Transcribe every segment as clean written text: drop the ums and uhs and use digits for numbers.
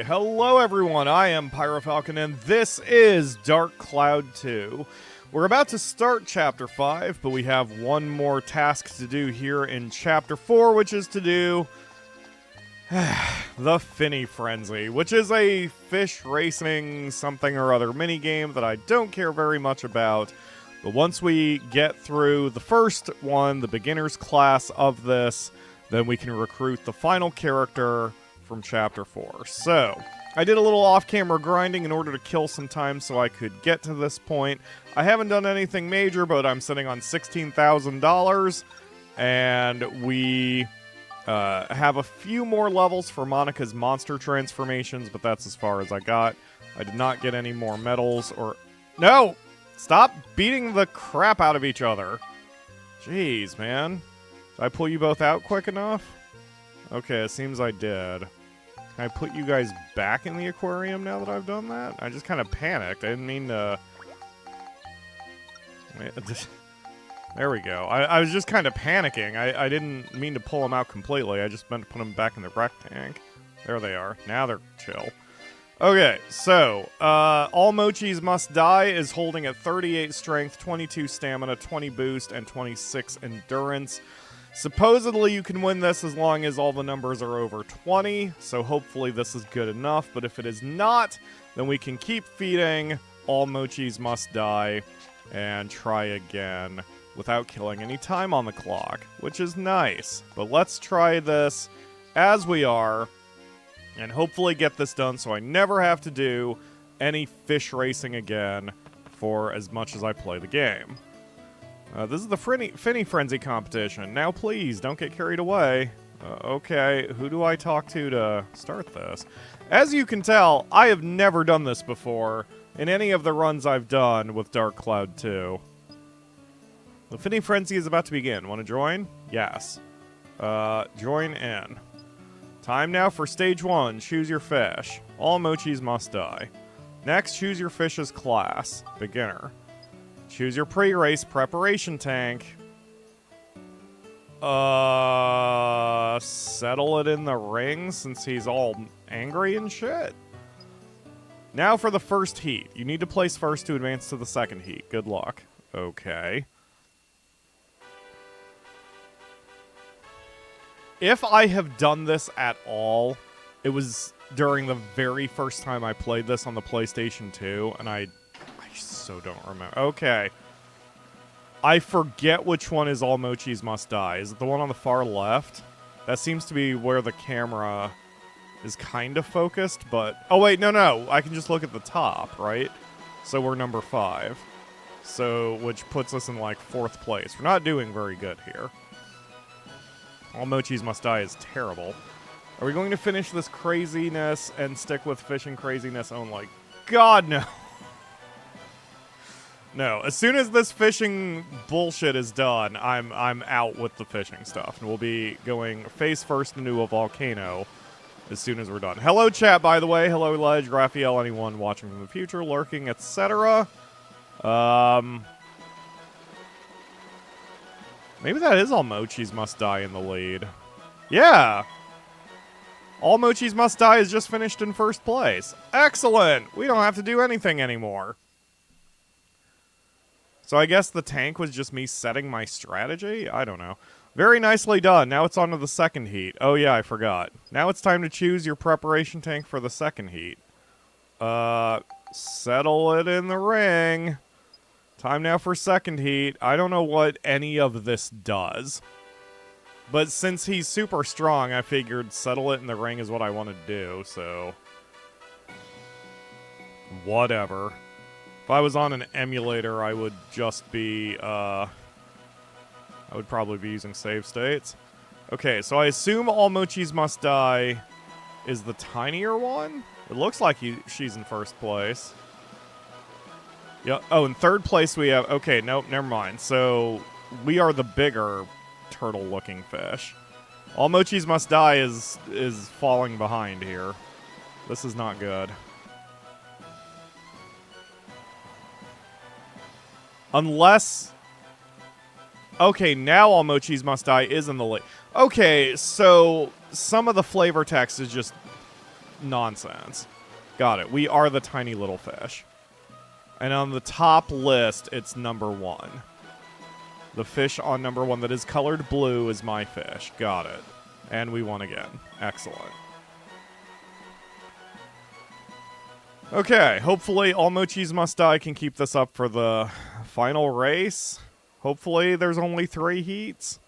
Hello everyone, I am PyroFalkon and this is Dark Cloud 2. We're about to start Chapter 5, but we have one more task to do here in Chapter 4, which is to do the Finny Frenzy, which is a fish racing something or other minigame that I don't care very much about. But once we get through the first one, the beginner's class of this, then we can recruit the final character from Chapter 4. So, I did a little off-camera grinding in order to kill some time so I could get to this point. I haven't done anything major, but I'm sitting on $16,000, and we have a few more levels for Monica's monster transformations, but that's as far as I got. I did not get any more medals or... No! Stop beating the crap out of each other. Jeez, man. Did I pull you both out quick enough? Okay, it seems I did. Can I put you guys back in the aquarium now that I've done that? I just kind of panicked. I didn't mean to... There we go. I was just kind of panicking. I didn't mean to pull them out completely. I just meant to put them back in the wreck tank. There they are. Now they're chill. Okay, so, All Mochis Must Die is holding at 38 strength, 22 stamina, 20 boost, and 26 endurance. Supposedly you can win this as long as all the numbers are over 20, so hopefully this is good enough, but if it is not, then we can keep feeding All Mochis Must Die and try again without killing any time on the clock, which is nice. But let's try this as we are, and hopefully get this done so I never have to do any fish racing again for as much as I play the game. This is the Finny Frenzy competition. Now please, don't get carried away. Okay, who do I talk to start this? As you can tell, I have never done this before in any of the runs I've done with Dark Cloud 2. The Finny Frenzy is about to begin. Want to join? Yes. Join in. Time now for Stage 1. Choose your fish. All Mochis Must Die. Next, choose your fish's class. Beginner. Choose your pre-race preparation tank. Settle it in the ring since he's all angry and shit. Now for the first heat. You need to place first to advance to the second heat. Good luck. Okay. If I have done this at all, it was during the very first time I played this on the PlayStation 2, and I so don't remember. Okay. I forget which one is All Mochis Must Die. Is it the one on the far left? That seems to be where the camera is kind of focused, but... Oh, wait, no. I can just look at the top, right? So we're number 5. So, which puts us in, like, 4th place. We're not doing very good here. All Mochis Must Die is terrible. Are we going to finish this craziness and stick with fishing craziness only? God, no. No, as soon as this fishing bullshit is done, I'm out with the fishing stuff. And we'll be going face first into a volcano as soon as we're done. Hello, chat, by the way. Hello, Ledge, Raphael, anyone watching from the future, lurking, etc. Maybe that is All Mochis Must Die in the lead. Yeah! All Mochis Must Die is just finished in first place. Excellent! We don't have to do anything anymore. So I guess the tank was just me setting my strategy? I don't know. Very nicely done. Now it's on to the second heat. Oh yeah, I forgot. Now it's time to choose your preparation tank for the second heat. Settle it in the ring. Time now for second heat. I don't know what any of this does. But since he's super strong, I figured settle it in the ring is what I want to do, so... Whatever. If I was on an emulator, I would just be, I would probably be using save states. Okay, so I assume All Mochis Must Die is the tinier one? It looks like she's in first place. Yeah. Oh, in third place we have... Okay, nope, never mind. So, we are the bigger turtle-looking fish. All Mochis Must Die is falling behind here. This is not good. Unless... Okay, now All Mochis Must Die is in the lead. Okay, so some of the flavor text is just nonsense. Got it. We are the tiny little fish. And on the top list, it's number 1. The fish on number 1 that is colored blue is my fish. Got it. And we won again. Excellent. Okay, hopefully All Mochis Must Die can keep this up for the final race. Hopefully there's only 3 heats.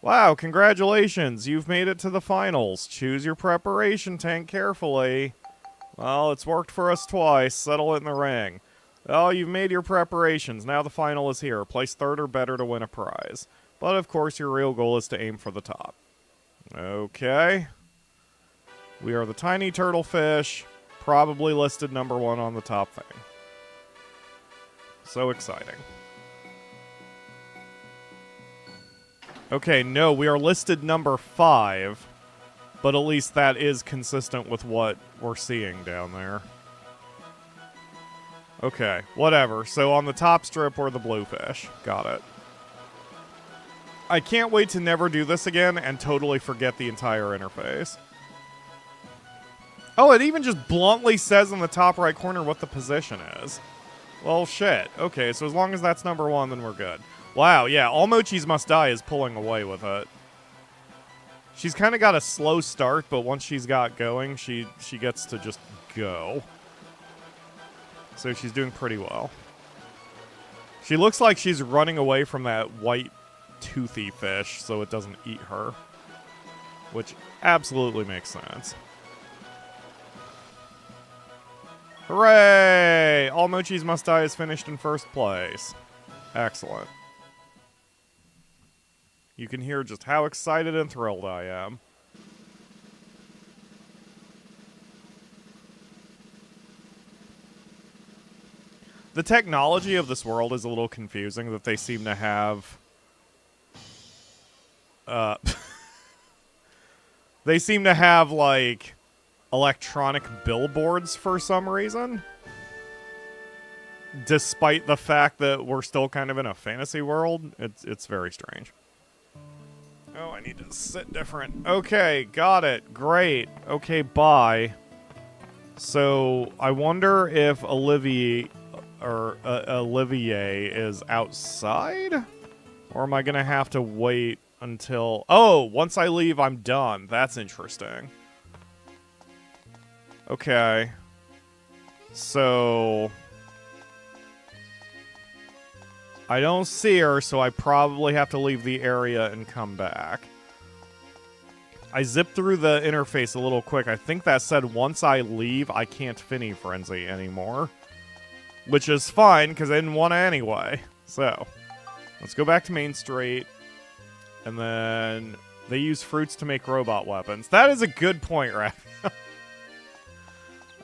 Wow, congratulations. You've made it to the finals. Choose your preparation tank carefully. Well, it's worked for us twice. Settle it in the ring. Oh, you've made your preparations. Now the final is here. Place 3rd or better to win a prize. But, of course, your real goal is to aim for the top. Okay. We are the tiny turtle fish. Probably listed number 1 on the top thing. So exciting. Okay, no, we are listed number 5, but at least that is consistent with what we're seeing down there. Okay, whatever. So on the top strip, we're the bluefish. Got it. I can't wait to never do this again and totally forget the entire interface. Oh, it even just bluntly says in the top right corner what the position is. Well, shit. Okay, so as long as that's number 1, then we're good. Wow, yeah, All Mochis Must Die is pulling away with it. She's kind of got a slow start, but once she's got going, she gets to just go. So she's doing pretty well. She looks like she's running away from that white toothy fish so it doesn't eat her. Which absolutely makes sense. Hooray! All Mochis Must Die is finished in 1st place. Excellent. You can hear just how excited and thrilled I am. The technology of this world is a little confusing, that they seem to have... they seem to have, like, electronic billboards for some reason. Despite the fact that we're still kind of in a fantasy world. It's very strange. Oh, I need to sit different. Okay, got it. Great. Okay, bye. So, I wonder if Olivie is outside? Or am I going to have to wait until... Oh, once I leave, I'm done. That's interesting. Okay. So... I don't see her, so I probably have to leave the area and come back. I zipped through the interface a little quick. I think that said once I leave, I can't Finny Frenzy anymore. Which is fine, because I didn't want to anyway. So, let's go back to Main Street. And then they use fruits to make robot weapons. That is a good point, Raph.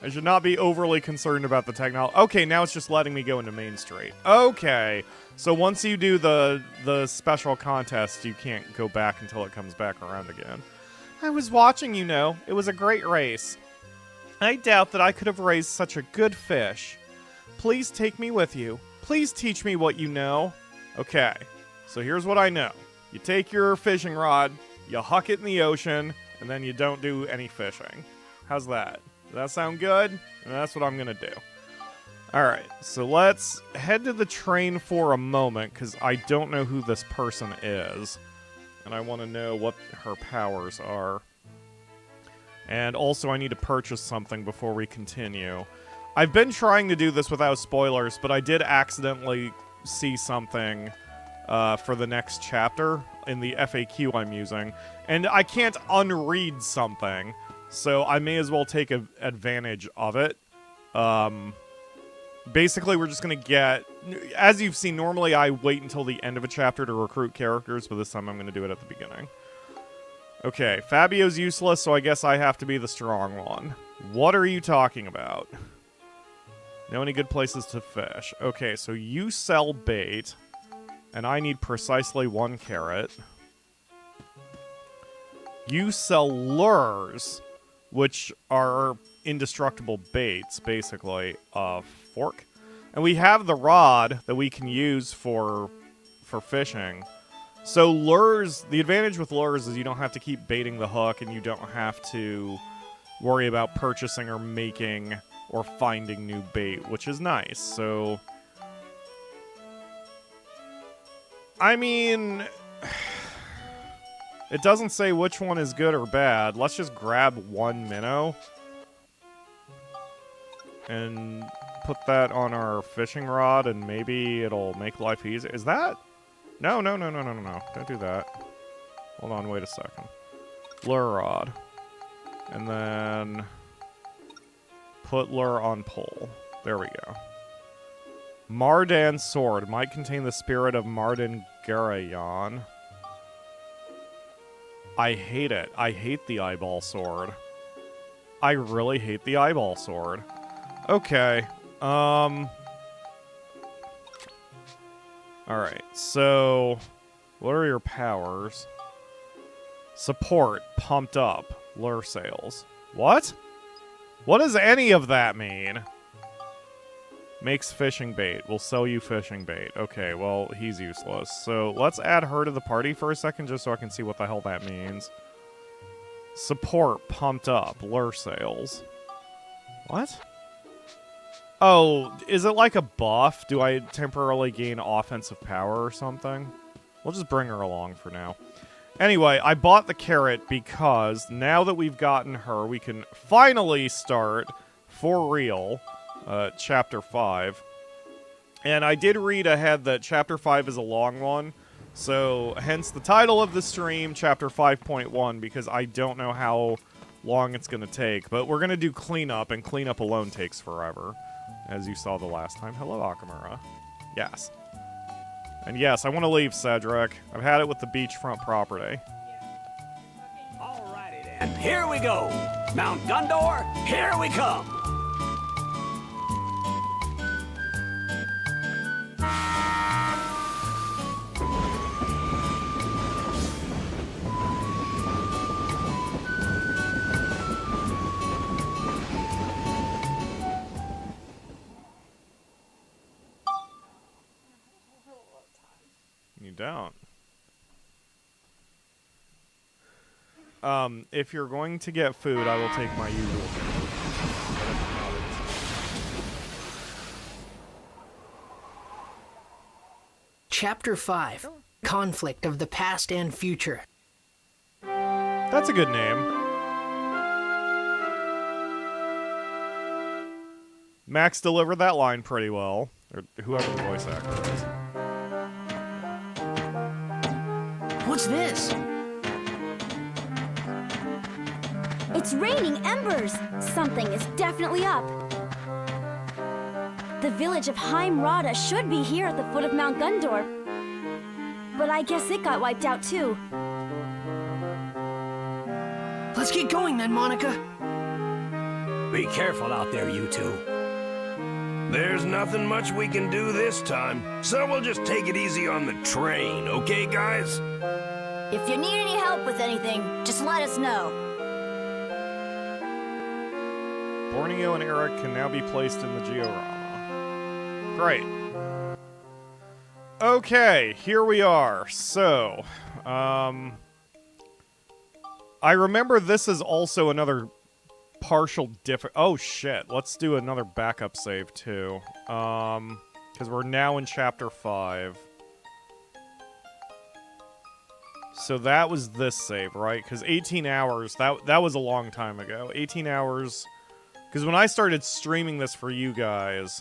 I should not be overly concerned about the technology. Okay, now it's just letting me go into Main Street. Okay, so once you do the special contest, you can't go back until it comes back around again. I was watching, you know. It was a great race. I doubt that I could have raised such a good fish. Please take me with you. Please teach me what you know. Okay, so here's what I know. You take your fishing rod, you huck it in the ocean, and then you don't do any fishing. How's that? Does that sound good? And that's what I'm going to do. Alright, so let's head to the train for a moment, because I don't know who this person is. And I want to know what her powers are. And also I need to purchase something before we continue. I've been trying to do this without spoilers, but I did accidentally see something for the next chapter in the FAQ I'm using. And I can't unread something. So I may as well take advantage of it. Basically, we're just going to get... As you've seen, normally I wait until the end of a chapter to recruit characters, but this time I'm going to do it at the beginning. Okay, Fabio's useless, so I guess I have to be the strong one. What are you talking about? Know any good places to fish? Okay, so you sell bait, and I need precisely 1 carrot. You sell lures, which are indestructible baits, basically, fork. And we have the rod that we can use for fishing. So lures, the advantage with lures is you don't have to keep baiting the hook, and you don't have to, worry about purchasing or making or finding new bait, which is nice. So, I mean, it doesn't say which one is good or bad. Let's just grab one minnow and put that on our fishing rod, and maybe it'll make life easier. Is that? No. Don't do that. Hold on, wait a second. Lure rod. And then put lure on pole. There we go. Mardan sword might contain the spirit of Mardan Goyone. I hate it. I hate the eyeball sword. I really hate the eyeball sword. Okay. Alright, so what are your powers? Support, pumped up, lure sales. What? What does any of that mean? Makes fishing bait. Will sell you fishing bait. Okay, well, he's useless. So let's add her to the party for a second just so I can see what the hell that means. Support, pumped up, lure sales. What? Oh, is it like a buff? Do I temporarily gain offensive power or something? We'll just bring her along for now. Anyway, I bought the carrot because now that we've gotten her, we can finally start, for real, Chapter 5. And I did read ahead that Chapter 5 is a long one, so hence the title of the stream, Chapter 5.1, because I don't know how long it's going to take. But we're going to do cleanup, and cleanup alone takes forever. As you saw the last time. Hello, Akamura. Yes. And yes, I want to leave, Cedric. I've had it with the beachfront property. Alrighty then. Here we go. Mount Gundor, here we come. Don't. If you're going to get food, I will take my usual food. Chapter 5. Conflict of the Past and Future. That's a good name. Max delivered that line pretty well. Or whoever the voice actor is. What's this? It's raining embers! Something is definitely up. The village of Heim Rada should be here at the foot of Mount Gundor. But I guess it got wiped out too. Let's get going then, Monica. Be careful out there, you two. There's nothing much we can do this time, so we'll just take it easy on the train, okay, guys? If you need any help with anything, just let us know. Borneo and Eric can now be placed in the Georama. Great. Okay, here we are. So, I remember this is also another partial oh shit, let's do another backup save too. Because we're now in Chapter 5. So that was this save, right? Because 18 hours, that was a long time ago. 18 hours. Because when I started streaming this for you guys...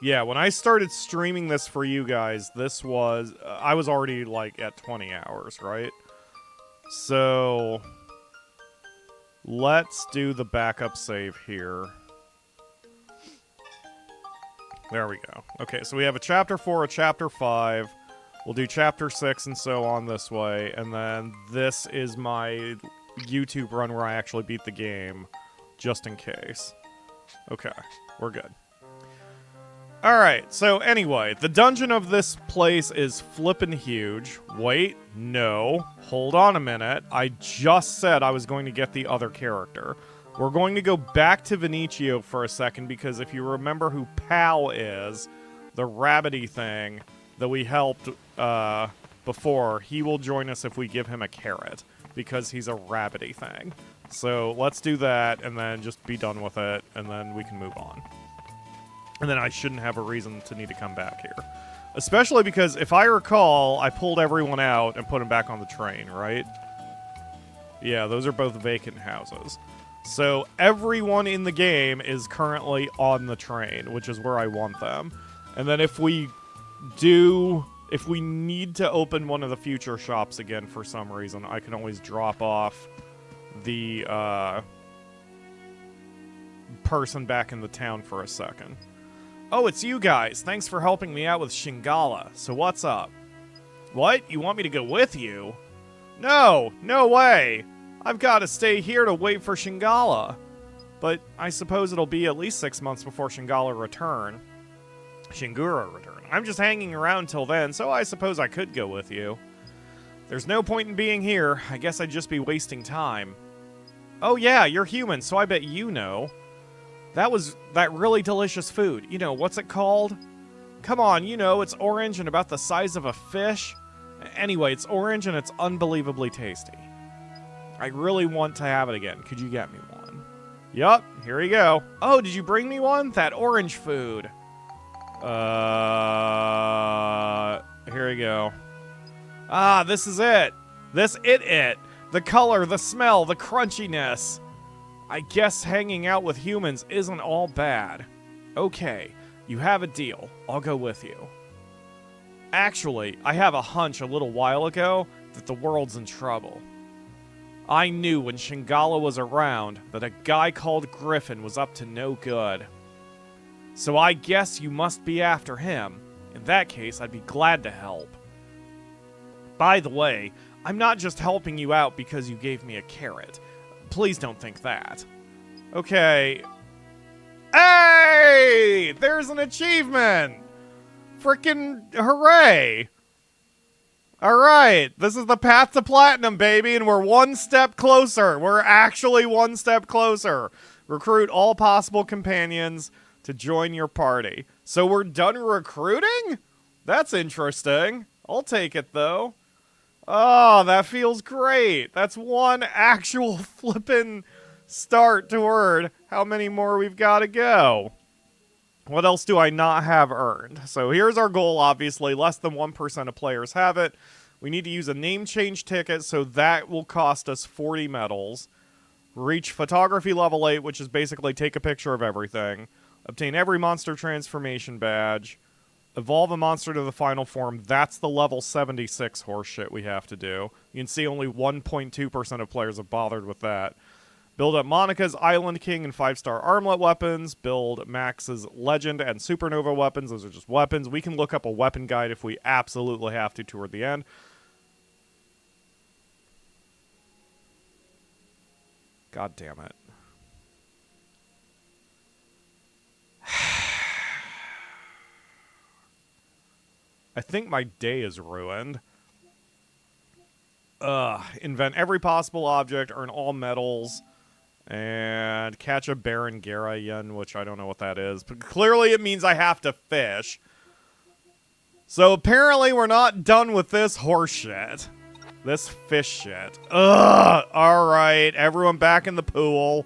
Yeah, when I started streaming this for you guys, this was... I was already, like, at 20 hours, right? So... let's do the backup save here. There we go. Okay, so we have a Chapter 4, a Chapter 5... We'll do Chapter 6 and so on this way, and then this is my YouTube run where I actually beat the game, just in case. Okay, we're good. Alright, so anyway, the dungeon of this place is flippin' huge. Wait, no, hold on a minute. I just said I was going to get the other character. We're going to go back to Vinicio for a second, because if you remember who Pal is, the rabbity thing that we helped before, he will join us if we give him a carrot. because he's a rabbity thing. So let's do that and then just be done with it, and then we can move on. And then I shouldn't have a reason to need to come back here. Especially because, if I recall, I pulled everyone out and put them back on the train, right? Yeah, those are both vacant houses. So everyone in the game is currently on the train, which is where I want them. And then if we need to open one of the future shops again for some reason, I can always drop off the person back in the town for a second. Oh, it's you guys. Thanks for helping me out with Shingala. So what's up? What? You want me to go with you? No, no way. I've got to stay here to wait for Shingala. But I suppose it'll be at least 6 months before Shingura return. I'm just hanging around till then, so I suppose I could go with you. There's no point in being here. I guess I'd just be wasting time. Oh yeah, you're human, so I bet you know. That was that really delicious food. You know, what's it called? Come on, you know, it's orange and about the size of a fish. Anyway, it's orange and it's unbelievably tasty. I really want to have it again. Could you get me one? Yup, here you go. Oh, did you bring me one? That orange food. Here we go. Ah, this is it. It. The color, the smell, the crunchiness. I guess hanging out with humans isn't all bad. Okay, you have a deal. I'll go with you. Actually, I have a hunch a little while ago that the world's in trouble. I knew when Shingala was around that a guy called Griffon was up to no good. So I guess you must be after him. In that case, I'd be glad to help. By the way, I'm not just helping you out because you gave me a carrot. Please don't think that. Okay. Hey! There's an achievement! Frickin' hooray! Alright, this is the path to platinum, baby, and we're one step closer. We're actually one step closer. Recruit all possible companions to join your party. So we're done recruiting? That's interesting. I'll take it, though. Oh, that feels great. That's one actual flippin' start toward how many more we've got to go. What else do I not have earned? So here's our goal, obviously. Less than 1% of players have it. We need to use a name change ticket, so that will cost us 40 medals. Reach photography level 8, which is basically take a picture of everything. Obtain every monster transformation badge. Evolve a monster to the final form. That's the level 76 horseshit we have to do. You can see only 1.2% of players have bothered with that. Build up Monica's Island King and 5-star armlet weapons. Build Max's Legend and Supernova weapons. Those are just weapons. We can look up a weapon guide if we absolutely have to toward the end. God damn it. I think my day is ruined. Invent every possible object, earn all medals, and catch a Baron Garayan, which I don't know what that is. But clearly it means I have to fish. So apparently we're not done with this horse shit. This fish shit. Ugh! Alright, everyone back in the pool.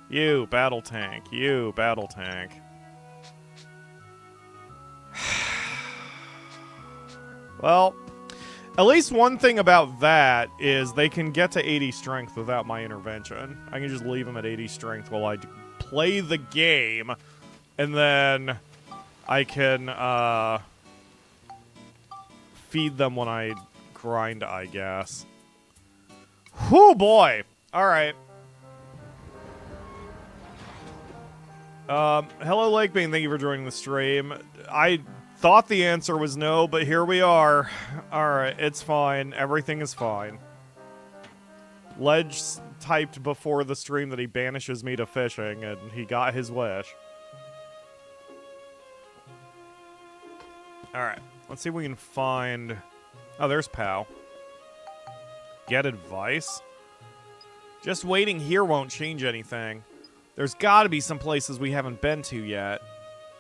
You, battle tank. You, battle tank. Well, at least one thing about that is they can get to 80 strength without my intervention. I can just leave them at 80 strength while I play the game, and then I can feed them when I grind, I guess. Whoo, boy! Alright. Hello, Lakebean. Thank you for joining the stream. I thought the answer was no, but here we are. Alright, it's fine. Everything is fine. Ledge typed before the stream that he banishes me to fishing, and he got his wish. Alright, let's see if we can find... Oh, there's Pow. Get advice? Just waiting here won't change anything. There's gotta be some places we haven't been to yet.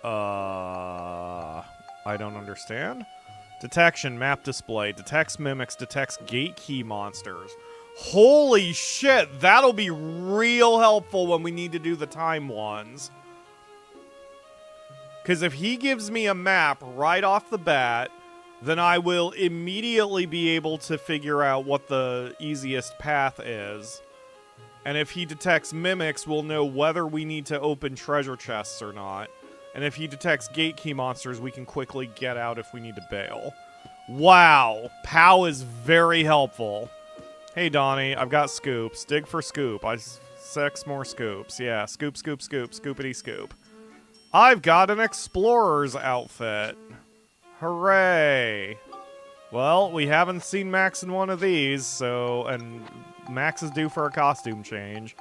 I don't understand. Detection, map display, detects mimics, detects gate key monsters. Holy shit, that'll be real helpful when we need to do the time ones. Because if he gives me a map right off the bat, then I will immediately be able to figure out what the easiest path is. And if he detects mimics, we'll know whether we need to open treasure chests or not. And if he detects gate key monsters, we can quickly get out if we need to bail. Wow, POW is very helpful. Hey, Donnie, I've got scoops. Dig for scoop. 6 more scoops. Yeah, scoop, scoop, scoop, scoopity scoop. I've got an explorer's outfit. Hooray. Well, we haven't seen Max in one of these, so... And Max is due for a costume change.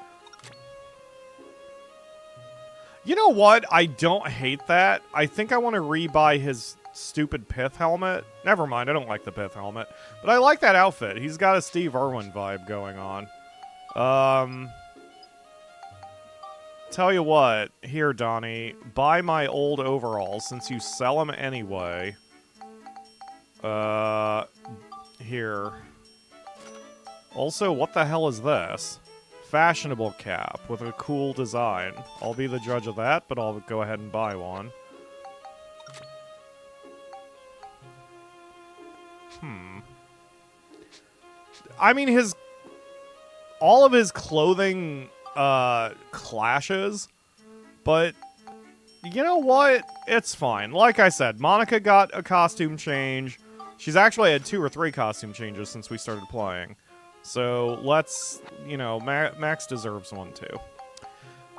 You know what? I don't hate that. I think I want to rebuy his stupid pith helmet. Never mind, I don't like the pith helmet. But I like that outfit. He's got a Steve Irwin vibe going on. Tell you what. Here, Donnie. Buy my old overalls since you sell them anyway. Here. Also, what the hell is this? Fashionable cap with a cool design. I'll be the judge of that, but I'll go ahead and buy one. I mean, all of his clothing, clashes, but you know what? It's fine. Like I said, Monica got a costume change. She's actually had 2 or 3 costume changes since we started playing. So let's, you know, Max deserves one too.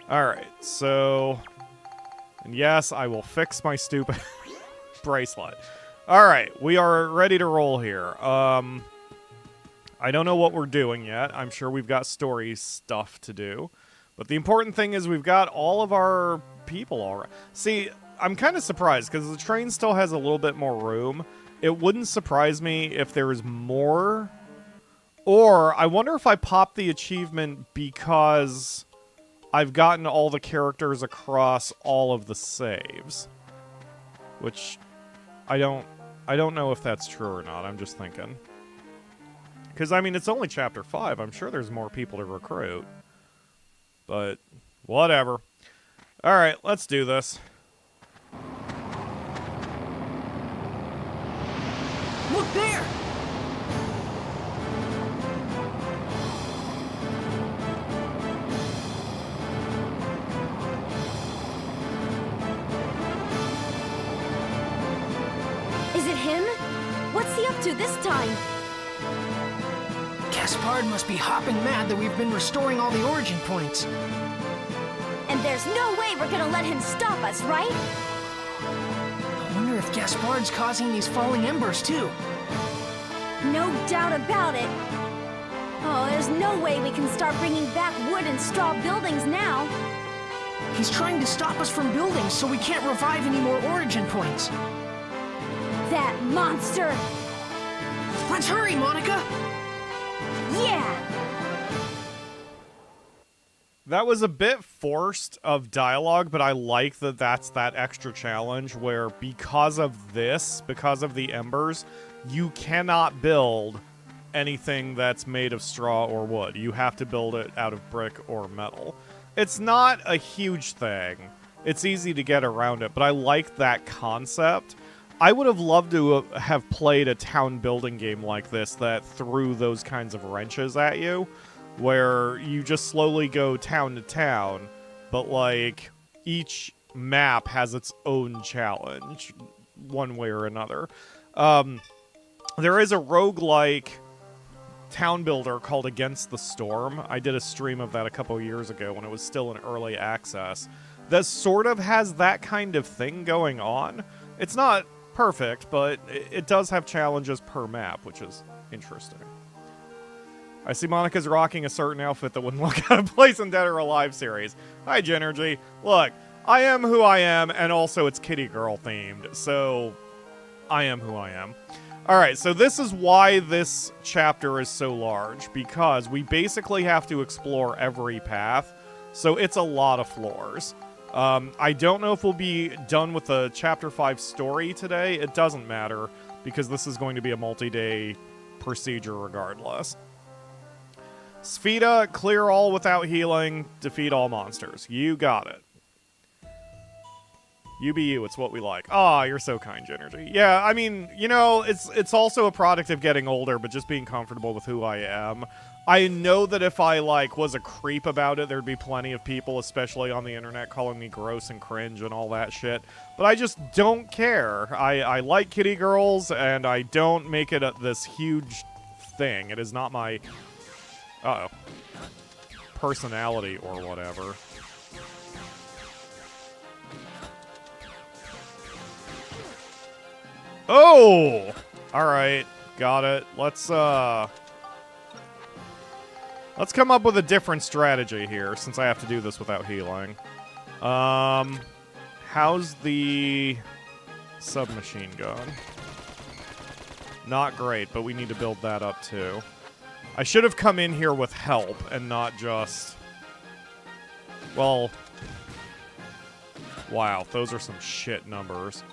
Alright, so... And yes, I will fix my stupid bracelet. Alright, we are ready to roll here. I don't know what we're doing yet. I'm sure we've got story stuff to do. But the important thing is we've got all of our people already. See, I'm kind of surprised because the train still has a little bit more room. It wouldn't surprise me if there was more. Or I wonder if I pop the achievement because I've gotten all the characters across all of the saves. Which I don't know if that's true or not. I'm just thinking. Because, I mean, it's only Chapter 5. I'm sure there's more people to recruit. But, whatever. Alright, let's do this. Look there! Is it him? What's he up to this time? Gaspard must be hopping mad that we've been restoring all the origin points. And there's no way we're gonna let him stop us, right? I wonder if Gaspard's causing these falling embers too. No doubt about it. Oh, there's no way we can start bringing back wood and straw buildings now. He's trying to stop us from building so we can't revive any more origin points. That monster! Let's hurry, Monica! Yeah! That was a bit forced of dialogue, but I like that that's that extra challenge where because of this, because of the embers, you cannot build anything that's made of straw or wood. You have to build it out of brick or metal. It's not a huge thing. It's easy to get around it, but I like that concept. I would have loved to have played a town building game like this that threw those kinds of wrenches at you, where you just slowly go town to town, but like each map has its own challenge, one way or another. There is a roguelike town builder called Against the Storm. I did a stream of that a couple years ago when it was still in early access. That sort of has that kind of thing going on. It's not perfect, but it does have challenges per map, which is interesting. I see Monica's rocking a certain outfit that wouldn't look out of place in Dead or Alive series. Hi, Genergy. Look, I am who I am, and also it's kitty girl themed, so I am who I am. Alright, so this is why this chapter is so large, because we basically have to explore every path, so it's a lot of floors. I don't know if we'll be done with the Chapter 5 story today. It doesn't matter, because this is going to be a multi-day procedure regardless. Spheda, clear all without healing, defeat all monsters. You got it. You be you, it's what we like. Aw, you're so kind, Ginergy. Yeah, I mean, you know, it's also a product of getting older, but just being comfortable with who I am. I know that if I, like, was a creep about it, there'd be plenty of people, especially on the internet, calling me gross and cringe and all that shit. But I just don't care. I like kitty girls, and I don't make it this huge thing. It is not my... Uh-oh. Personality or whatever. Oh! Alright, got it. Let's come up with a different strategy here, since I have to do this without healing. How's the submachine gun? Not great, but we need to build that up too. I should have come in here with help and not just... Well... Wow, those are some shit numbers.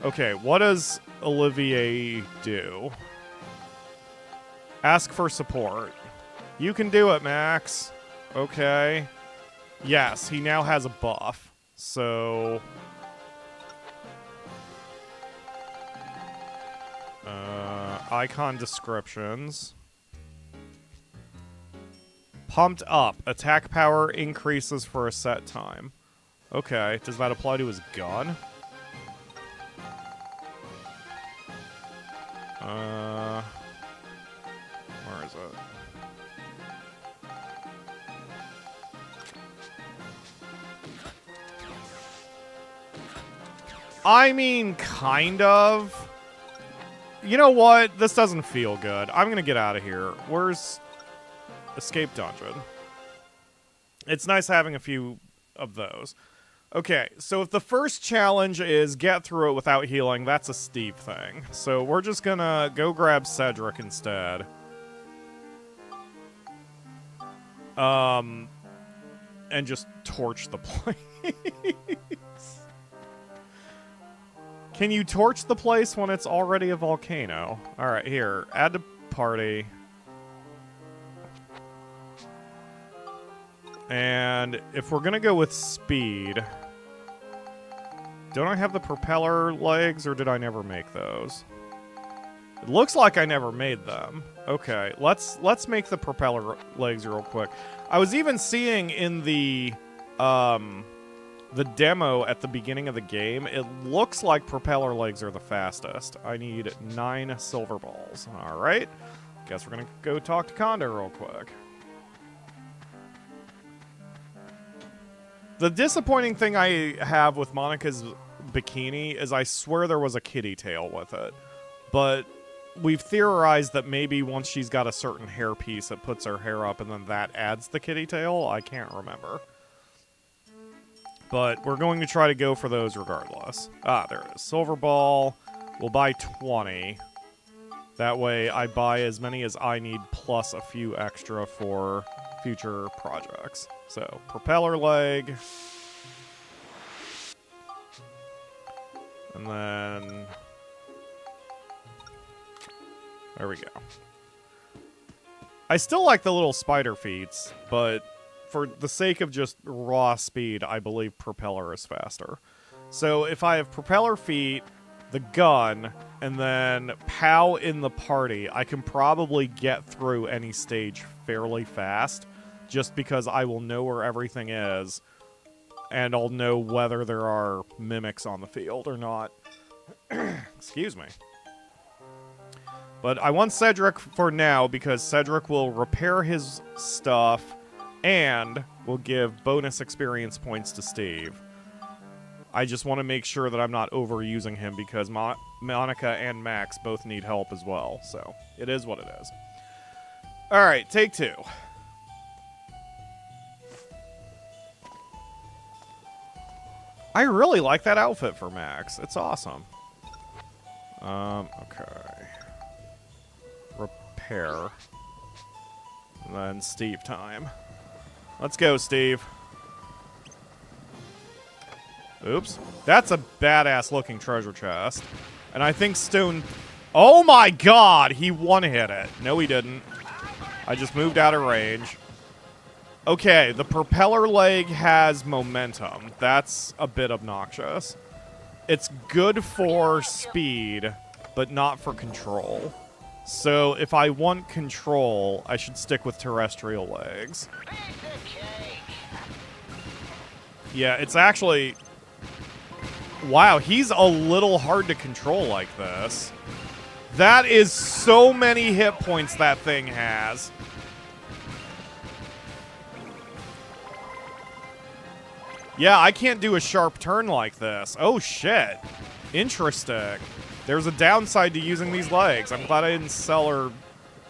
Okay, what does Olivie do? Ask for support. You can do it, Max. Okay. Yes, he now has a buff. So... icon descriptions. Pumped up. Attack power increases for a set time. Okay, does that apply to his gun? Where is it? I mean, kind of. You know what? This doesn't feel good. I'm gonna get out of here. Where's Escape Dungeon? It's nice having a few of those. Okay, so if the first challenge is get through it without healing, that's a Steve thing. So we're just gonna go grab Cedric instead. And just torch the place. Can you torch the place when it's already a volcano? Alright, here. Add to party. And if we're gonna go with speed... Don't I have the propeller legs, or did I never make those? It looks like I never made them. Okay, let's make the propeller legs real quick. I was even seeing in the demo at the beginning of the game, it looks like propeller legs are the fastest. I need 9 silver balls. Alright. Guess we're gonna go talk to Gundor real quick. The disappointing thing I have with Monica's bikini is I swear there was a kitty tail with it. But we've theorized that maybe once she's got a certain hair piece, it puts her hair up and then that adds the kitty tail. I can't remember. But we're going to try to go for those regardless. Ah, there it is. Silver ball. We'll buy 20. That way I buy as many as I need plus a few extra for future projects. So, propeller leg. And then... There we go. I still like the little spider feats, but for the sake of just raw speed, I believe propeller is faster. So if I have propeller feet, the gun, and then POW in the party, I can probably get through any stage fairly fast, just because I will know where everything is, and I'll know whether there are mimics on the field or not. Excuse me. But I want Cedric for now, because Cedric will repair his stuff and will give bonus experience points to Steve. I just want to make sure that I'm not overusing him, because Monica and Max both need help as well. So, it is what it is. Alright, take 2. I really like that outfit for Max. It's awesome. Okay. Repair. And then Steve time. Let's go, Steve. Oops. That's a badass looking treasure chest. And I think Stone... Oh my god! He one-hit it. No, he didn't. I just moved out of range. Okay, the propeller leg has momentum. That's a bit obnoxious. It's good for speed, but not for control. So if I want control, I should stick with terrestrial legs. Yeah, it's actually... Wow, he's a little hard to control like this. That is so many hit points that thing has. Yeah, I can't do a sharp turn like this. Oh, shit. Interesting. There's a downside to using these legs. I'm glad I didn't sell or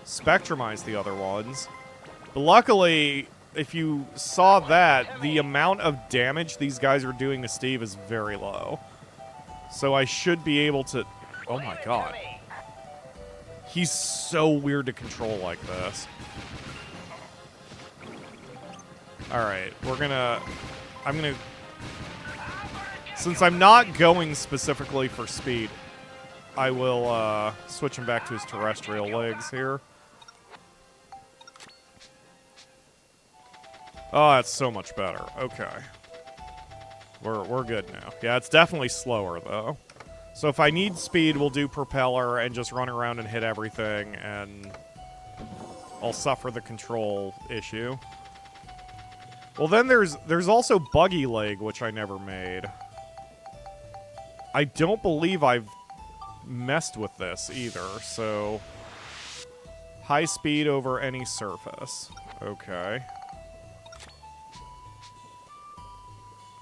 spectrumize the other ones. But luckily, if you saw that, the amount of damage these guys are doing to Steve is very low. So I should be able to... Oh my god. He's so weird to control like this. Alright, we're gonna... I'm gonna... Since I'm not going specifically for speed, I will switch him back to his terrestrial legs here. Oh, that's so much better. Okay. We're good now. Yeah, it's definitely slower, though. So if I need speed, we'll do propeller and just run around and hit everything, and I'll suffer the control issue. Well, then there's also buggy leg, which I never made. I don't believe I've messed with this either, so... High speed over any surface. Okay.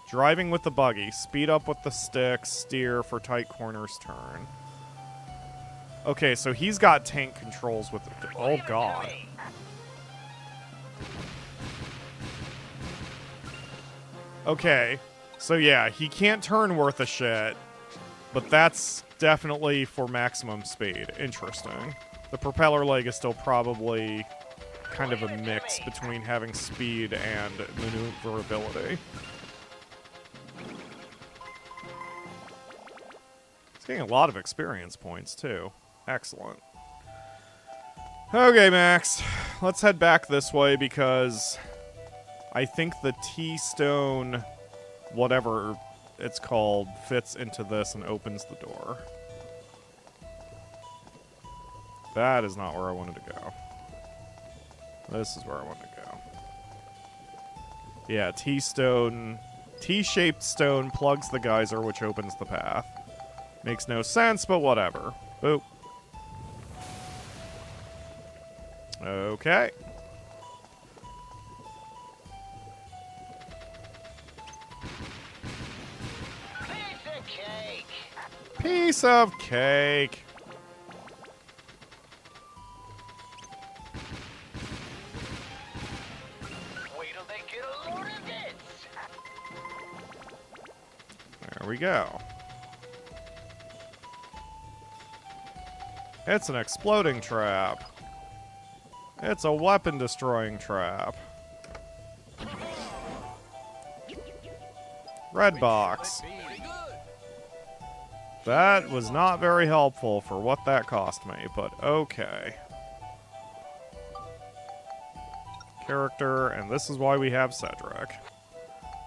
Driving with the buggy. Speed up with the stick. Steer for tight corners turn. Okay, so he's got tank controls with the... Oh, God. Okay. So, yeah, he can't turn worth a shit. But that's definitely for maximum speed. Interesting. The propeller leg is still probably kind of a mix between having speed and maneuverability. Getting a lot of experience points, too. Excellent. Okay, Max. Let's head back this way because I think the T-stone, whatever it's called, fits into this and opens the door. That is not where I wanted to go. This is where I wanted to go. Yeah, T-stone... T-shaped stone plugs the geyser, which opens the path. Makes no sense, but whatever. Boop. Okay. Piece of cake. Piece of cake. Wait till they get a load of this. There we go. It's an exploding trap. It's a weapon-destroying trap. Red box. That was not very helpful for what that cost me, but okay. Character, and this is why we have Cedric.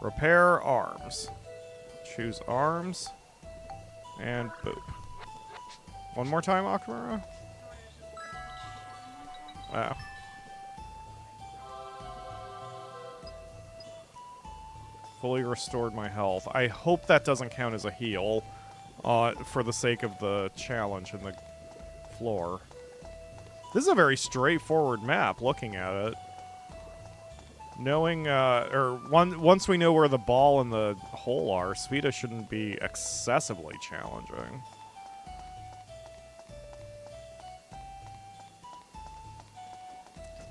Repair arms. Choose arms. And boop. One more time, Akamura? Wow. Fully restored my health. I hope that doesn't count as a heal, for the sake of the challenge in the floor. This is a very straightforward map, looking at it. Knowing, once we know where the ball and the hole are, Svita shouldn't be excessively challenging.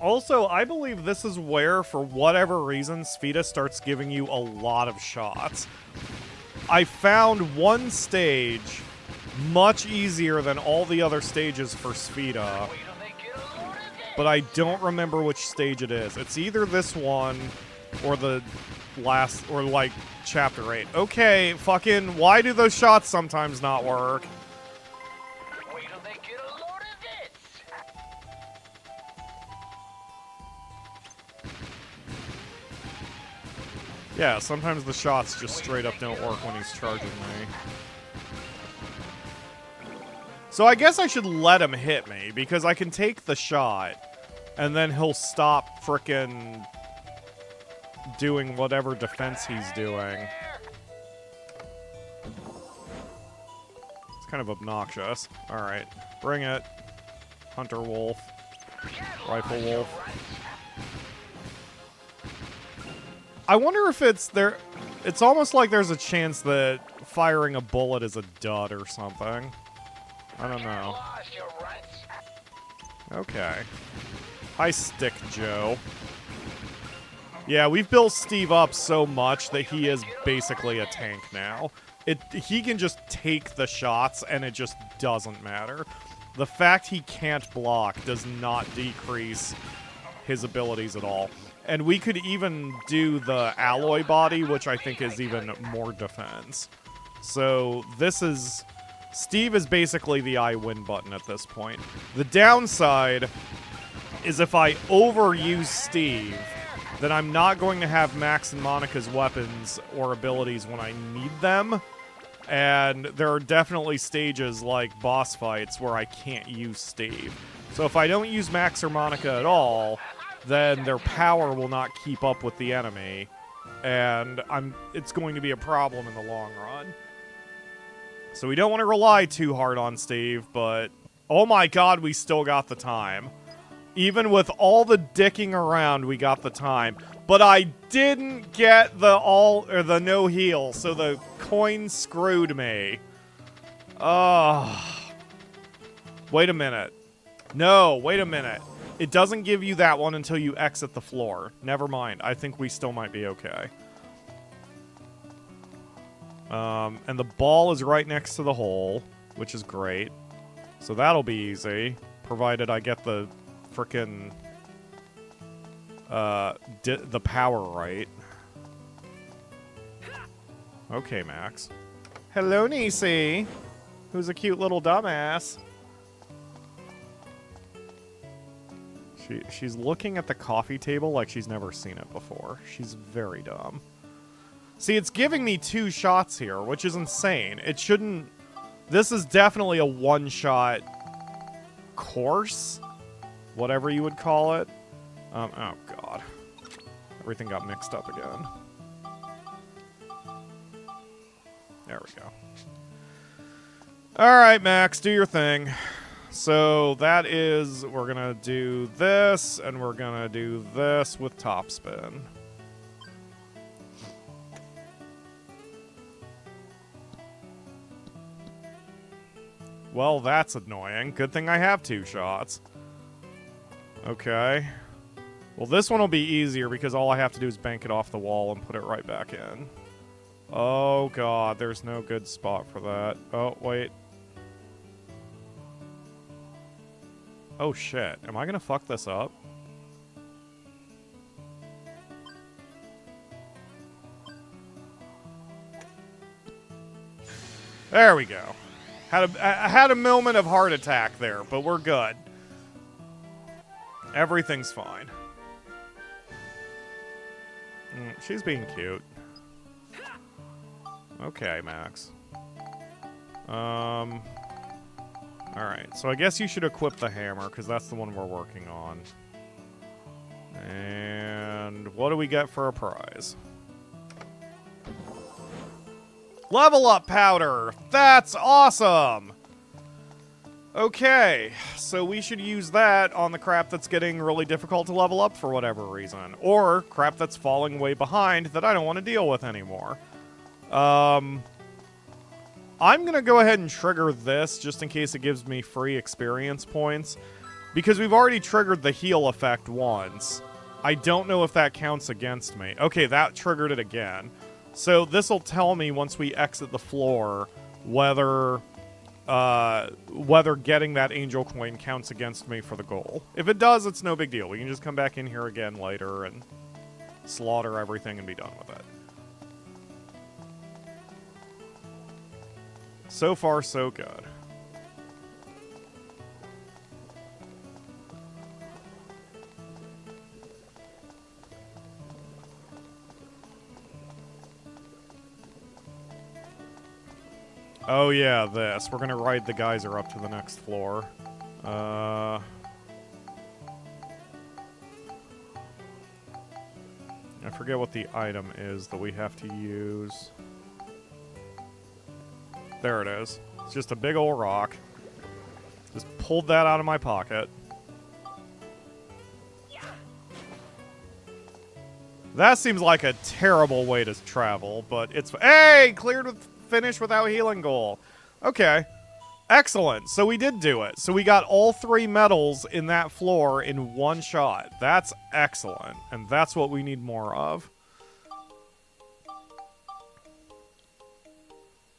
Also, I believe this is where, for whatever reason, Svita starts giving you a lot of shots. I found one stage much easier than all the other stages for Svita, but I don't remember which stage it is. It's either this one or the last, or like chapter 8. Okay, fucking, why do those shots sometimes not work? Wait till they get a load of this. Yeah, sometimes the shots just straight up don't work when he's charging me. So I guess I should let him hit me, because I can take the shot, and then he'll stop frickin' doing whatever defense he's doing. It's kind of obnoxious. Alright, bring it. Hunter Wolf. Rifle Wolf. I wonder if it's there. It's almost like there's a chance that firing a bullet is a dud or something. I don't know. Lost your runts. Okay. Hi, Stick Joe. Yeah, we've built Steve up so much that he is basically a tank now. He can just take the shots, and it just doesn't matter. The fact he can't block does not decrease his abilities at all. And we could even do the alloy body, which I think is even more defense. So this is... Steve is basically the I win button at this point. The downside is if I overuse Steve, then I'm not going to have Max and Monica's weapons or abilities when I need them. And there are definitely stages like boss fights where I can't use Steve. So if I don't use Max or Monica at all, then their power will not keep up with the enemy. And it's going to be a problem in the long run. So we don't want to rely too hard on Steve, but oh my god, we still got the time. Even with all the dicking around, we got the time. But I didn't get the no heal, so the coin screwed me. Wait a minute. No, wait a minute. It doesn't give you that one until you exit the floor. Never mind. I think we still might be okay. And the ball is right next to the hole, which is great. So that'll be easy, provided I get the frickin' the power right. Okay, Max. Hello, Nisi. Who's a cute little dumbass. She's looking at the coffee table like she's never seen it before. She's very dumb. See, it's giving me 2 shots here, which is insane. It shouldn't... This is definitely a one-shot course? Whatever you would call it. Oh, God. Everything got mixed up again. There we go. Alright, Max, do your thing. So, that is... We're gonna do this, and we're gonna do this with topspin. Well, that's annoying. Good thing I have 2 shots. Okay. Well, this one will be easier because all I have to do is bank it off the wall and put it right back in. Oh, God. There's no good spot for that. Oh, wait. Oh, shit. Am I gonna fuck this up? There we go. I had a moment of heart attack there, but we're good. Everything's fine. She's being cute. Okay, Max. Alright, so I guess you should equip the hammer, because that's the one we're working on. And what do we get for a prize? Level up powder! That's awesome! Okay, so we should use that on the crap that's getting really difficult to level up for whatever reason. Or crap that's falling way behind that I don't want to deal with anymore. I'm gonna go ahead and trigger this just in case it gives me free experience points. Because we've already triggered the heal effect once. I don't know if that counts against me. Okay, that triggered it again. So this will tell me once we exit the floor whether getting that angel coin counts against me for the goal. If it does, it's no big deal. We can just come back in here again later and slaughter everything and be done with it. So far, so good. Oh yeah, this. We're gonna ride the geyser up to the next floor. I forget what the item is that we have to use. There it is. It's just a big old rock. Just pulled that out of my pocket. That seems like a terrible way to travel, but it's... Hey! Cleared with... Finish without healing goal. Okay. Excellent. So we did do it. So we got all 3 medals in that floor in one shot. That's excellent. And that's what we need more of.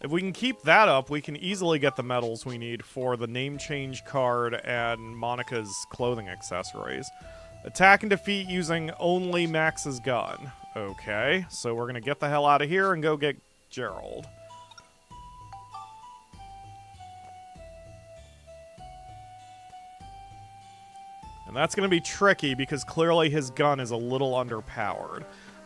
If we can keep that up, we can easily get the medals we need for the name change card and Monica's clothing accessories. Attack and defeat using only Max's gun. Okay. So we're going to get the hell out of here and go get Gerald. And that's going to be tricky because clearly his gun is a little underpowered.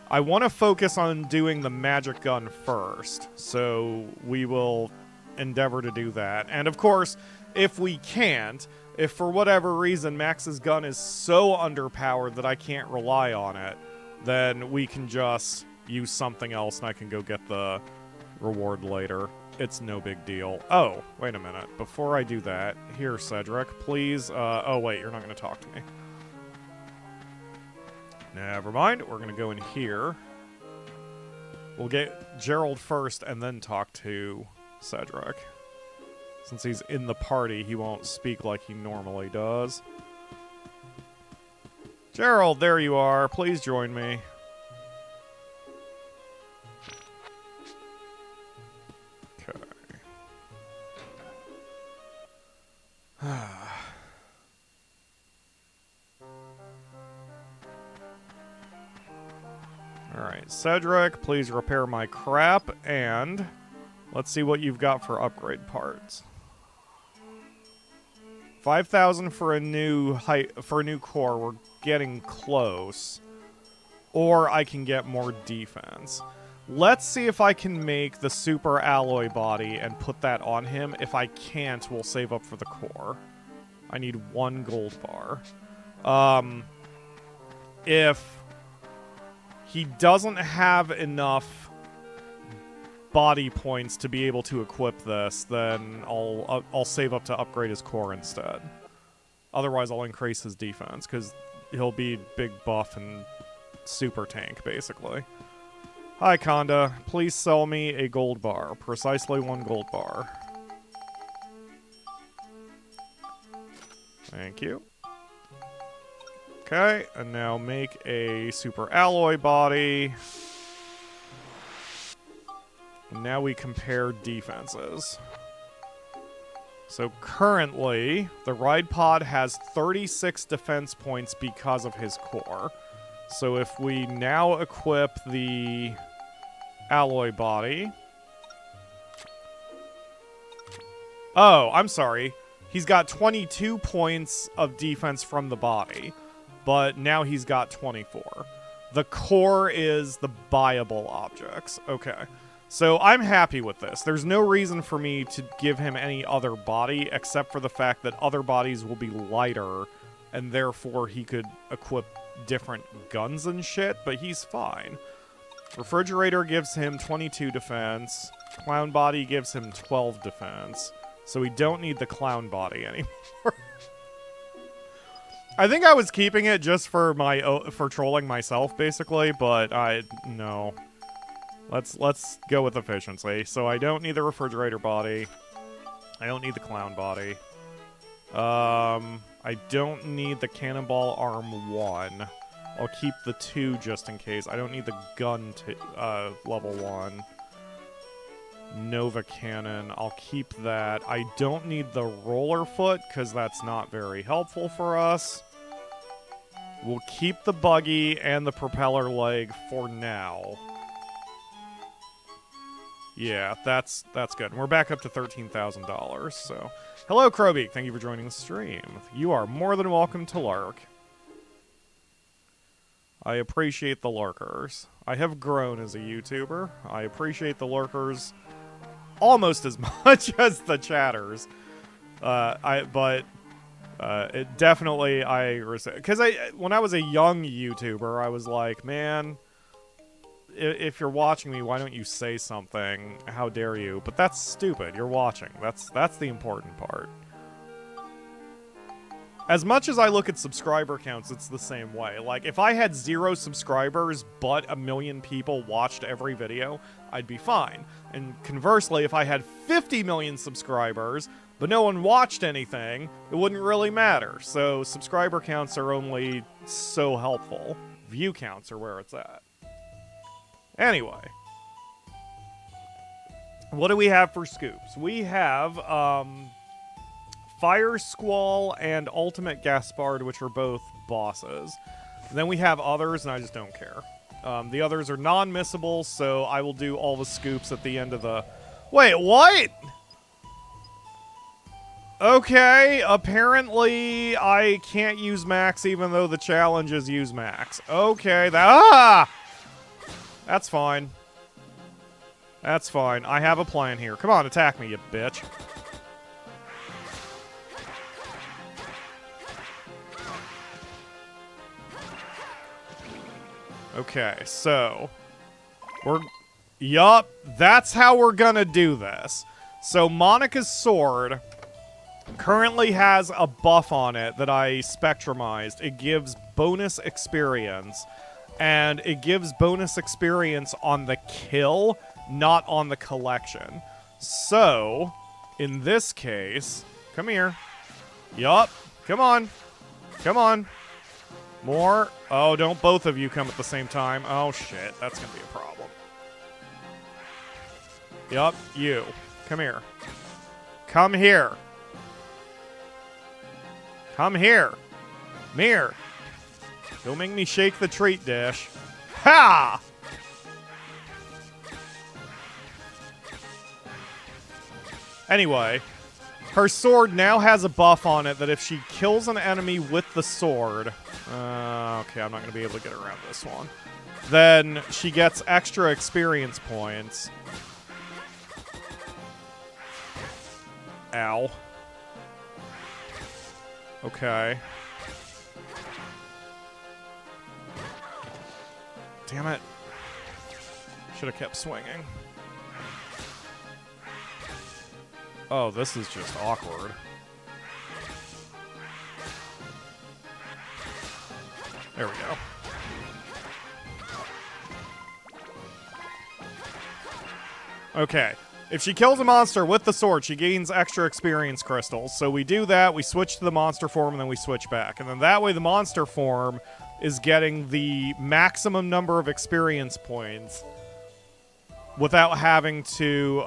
I want to focus on doing the magic gun first, so we will endeavor to do that. And of course, if we can't, if for whatever reason Max's gun is so underpowered that I can't rely on it, then we can just use something else and I can go get the reward later. It's no big deal. Oh, wait a minute. Before I do that, here, Cedric, please. Oh, wait, you're not going to talk to me. Never mind. We're going to go in here. We'll get Gerald first and then talk to Cedric. Since he's in the party, he won't speak like he normally does. Gerald, there you are. Please join me. Alright, Cedric, please repair my crap, and let's see what you've got for upgrade parts. 5,000 for a new core. We're getting close. Or I can get more defense. Let's see if I can make the super alloy body and put that on him. If I can't, we'll save up for the core. I need 1 gold bar. If he doesn't have enough body points to be able to equip this, then I'll save up to upgrade his core instead. Otherwise, I'll increase his defense, because he'll be big buff and super tank, basically. Hi, Conda. Please sell me a gold bar. Precisely 1 gold bar. Thank you. Okay, and now make a super alloy body. And now we compare defenses. So currently, the Ride Pod has 36 defense points because of his core. So if we now equip the alloy body... Oh, I'm sorry. He's got 22 points of defense from the body, but now he's got 24. The core is the buyable objects. Okay. So I'm happy with this. There's no reason for me to give him any other body, except for the fact that other bodies will be lighter, and therefore he could equip different guns and shit, but he's fine. Refrigerator gives him 22 defense. Clown body gives him 12 defense. So we don't need the clown body anymore. I think I was keeping it just for trolling myself, basically, but no. Let's go with efficiency. So I don't need the refrigerator body. I don't need the clown body. I don't need the cannonball arm 1. I'll keep the 2 just in case. I don't need the gun level 1. Nova Cannon, I'll keep that. I don't need the roller foot, because that's not very helpful for us. We'll keep the buggy and the propeller leg for now. Yeah, that's good. And we're back up to $13,000, so... Hello, Crowbeak. Thank you for joining the stream. You are more than welcome to lurk. I appreciate the lurkers. I have grown as a YouTuber. I appreciate the lurkers almost as much as the chatters. It definitely, because when I was a young YouTuber, I was like, man, if you're watching me, why don't you say something? How dare you? But that's stupid. You're watching. That's the important part. As much as I look at subscriber counts, it's the same way. Like, if I had 0 subscribers, but 1 million people watched every video, I'd be fine. And conversely, if I had 50 million subscribers, but no one watched anything, it wouldn't really matter. So subscriber counts are only so helpful. View counts are where it's at. Anyway. What do we have for scoops? We have, Fire Squall and Ultimate Gaspard, which are both bosses. And then we have others, and I just don't care. The others are non-missable, so I will do all the scoops at the end of the... Wait, what? Okay, apparently I can't use max even though the challenge is use max. Okay, that's fine. That's fine. I have a plan here. Come on, attack me, you bitch. Okay, so yup, that's how we're gonna do this. So Monica's sword currently has a buff on it that I spectrumized. It gives bonus experience, and it gives bonus experience on the kill, not on the collection. So, in this case, come here. Yup, come on. Come on. More. Oh, don't both of you come at the same time. Oh, shit. That's going to be a problem. Yup, you. Come here. Come here. Come here. Mirror. Don't make me shake the treat dish. Ha! Anyway, her sword now has a buff on it that if she kills an enemy with the sword... okay, I'm not going to be able to get around this one. Then she gets extra experience points. Ow. Okay. Damn it. Should have kept swinging. Oh, this is just awkward. There we go. Okay. If she kills a monster with the sword, she gains extra experience crystals. So we do that, we switch to the monster form, and then we switch back. And then that way the monster form is getting the maximum number of experience points without having to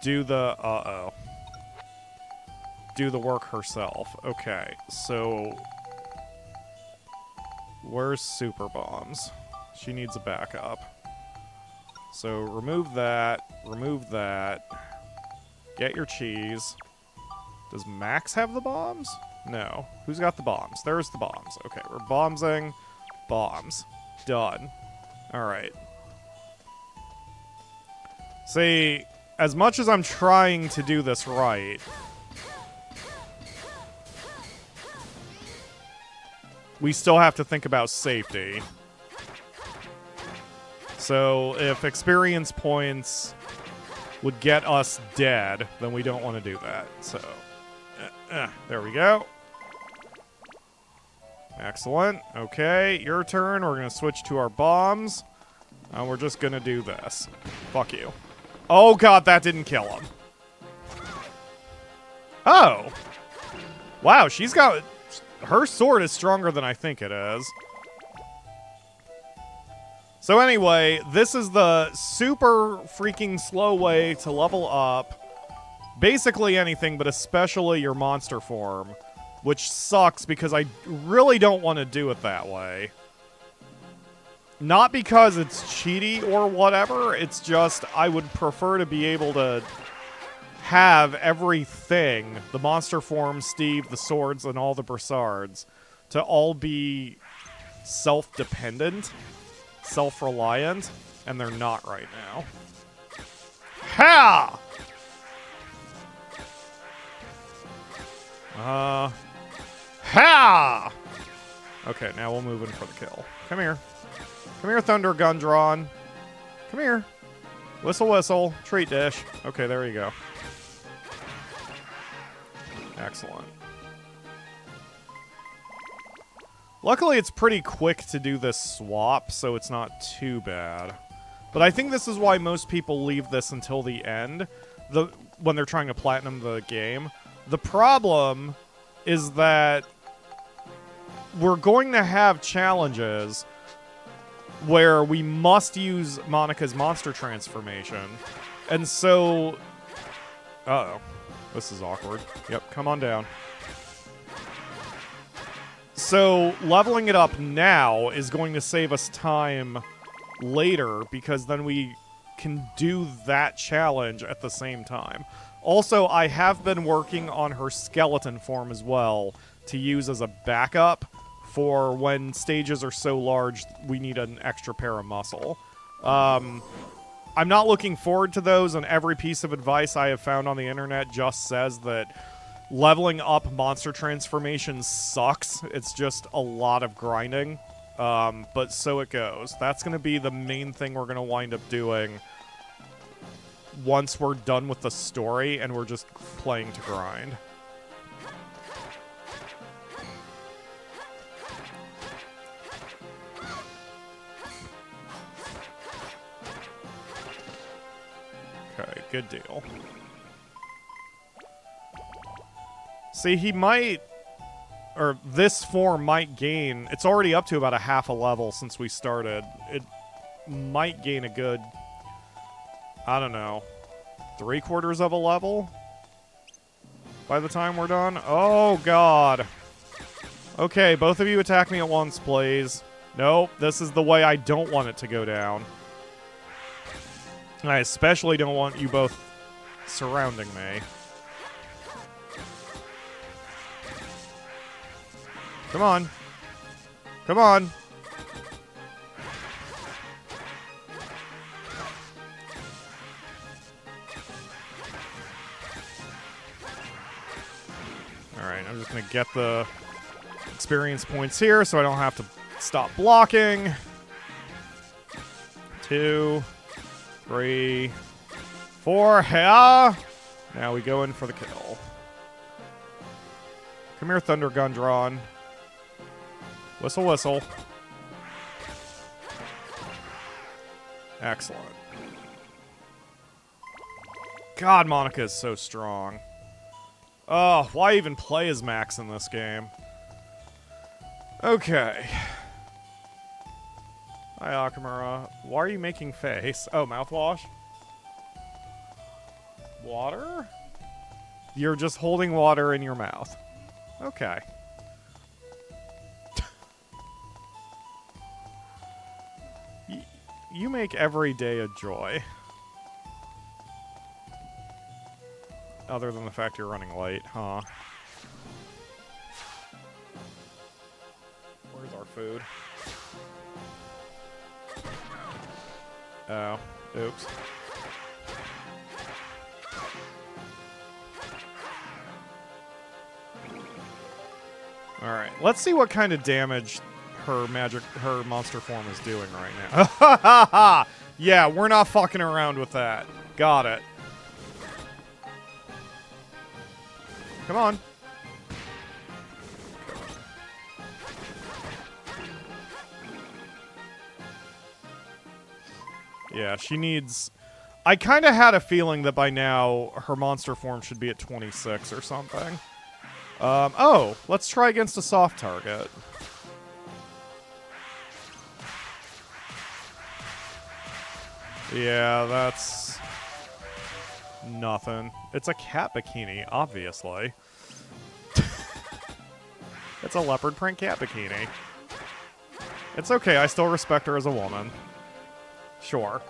do the do the work herself. Okay, so where's Super Bombs? She needs a backup. So remove that, get your cheese. Does Max have the bombs? No. Who's got the bombs? There's the bombs. Okay, we're bombsing. Bombs. Done. Alright. See, as much as I'm trying to do this right, we still have to think about safety. So if experience points would get us dead, then we don't want to do that. So, there we go. Excellent. Okay, your turn. We're going to switch to our bombs. And we're just going to do this. Fuck you. Oh, God, that didn't kill him. Oh. Wow, she's got... Her sword is stronger than I think it is. So anyway, this is the super freaking slow way to level up basically anything, but especially your monster form. which sucks because I really don't want to do it that way. Not because it's cheaty or whatever, it's just I would prefer to be able to have everything, the monster form, Steve, the swords, and all the Brassards, to all be self-dependent, self-reliant, and they're not right now. Ha! Ha! Okay, now we'll move in for the kill. Come here. Come here, Thunder Gundron. Come here. Whistle, whistle. Treat dish. Okay, there you go. Excellent. Luckily, it's pretty quick to do this swap, so it's not too bad. But I think this is why most people leave this until the end, when they're trying to platinum the game. The problem is that we're going to have challenges where we must use Monica's monster transformation. And so... Uh-oh. This is awkward. Yep, come on down. So, leveling it up now is going to save us time later, because then we can do that challenge at the same time. Also, I have been working on her skeleton form as well to use as a backup for when stages are so large we need an extra pair of muscle. I'm not looking forward to those, and every piece of advice I have found on the internet just says that leveling up monster transformation sucks. It's just a lot of grinding, but so it goes. That's going to be the main thing we're going to wind up doing once we're done with the story and we're just playing to grind. Okay, good deal. See, he might, or this form might gain, it's already up to about a half a level since we started. It might gain a good, I don't know, 3/4 of a level by the time we're done. Oh, God. Okay, both of you attack me at once, please. Nope, this is the way I don't want it to go down. And I especially don't want you both surrounding me. Come on. Come on. Alright, I'm just going to get the experience points here so I don't have to stop blocking. 2, 3, 4. Yeah. Now we go in for the kill. Come here, Thunder Gundron. Whistle, whistle. Excellent. God, Monica is so strong. Oh, why even play as Max in this game? Okay. Hi, Akamura. Why are you making face? Oh, mouthwash? Water? You're just holding water in your mouth. Okay. You make every day a joy. Other than the fact you're running late, huh? Where's our food? Oh, oops. Alright, let's see what kind of damage her monster form is doing right now. Yeah, we're not fucking around with that. Got it. Come on. Yeah, she needs... I kind of had a feeling that by now her monster form should be at 26 or something. Oh, let's try against a soft target. Yeah, that's nothing. It's a cat bikini, obviously. It's a leopard print cat bikini. It's okay, I still respect her as a woman. Sure.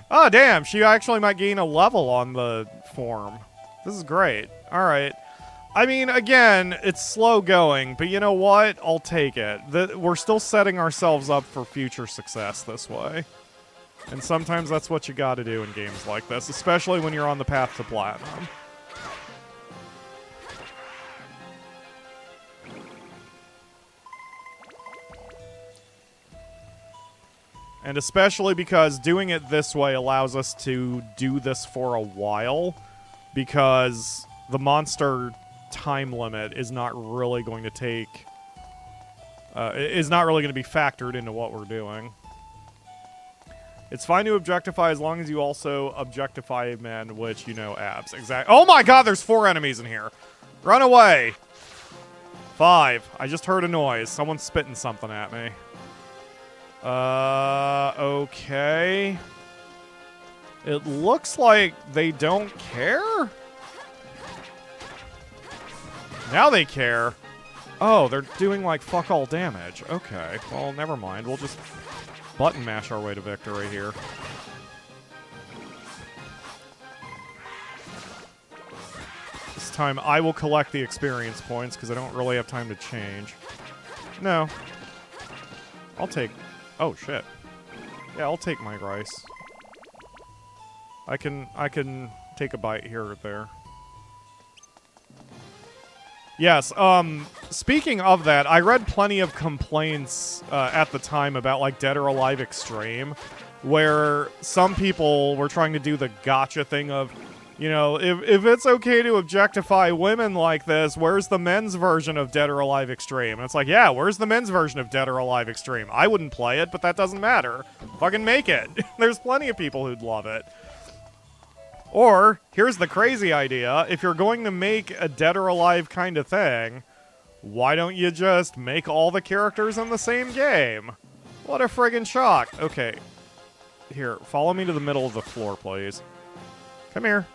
Oh, damn, she actually might gain a level on the form. This is great. Alright. I mean, again, it's slow going, but you know what? I'll take it. We're still setting ourselves up for future success this way. And sometimes that's what you gotta do in games like this, especially when you're on the path to platinum. And especially because doing it this way allows us to do this for a while, because the monster time limit is not really going to take... is not really going to be factored into what we're doing. It's fine to objectify as long as you also objectify men, which, you know, abs. Exactly. Oh my god, there's 4 enemies in here. Run away. 5. I just heard a noise. Someone's spitting something at me. Okay. It looks like they don't care? Now they care. Oh, they're doing, like, fuck all damage. Okay, well, never mind. We'll just button mash our way to victory here. This time, I will collect the experience points, because I don't really have time to change. No. I'll take... Oh, shit. Yeah, I'll take my rice. I can take a bite here or there. Yes, speaking of that, I read plenty of complaints at the time about, like, Dead or Alive Extreme, where some people were trying to do the gotcha thing of, you know, if it's okay to objectify women like this, where's the men's version of Dead or Alive Extreme? And it's like, yeah, where's the men's version of Dead or Alive Extreme? I wouldn't play it, but that doesn't matter. Fucking make it. There's plenty of people who'd love it. Or, here's the crazy idea, if you're going to make a Dead or Alive kind of thing, why don't you just make all the characters in the same game? What a friggin' shock. Okay. Here, follow me to the middle of the floor, please. Come here.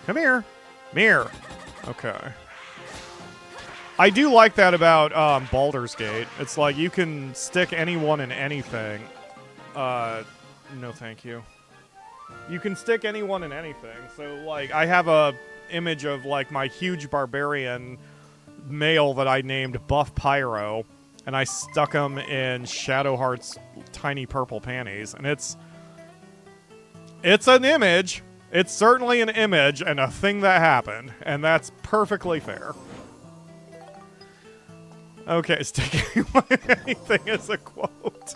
Come here. Mirror. Okay. I do like that about Baldur's Gate. It's like you can stick anyone in anything. No thank you. You can stick anyone in anything. So, like, I have a image of, like, my huge barbarian male that I named Buff Pyro, and I stuck him in Shadowheart's tiny purple panties, and it's an image. It's certainly an image and a thing that happened, and that's perfectly fair. Okay, stick anyone in anything is a quote.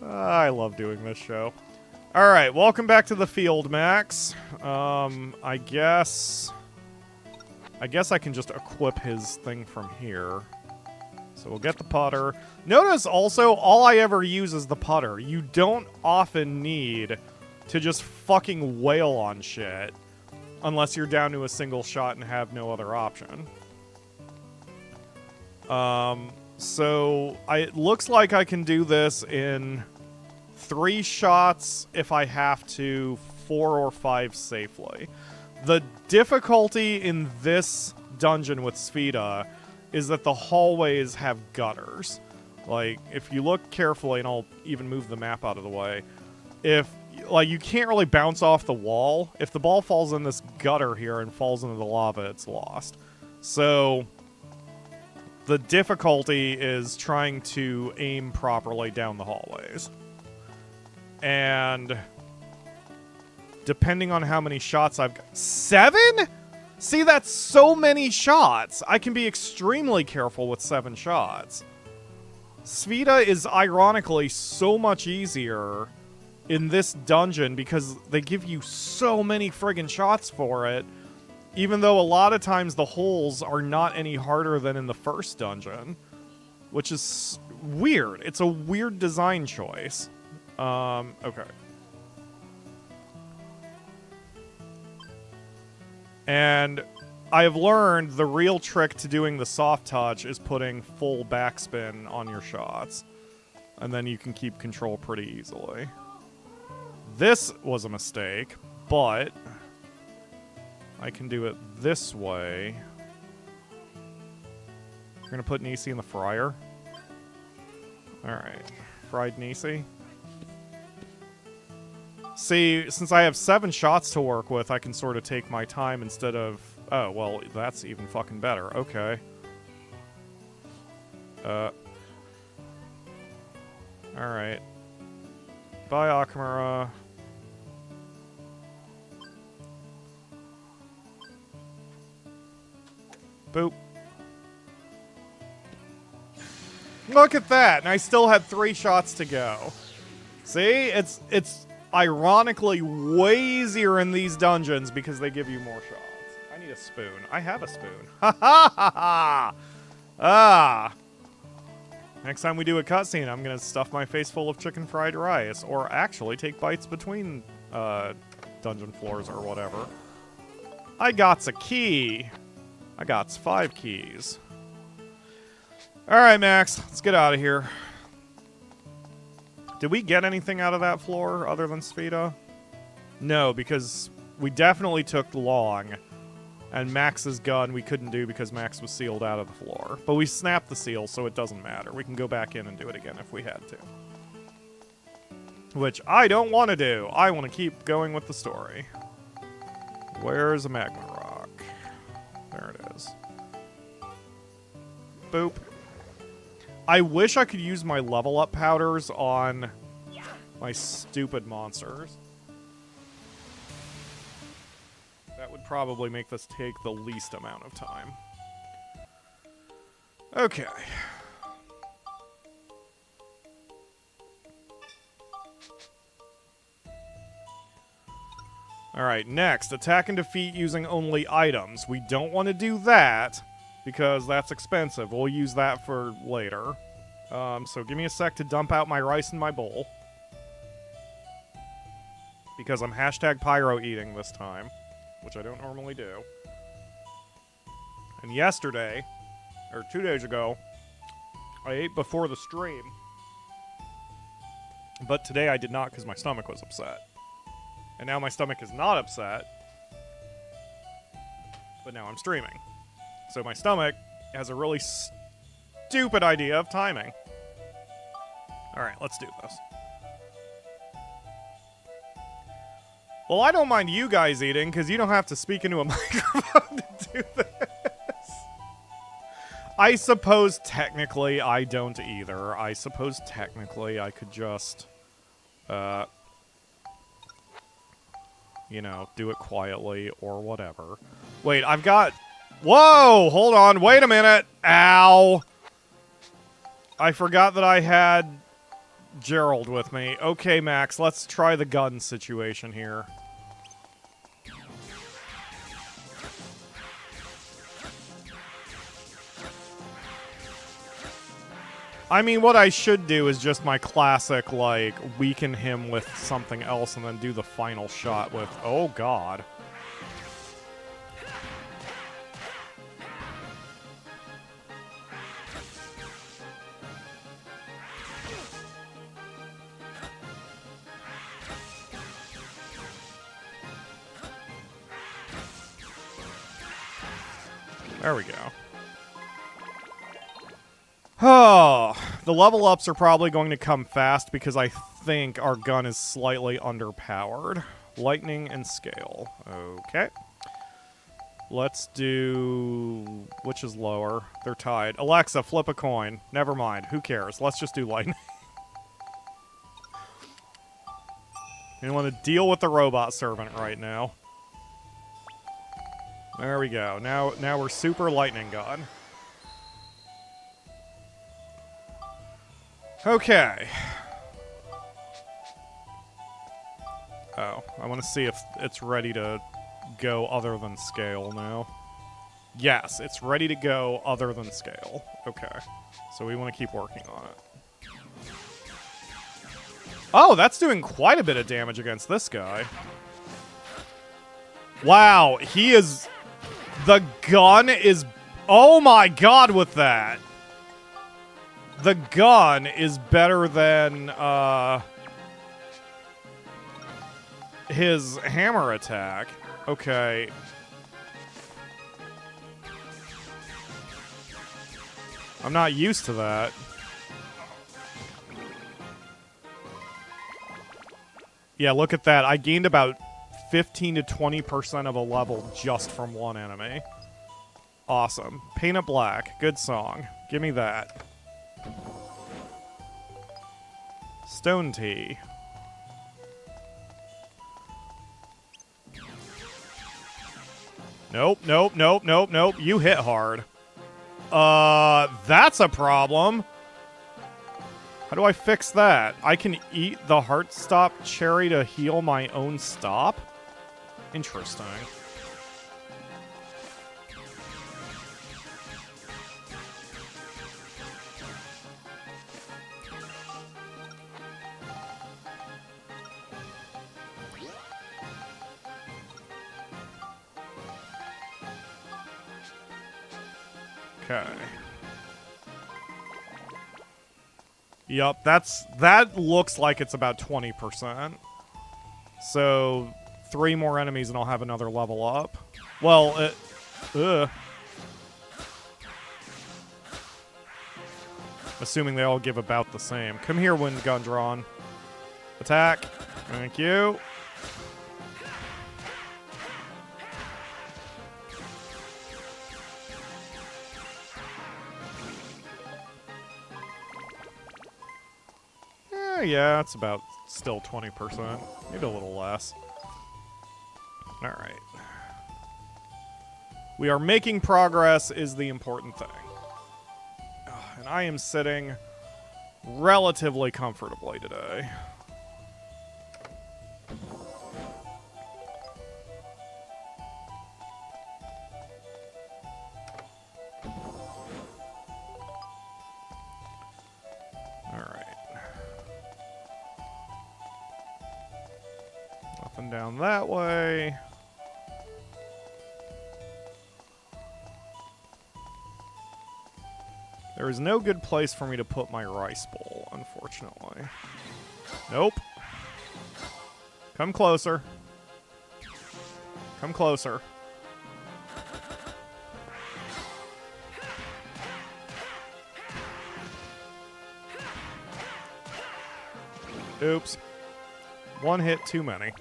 I love doing this show. Alright, welcome back to the field, Max. I guess I can just equip his thing from here. So we'll get the putter. Notice also, all I ever use is the putter. You don't often need to just fucking wail on shit unless you're down to a single shot and have no other option. So it looks like I can do this in 3 shots if I have to, 4 or 5 safely. The difficulty in this dungeon with Sfida is that the hallways have gutters. Like, if you look carefully, and I'll even move the map out of the way, like, you can't really bounce off the wall. If the ball falls in this gutter here and falls into the lava, it's lost. So the difficulty is trying to aim properly down the hallways. And depending on how many shots I've got... 7? See, that's so many shots. I can be extremely careful with 7 shots. Sfida is ironically so much easier in this dungeon because they give you so many friggin' shots for it, even though a lot of times the holes are not any harder than in the first dungeon, which is weird. It's a weird design choice. Okay. And I have learned the real trick to doing the soft touch is putting full backspin on your shots. And then you can keep control pretty easily. This was a mistake, but I can do it this way. We're going to put Nisi in the fryer. Alright. Fried Nisi. See, since I have 7 shots to work with, I can sort of take my time instead of... Oh, well, that's even fucking better. Okay. Alright. Bye, Akamura. Boop. Look at that! And I still had 3 shots to go. See? It's ironically way easier in these dungeons because they give you more shots. I need a spoon. I have a spoon. Ha ha ha ha! Ah! Next time we do a cutscene, I'm gonna stuff my face full of chicken fried rice, or actually take bites between dungeon floors or whatever. I got's a key. I got's 5 keys. Alright, Max, let's get out of here. Did we get anything out of that floor other than Spheda? No, because we definitely took long. And Max's gun we couldn't do because Max was sealed out of the floor. But we snapped the seal, so it doesn't matter. We can go back in and do it again if we had to. Which I don't want to do. I want to keep going with the story. Where's a magma rock? There it is. Boop. I wish I could use my level up powders on my stupid monsters. That would probably make this take the least amount of time. Okay. Alright, next, attack and defeat using only items. We don't want to do that, because that's expensive. We'll use that for later. So give me a sec to dump out my rice in my bowl. Because I'm hashtag pyro eating this time, which I don't normally do. And yesterday, or 2 days ago, I ate before the stream. But today I did not because my stomach was upset. And now my stomach is not upset. But now I'm streaming. So my stomach has a really stupid idea of timing. Alright, let's do this. Well, I don't mind you guys eating, because you don't have to speak into a microphone to do this. I suppose technically I don't either. I suppose technically I could just, you know, do it quietly or whatever. Wait, I've got... Whoa! Hold on, wait a minute! Ow! I forgot that I had Gerald with me. Okay, Max, let's try the gun situation here. I mean, what I should do is just my classic, like, weaken him with something else and then do the final shot with... Oh, God. There we go. Oh, the level ups are probably going to come fast because I think our gun is slightly underpowered. Lightning and scale. Okay. Let's do... Which is lower? They're tied. Alexa, flip a coin. Never mind. Who cares? Let's just do lightning. You want to deal with the robot servant right now. There we go. Now we're super lightning gun. Okay. Oh, I want to see if it's ready to go other than scale now. Yes, it's ready to go other than scale. Okay. So we want to keep working on it. Oh, that's doing quite a bit of damage against this guy. Wow, he is... The gun is... Oh my god with that! The gun is better than, his hammer attack. Okay. I'm not used to that. Yeah, look at that. I gained about 15 to 20% of a level just from one enemy. Awesome. Paint It Black. Good song. Give me that. Stone Tea. Nope, nope, nope, nope, nope. You hit hard. That's a problem. How do I fix that? I can eat the Heartstop cherry to heal my own stop? Interesting. Okay. Yup, that looks like it's about 20%. So, 3 more enemies and I'll have another level up. Well, assuming they all give about the same. Come here, Wind Gundron. Attack. Thank you. Yeah, it's about still 20%. Maybe a little less. Alright. We are making progress is the important thing. And I am sitting relatively comfortably today. Down that way. There is no good place for me to put my rice bowl, unfortunately. Nope. Come closer. Come closer. Oops. One hit too many.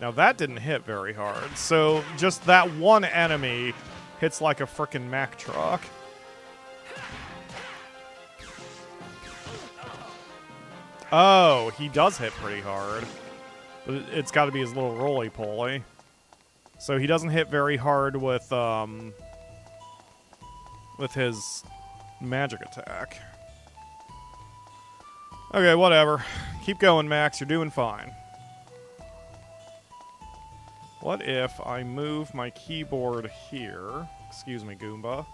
Now that didn't hit very hard, so just that one enemy hits like a frickin' Mack truck. Oh, he does hit pretty hard. But it's got to be his little roly-poly. So he doesn't hit very hard with his magic attack. Okay, whatever. Keep going, Max. You're doing fine. What if I move my keyboard here? Excuse me, Goomba.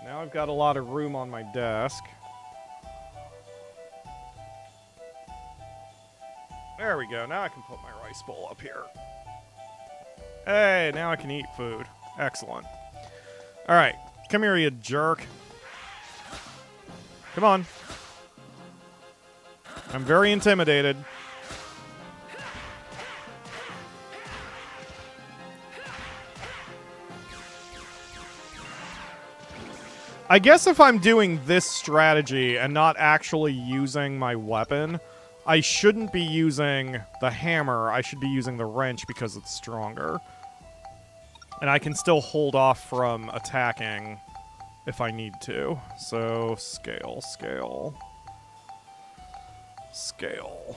Now I've got a lot of room on my desk. There we go. Now I can put my rice bowl up here. Hey, now I can eat food. Excellent. Alright. Come here, you jerk. Come on. I'm very intimidated. I guess if I'm doing this strategy and not actually using my weapon, I shouldn't be using the hammer. I should be using the wrench because it's stronger. And I can still hold off from attacking if I need to. So, scale, scale. Scale.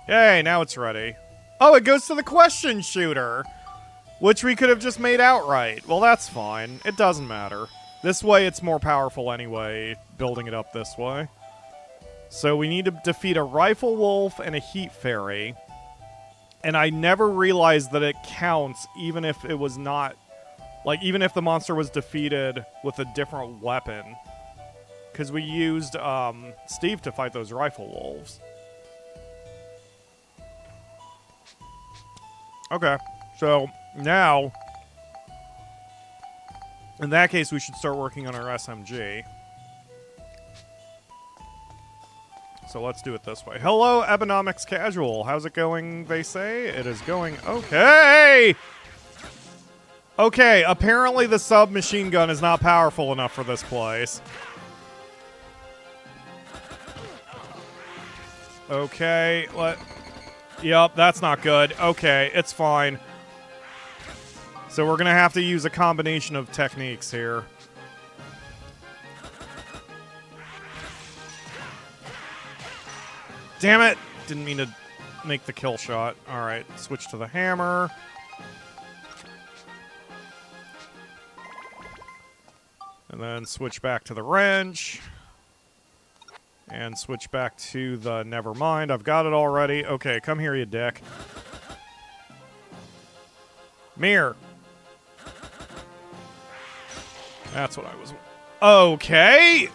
Yay, now it's ready. Oh, it goes to the question shooter, which we could have just made outright. Well, that's fine. It doesn't matter. This way, it's more powerful anyway, building it up this way. So we need to defeat a Rifle Wolf and a Heat Fairy. And I never realized that it counts even if it was not Like, even if the monster was defeated with a different weapon. Because we used Steve to fight those rifle wolves. Okay, so now, in that case, we should start working on our SMG. So let's do it this way. Hello, Ebonomics Casual. How's it going, they say? It is going okay! Okay, apparently the submachine gun is not powerful enough for this place. Okay, Yep, that's not good. Okay, it's fine. So we're gonna have to use a combination of techniques here. Damn it! Didn't mean to make the kill shot. Alright, switch to the hammer. And then switch back to the wrench. And switch back to the never mind. I've got it already. Okay, come here, you dick. Mirror. That's what I was... Okay!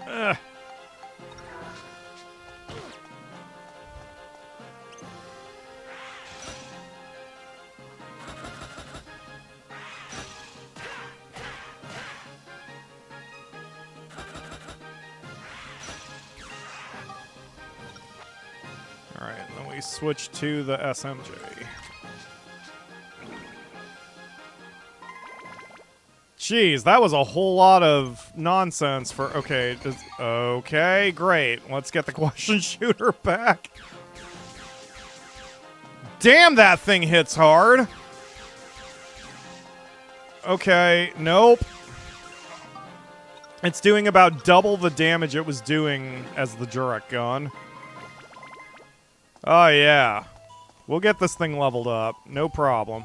Ugh. Alright, then we switch to the SMG. Jeez, that was a whole lot of nonsense for... Okay, okay, great. Let's get the question shooter back. Damn, that thing hits hard. Okay, nope. It's doing about double the damage it was doing as the Jurek gun. Oh, yeah. We'll get this thing leveled up. No problem.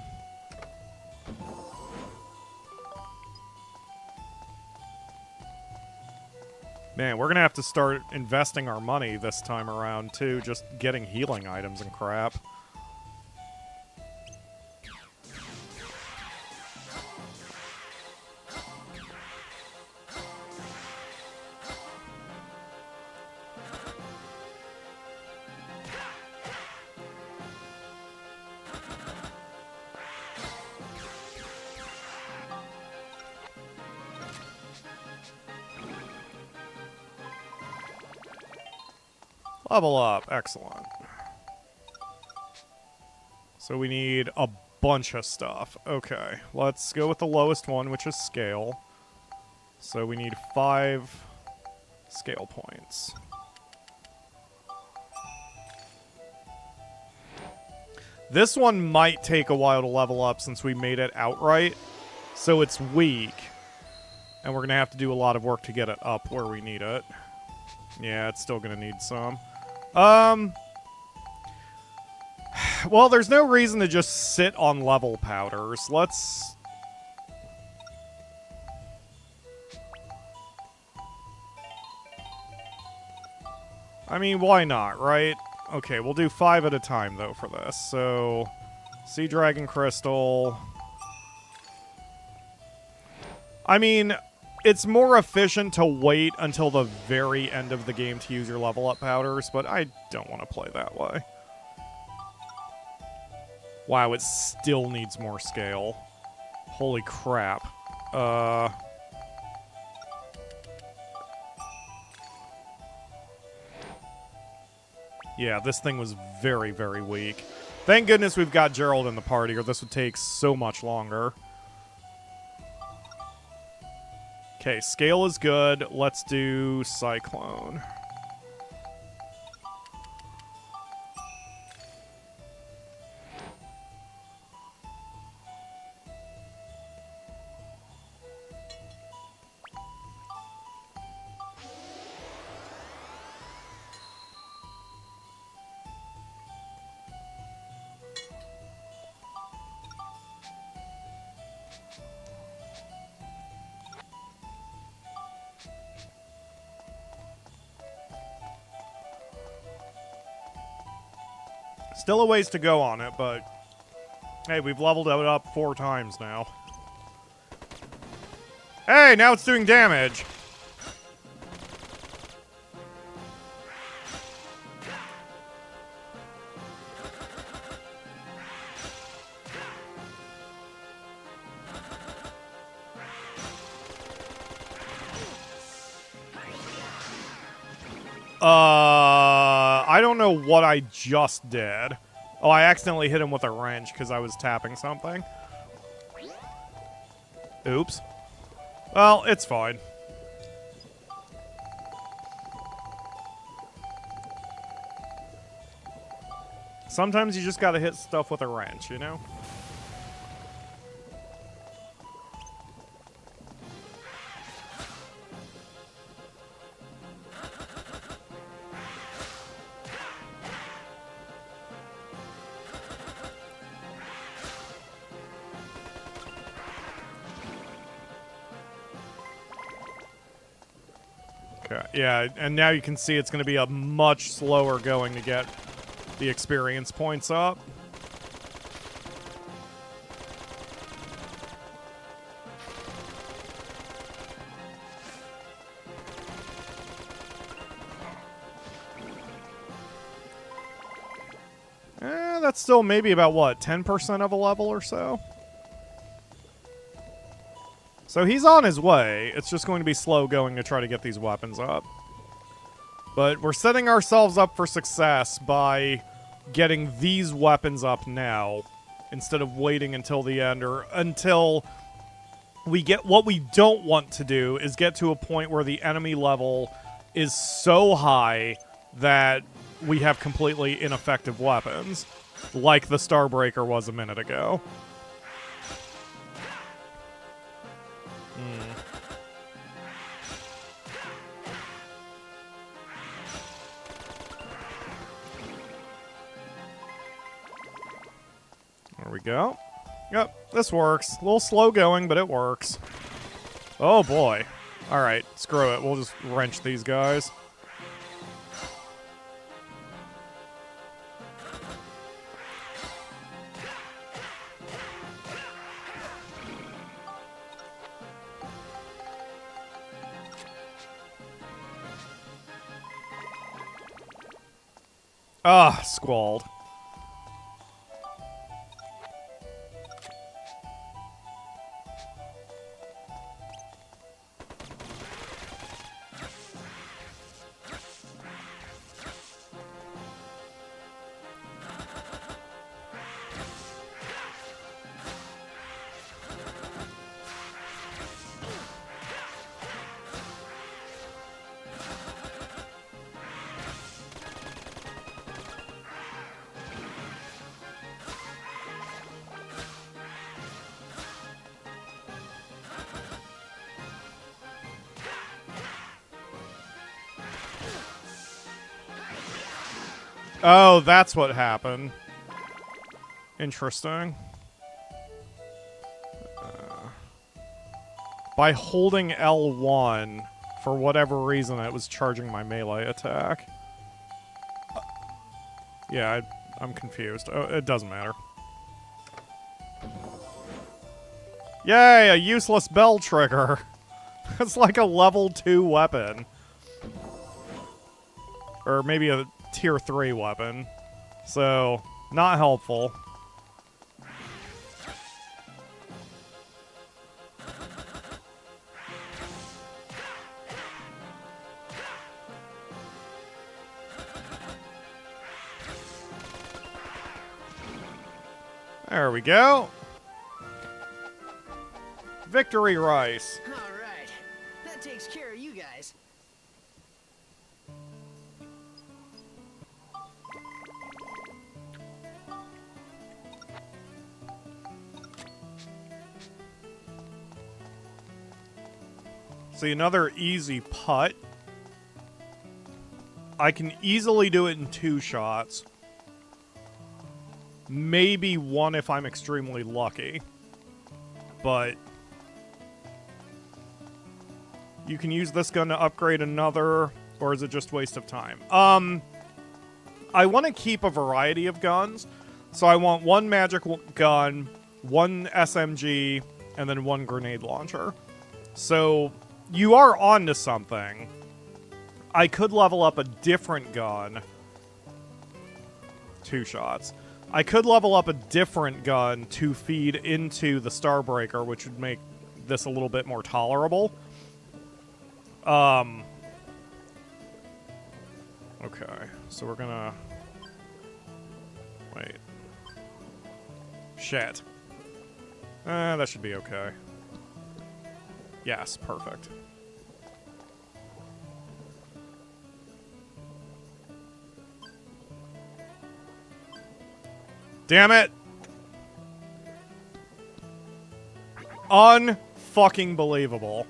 Man, we're going to have to start investing our money this time around, too. Just getting healing items and crap. Level up. Excellent. So we need a bunch of stuff. Okay, let's go with the lowest one, which is scale. So we need 5 scale points. This one might take a while to level up since we made it outright. So it's weak. And we're going to have to do a lot of work to get it up where we need it. Yeah, it's still going to need some. Well, there's no reason to just sit on level powders. Let's... I mean, why not, right? Okay, we'll do 5 at a time, though, for this. So, Sea Dragon Crystal. I mean... It's more efficient to wait until the very end of the game to use your level up powders, but I don't want to play that way. Wow, it still needs more scale. Holy crap. Yeah, this thing was very, very weak. Thank goodness we've got Gerald in the party, or this would take so much longer. Okay, scale is good. Let's do Cyclone. Still a ways to go on it, but Hey, we've leveled it up 4 times now. Hey, now it's doing damage. I don't know what I just did. Oh, I accidentally hit him with a wrench because I was tapping something. Oops. Well, it's fine. Sometimes you just gotta hit stuff with a wrench, you know? Okay, yeah, and now you can see it's going to be a much slower going to get the experience points up. That's still maybe about, what, 10% of a level or so? So he's on his way. It's just going to be slow going to try to get these weapons up. But we're setting ourselves up for success by getting these weapons up now instead of waiting until the end or until we get... What we don't want to do is get to a point where the enemy level is so high that we have completely ineffective weapons, like the Starbreaker was a minute ago. There we go. Yep, this works. A little slow going, but it works. Oh boy. Alright, screw it. We'll just wrench these guys. Ah, Squalled. Oh, that's what happened. Interesting. By holding L1, for whatever reason, it was charging my melee attack. Yeah, I'm confused. Oh, it doesn't matter. Yay, a useless bell trigger. It's like a level 2 weapon. Or maybe a tier 3 weapon. So, not helpful. There we go. Victory rice. All right. That takes care of you guys. See, another easy putt. I can easily do it in 2 shots. Maybe 1 if I'm extremely lucky. But you can use this gun to upgrade another, or is it just waste of time? I want to keep a variety of guns, So I want one magic gun, one SMG, and then one grenade launcher. So you are onto something. I could level up a different gun. 2 shots. I could level up a different gun to feed into the Starbreaker, which would make this a little bit more tolerable. Okay, so we're gonna... Wait. Shit. That should be okay. Yes, perfect. Damn it! Unfucking believable.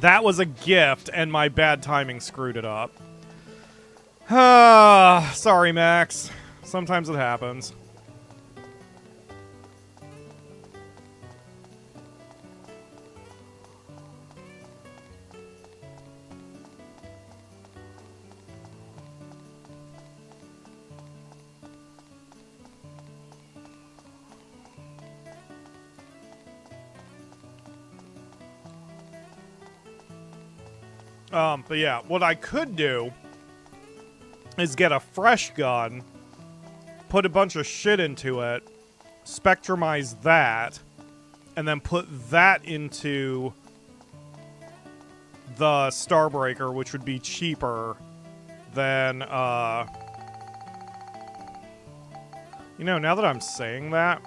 That was a gift, and my bad timing screwed it up. Sorry, Max. Sometimes it happens. But yeah, what I could do is get a fresh gun, put a bunch of shit into it, spectrumize that, and then put that into the Starbreaker, which would be cheaper than, you know, now that I'm saying that,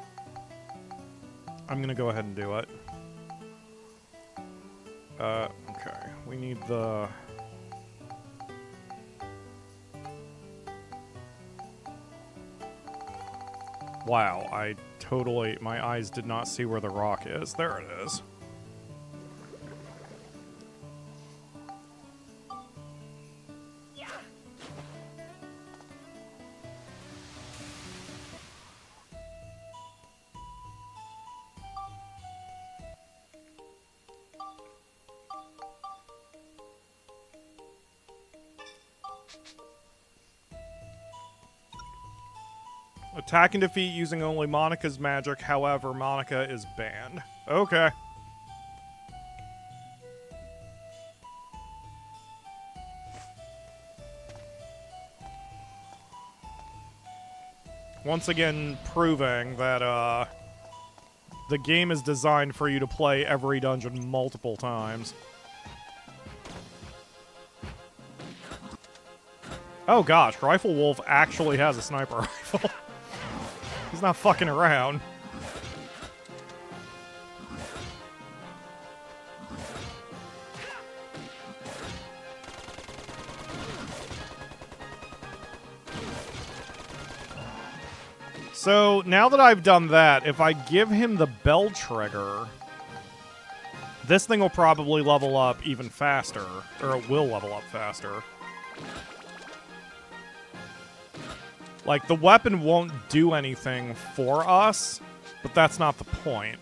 I'm gonna go ahead and do it. Okay. We need the... Wow, I totally... My eyes did not see where the rock is. There it is. Attack and defeat using only Monica's magic, however, Monica is banned. Okay. Once again, proving that, the game is designed for you to play every dungeon multiple times. Oh gosh, Rifle Wolf actually has a sniper rifle. He's not fucking around. So, now that I've done that, if I give him the bell trigger, this thing will probably level up even faster. Or it will level up faster. Like, the weapon won't do anything for us, but that's not the point.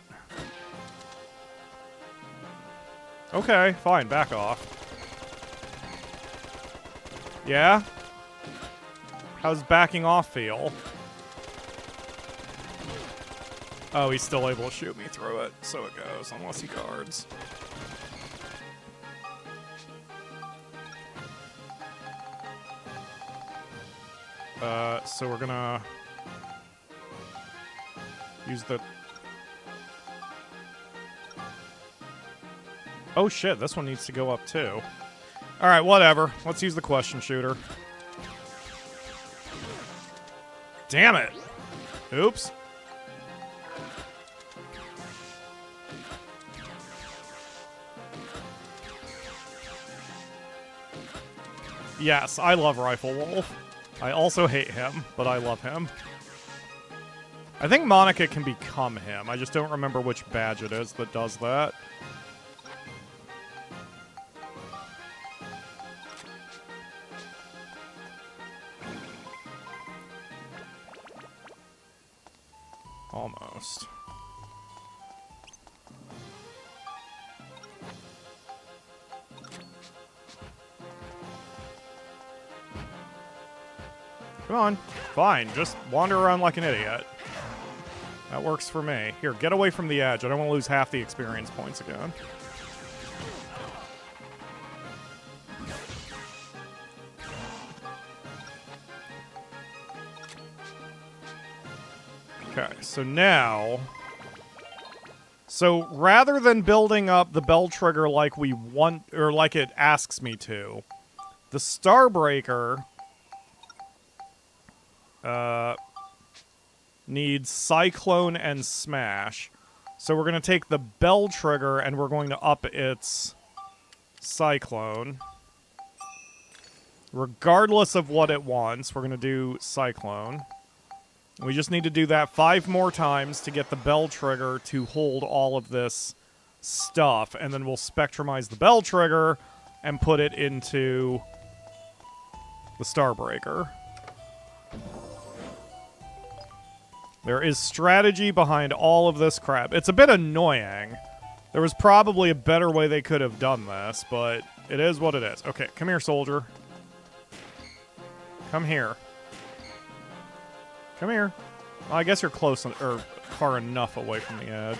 Okay, fine, back off. Yeah? How's backing off feel? Oh, he's still able to shoot me through it, so it goes, unless he guards. So we're gonna use the... Oh shit, this one needs to go up too. Alright, whatever. Let's use the question shooter. Damn it! Oops. Yes, I love Rifle Wolf. I also hate him, but I love him. I think Monica can become him. I just don't remember which badge it is that does that. Almost. Come on. Fine, just wander around like an idiot. That works for me. Here, get away from the edge. I don't want to lose half the experience points again. Okay, so now... So rather than building up the bell trigger like we want, or like it asks me to, the Starbreaker needs Cyclone and Smash. So we're going to take the bell trigger and we're going to up its Cyclone. Regardless of what it wants, we're going to do Cyclone. We just need to do that 5 more times to get the bell trigger to hold all of this stuff, and then we'll spectrumize the bell trigger and put it into the Starbreaker. There is strategy behind all of this crap. It's a bit annoying. There was probably a better way they could have done this, but it is what it is. Okay, come here, soldier. Come here. Come here. Well, I guess you're close or far enough away from the edge.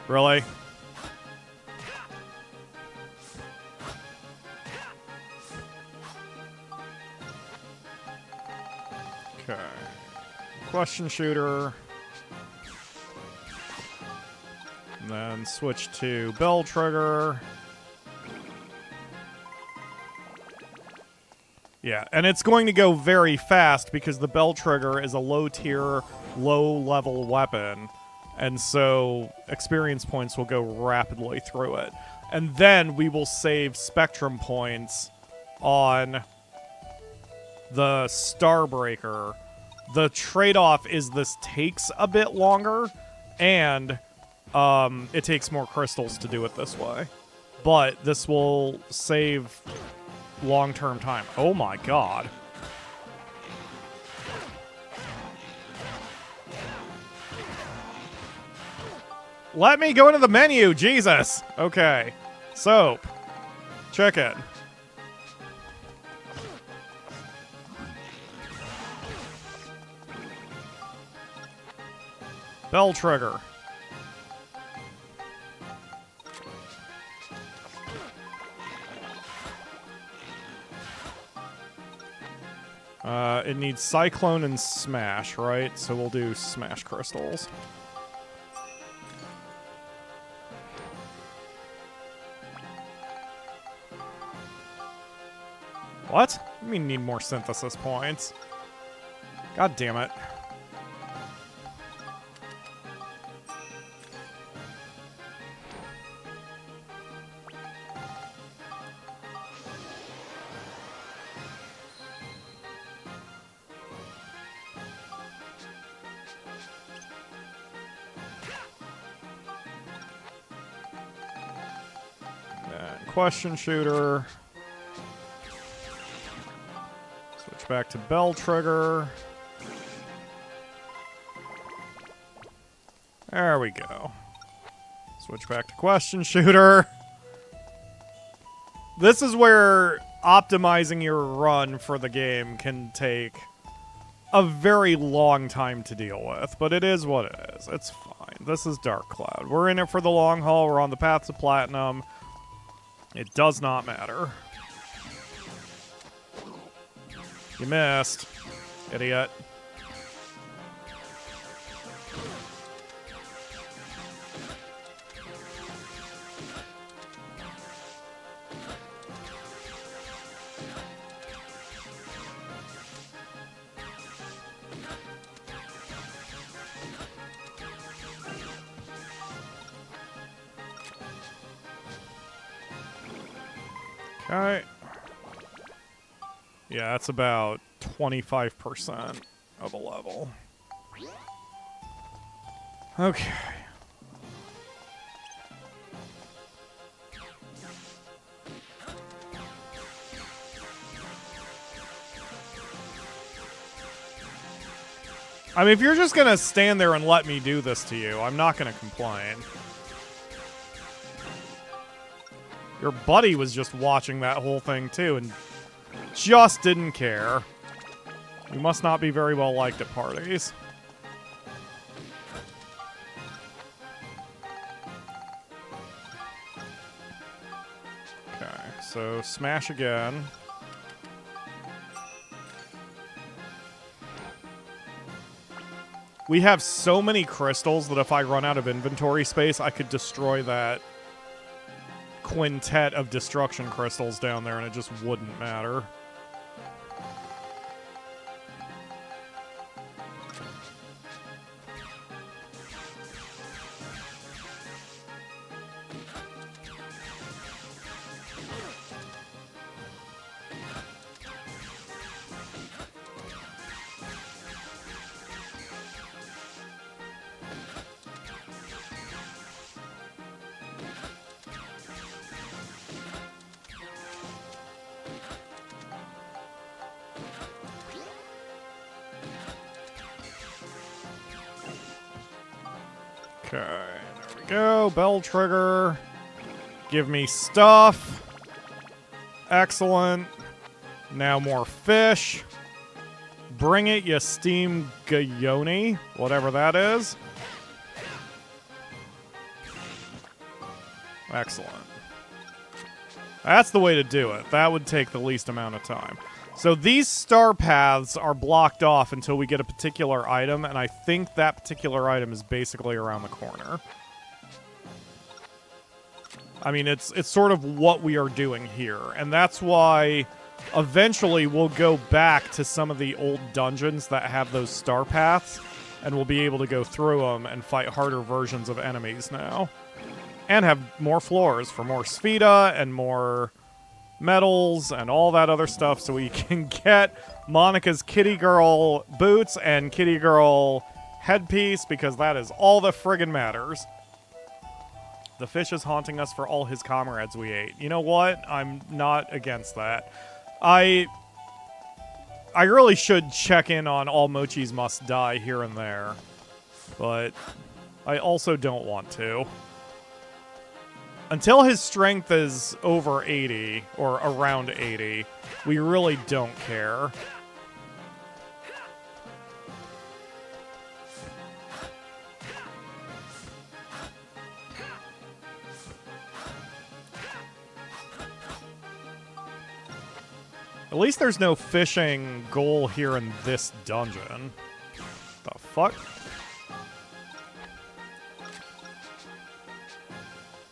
Really? Okay. Question shooter. And then switch to bell trigger. Yeah, and it's going to go very fast because the bell trigger is a low-tier, low-level weapon. And so experience points will go rapidly through it. And then we will save spectrum points on the Starbreaker. The trade-off is this takes a bit longer, and it takes more crystals to do it this way. But this will save long-term time. Oh my god. Let me go into the menu, Jesus! Okay. Soap. Chicken. Bell trigger. It needs Cyclone and Smash, right? So we'll do Smash Crystals. What? You mean need more synthesis points? God damn it. Question shooter. Switch back to bell trigger. There we go. Switch back to question shooter. This is where optimizing your run for the game can take a very long time to deal with, but it is what it is. It's fine. This is Dark Cloud. We're in it for the long haul. We're on the path to platinum. It does not matter. You missed, idiot. Okay. Yeah, that's about 25% of a level. Okay. I mean, if you're just gonna stand there and let me do this to you, I'm not gonna complain. Your buddy was just watching that whole thing too and just didn't care. You must not be very well liked at parties. Okay, so smash again. We have so many crystals that if I run out of inventory space, I could destroy that quintet of destruction crystals down there and it just wouldn't matter. Okay, there we go. Bell trigger. Give me stuff. Excellent. Now more fish. Bring it, you steam Goyone. Whatever that is. Excellent. That's the way to do it. That would take the least amount of time. So these star paths are blocked off until we get a particular item, and I think that particular item is basically around the corner. I mean, it's sort of what we are doing here, and that's why eventually we'll go back to some of the old dungeons that have those star paths, and we'll be able to go through them and fight harder versions of enemies now. And have more floors for more Spheda and more medals and all that other stuff so we can get Monica's kitty girl boots and kitty girl headpiece, because that is all that friggin' matters. The fish is haunting us for all his comrades we ate. You know what? I'm not against that. I really should check in on all Mochis must die here and there, but I also don't want to. Until his strength is over 80, or around 80, we really don't care. At least there's no fishing goal here in this dungeon. The fuck?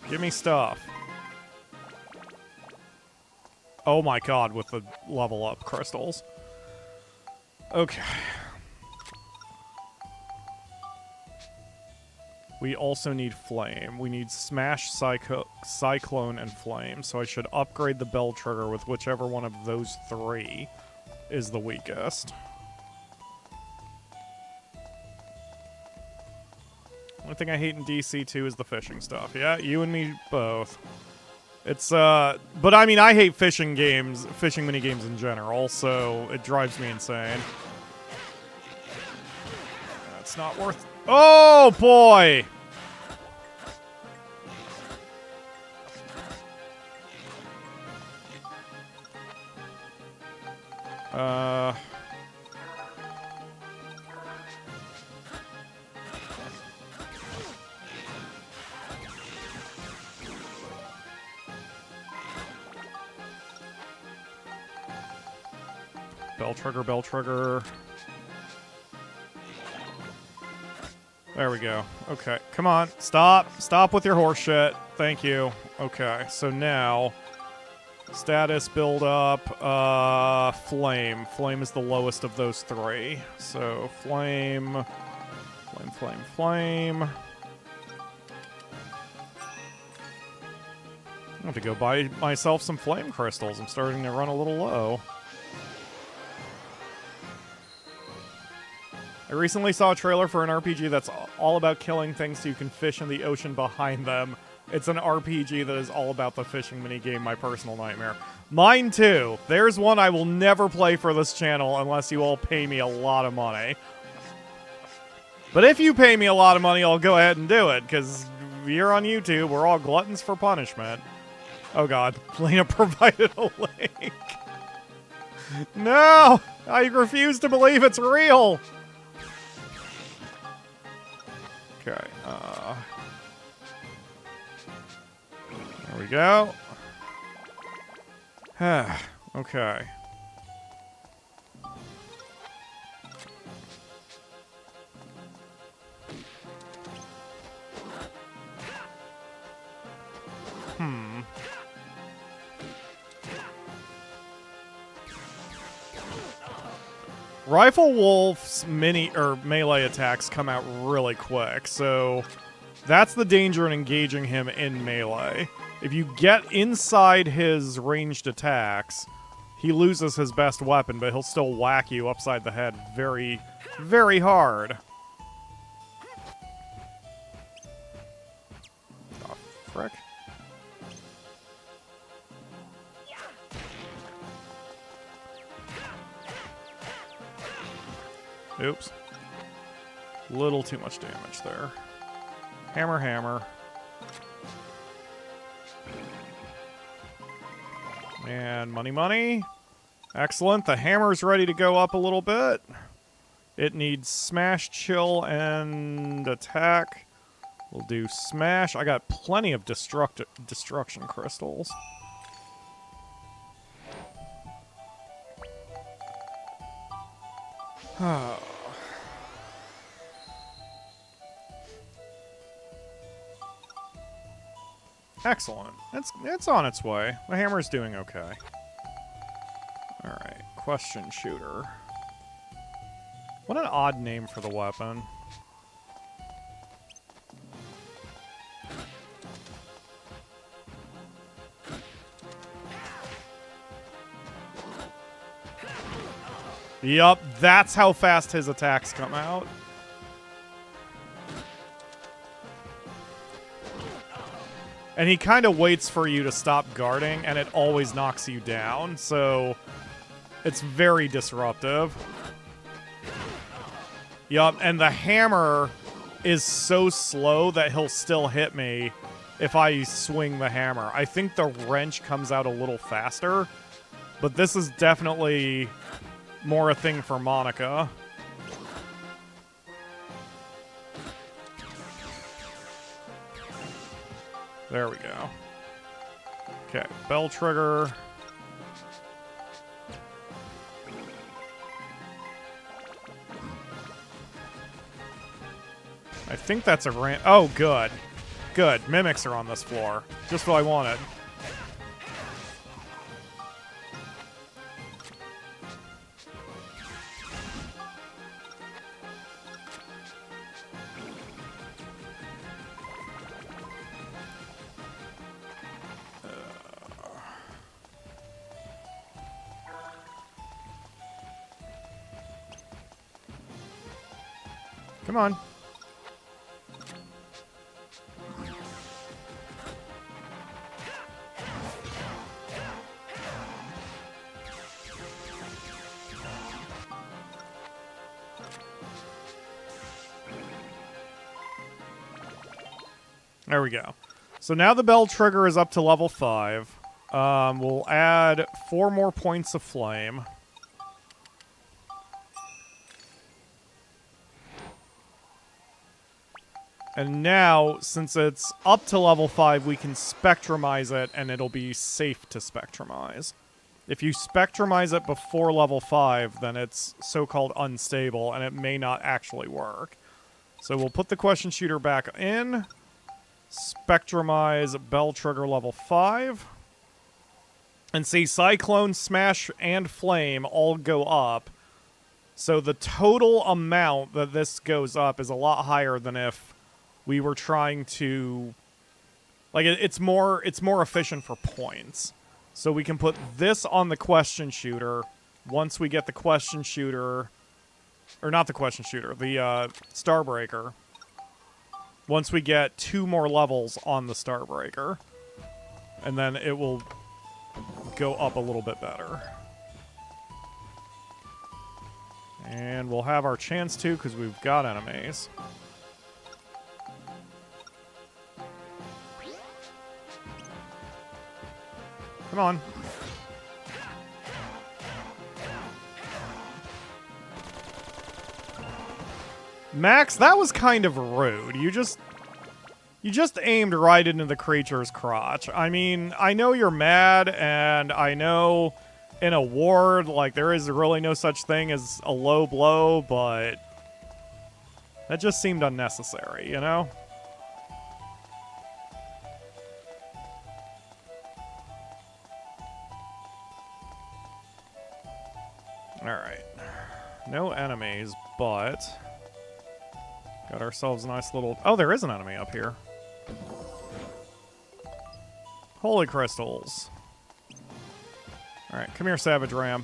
Give me stuff. Oh my god, with the level up crystals. Okay. We also need flame. We need smash, cyclone, and flame. So I should upgrade the bell trigger with whichever one of those three is the weakest. Only thing I hate in DC2 is the fishing stuff. Yeah, you and me both. It's, but I mean, I hate fishing mini games in general, so it drives me insane. That's not worth... Oh, boy! Bell trigger. There we go. Okay, come on. Stop with your horse shit. Thank you. Okay, so now status build up, flame. Flame is the lowest of those three. So flame. I have to go buy myself some flame crystals. I'm starting to run a little low. I recently saw a trailer for an RPG that's all about killing things so you can fish in the ocean behind them. It's an RPG that is all about the fishing minigame, my personal nightmare. Mine too. There's one I will never play for this channel unless you all pay me a lot of money. But if you pay me a lot of money, I'll go ahead and do it, because you're on YouTube. We're all gluttons for punishment. Oh god, Lena provided a link. No! I refuse to believe it's real! Okay, there we go. Okay. Rifle Wolf's melee attacks come out really quick, so that's the danger in engaging him in melee. If you get inside his ranged attacks, he loses his best weapon, but he'll still whack you upside the head very, very hard. Oh, frick. Oops. Little too much damage there. Hammer, hammer. And money, money. Excellent. The hammer's ready to go up a little bit. It needs smash, chill, and attack. We'll do smash. I got plenty of destruction crystals. Excellent. It's on its way. The hammer's doing okay. Alright, question shooter. What an odd name for the weapon. Yup, that's how fast his attacks come out. And he kind of waits for you to stop guarding, and it always knocks you down, so it's very disruptive. Yup, and the hammer is so slow that he'll still hit me if I swing the hammer. I think the wrench comes out a little faster, but this is definitely more a thing for Monica. There we go. Okay, bell trigger. I think that's a oh, good. Good. Mimics are on this floor. Just what I wanted. Come on. There we go. So now the bell trigger is up to level 5. We'll add 4 more points of flame. And now, since it's up to level 5, we can spectrumize it, and it'll be safe to spectrumize. If you spectrumize it before level 5, then it's so-called unstable, and it may not actually work. So we'll put the question shooter back in. Spectrumize bell trigger level 5. And see, Cyclone, Smash, and Flame all go up. So the total amount that this goes up is a lot higher than if we were trying to, like, it's more efficient for points. So we can put this on the question shooter once we get the question shooter, or not the question shooter, the Starbreaker. Once we get 2 more levels on the Starbreaker. And then it will go up a little bit better. And we'll have our chance to, because we've got enemies. Come on. Max, that was kind of rude. You just aimed right into the creature's crotch. I mean, I know you're mad, and I know in a ward, like, there is really no such thing as a low blow, but that just seemed unnecessary, you know? Alright. No enemies, but got ourselves a nice little... Oh, there is an enemy up here. Holy crystals. Alright, come here, Savage Ram.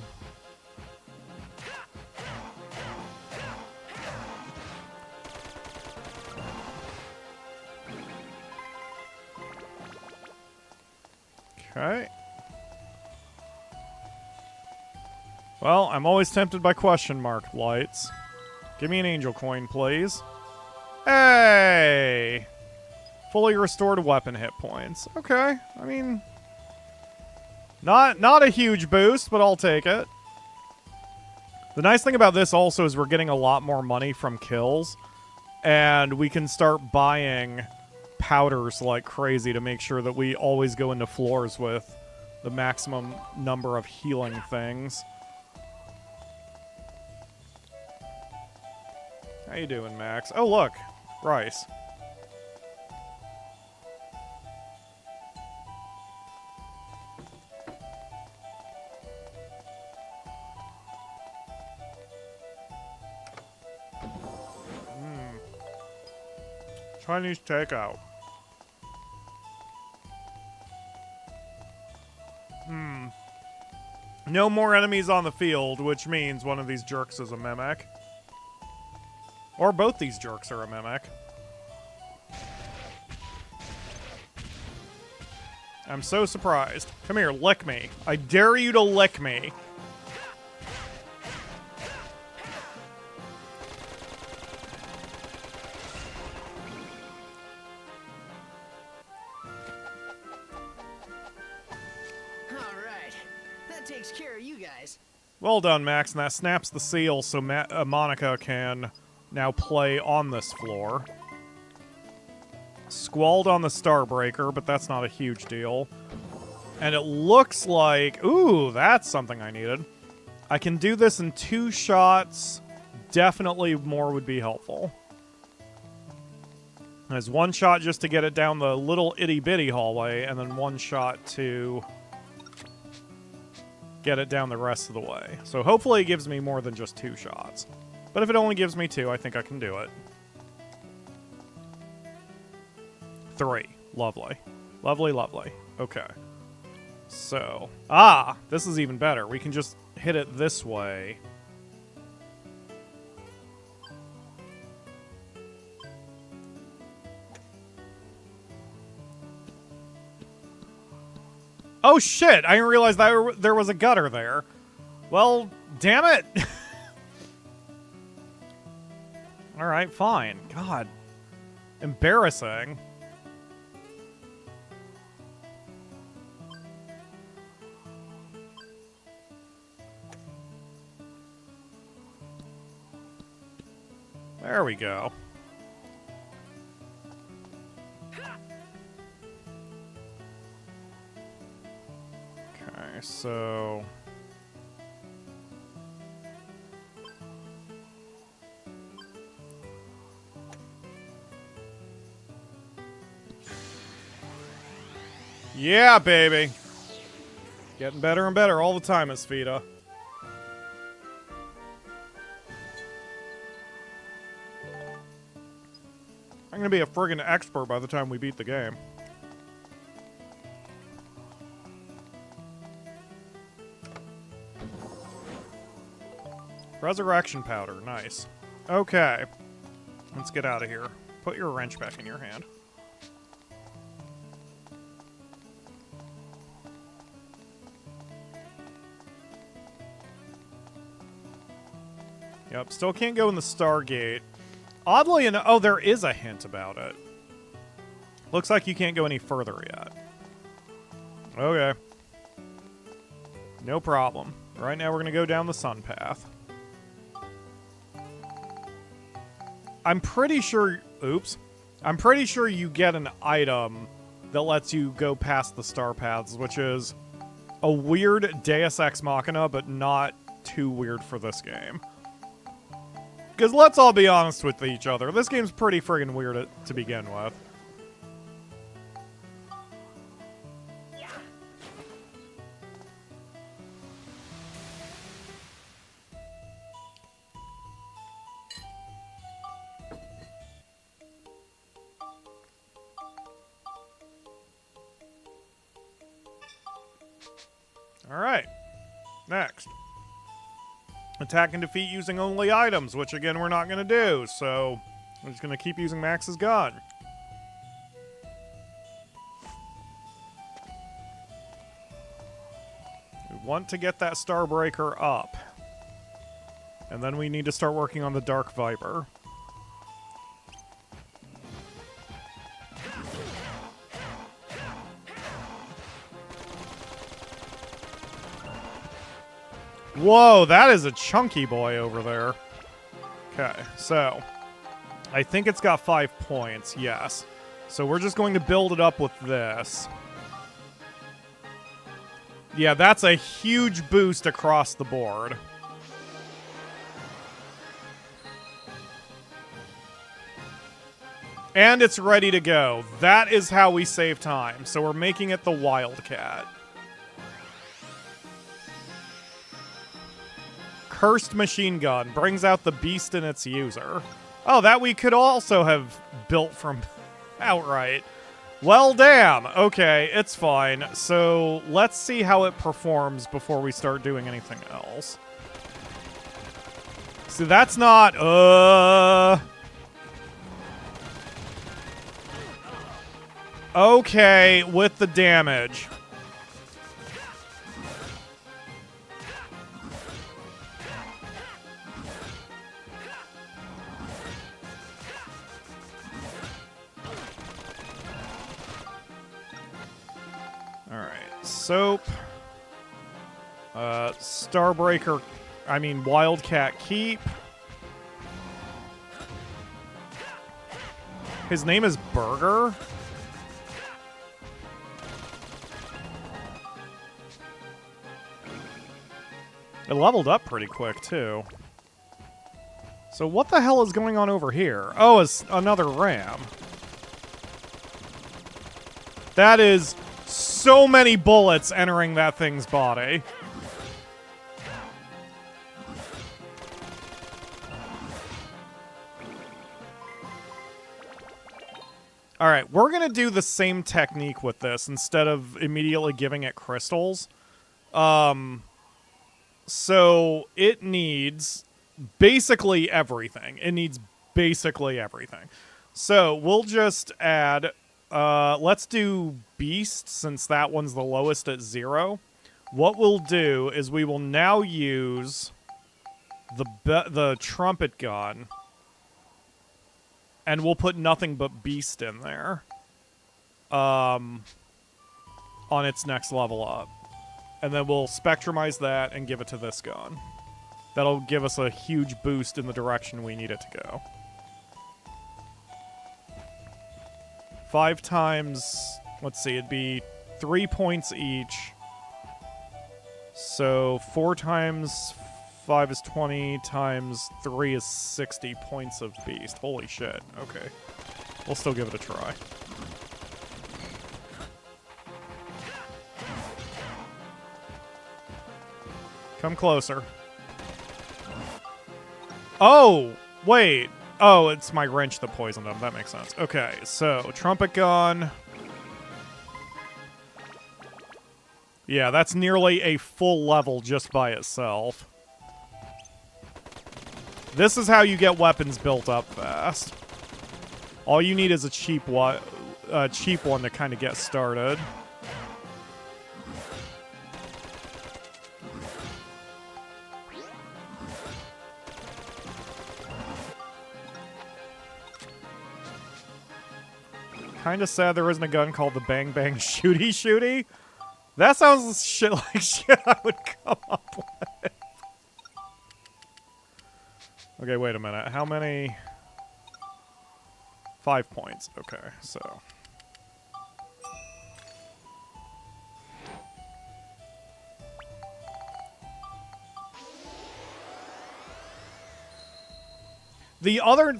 Okay. Well, I'm always tempted by question mark lights. Give me an angel coin, please. Hey! Fully restored weapon hit points. Okay, I mean... Not a huge boost, but I'll take it. The nice thing about this also is we're getting a lot more money from kills. And we can start buying powders like crazy to make sure that we always go into floors with the maximum number of healing things. How you doing, Max? Oh, look. Rice. Chinese takeout. No more enemies on the field, which means one of these jerks is a mimic. Or both these jerks are a mimic. I'm so surprised. Come here, lick me. I dare you to lick me. Well done, Max, and that snaps the seal so Monica can now play on this floor. Squalled on the Starbreaker, but that's not a huge deal. And it looks like... Ooh, that's something I needed. I can do this in 2 shots. Definitely more would be helpful. There's 1 shot just to get it down the little itty-bitty hallway, and then 1 shot to get it down the rest of the way. So hopefully it gives me more than just 2 shots. But if it only gives me 2, I think I can do it. 3. Lovely. Lovely, lovely. Okay. So... Ah! This is even better. We can just hit it this way. Oh shit! I didn't realize that there was a gutter there. Well, damn it! Alright, fine. God. Embarrassing. There we go. Okay, so... Yeah, baby! Getting better and better all the time, Asfida. I'm gonna be a friggin' expert by the time we beat the game. Resurrection powder, nice. Okay. Let's get out of here. Put your wrench back in your hand. Yep, still can't go in the Stargate. Oddly enough, oh, there is a hint about it. Looks like you can't go any further yet. Okay. No problem. Right now we're going to go down the sun path. I'm pretty sure... Oops. I'm pretty sure you get an item that lets you go past the star paths, which is a weird Deus Ex Machina, but not too weird for this game. Because let's all be honest with each other. This game's pretty friggin' weird to begin with. Alright. Next. Attack and defeat using only items, which again we're not going to do, so I'm just going to keep using Max's gun. We want to get that Starbreaker up. And then we need to start working on the Dark Viper. Whoa, that is a chunky boy over there. Okay, so I think it's got 5 points, yes. So we're just going to build it up with this. Yeah, that's a huge boost across the board. And it's ready to go. That is how we save time. So we're making it the Wildcat. Cursed machine gun brings out the beast in its user. Oh, that we could also have built from outright. Well, damn. Okay, it's fine. So let's see how it performs before we start doing anything else. See, that's not... Okay, with the damage. Soap. Starbreaker. I mean, Wildcat Keep. His name is Burger. It leveled up pretty quick, too. So what the hell is going on over here? Oh, it's another ram. That is... so many bullets entering that thing's body. Alright, we're going to do the same technique with this instead of immediately giving it crystals. So it needs basically everything. It needs basically everything. So we'll just add... let's do Beast, since that one's the lowest at 0. What we'll do is we will now use the trumpet gun, and we'll put nothing but Beast in there on its next level up. And then we'll spectrumize that and give it to this gun. That'll give us a huge boost in the direction we need it to go. 5 times, let's see, it'd be 3 points each. So 4 times 5 is 20, times 3 is 60 points of Beast. Holy shit, okay. We'll still give it a try. Come closer. Oh, wait. Oh, it's my wrench that poisoned him. That makes sense. Okay, so trumpet gun. Yeah, that's nearly a full level just by itself. This is how you get weapons built up fast. All you need is a cheap one to kind of get started. Kind of sad there isn't a gun called the Bang Bang Shooty Shooty. That sounds shit like shit I would come up with. Okay, wait a minute. How many? 5 points. Okay, so. The other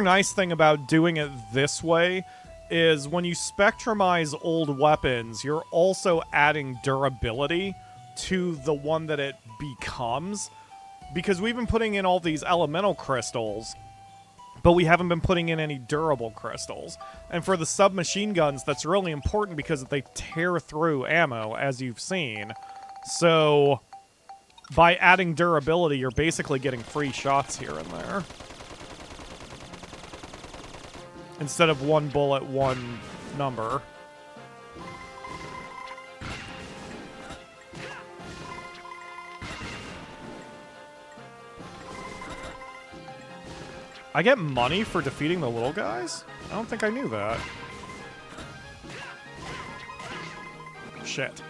nice thing about doing it this way is when you spectrumize old weapons, you're also adding durability to the one that it becomes. Because we've been putting in all these elemental crystals, but we haven't been putting in any durable crystals. And for the submachine guns, that's really important because they tear through ammo, as you've seen. So by adding durability, you're basically getting free shots here and there. Instead of one bullet, one number. I get money for defeating the little guys? I don't think I knew that. Shit.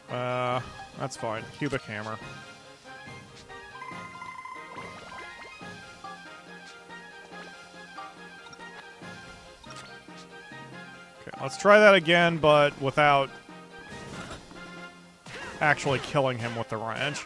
That's fine. Cubic hammer. Okay, let's try that again, but without actually killing him with the wrench.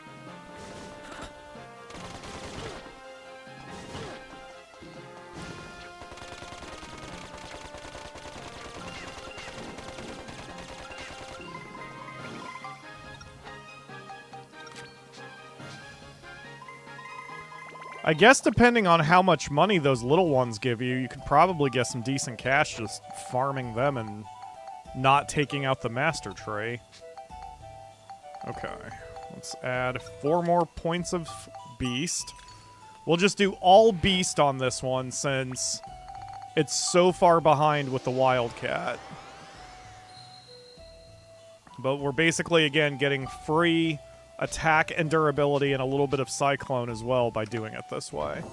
I guess depending on how much money those little ones give you, you could probably get some decent cash just farming them and not taking out the master tree. Okay, let's add 4 more points of beast. We'll just do all beast on this one since it's so far behind with the wildcat. But we're basically, again, getting free attack and durability and a little bit of cyclone as well by doing it this way.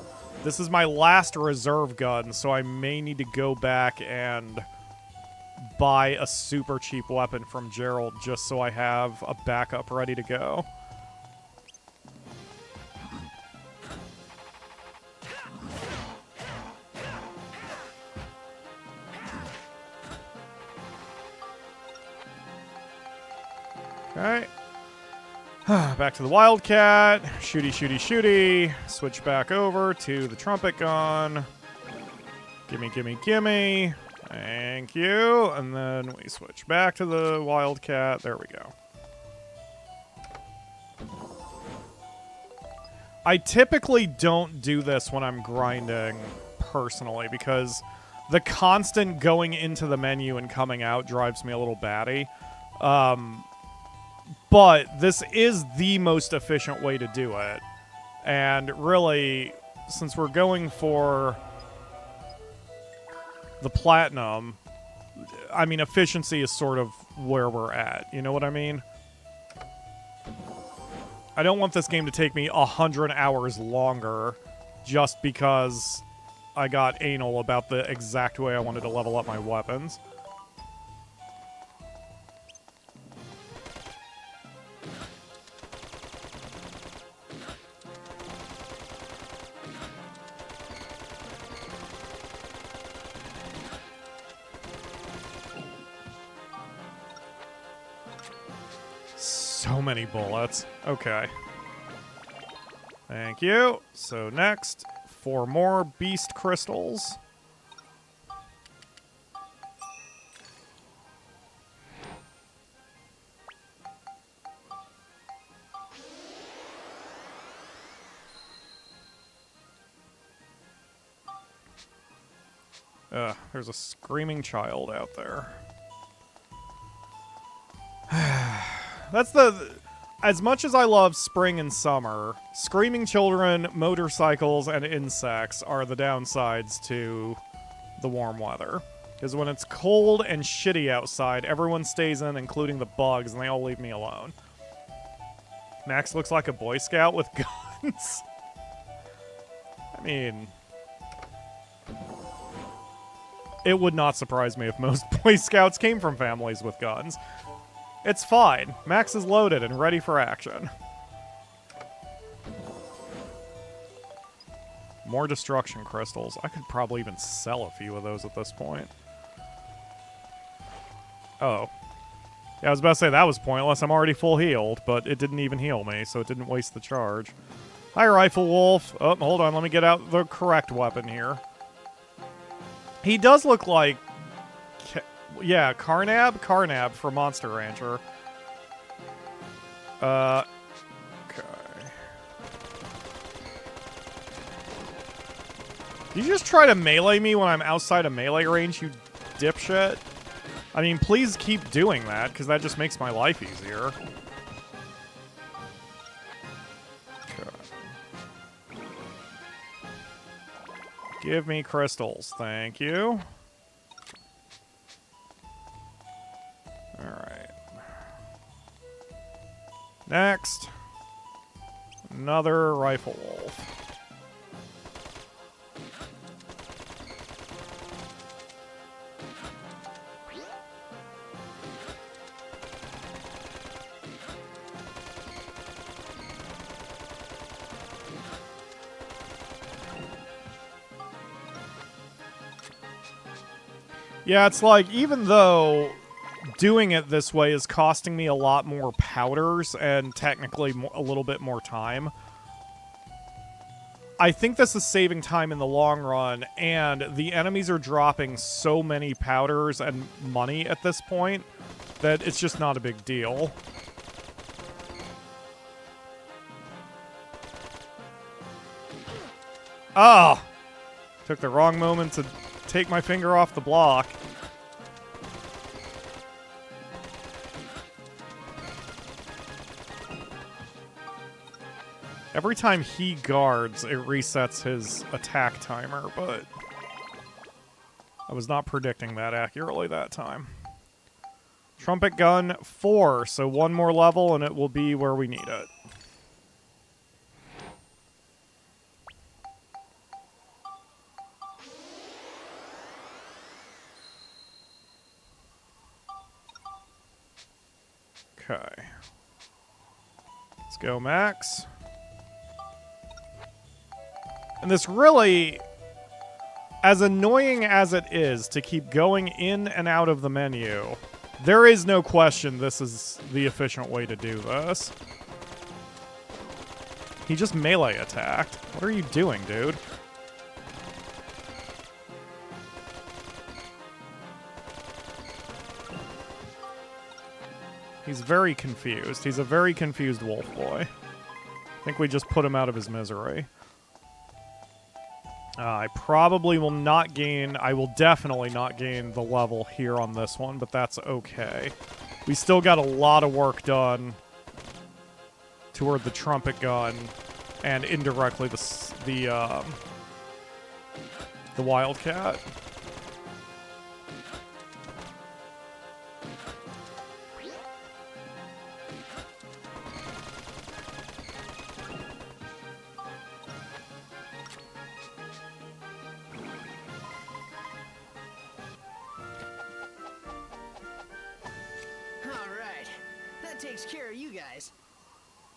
This is my last reserve gun, so I may need to go back and buy a super cheap weapon from Gerald just so I have a backup ready to go. Okay. Back to the wildcat. Shooty, shooty, shooty. Switch back over to the trumpet gun. Gimme, gimme, gimme. Thank you. And then we switch back to the wildcat. There we go. I typically don't do this when I'm grinding personally because the constant going into the menu and coming out drives me a little batty. But this is the most efficient way to do it. And really, since we're going for the platinum, I mean, efficiency is sort of where we're at. You know what I mean? I don't want this game to take me 100 hours longer just because I got anal about the exact way I wanted to level up my weapons. So many bullets. Okay. Thank you. So next, 4 more beast crystals. There's a screaming child out there. That's as much as I love spring and summer, screaming children, motorcycles, and insects are the downsides to the warm weather. Because when it's cold and shitty outside, everyone stays in, including the bugs, and they all leave me alone. Max looks like a Boy Scout with guns. I mean, It would not surprise me if most Boy Scouts came from families with guns. It's fine. Max is loaded and ready for action. More destruction crystals. I could probably even sell a few of those at this point. Oh. Yeah, I was about to say that was pointless. I'm already full healed, but it didn't even heal me, so it didn't waste the charge. Hi, Rifle Wolf. Oh, hold on. Let me get out the correct weapon here. He does look like... Yeah, Carnab? Carnab for Monster Rancher. Okay. Did you just try to melee me when I'm outside of melee range, you dipshit? I mean, please keep doing that, because that just makes my life easier. Okay. Give me crystals, thank you. Alright. Next. Another Rifle Wolf. Yeah, it's like, even though doing it this way is costing me a lot more powders and technically a little bit more time, I think this is saving time in the long run, and the enemies are dropping so many powders and money at this point that it's just not a big deal. Ah! Took the wrong moment to take my finger off the block. Every time he guards, it resets his attack timer, but I was not predicting that accurately that time. Trumpet gun 4, so one more level and it will be where we need it. Okay. Let's go, Max. And this really, as annoying as it is to keep going in and out of the menu, there is no question this is the efficient way to do this. He just melee attacked. What are you doing, dude? He's very confused. He's a very confused wolf boy. I think we just put him out of his misery. I probably will not gain... I will definitely not gain the level here on this one, but that's okay. We still got a lot of work done toward the trumpet gun and indirectly the wildcat.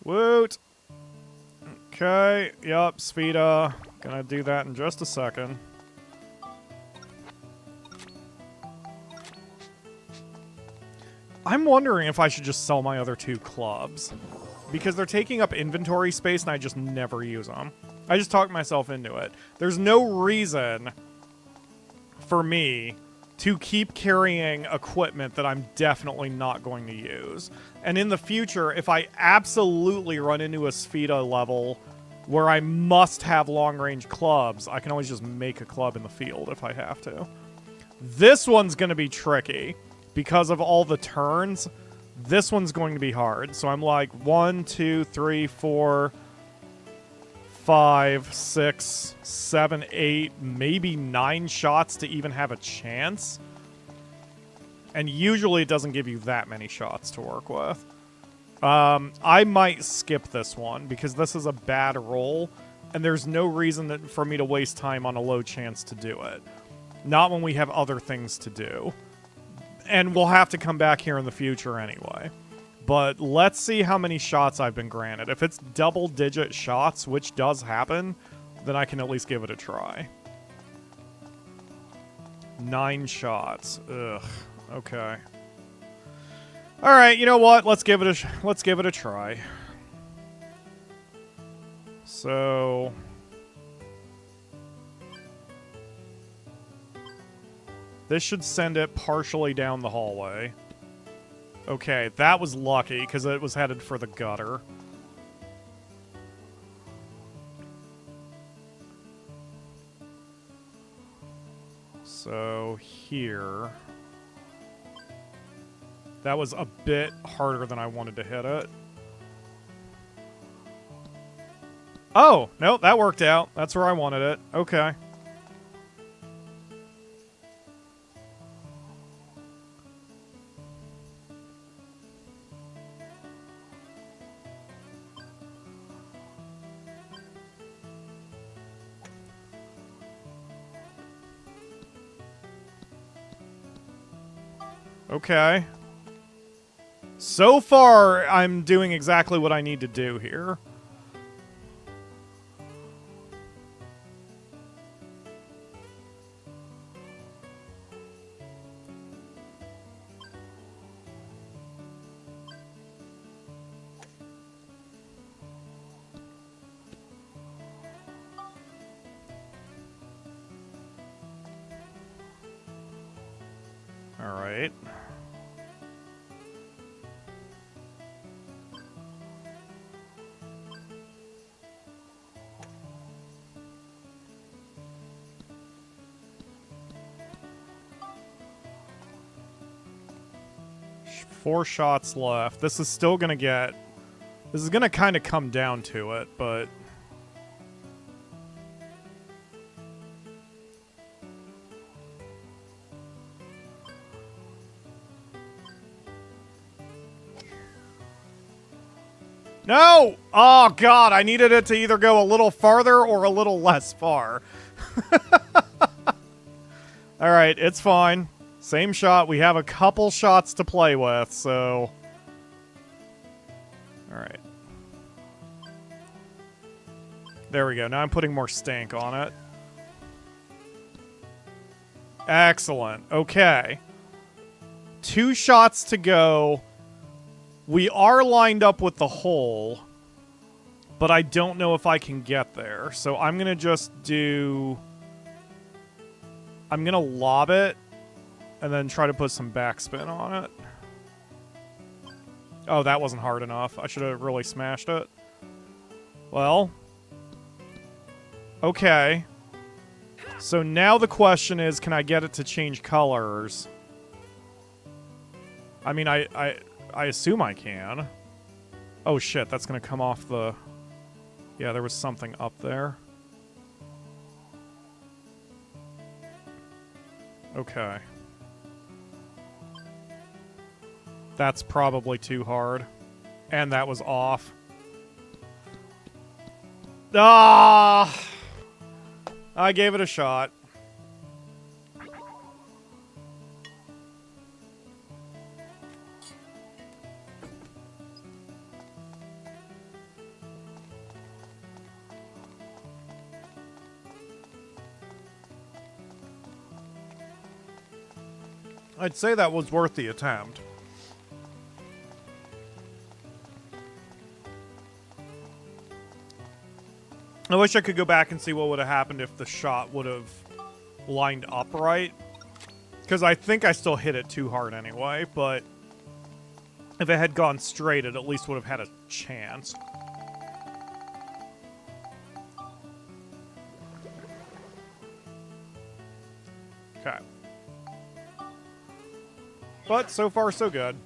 Woot! Okay, yup, Spheda. Gonna do that in just a second. I'm wondering if I should just sell my other 2 clubs. Because they're taking up inventory space and I just never use them. I just talked myself into it. There's no reason for me to keep carrying equipment that I'm definitely not going to use. And in the future, if I absolutely run into a Spheda level where I must have long-range clubs, I can always just make a club in the field if I have to. This one's going to be tricky. Because of all the turns, this one's going to be hard. So I'm like 1, 2, 3, 4, 5, 6, 7, 8, maybe 9 shots to even have a chance. And usually it doesn't give you that many shots to work with. I might skip this one because this is a bad roll. And there's no reason for me to waste time on a low chance to do it. Not when we have other things to do. And we'll have to come back here in the future anyway. But let's see how many shots I've been granted. If it's double-digit shots, which does happen, then I can at least give it a try. 9 shots. Ugh. Okay. All right, you know what? Let's give it a try. So this should send it partially down the hallway. Okay, that was lucky because it was headed for the gutter. So here. That was a bit harder than I wanted to hit it. Oh, no, that worked out. That's where I wanted it. Okay. Okay. So far, I'm doing exactly what I need to do here. All right. Four shots left. This is still gonna get... This is gonna kind of come down to it, but... No! Oh, God, I needed it to either go a little farther or a little less far. Alright, it's fine. Same shot. We have a couple shots to play with, so... Alright. There we go. Now I'm putting more stank on it. Excellent. Okay. 2 shots to go. We are lined up with the hole, but I don't know if I can get there. So I'm going to just do... I'm going to lob it, and then try to put some backspin on it. Oh, that wasn't hard enough. I should have really smashed it. Well. Okay. So now the question is, can I get it to change colors? I mean, I assume I can. Oh shit, that's gonna come off the... Yeah, there was something up there. Okay. That's probably too hard. And that was off. Ah! I gave it a shot. I'd say that was worth the attempt. I wish I could go back and see what would have happened if the shot would have lined up right. Because I think I still hit it too hard anyway, but if it had gone straight, it at least would have had a chance. Okay. But so far, so good.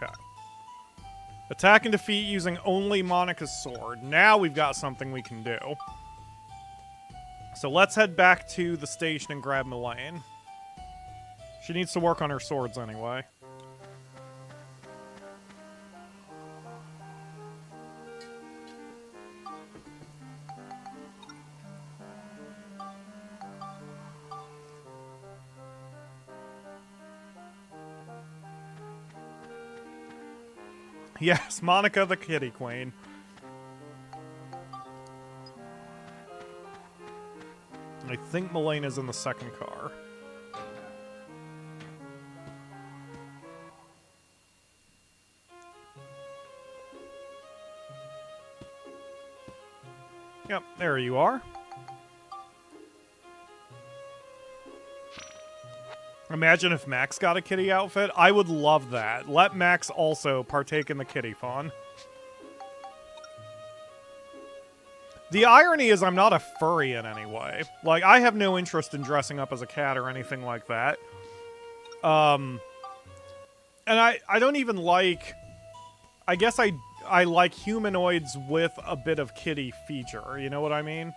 Okay. Attack and defeat using only Monica's sword. Now we've got something we can do. So let's head back to the station and grab Melaine. She needs to work on her swords anyway. Yes, Monica the Kitty Queen. I think Melaine is in the second car. Yep, there you are. Imagine if Max got a kitty outfit. I would love that. Let Max also partake in the kitty fun. The irony is I'm not a furry in any way. Like, I have no interest in dressing up as a cat or anything like that. And I don't even like... I guess I like humanoids with a bit of kitty feature. You know what I mean?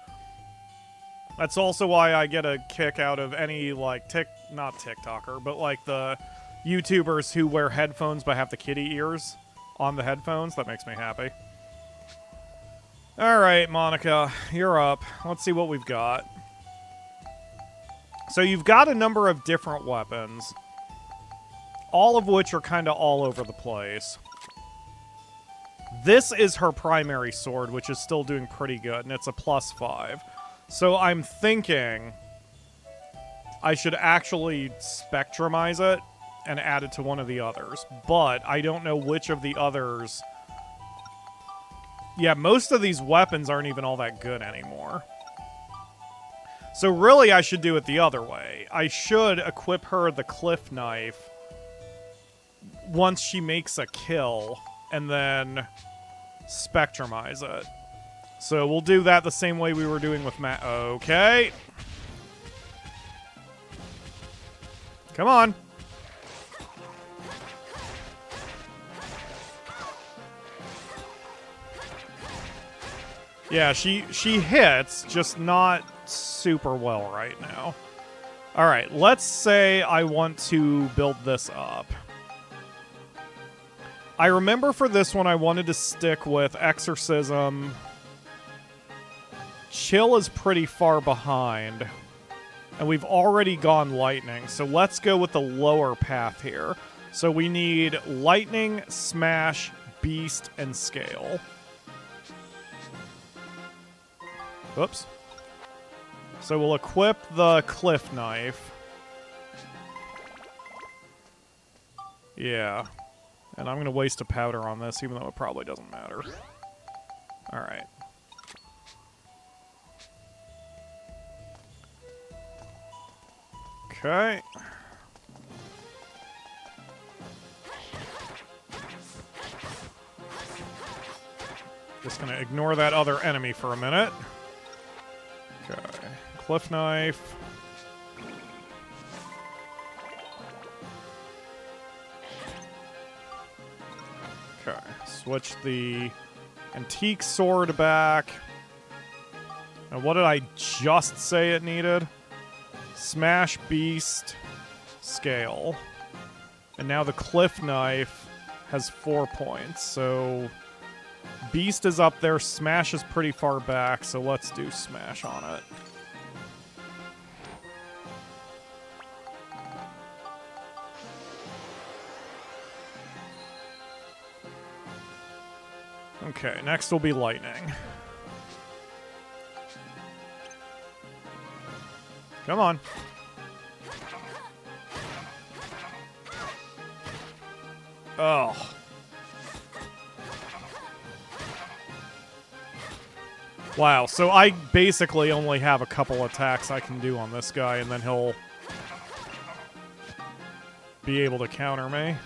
That's also why I get a kick out of any, like, not TikToker, but, like, the YouTubers who wear headphones but have the kitty ears on the headphones. That makes me happy. Alright, Monica, you're up. Let's see what we've got. So you've got a number of different weapons, all of which are kind of all over the place. This is her primary sword, which is still doing pretty good, and it's a +5. So I'm thinking I should actually spectrumize it and add it to one of the others. But I don't know which of the others... Yeah, most of these weapons aren't even all that good anymore. So really I should do it the other way. I should equip her the cliff knife once she makes a kill, and then spectrumize it. So we'll do that the same way we were doing with Matt. Okay. Come on. Yeah, she hits, just not super well right now. Alright, let's say I want to build this up. I remember for this one I wanted to stick with Exorcism. Chill is pretty far behind. And we've already gone Lightning, so let's go with the lower path here. So we need Lightning, Smash, Beast, and Scale. Oops. So we'll equip the Cliff Knife. Yeah. And I'm going to waste a powder on this, even though it probably doesn't matter. Alright. Okay. Just gonna ignore that other enemy for a minute. Okay. Cliff Knife. Okay. Switch the antique sword back. And what did I just say it needed? Smash, Beast, Scale. And now the Cliff Knife has 4 points, so Beast is up there, Smash is pretty far back, so let's do Smash on it. Okay, next will be Lightning. Come on. Oh. Wow, so I basically only have a couple attacks I can do on this guy, and then he'll be able to counter me.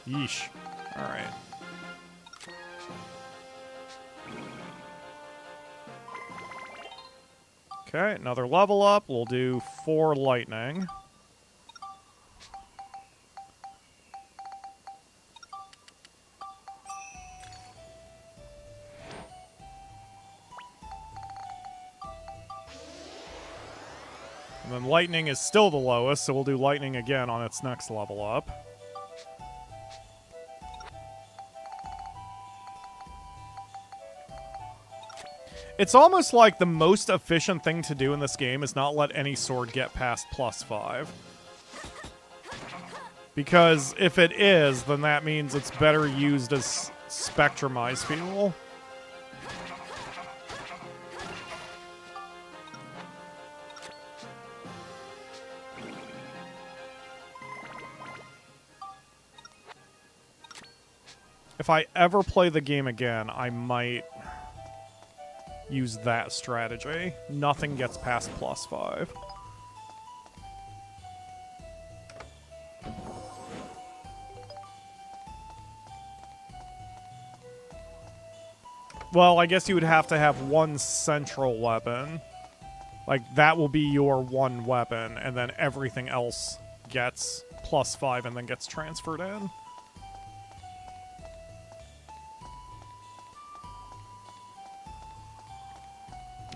Yeesh. Alright. Okay, another level up. We'll do 4 Lightning. And then lightning is still the lowest, so we'll do lightning again on its next level up. It's almost like the most efficient thing to do in this game is not let any sword get past +5. Because if it is, then that means it's better used as spectrumized fuel. If I ever play the game again, I might use that strategy. Nothing gets past +5. Well, I guess you would have to have one central weapon. Like, that will be your one weapon, and then everything else gets +5 and then gets transferred in.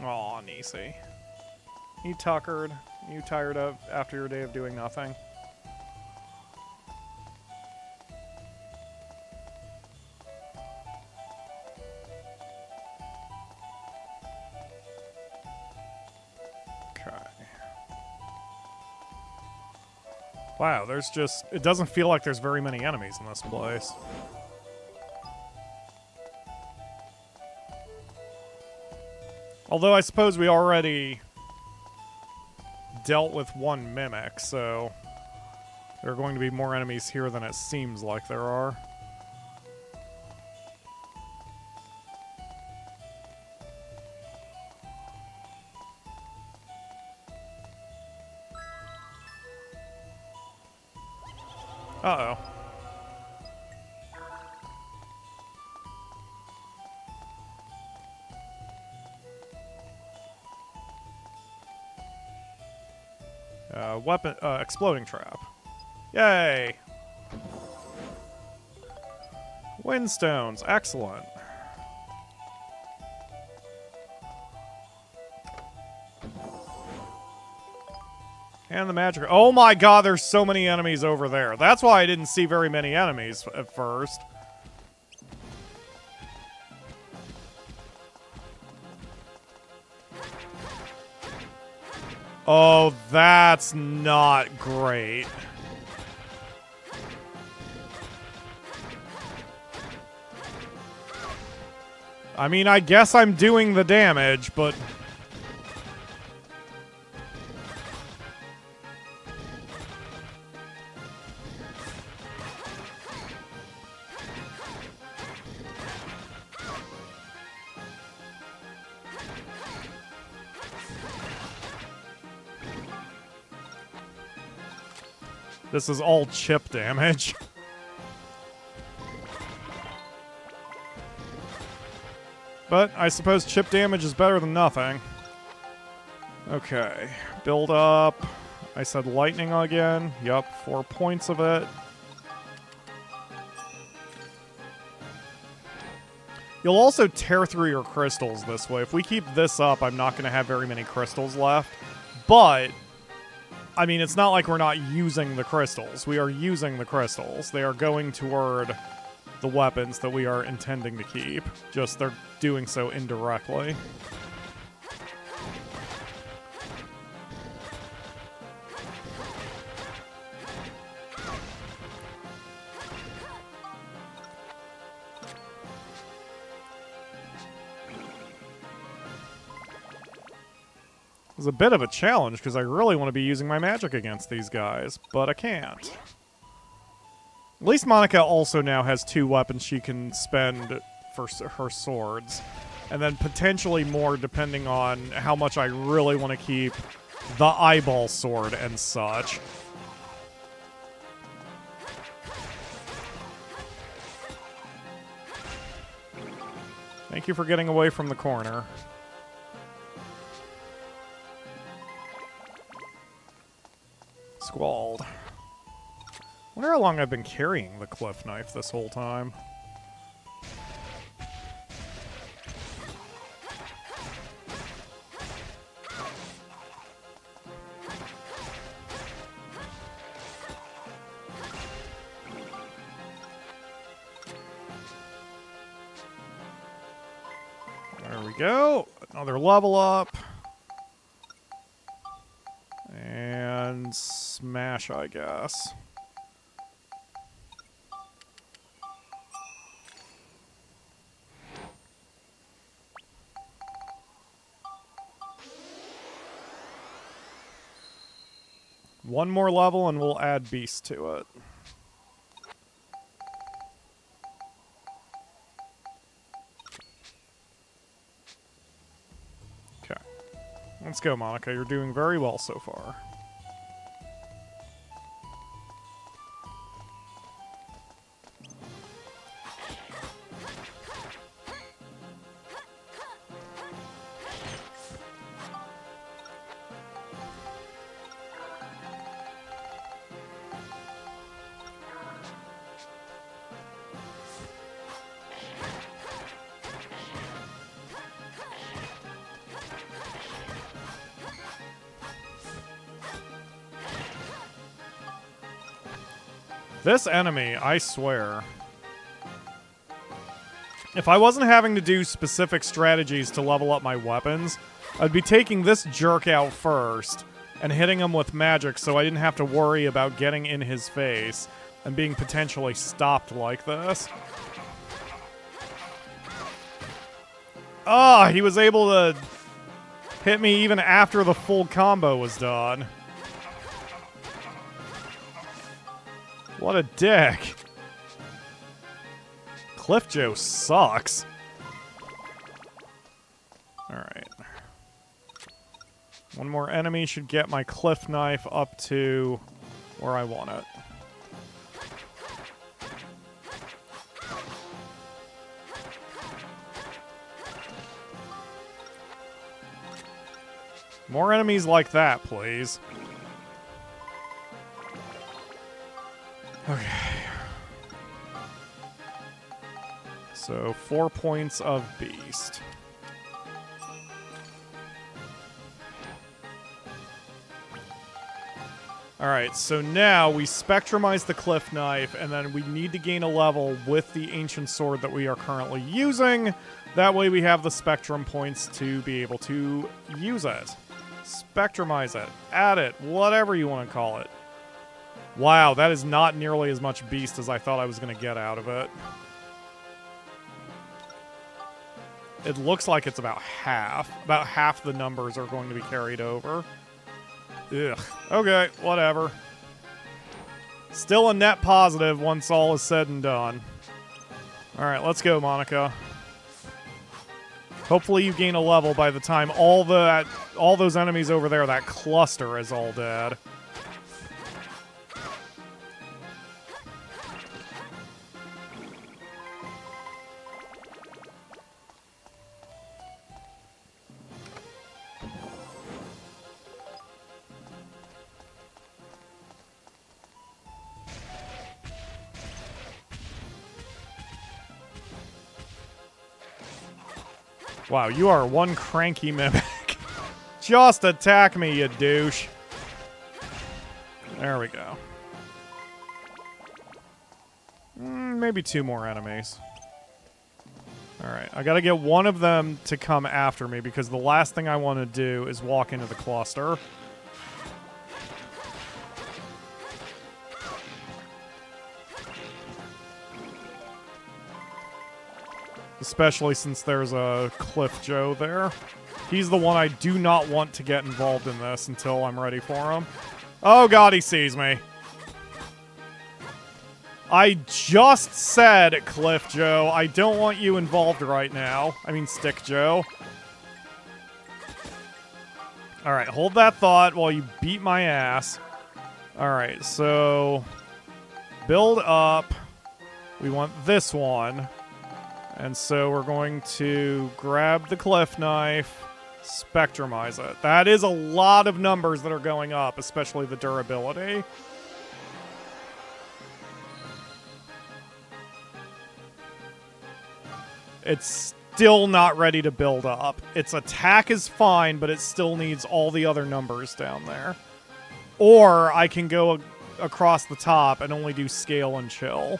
Aw, Nisi. You tuckered? You tired of after your day of doing nothing? Okay. Wow, there's just... It doesn't feel like there's very many enemies in this place. Although I suppose we already dealt with one mimic, so there are going to be more enemies here than it seems like there are. Uh-oh. Weapon, exploding trap. Yay! Windstones, excellent. And the magic. Oh my god, there's so many enemies over there. That's why I didn't see very many enemies at first. Oh, that's not great. I mean, I guess I'm doing the damage, but... This is all chip damage. But I suppose chip damage is better than nothing. Okay, build up. I said lightning again. Yup, 4 points of it. You'll also tear through your crystals this way. If we keep this up, I'm not going to have very many crystals left. But... I mean, it's not like we're not using the crystals. We are using the crystals. They are going toward the weapons that we are intending to keep. Just they're doing so indirectly. It's a bit of a challenge, because I really want to be using my magic against these guys, but I can't. At least Monica also now has 2 weapons she can spend for her swords. And then potentially more depending on how much I really want to keep the eyeball sword and such. Thank you for getting away from the corner. Squalled. Wonder how long I've been carrying the cliff knife this whole time. There we go. Another level up. And smash, I guess. One more level and we'll add beast to it. Okay. Let's go, Monica. You're doing very well so far. This enemy, I swear. If I wasn't having to do specific strategies to level up my weapons, I'd be taking this jerk out first and hitting him with magic so I didn't have to worry about getting in his face and being potentially stopped like this. Ah, he was able to hit me even after the full combo was done. What a dick. Cliff Joe sucks. Alright. One more enemy should get my cliff knife up to where I want it. More enemies like that, please. Okay. So, 4 points of beast. Alright, so now we spectrumize the cliff knife, and then we need to gain a level with the ancient sword that we are currently using. That way we have the spectrum points to be able to use it. Spectrumize it, add it, whatever you want to call it. Wow, that is not nearly as much beast as I thought I was going to get out of it. It looks like it's about half. About half the numbers are going to be carried over. Ugh. Okay, whatever. Still a net positive once all is said and done. Alright, let's go, Monica. Hopefully you gain a level by the time all those enemies over there, that cluster, is all dead. Wow, you are one cranky mimic. Just attack me, you douche. There we go. Maybe 2 more enemies. Alright, I gotta get one of them to come after me because the last thing I want to do is walk into the cluster. Especially since there's a Cliff Joe there. He's the one I do not want to get involved in this until I'm ready for him. Oh god, he sees me. I just said, Cliff Joe, I don't want you involved right now. I mean, Stick Joe. Alright, hold that thought while you beat my ass. Alright, so... build up. We want this one. And so we're going to grab the cliff knife, spectrumize it. That is a lot of numbers that are going up, especially the durability. It's still not ready to build up. Its attack is fine, but it still needs all the other numbers down there. Or I can go across the top and only do scale and chill.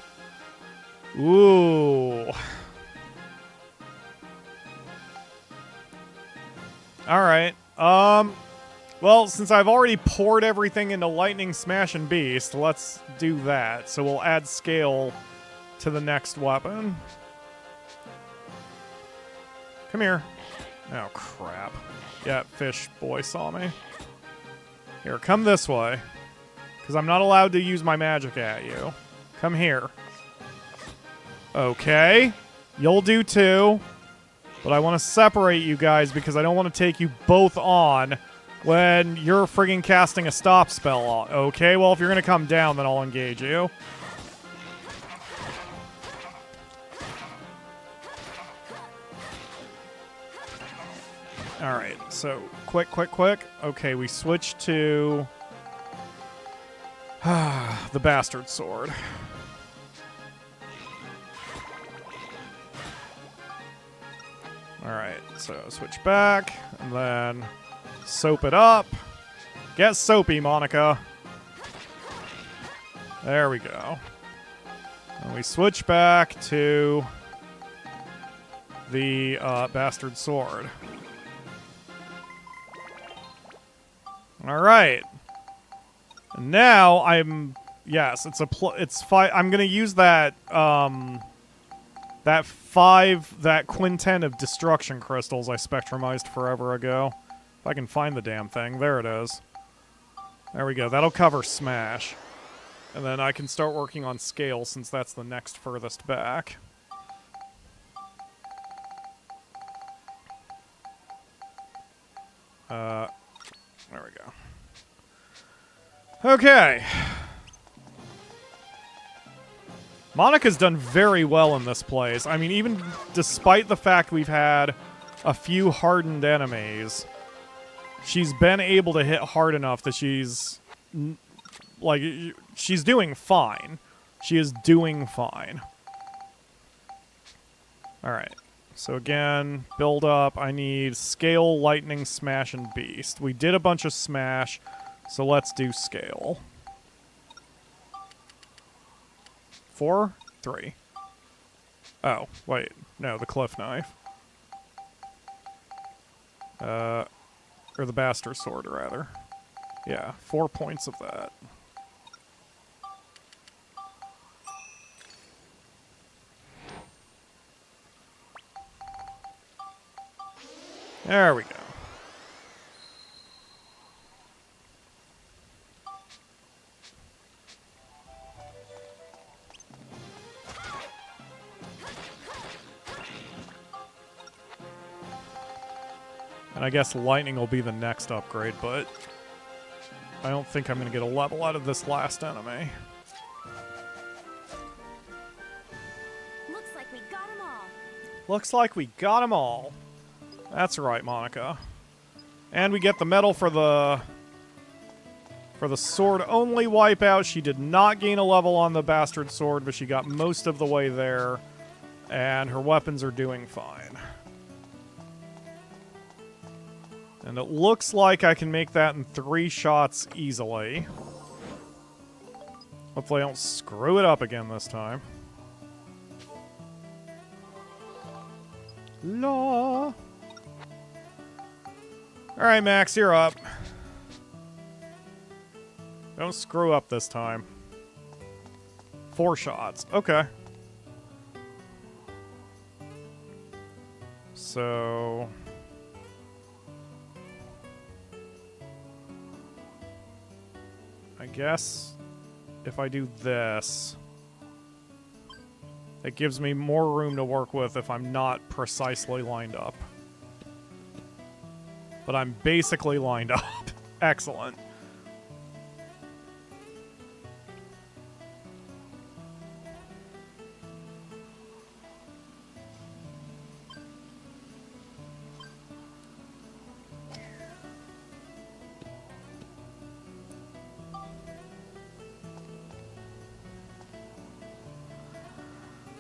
Ooh. Alright. Well, since I've already poured everything into Lightning Smash and Beast, let's do that. So we'll add scale to the next weapon. Come here. Oh, crap. Yeah, fish boy saw me. Here, come this way. Because I'm not allowed to use my magic at you. Come here. Okay. You'll do too. But I want to separate you guys because I don't want to take you both on when you're friggin' casting a stop spell on. Okay, well, if you're going to come down, then I'll engage you. Alright, so quick. Okay, we switch to the Bastard Sword. Alright, so switch back, and then soap it up. Get soapy, Monica. There we go. And we switch back to the Bastard Sword. Alright. Now I'm... Yes, it's 5... I'm gonna use that, that quintet of destruction crystals I spectrumized forever ago. If I can find the damn thing. There it is. There we go. That'll cover Smash. And then I can start working on Scale since that's the next furthest back. There we go. Okay. Monica's done very well in this place. I mean, even despite the fact we've had a few hardened enemies, she's been able to hit hard enough that she's... Like, she's doing fine. She is doing fine. Alright. So again, build up. I need Scale, Lightning, Smash, and Beast. We did a bunch of Smash, so let's do Scale. 4? 3. Oh, wait. No, the Cliff Knife. Or the Bastard Sword, rather. Yeah, 4 points of that. There we go. And I guess lightning will be the next upgrade, but I don't think I'm going to get a level out of this last enemy. Looks like we got them all. Looks like we got them all. That's right, Monica. And we get the medal for the sword only wipeout. She did not gain a level on the Bastard Sword, but she got most of the way there. And her weapons are doing fine. And it looks like I can make that in 3 shots easily. Hopefully I don't screw it up again this time. La. Alright, Max, you're up. Don't screw up this time. 4 shots. Okay. So... I guess if I do this, it gives me more room to work with if I'm not precisely lined up. But I'm basically lined up. Excellent.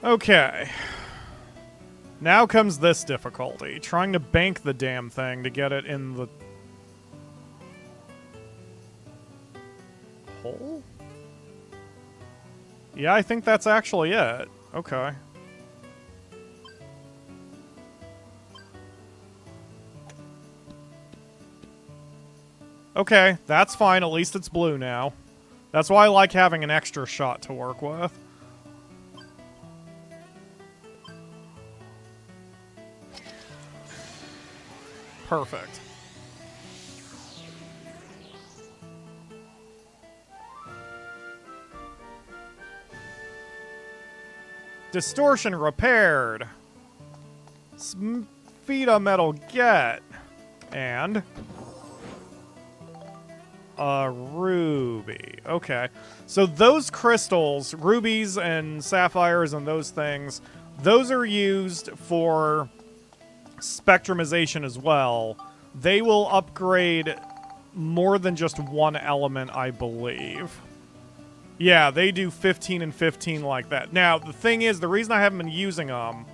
Okay. Now comes this difficulty. Trying to bank the damn thing to get it in the... hole? Yeah, I think that's actually it. Okay. Okay, that's fine. At least it's blue now. That's why I like having an extra shot to work with. Perfect. Distortion repaired. Speeda metal get. And a ruby. Okay. So those crystals, rubies and sapphires and those things, those are used for spectrumization as well. They will upgrade more than just one element, I believe. Yeah, they do 15 and 15 like that. Now, the thing is, the reason I haven't been using them,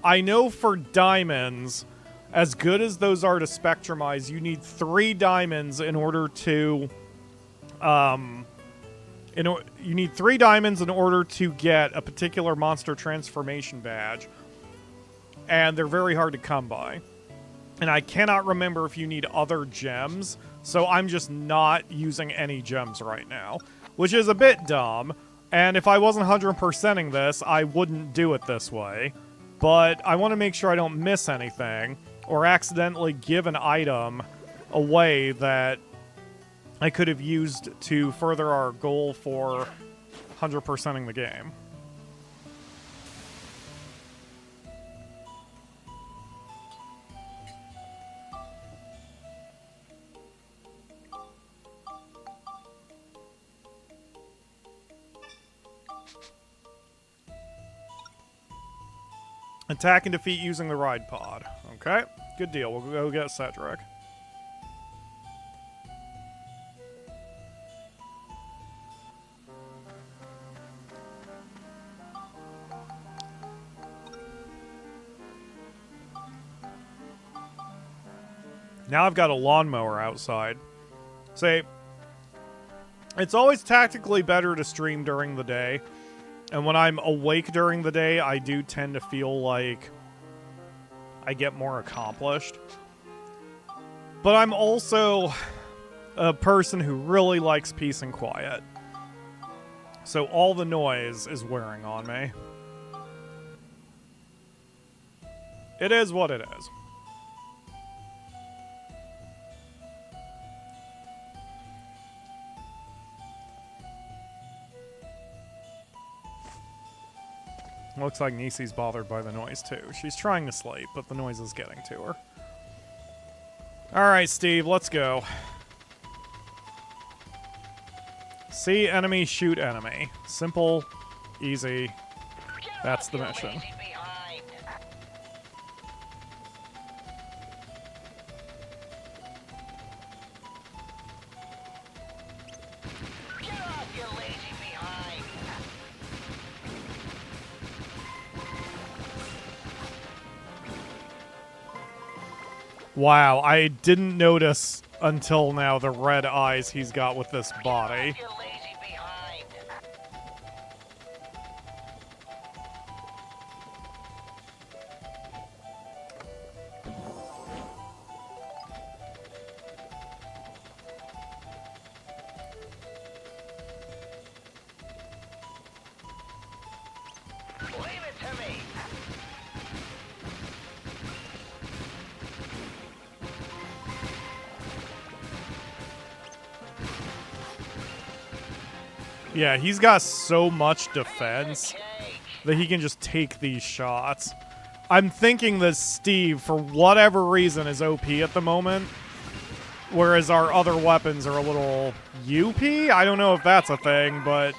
I know for diamonds, as good as those are to spectrumize, you need 3 diamonds in order to... you need 3 diamonds in order to get a particular monster transformation badge. And they're very hard to come by. And I cannot remember if you need other gems, so I'm just not using any gems right now. Which is a bit dumb, and if I wasn't 100%ing this, I wouldn't do it this way. But I want to make sure I don't miss anything, or accidentally give an item away that I could have used to further our goal for 100%ing the game. Attack and defeat using the ride pod. Okay, good deal. We'll go get Cedric. Now I've got a lawnmower outside. Say, it's always tactically better to stream during the day. And when I'm awake during the day, I do tend to feel like I get more accomplished. But I'm also a person who really likes peace and quiet. So all the noise is wearing on me. It is what it is. Looks like Nisi's bothered by the noise, too. She's trying to sleep, but the noise is getting to her. Alright, Steve, let's go. See enemy, shoot enemy. Simple, easy. That's the mission. Wow, I didn't notice until now the red eyes he's got with this body. Yeah, he's got so much defense that he can just take these shots. I'm thinking that Steve, for whatever reason, is OP at the moment, whereas our other weapons are a little UP? I don't know if that's a thing, but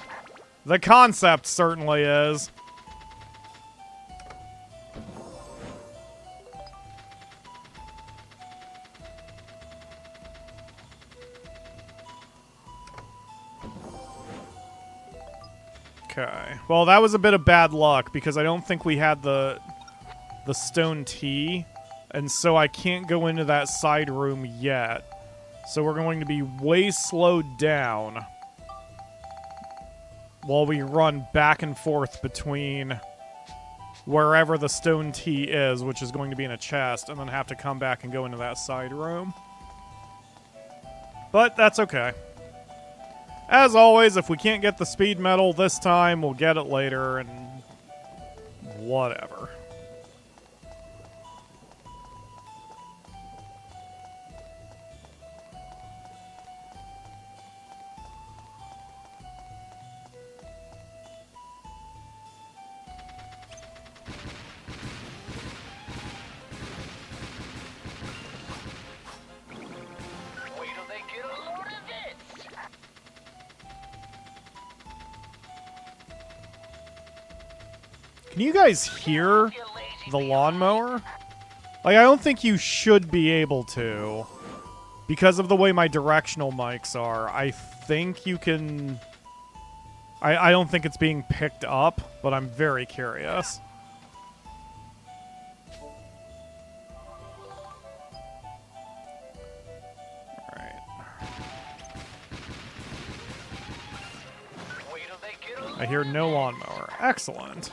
the concept certainly is. Okay. Well, that was a bit of bad luck because I don't think we had the stone tea, and so I can't go into that side room yet. So we're going to be way slowed down while we run back and forth between wherever the stone tea is, which is going to be in a chest, and then have to come back and go into that side room. But that's okay. As always, if we can't get the speed medal this time, we'll get it later, and whatever. Wait till they get a load of this. Can you guys hear the lawnmower? Like, I don't think you should be able to. Because of the way my directional mics are, I think you can... I don't think it's being picked up, but I'm very curious. Alright. Wait till they get a load I hear of no this. lawnmower. Excellent.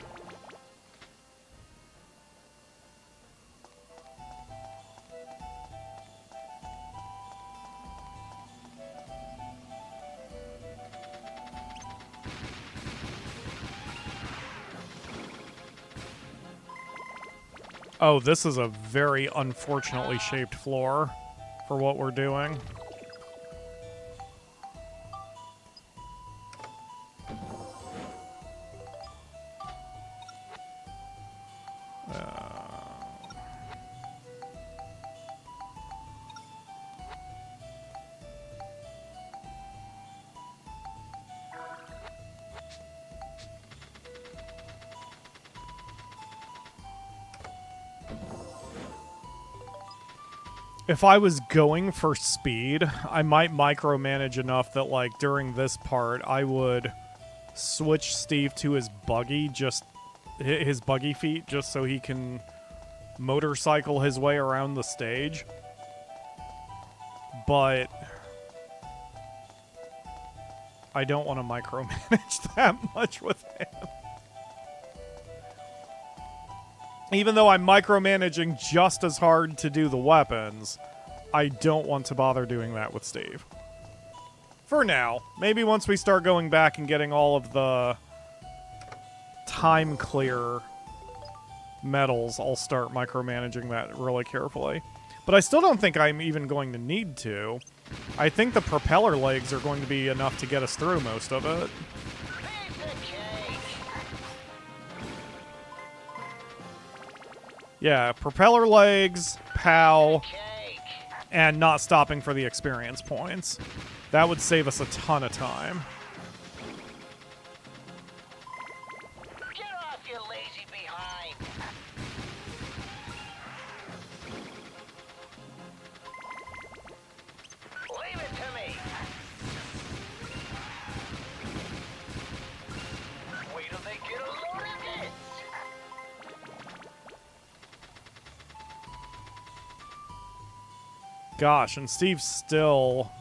Oh, this is a very unfortunately shaped floor for what we're doing. If I was going for speed, I might micromanage enough that, like, during this part, I would switch Steve to his buggy, his buggy feet, just so he can motorcycle his way around the stage. But I don't want to micromanage that much with him. Even though I'm micromanaging just as hard to do the weapons, I don't want to bother doing that with Steve. For now. Maybe once we start going back and getting all of the time clear medals, I'll start micromanaging that really carefully. But I still don't think I'm even going to need to. I think the propeller legs are going to be enough to get us through most of it. Piece of cake. Yeah, propeller legs, POW, Cake. and not stopping for the experience points. That would save us a ton of time. Get off, you lazy behind. Leave it to me. Wait till they get a load of this. Gosh, and Steve still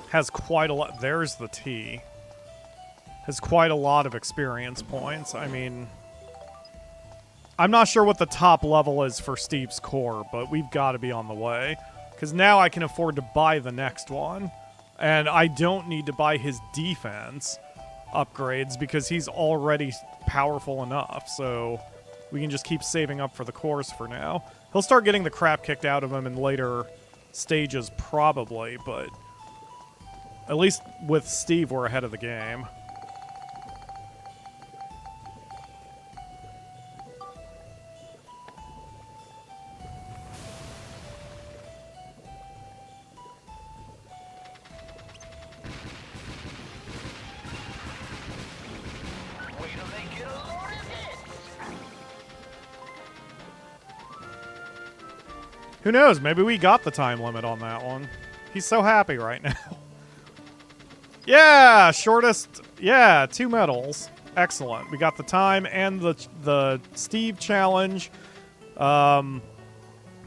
has quite a lot. There's the T. Has quite a lot of experience points. I mean, I'm not sure what the top level is for Steve's core, but we've got to be on the way. Because now I can afford to buy the next one. And I don't need to buy his defense upgrades because he's already powerful enough. So we can just keep saving up for the cores for now. He'll start getting the crap kicked out of him in later stages probably, but at least with Steve, we're ahead of the game. Wait till they get a load of this. Who knows? Maybe we got the time limit on that one. He's so happy right now. Yeah, shortest. Yeah, 2 medals. Excellent. We got the time and the Steve challenge. Can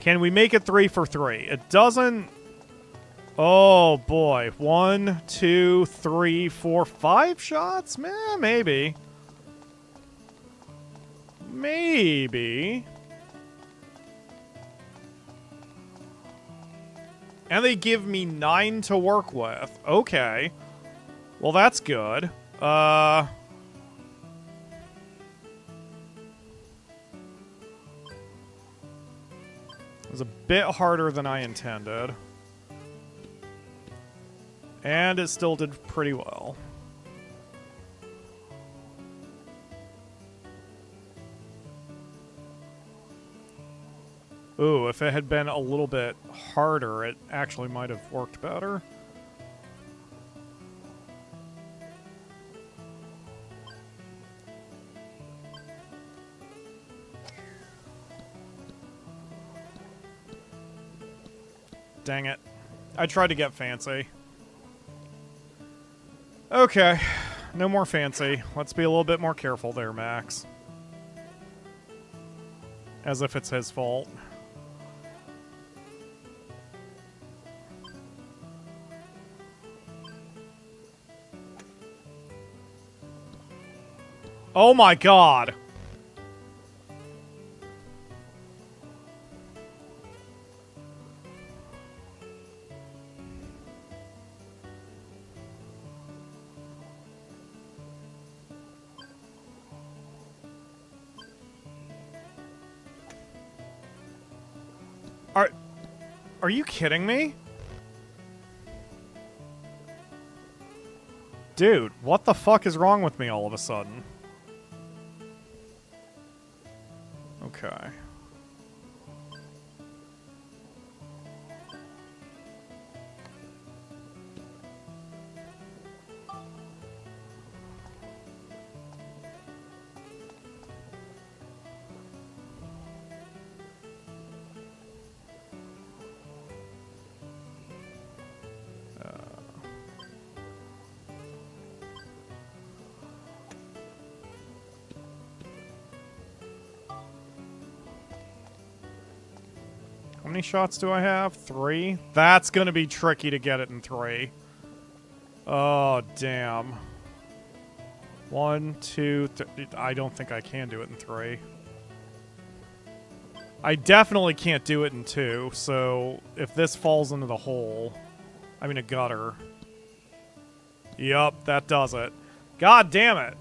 we make it 3 for 3? It doesn't. Oh boy. 1, 2, 3, 4, 5 shots? Meh, maybe. Maybe. And they give me 9 to work with. Okay. Well, that's good. It was a bit harder than I intended. And it still did pretty well. Ooh, if it had been a little bit harder, it actually might have worked better. Dang it. I tried to get fancy. Okay, no more fancy. Let's be a little bit more careful there, Max. As if it's his fault. Oh my god! Are you kidding me? Dude, what the fuck is wrong with me all of a sudden? Okay. How many shots do I have? 3? That's gonna be tricky to get it in 3. Oh, damn. 1, 2, 3. I don't think I can do it in 3. I definitely can't do it in 2, so if this falls into the hole... I mean a gutter. Yup, that does it. God damn it!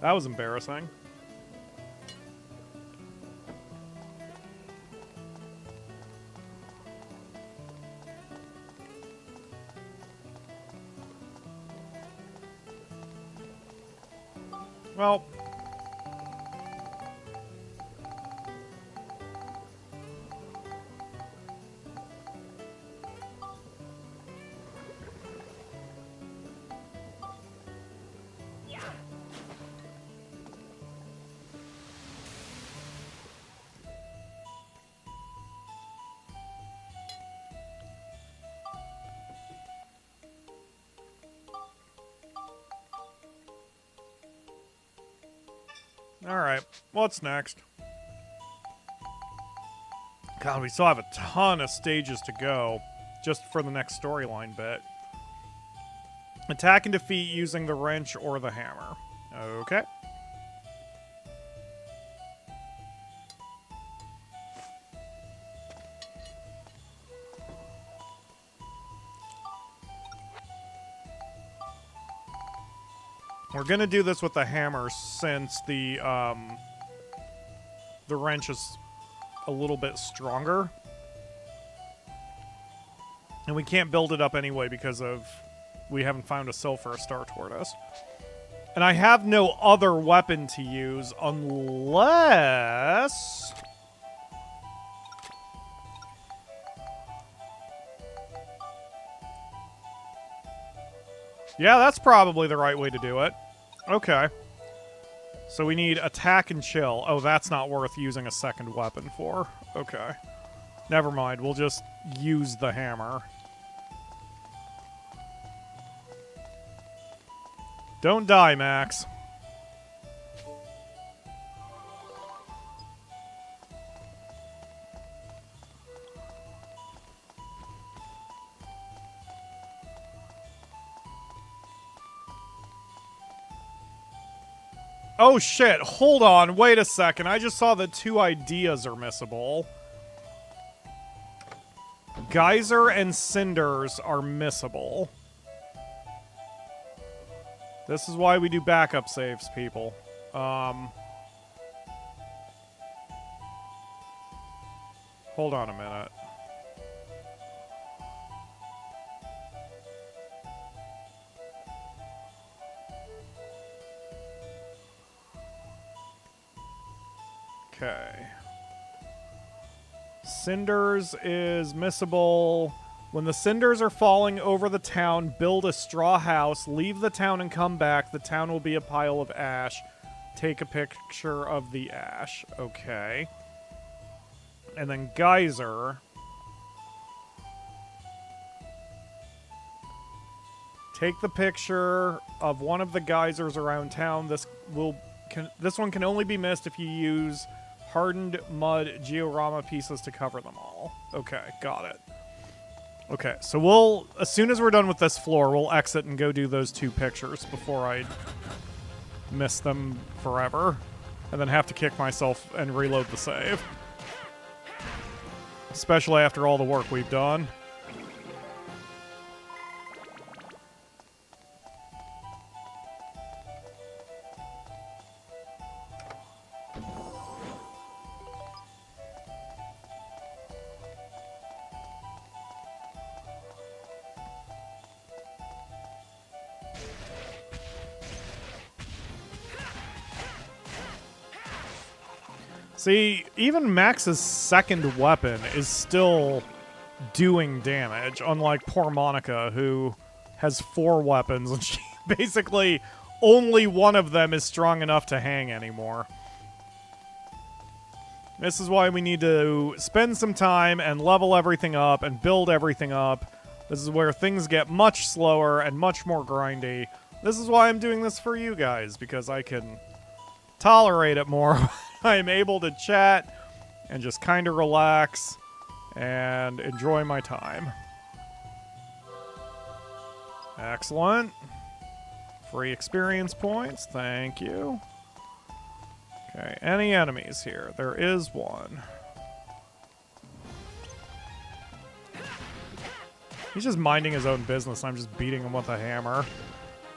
That was embarrassing. Well... Alright, what's next? God, we still have a ton of stages to go, just for the next storyline bit. Attack and defeat using the wrench or the hammer. Okay. We're gonna do this with the hammer since the wrench is a little bit stronger. And we can't build it up anyway because of we haven't found a sulfur star tortoise. And I have no other weapon to use unless... Yeah, that's probably the right way to do it. Okay. So we need attack and chill. Oh, that's not worth using a second weapon for. Okay. Never mind, we'll just use the hammer. Don't die, Max. Oh shit, hold on, wait a second. I just saw that 2 ideas are missable. Geyser and cinders are missable. This is why we do backup saves, people. Hold on a minute. Okay. Cinders is missable. When the cinders are falling over the town, build a straw house, leave the town and come back. The town will be a pile of ash. Take a picture of the ash. Okay. And then geyser. Take the picture of one of the geysers around town. This one can only be missed if you use hardened mud georama pieces to cover them all. Okay, got it. Okay, so we'll, as soon as we're done with this floor, we'll exit and go do those 2 pictures before I miss them forever. And then have to kick myself and reload the save. Especially after all the work we've done. See, even Max's second weapon is still doing damage, unlike poor Monica, who has 4 weapons, and she basically only one of them is strong enough to hang anymore. This is why we need to spend some time and level everything up and build everything up. This is where things get much slower and much more grindy. This is why I'm doing this for you guys, because I can tolerate it more. I'm able to chat and just kind of relax and enjoy my time. Excellent. Free experience points. Thank you. Okay, any enemies here? There is one. He's just minding his own business and I'm just beating him with a hammer.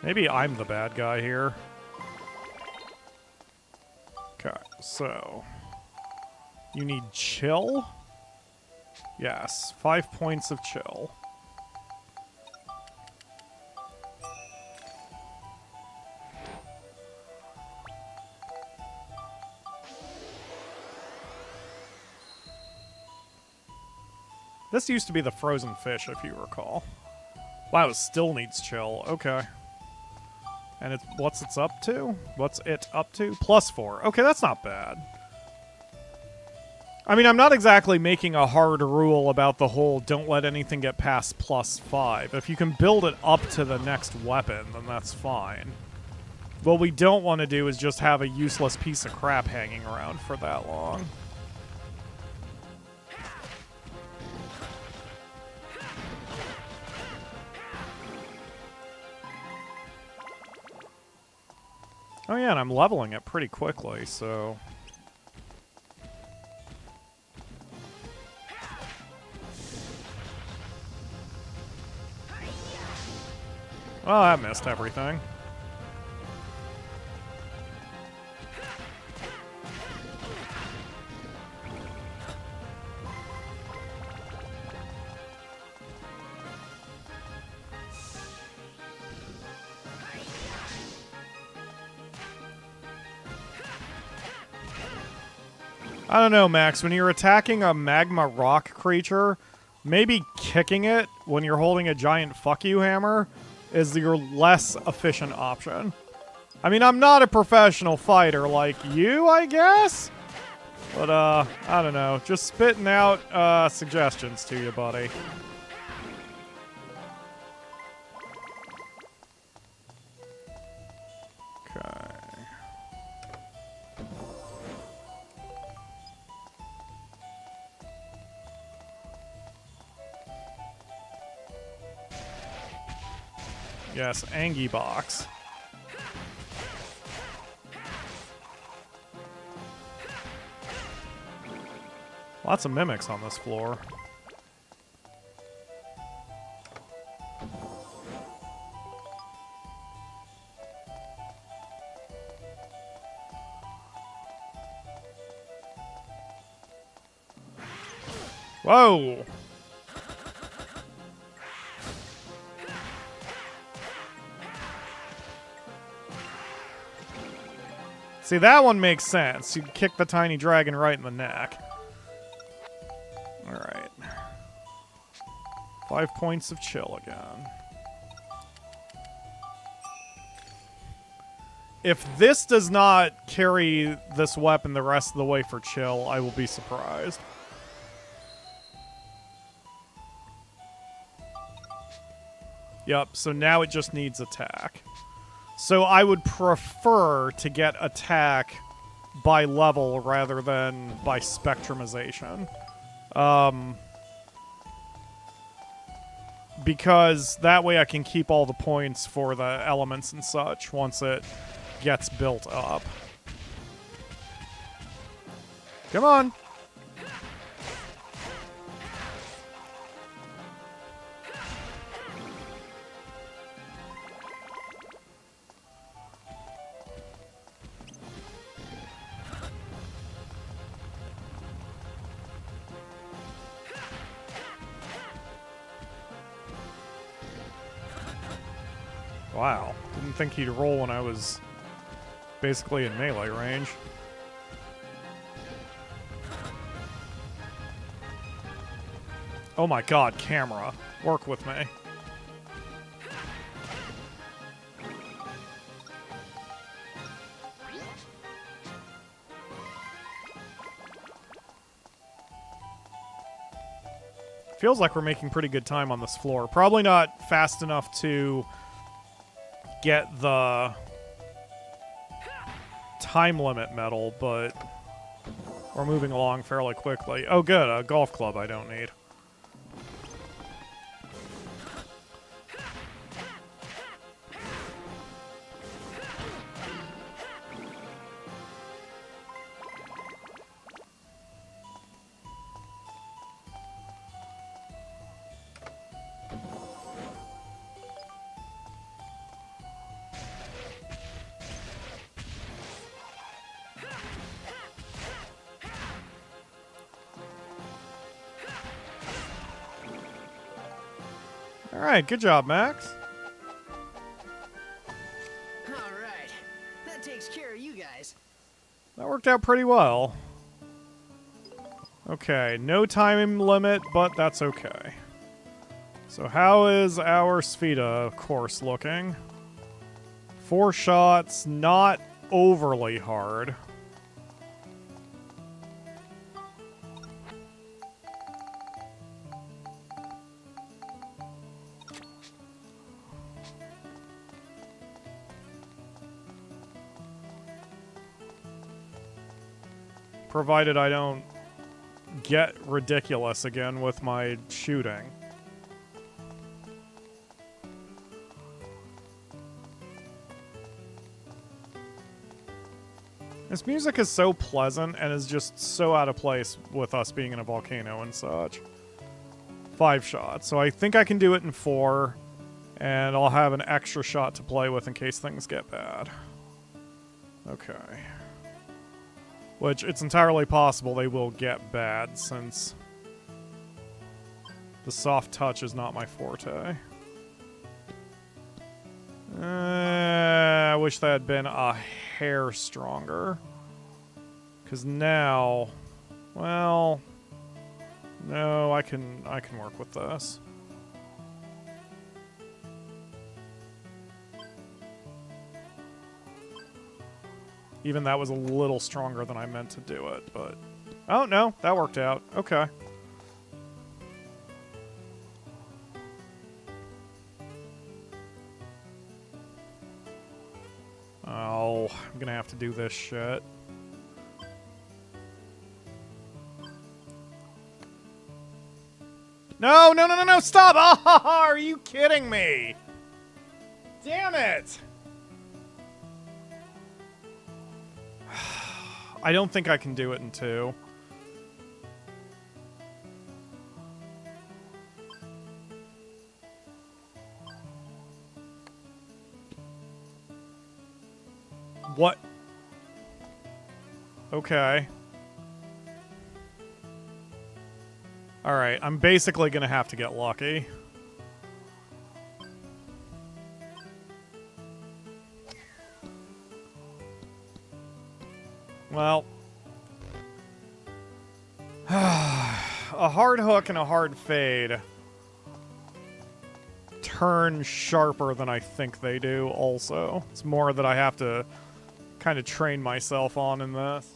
Maybe I'm the bad guy here. Okay, so you need chill? Yes, 5 points of chill. This used to be the frozen fish, if you recall. Wow, it still needs chill. Okay. And it's what's it up to? What's it up to? +4. Okay, that's not bad. I mean, I'm not exactly making a hard rule about the whole don't let anything get past +5. If you can build it up to the next weapon, then that's fine. What we don't want to do is just have a useless piece of crap hanging around for that long. Oh yeah, and I'm leveling it pretty quickly, so... Well, I missed everything. I don't know, Max. When you're attacking a magma rock creature, maybe kicking it when you're holding a giant fuck you hammer is your less efficient option. I mean, I'm not a professional fighter like you, I guess? But, I don't know. Just spitting out, suggestions to you, buddy. Okay. Yes, Angie box. Lots of mimics on this floor. Whoa! See, that one makes sense. You kick the tiny dragon right in the neck. Alright. 5 points of chill again. If this does not carry this weapon the rest of the way for chill, I will be surprised. Yep, so now it just needs attack. So I would prefer to get attack by level rather than by spectrumization. Because that way I can keep all the points for the elements and such once it gets built up. Come on! Wow, didn't think he'd roll when I was basically in melee range. Oh my god, camera. Work with me. Feels like we're making pretty good time on this floor. Probably not fast enough to get the time limit medal, but we're moving along fairly quickly. Oh good, a golf club I don't need. Alright, good job, Max. Alright. That takes care of you guys. That worked out pretty well. Okay, no time limit, but that's okay. So how is our Spheda course looking? 4 shots, not overly hard. Provided I don't get ridiculous again with my shooting. This music is so pleasant and is just so out of place with us being in a volcano and such. 5 shots. So I think I can do it in 4, and I'll have an extra shot to play with in case things get bad. Okay. Which, it's entirely possible they will get bad, since the soft touch is not my forte. I wish that had been a hair stronger. Because now, well, no, I can work with this. Even that was a little stronger than I meant to do it, but... Oh, no, that worked out. Okay. Oh, I'm gonna have to do this shit. No, no, no, no, no, stop! Oh, are you kidding me? Damn it! I don't think I can do it in 2. What? Okay. Alright, I'm basically gonna have to get lucky. Well, a hard hook and a hard fade turn sharper than I think they do also. It's more that I have to kind of train myself on in this.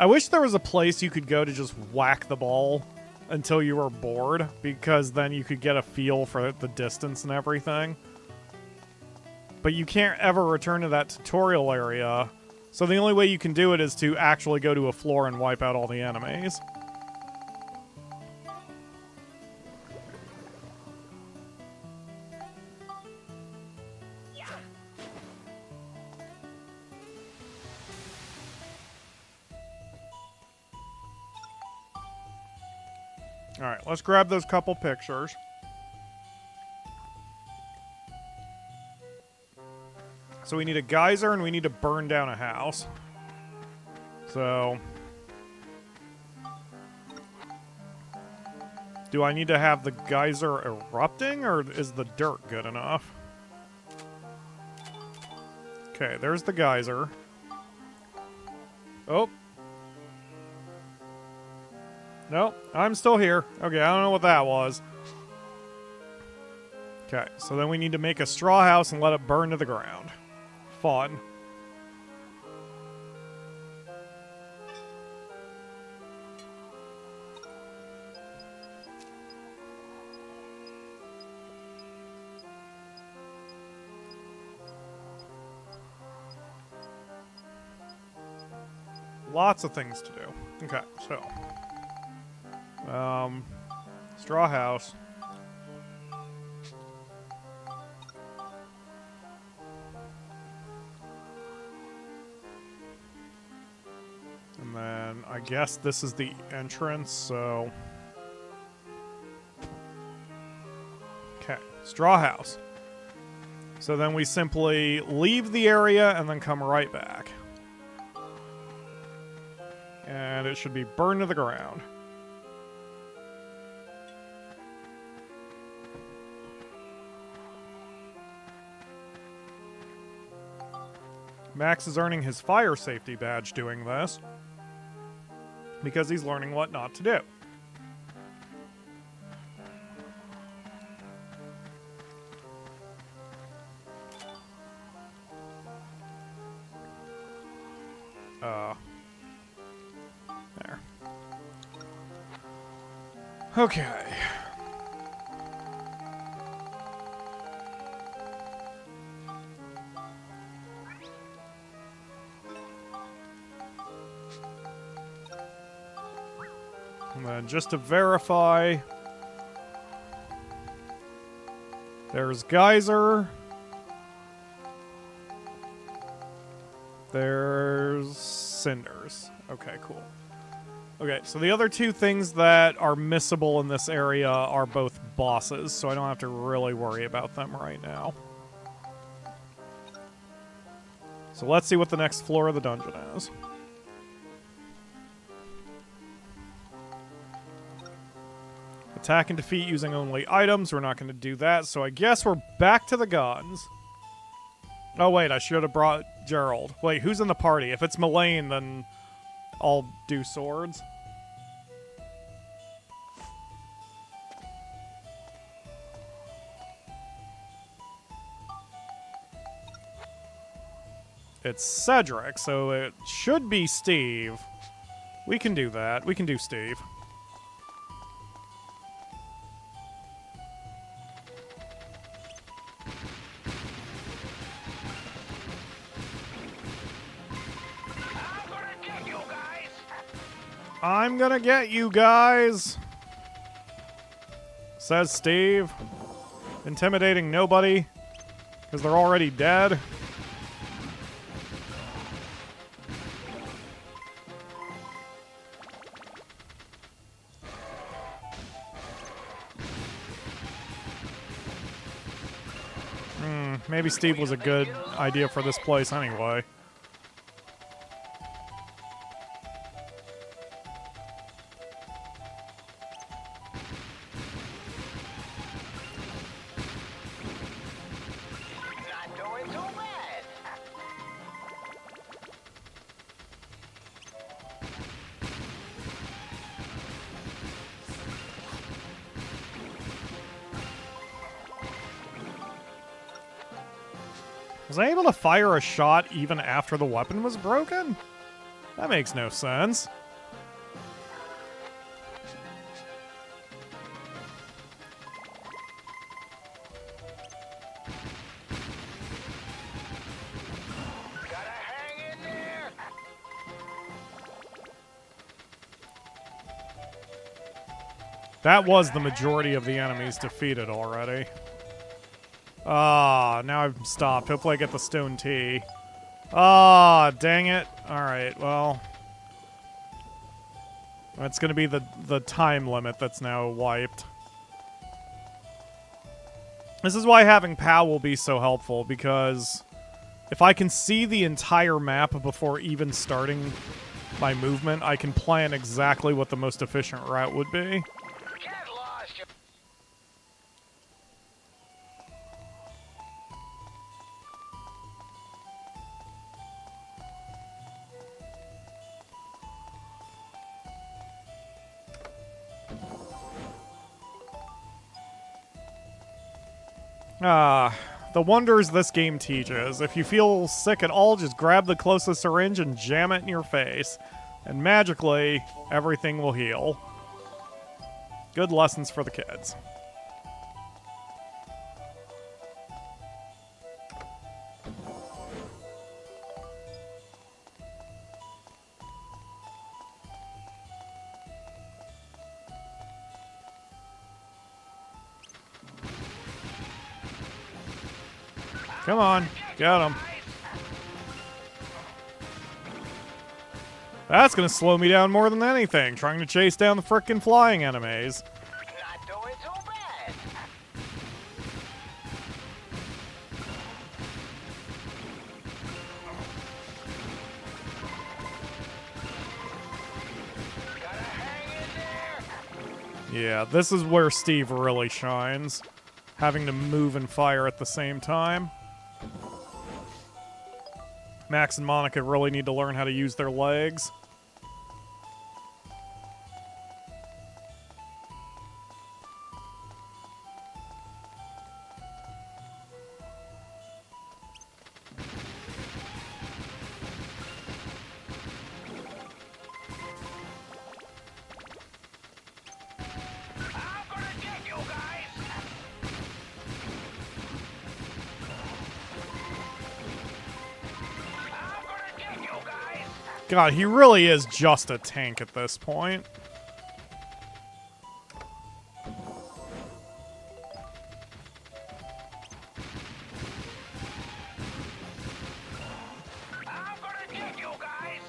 I wish there was a place you could go to just whack the ball until you were bored, because then you could get a feel for the distance and everything. But you can't ever return to that tutorial area, so the only way you can do it is to actually go to a floor and wipe out all the enemies. Alright, let's grab those couple pictures. So we need a geyser and we need to burn down a house. So... do I need to have the geyser erupting, or is the dirt good enough? Okay, there's the geyser. Oh. Nope, I'm still here. Okay, I don't know what that was. Okay, so then we need to make a straw house and let it burn to the ground. Fun. Lots of things to do. Okay, so... straw house. And then I guess this is the entrance, so... okay, straw house. So then we simply leave the area and then come right back. And it should be burned to the ground. Max is earning his fire safety badge doing this, because he's learning what not to do. There. Okay. And then just to verify, there's geyser. There's cinders. Okay, cool. Okay, so the other two things that are missable in this area are both bosses, so I don't have to really worry about them right now. So let's see what the next floor of the dungeon is. Attack and defeat using only items. We're not going to do that, so I guess we're back to the guns. Oh, wait, I should have brought Gerald. Wait, who's in the party? If it's Mullane, then I'll do swords. It's Cedric, so it should be Steve. We can do that. We can do Steve. I'm gonna get you guys, says Steve. Intimidating nobody, because they're already dead. Maybe Steve was a good idea for this place anyway. Was I able to fire a shot even after the weapon was broken? That makes no sense. Gotta hang in there. That was the majority of the enemies defeated already. Ah, now I've stopped. Hopefully I get the stone tea. Ah, dang it. Alright, well. That's gonna be the time limit that's now wiped. This is why having POW will be so helpful, because if I can see the entire map before even starting my movement, I can plan exactly what the most efficient route would be. Get lost, you. Ah, the wonders this game teaches. If you feel sick at all, just grab the closest syringe and jam it in your face. And magically, everything will heal. Good lessons for the kids. Come on, get him. That's gonna slow me down more than anything, trying to chase down the frickin' flying enemies. Not doing so bad. Gotta hang in there. Yeah, this is where Steve really shines. Having to move and fire at the same time. Max and Monica really need to learn how to use their legs. I'm gonna get you guys. I'm gonna get you guys. God, he really is just a tank at this point. I'm gonna get you guys.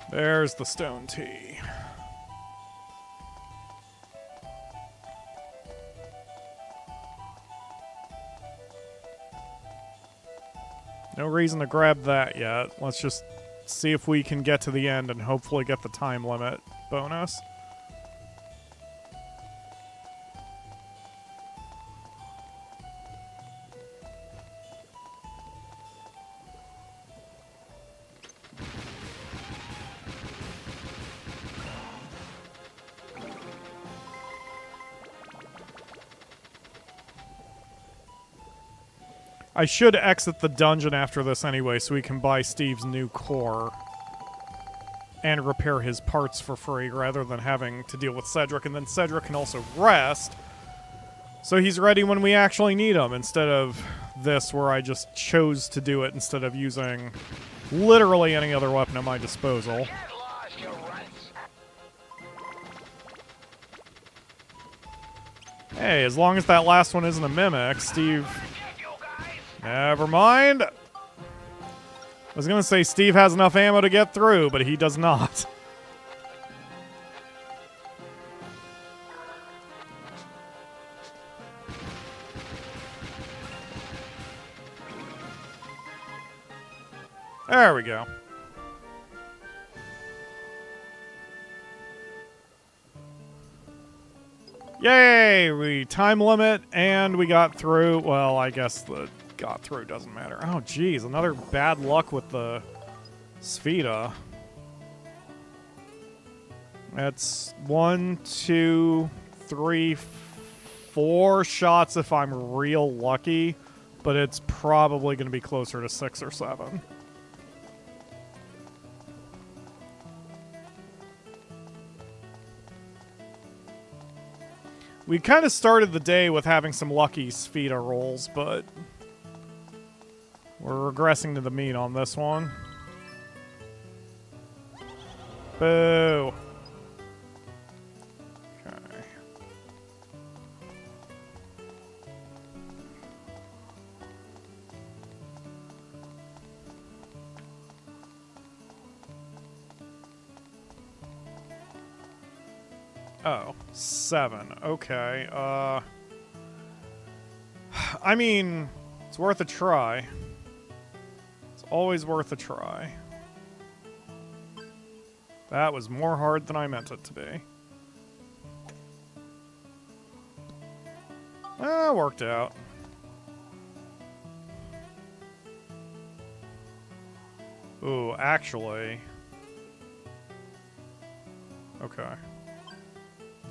There's the stone tea. No reason to grab that yet. Let's just see if we can get to the end and hopefully get the time limit bonus. I should exit the dungeon after this anyway, so we can buy Steve's new core and repair his parts for free rather than having to deal with Cedric. And then Cedric can also rest, so he's ready when we actually need him, instead of this where I just chose to do it instead of using literally any other weapon at my disposal. Get lost, you runts. Hey, as long as that last one isn't a mimic, Steve... Get you guys. Never mind. I was gonna say Steve has enough ammo to get through, but he does not. There we go. Yay! We time limit, and we got through. Well, I guess the got through doesn't matter. Oh, geez. Another bad luck with the Spheda. That's 1, 2, 3, 4 shots if I'm real lucky, but it's probably going to be closer to 6 or 7. We kind of started the day with having some lucky Spheda rolls, but we're regressing to the mean on this one. Boo. Okay. Oh, 7. Okay. I mean, it's worth a try. It's always worth a try. That was more hard than I meant it to be. Worked out. Ooh, actually. Okay.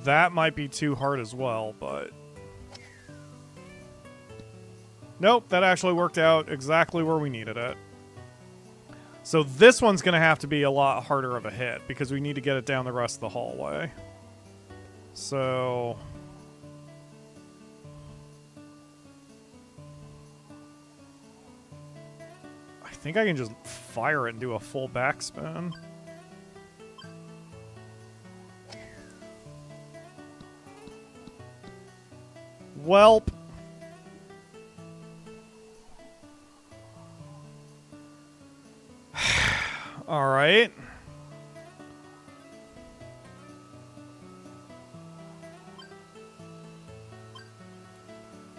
That might be too hard as well, but... Nope, that actually worked out exactly where we needed it. So this one's going to have to be a lot harder of a hit, because we need to get it down the rest of the hallway. So... I think I can just fire it and do a full backspin. Welp. All right.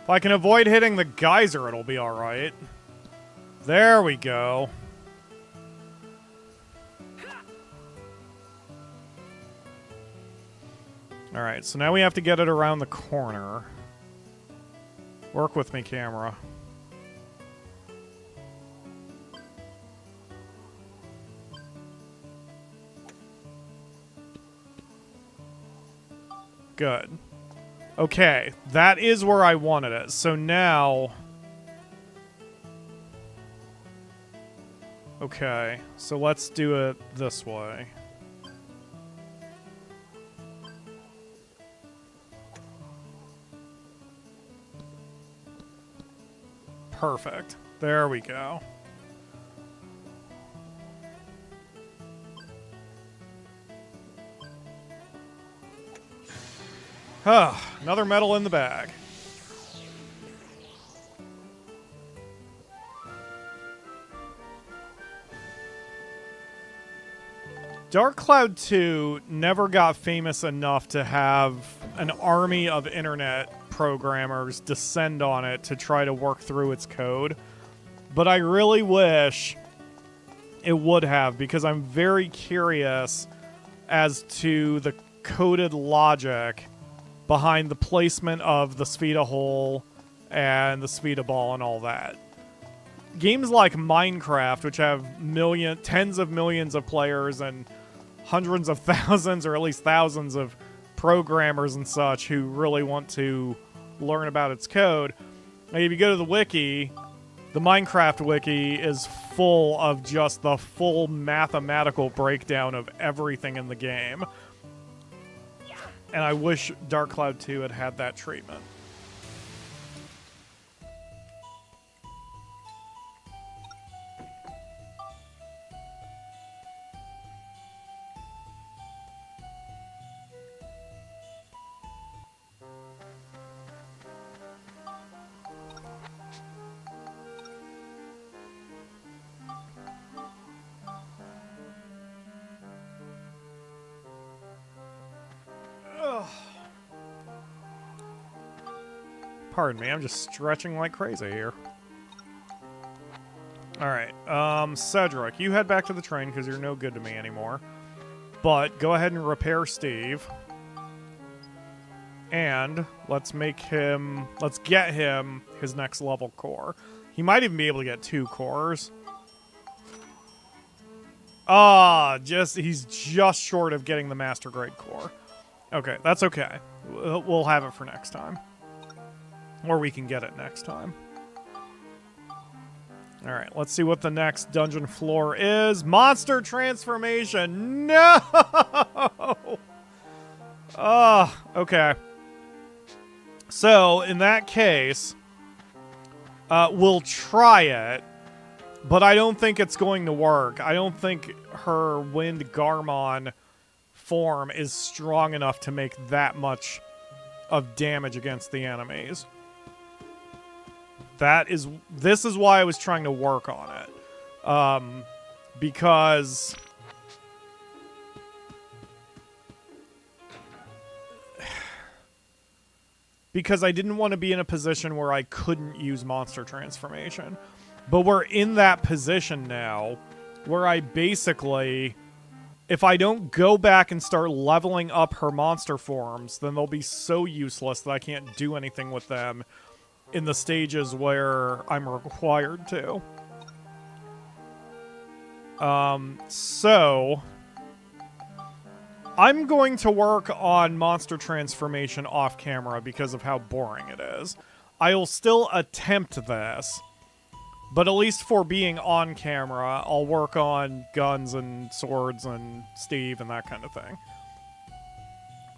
If I can avoid hitting the geyser, it'll be all right. There we go. All right, so now we have to get it around the corner. Work with me, camera. Good. Okay, that is where I wanted it. So now... Okay, so let's do it this way. Perfect. There we go. Another medal in the bag. Dark Cloud 2 never got famous enough to have an army of internet programmers descend on it to try to work through its code. But I really wish it would have, because I'm very curious as to the coded logic behind the placement of the Spheda hole and the Spheda ball and all that. Games like Minecraft, which have tens of millions of players and hundreds of thousands, or at least thousands of programmers and such who really want to learn about its code. Now, if you go to the wiki, the Minecraft wiki is full of just the full mathematical breakdown of everything in the game. And I wish Dark Cloud 2 had had that treatment. Pardon me, I'm just stretching like crazy here. Alright, Cedric, you head back to the train because you're no good to me anymore. But go ahead and repair Steve. And let's get him his next level core. He might even be able to get 2 cores. He's just short of getting the master grade core. Okay, that's okay. We'll have it for next time. Or we can get it next time. Alright, let's see what the next dungeon floor is. Monster transformation! No! Oh, okay. So, in that case, we'll try it, but I don't think it's going to work. I don't think her Wind Garmon form is strong enough to make that much of damage against the enemies. This is why I was trying to work on it. Because I didn't want to be in a position where I couldn't use monster transformation. But we're in that position now where I basically, if I don't go back and start leveling up her monster forms, then they'll be so useless that I can't do anything with them in the stages where I'm required to. So I'm going to work on monster transformation off camera because of how boring it is. I'll still attempt this, but at least for being on camera, I'll work on guns and swords and Steve and that kind of thing.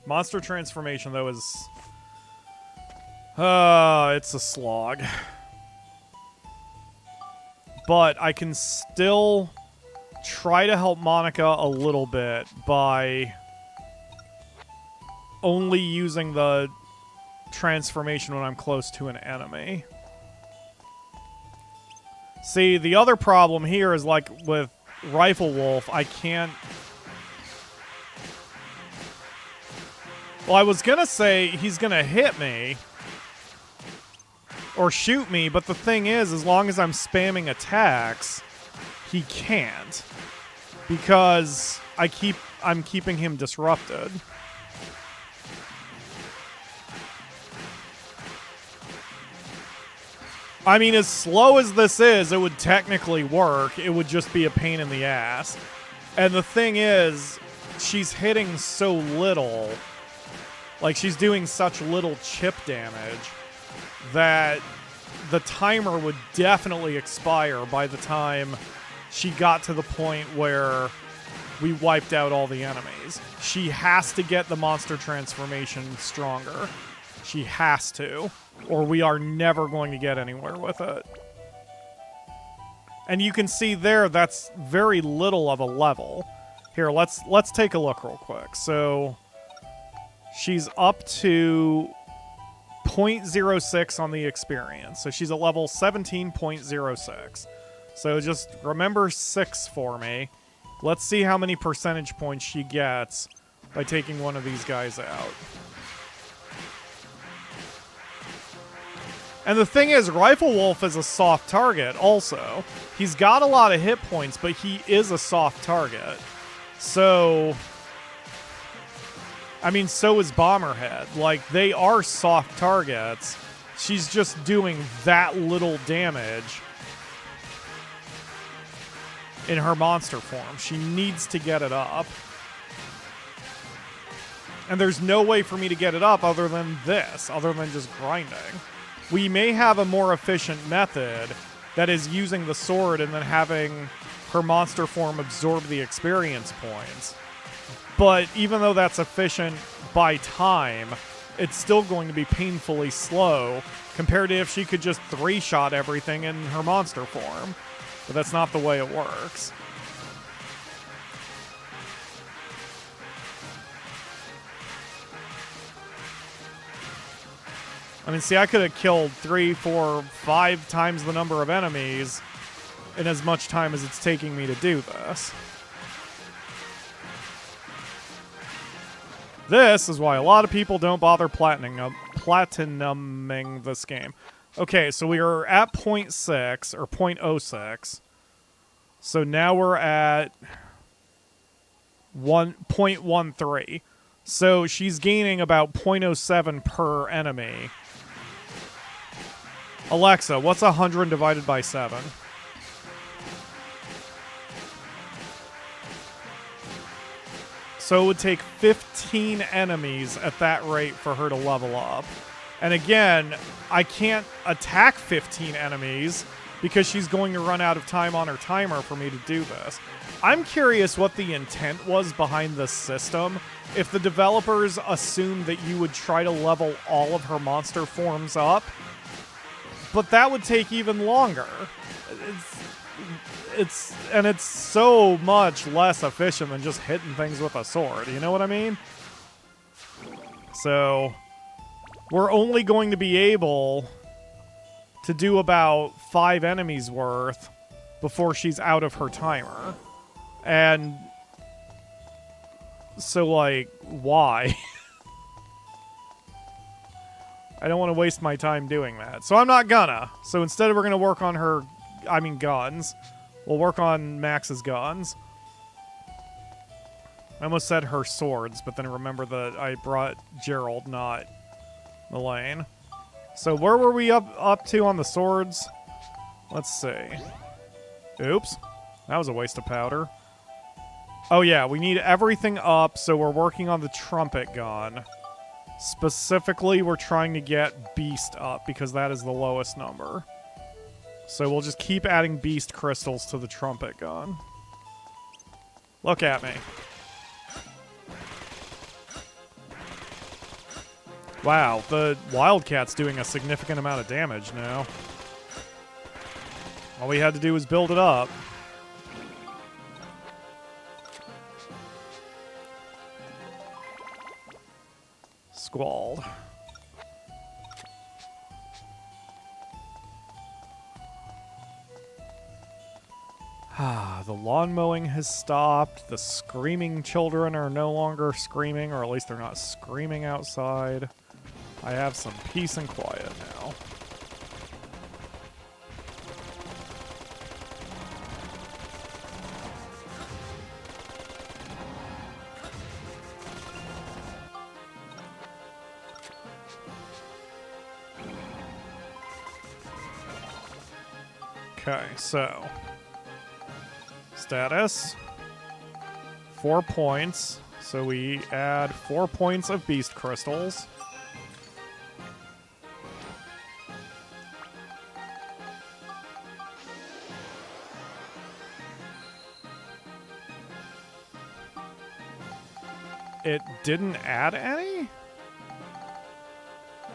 Monster transformation, though, is... it's a slog. But I can still try to help Monica a little bit by only using the transformation when I'm close to an enemy. See, the other problem here is, like, with Rifle Wolf, I can't... Well, I was gonna say he's gonna hit me or shoot me, but the thing is, as long as I'm spamming attacks, he can't. Because I'm keeping him disrupted. I mean, as slow as this is, it would technically work. It would just be a pain in the ass. And the thing is, she's hitting so little. Like, she's doing such little chip damage that the timer would definitely expire by the time she got to the point where we wiped out all the enemies. She has to get the monster transformation stronger. She has to, or we are never going to get anywhere with it. And you can see there, that's very little of a level. Here, let's take a look real quick. So she's up to 0.06 on the experience. So she's at level 17.06. So just remember 6 for me. Let's see how many percentage points she gets by taking one of these guys out. And the thing is, Rifle Wolf is a soft target also. He's got a lot of hit points, but he is a soft target. So, I mean, so is Bomberhead. Like, they are soft targets. She's just doing that little damage in her monster form. She needs to get it up. And there's no way for me to get it up other than this, other than just grinding. We may have a more efficient method that is using the sword and then having her monster form absorb the experience points. But even though that's efficient by time, it's still going to be painfully slow compared to if she could just 3-shot everything in her monster form. But that's not the way it works. I mean, see, I could have killed 3, 4, 5 times the number of enemies in as much time as it's taking me to do this. This is why a lot of people don't bother platinuming this game. Okay, so we are at 0.6, or 0.06. So now we're at 0.13. So she's gaining about 0.07 per enemy. Alexa, what's 100 divided by 7? So it would take 15 enemies at that rate for her to level up. And again, I can't attack 15 enemies because she's going to run out of time on her timer for me to do this. I'm curious what the intent was behind this system. If the developers assumed that you would try to level all of her monster forms up, but that would take even longer. It's so much less efficient than just hitting things with a sword. You know what I mean? So we're only going to be able to do about 5 enemies worth before she's out of her timer. And so, like, why? I don't want to waste my time doing that. So I'm not gonna. So instead we're going to work on her, guns. We'll work on Max's guns. I almost said her swords, but then remember that I brought Gerald, not Elaine. So where were we up to on the swords? Let's see. Oops. That was a waste of powder. Oh yeah, we need everything up, so we're working on the trumpet gun. Specifically, we're trying to get Beast up, because that is the lowest number. So we'll just keep adding Beast crystals to the trumpet gun. Look at me. Wow, the Wildcat's doing a significant amount of damage now. All we had to do was build it up. Squall. The lawn mowing has stopped. The screaming children are no longer screaming, or at least they're not screaming outside. I have some peace and quiet now. Okay, so status 4 points, so we add 4 points of beast crystals. It didn't add any?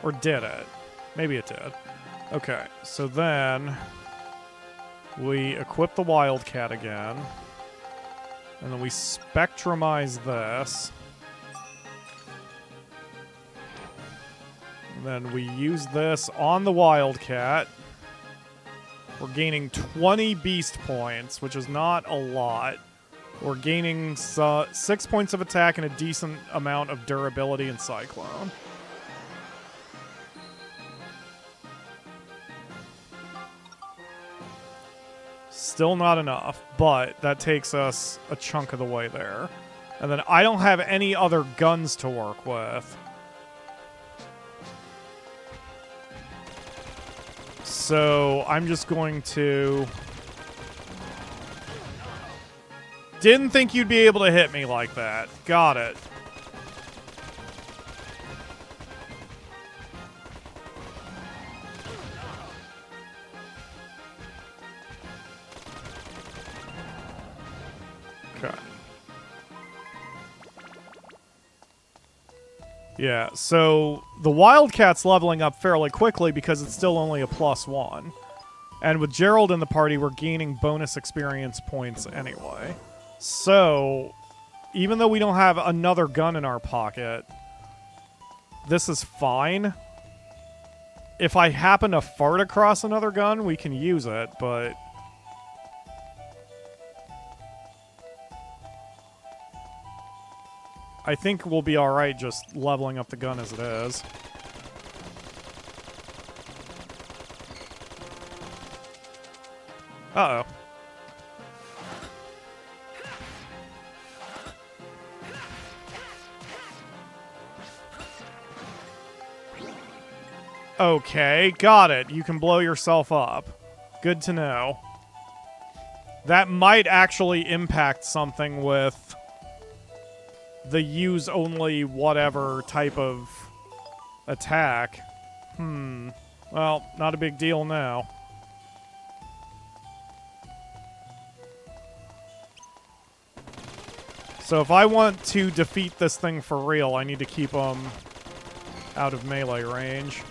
Or did it? Maybe it did. Okay, so then we equip the Wildcat again. And then we spectrumize this. And then we use this on the Wildcat. We're gaining 20 beast points, which is not a lot. We're gaining 6 points of attack and a decent amount of durability and Cyclone. Still not enough, but that takes us a chunk of the way there. And then I don't have any other guns to work with. So I'm just going to... Didn't think you'd be able to hit me like that. Got it. Okay. Yeah, so the Wildcat's leveling up fairly quickly because it's still only a +1. And with Gerald in the party, we're gaining bonus experience points anyway. So, even though we don't have another gun in our pocket, this is fine. If I happen to fart across another gun, we can use it, but... I think we'll be alright just leveling up the gun as it is. Uh-oh. Okay, got it. You can blow yourself up. Good to know. That might actually impact something with the use only whatever type of attack. Well, not a big deal now. So if I want to defeat this thing for real, I need to keep him out of melee range.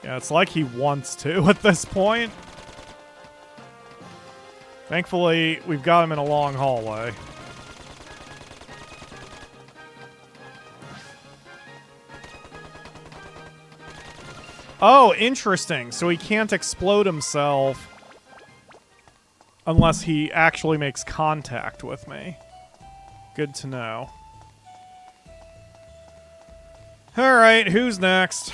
Yeah, it's like he wants to at this point. Thankfully, we've got him in a long hallway. Oh, interesting. So he can't explode himself unless he actually makes contact with me. Good to know. Alright, who's next?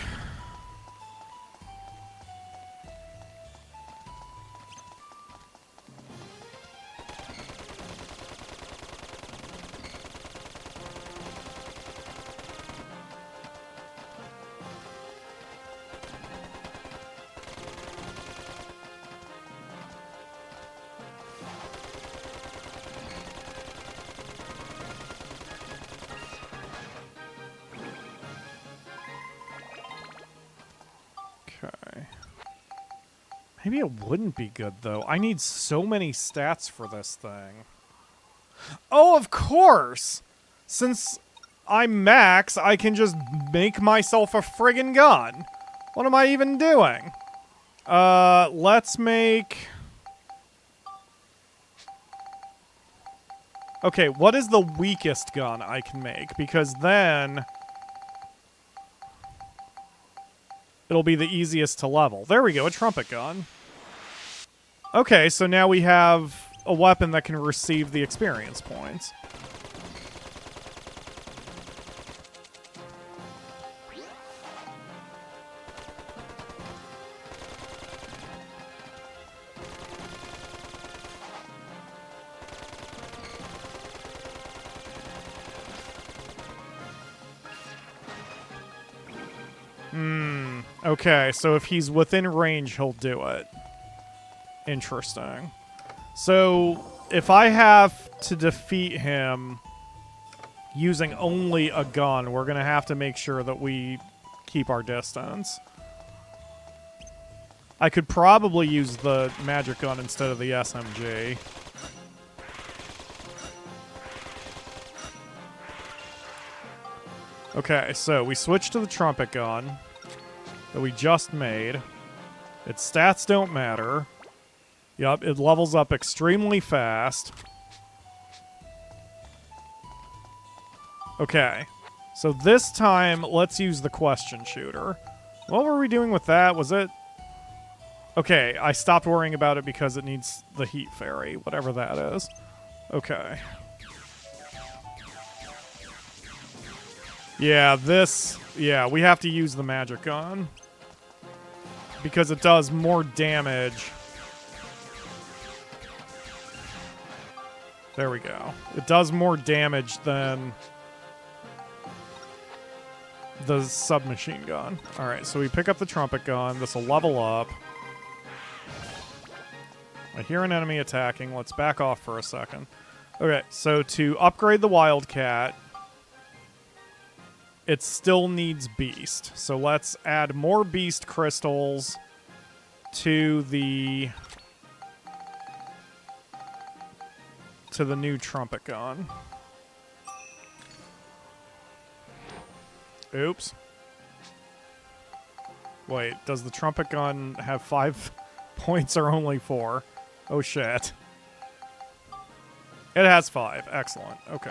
Maybe it wouldn't be good, though. I need so many stats for this thing. Oh, of course! Since I'm max, I can just make myself a friggin' gun. What am I even doing? Let's make... Okay, what is the weakest gun I can make? Because then... it'll be the easiest to level. There we go, a trumpet gun. Okay, so now we have a weapon that can receive the experience points. Okay, so if he's within range, he'll do it. Interesting. So, if I have to defeat him using only a gun, we're going to have to make sure that we keep our distance. I could probably use the magic gun instead of the SMG. Okay, so we switch to the trumpet gun that we just made. Its stats don't matter. Yup, it levels up extremely fast. Okay, so this time, let's use the question shooter. What were we doing with that? Was it... Okay, I stopped worrying about it because it needs the heat fairy, whatever that is. Okay. Yeah, this... Yeah, we have to use the magic gun. Because it does more damage. There we go. It does more damage than the submachine gun. Alright, so we pick up the trumpet gun. This will level up. I hear an enemy attacking. Let's back off for a second. Okay, so to upgrade the Wildcat, it still needs Beast. So let's add more Beast crystals to the new trumpet gun. Oops. Wait, does the trumpet gun have 5 points or only 4? Oh shit. It has 5. Excellent. Okay.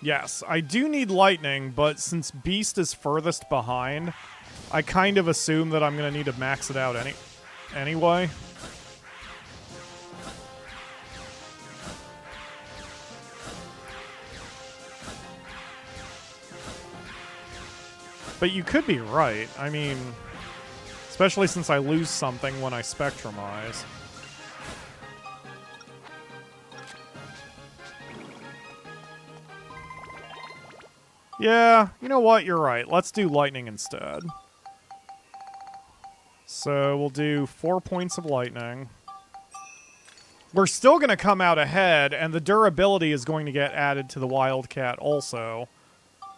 Yes, I do need lightning, but since Beast is furthest behind, I kind of assume that I'm going to need to max it out anyway. But you could be right. I mean, especially since I lose something when I spectrumize. Yeah, you know what? You're right. Let's do lightning instead. So we'll do 4 points of lightning. We're still going to come out ahead, and the durability is going to get added to the Wildcat also.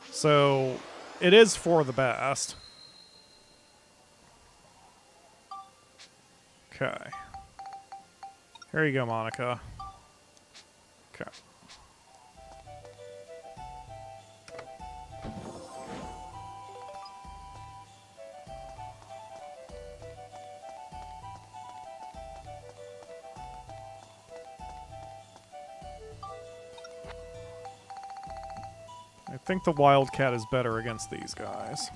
So it is for the best. Okay. Here you go, Monica. Okay. I think the Wildcat is better against these guys.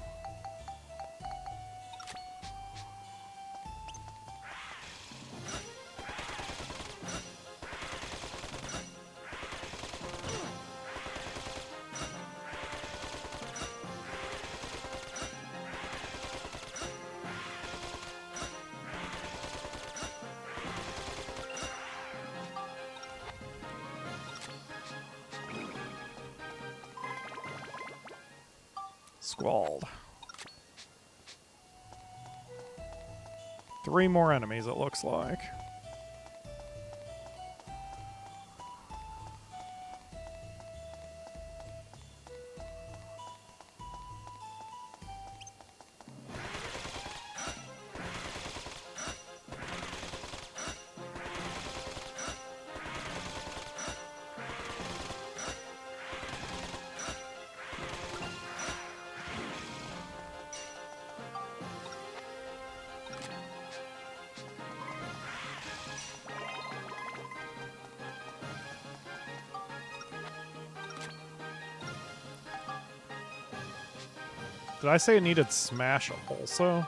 Squalled. 3 more enemies, it looks like. Did I say it needed Smash also?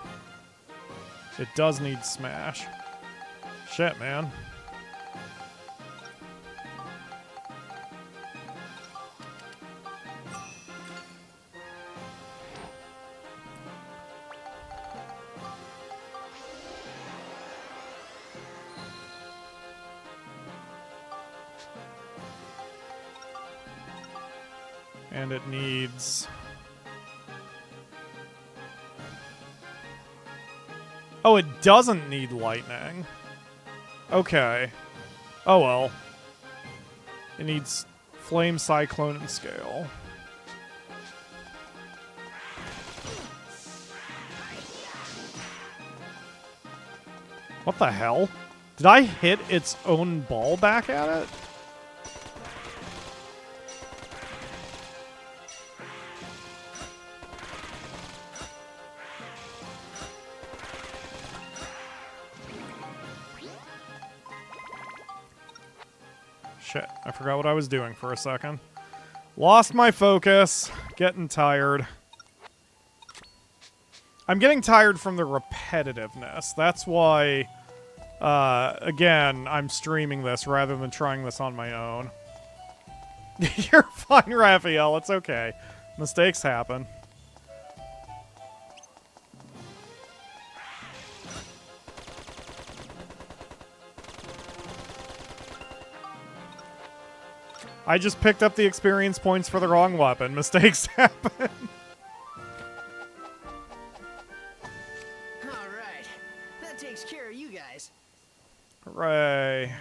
It does need Smash. Shit, man. And it needs... Oh, it doesn't need lightning. Okay. Oh well. It needs Flame, Cyclone, and Scale. What the hell? Did I hit its own ball back at it? Shit, I forgot what I was doing for a second. Lost my focus. Getting tired. I'm getting tired from the repetitiveness. That's why, again, I'm streaming this rather than trying this on my own. You're fine, Raphael. It's okay. Mistakes happen. I just picked up the experience points for the wrong weapon. Mistakes happen. Alright. That takes care of you guys. Hooray.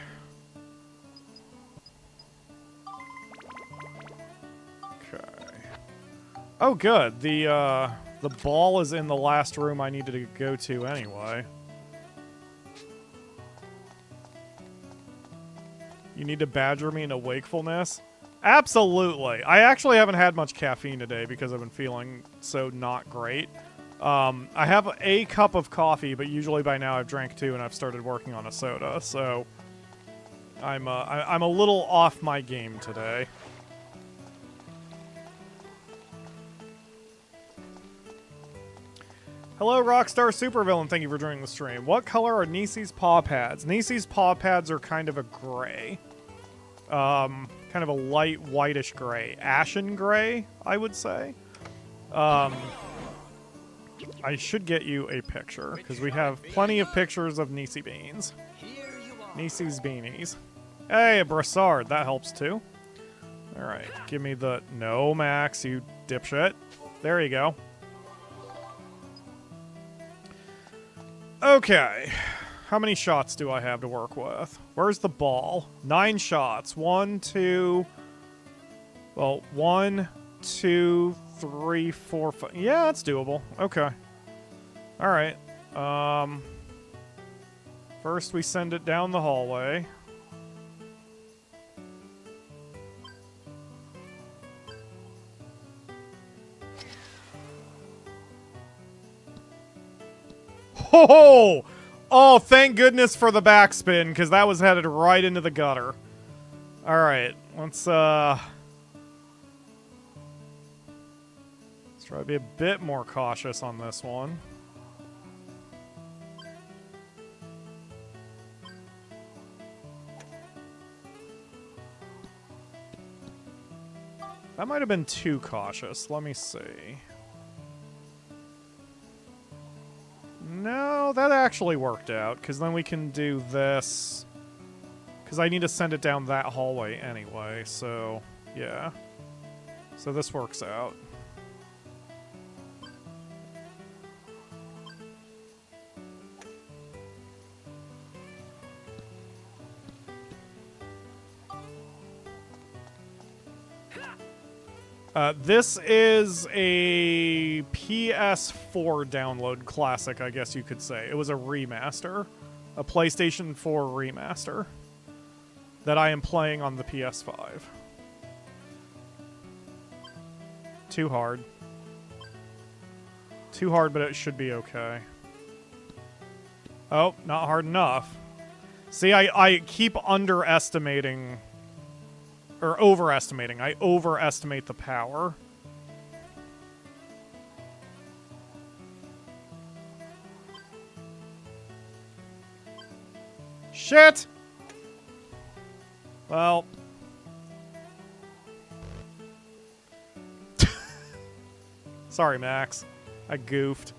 Okay. Oh, good. The ball is in the last room I needed to go to anyway. You need to badger me into wakefulness? Absolutely. I actually haven't had much caffeine today because I've been feeling so not great. I have a cup of coffee, but usually by now I've drank 2 and I've started working on a soda, so I'm a little off my game today. Hello, Rockstar Supervillain. Thank you for joining the stream. What color are Nisi's paw pads? Nisi's paw pads are kind of a gray. Kind of a light whitish gray. Ashen gray, I would say. I should get you a picture, because we have plenty of pictures of Nisi beans. Nisi's beanies. Hey, a Brassard. That helps, too. Alright, give me the... No, Max, you dipshit. There you go. Okay. How many shots do I have to work with? Where's the ball? 9 shots. 1, 2... Well, 1, 2, 3, 4, 5... Yeah, that's doable. Okay. Alright. First we send it down the hallway. Ho! Oh, thank goodness for the backspin, because that was headed right into the gutter. Alright, let's try to be a bit more cautious on this one. That might have been too cautious. Let me see. No, that actually worked out, because then we can do this. Because I need to send it down that hallway anyway, so yeah. So this works out. This is a PS4 download classic, I guess you could say. It was a remaster. A PlayStation 4 remaster. That I am playing on the PS5. Too hard. Too hard, but it should be okay. Oh, not hard enough. See, I keep underestimating... Or overestimating. I overestimate the power. Shit! Well. Sorry, Max. I goofed.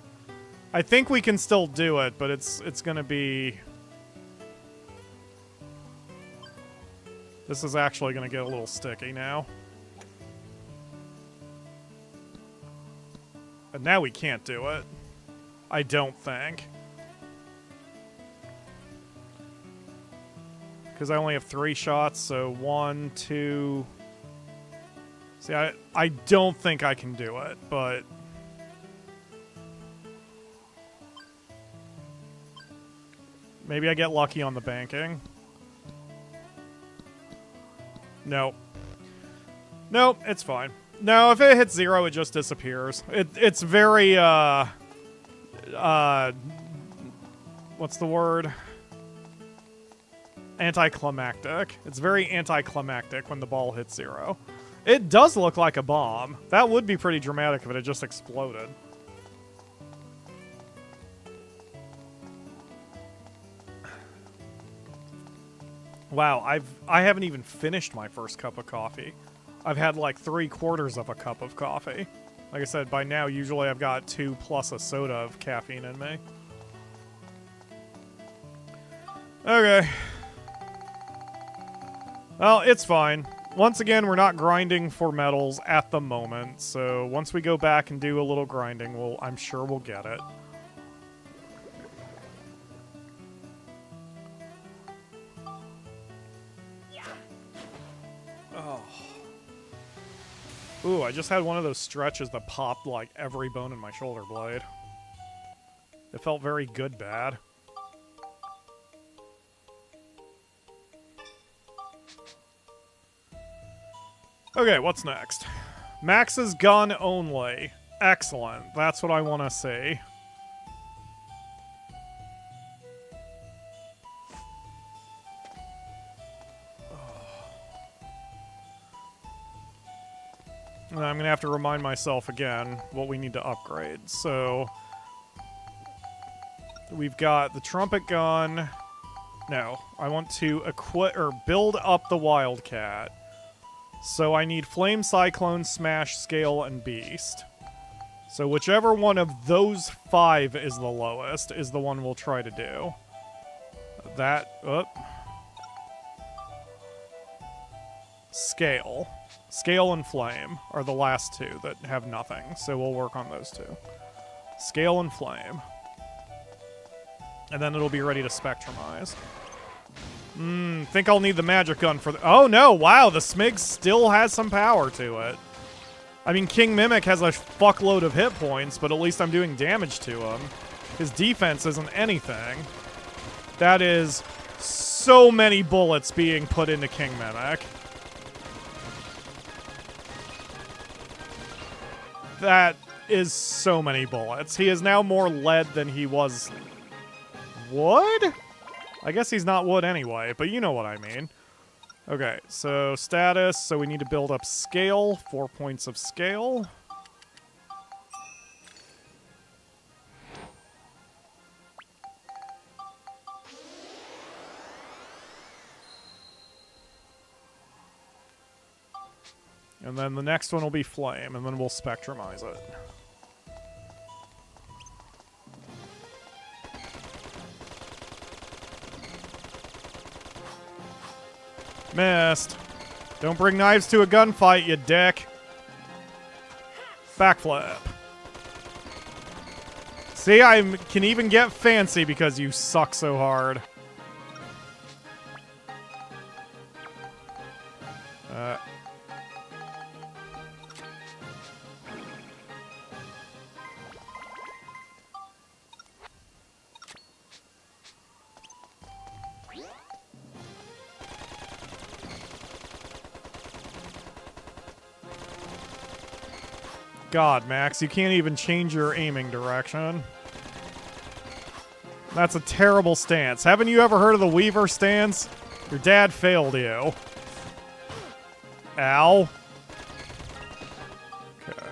I think we can still do it, but it's gonna be... This is actually going to get a little sticky now. And now we can't do it. I don't think. Because I only have 3 shots, so 1, 2... See, I don't think I can do it, but... Maybe I get lucky on the banking. Nope. Nope, it's fine. No, if it hits 0, it just disappears. It's very, what's the word? Anticlimactic. It's very anticlimactic when the ball hits 0. It does look like a bomb. That would be pretty dramatic if it had just exploded. Wow, I haven't even finished my first cup of coffee. I've had like 3/4 of a cup of coffee. Like I said, by now, usually I've got 2 plus a soda of caffeine in me. Okay. Well, it's fine. Once again, we're not grinding for metals at the moment, so once we go back and do a little grinding, I'm sure we'll get it. Ooh, I just had one of those stretches that popped like every bone in my shoulder blade. It felt very good bad. Okay, what's next? Max's gun only. Excellent. That's what I want to see. And I'm going to have to remind myself again what we need to upgrade. So, we've got the trumpet gun. No, I want to equip or build up the Wildcat. So I need Flame, Cyclone, Smash, Scale, and Beast. So whichever one of those 5 is the lowest is the one we'll try to do. Scale. Scale and Flame are the last two that have nothing, so we'll work on those two. Scale and Flame. And then it'll be ready to Spectrumize. Think I'll need the magic gun for the... Oh, no! Wow, the Smig still has some power to it. I mean, King Mimic has a fuckload of hit points, but at least I'm doing damage to him. His defense isn't anything. That is so many bullets being put into King Mimic. That is so many bullets. He is now more lead than he was wood? I guess he's not wood anyway, but you know what I mean. Okay, so status. So we need to build up scale. 4 points of scale. And then the next one will be flame, and then we'll spectrumize it. Missed. Don't bring knives to a gunfight, you dick. Backflip. See, I can even get fancy because you suck so hard. God, Max, you can't even change your aiming direction. That's a terrible stance. Haven't you ever heard of the Weaver stance? Your dad failed you. Ow. Okay.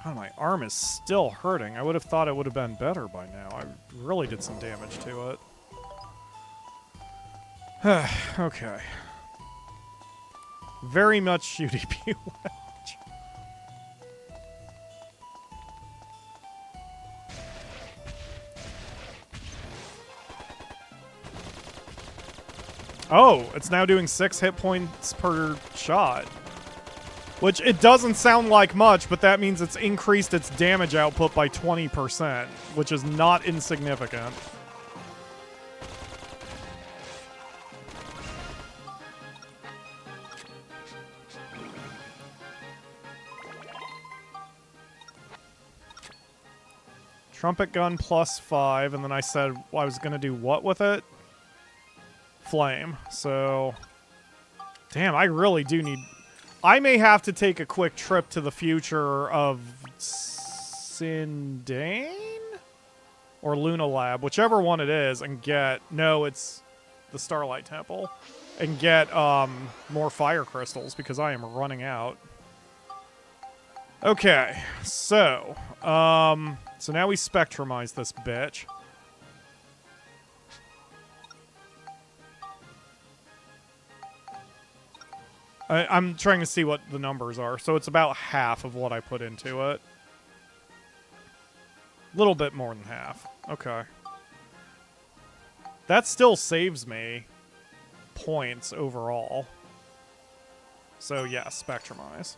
God, my arm is still hurting. I would have thought it would have been better by now. I really did some damage to it. Okay. Very much UDP wedge. Oh, it's now doing 6 hit points per shot. Which, it doesn't sound like much, but that means it's increased its damage output by 20%, which is not insignificant. Trumpet gun plus 5, and then I said I was going to do what with it? Flame. So, damn, I really do need... I may have to take a quick trip to the future of Sindane? Or Luna Lab, whichever one it is, and get... No, it's the Starlight Temple. And get more fire crystals, because I am running out. Okay, so... so now we spectrumize this bitch. I'm trying to see what the numbers are. So it's about half of what I put into it. A little bit more than half. Okay. That still saves me points overall. So yeah, spectrumize.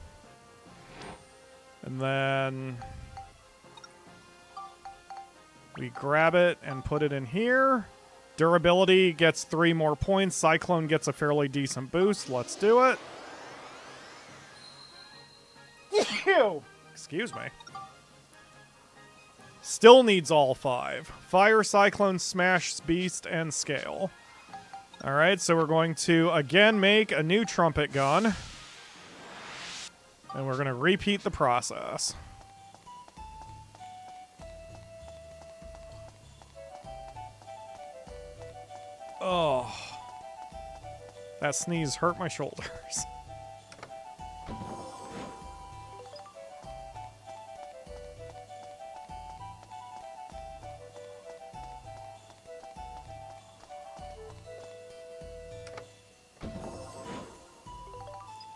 And then we grab it and put it in here. Durability gets 3 more points. Cyclone gets a fairly decent boost. Let's do it. Excuse me. Still needs all 5. Fire, Cyclone, Smash, Beast, and Scale. Alright, so we're going to again make a new trumpet gun. And we're going to repeat the process. Oh. That sneeze hurt my shoulders.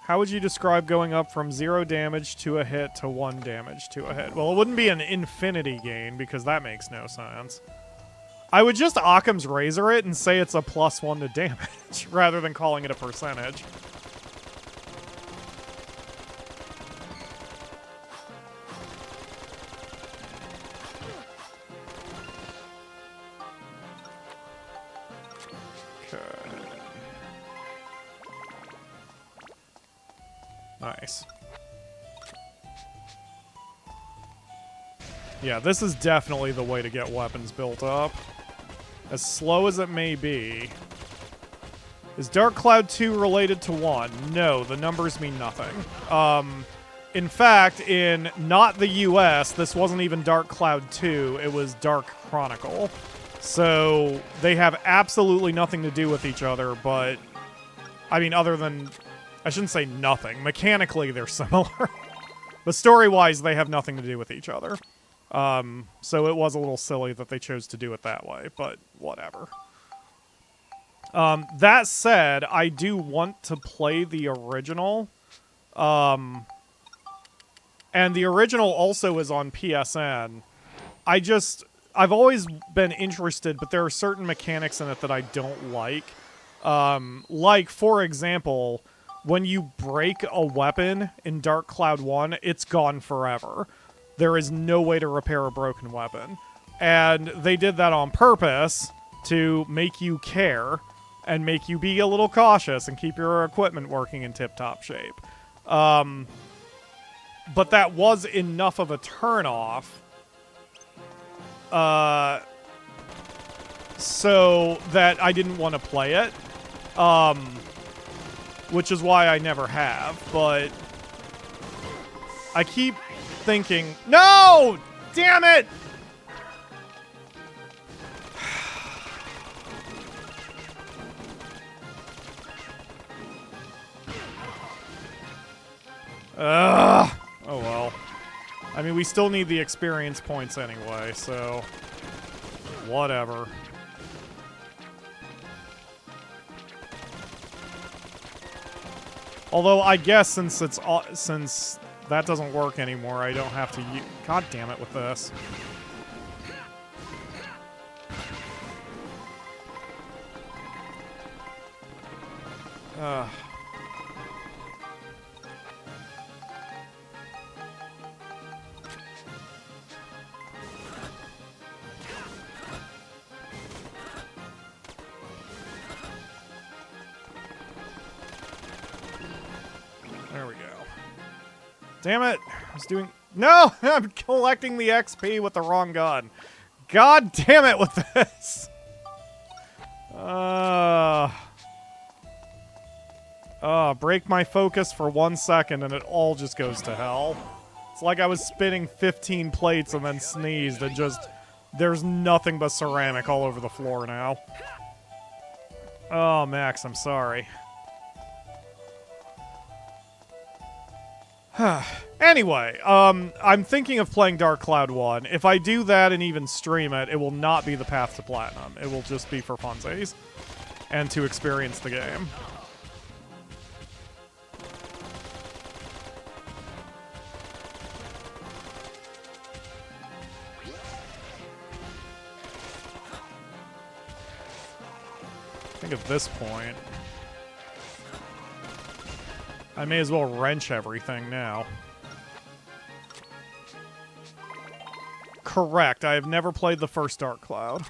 How would you describe going up from 0 damage to a hit to 1 damage to a hit? Well, it wouldn't be an infinity gain because that makes no sense. I would just Occam's Razor it and say it's a +1 to damage rather than calling it a percentage. Nice. Yeah, this is definitely the way to get weapons built up. As slow as it may be. Is Dark Cloud 2 related to 1? No, the numbers mean nothing. In fact, in not the US, this wasn't even Dark Cloud 2, it was Dark Chronicle. So, they have absolutely nothing to do with each other, but... I mean, other than... I shouldn't say nothing. Mechanically, they're similar. But story-wise, they have nothing to do with each other. So it was a little silly that they chose to do it that way, but whatever. That said, I do want to play the original. And the original also is on PSN. I've always been interested, but there are certain mechanics in it that I don't like. Like, for example... When you break a weapon in Dark Cloud 1, it's gone forever. There is no way to repair a broken weapon. And they did that on purpose to make you care and make you be a little cautious and keep your equipment working in tip-top shape. But that was enough of a turn-off. So that I didn't want to play it. Which is why I never have, but I keep thinking, no! Damn it! Ugh. Oh well. I mean, we still need the experience points anyway, so whatever. Although I guess since that doesn't work anymore, I don't have to use... God damn it with this. There we go. Damn it! I was doing... No! I'm collecting the XP with the wrong gun. God damn it with this! Break my focus for 1 second and it all just goes to hell. It's like I was spinning 15 plates and then sneezed and just... There's nothing but ceramic all over the floor now. Oh, Max, I'm sorry. Anyway, I'm thinking of playing Dark Cloud 1. If I do that and even stream it, it will not be the path to Platinum. It will just be for funsies. And to experience the game. I think at this point... I may as well wrench everything now. Correct. I have never played the first Dark Cloud.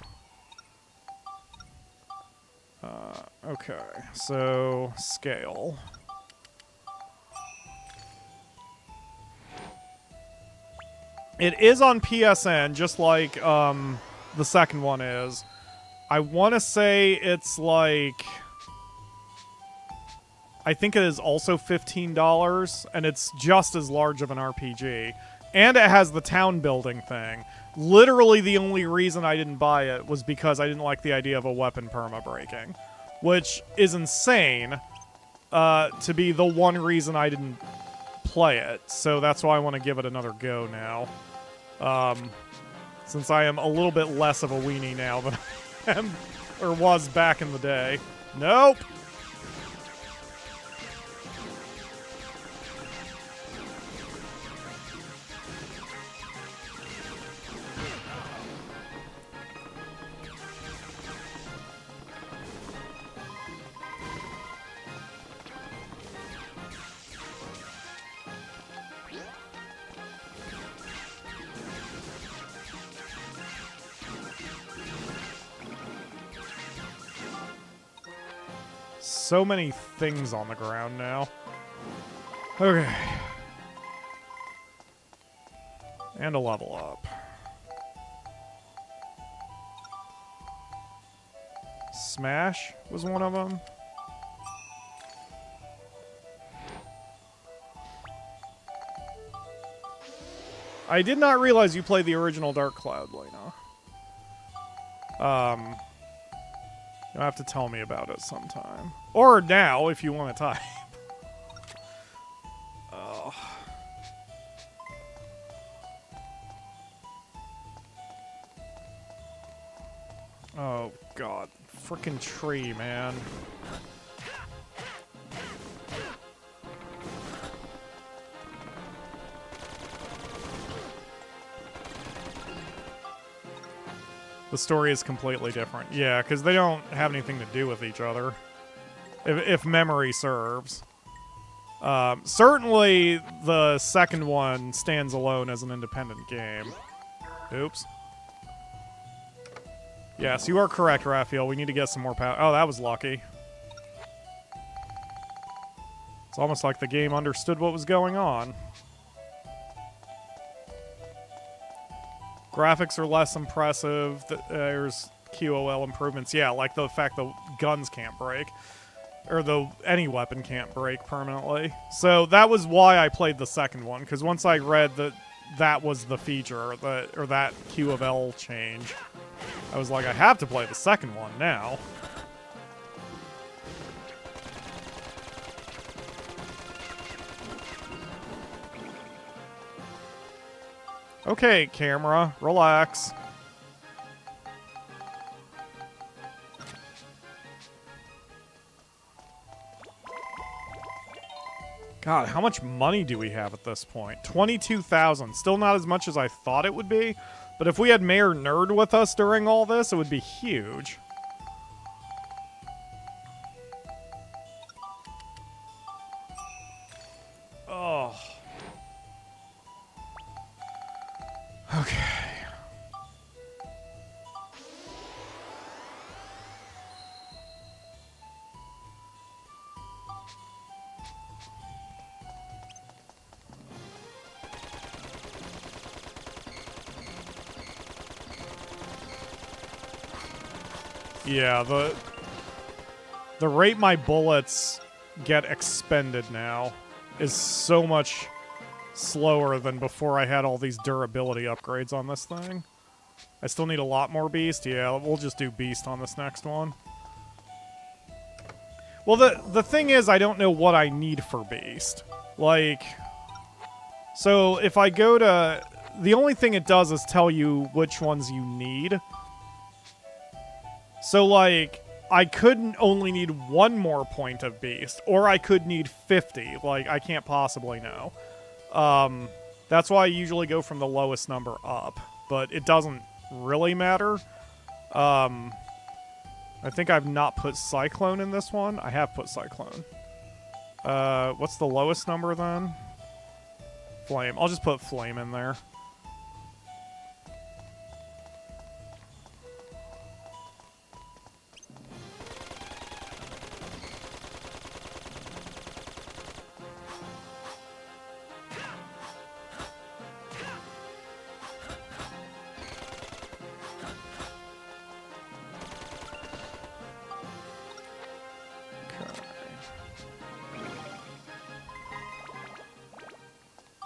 Okay. So, scale. It is on PSN, just like the second one is. I want to say it's like... I think it is also $15, and it's just as large of an RPG. And it has the town building thing. Literally the only reason I didn't buy it was because I didn't like the idea of a weapon perma-breaking. Which is insane to be the one reason I didn't play it. So that's why I want to give it another go now. Since I am a little bit less of a weenie now than I am, or was back in the day. Nope! So many things on the ground now. Okay. And a level up. Smash was one of them. I did not realize you played the original Dark Cloud, Lena. You'll have to tell me about it sometime. Or now, if you want to type. Oh. Oh, God. Frickin' tree, man. The story is completely different. Yeah, because they don't have anything to do with each other. If memory serves. Certainly, the second one stands alone as an independent game. Oops. Yes, you are correct, Raphael. We need to get some more power. Oh, that was lucky. It's almost like the game understood what was going on. Graphics are less impressive. There's QOL improvements. Yeah, like the fact the guns can't break. Or any weapon can't break permanently. So that was why I played the second one, because once I read that that was the feature, or that Q of L change, I was like, I have to play the second one now. Okay, camera, relax. God, how much money do we have at this point? 22,000. Still not as much as I thought it would be. But if we had Mayor Nerd with us during all this, it would be huge. Oh. Okay. Yeah, the rate my bullets get expended now is so much slower than before I had all these durability upgrades on this thing. I still need a lot more beast. Yeah, we'll just do beast on this next one. Well, the thing is, I don't know what I need for beast. Like, so if I go to... The only thing it does is tell you which ones you need. So, like, I could only need one more point of beast, or I could need 50. Like, I can't possibly know. That's why I usually go from the lowest number up, but it doesn't really matter. I think I've not put Cyclone in this one. I have put Cyclone. What's the lowest number then? Flame. I'll just put Flame in there.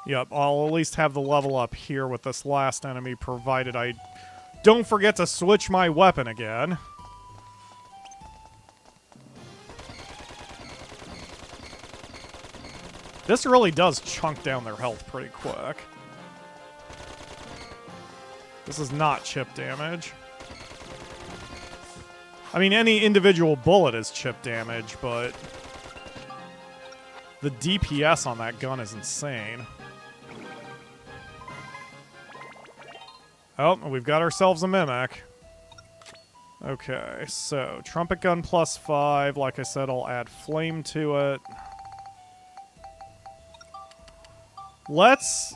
Yep, I'll at least have the level up here with this last enemy, provided I don't forget to switch my weapon again. This really does chunk down their health pretty quick. This is not chip damage. I mean, any individual bullet is chip damage, but the DPS on that gun is insane. Oh, we've got ourselves a Mimic. Okay, so Trumpet Gun +5. Like I said, I'll add Flame to it. Let's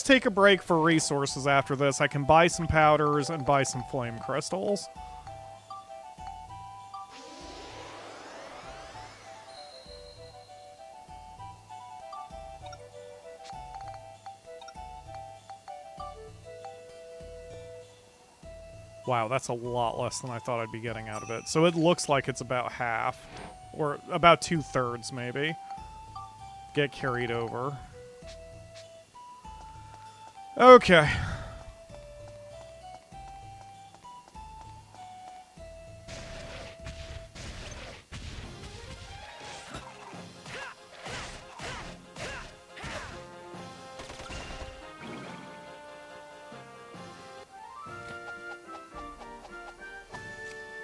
take a break for resources after this. I can buy some powders and buy some flame crystals. Wow, that's a lot less than I thought I'd be getting out of it. So it looks like it's about half. Or about 2/3, maybe. Get carried over. Okay.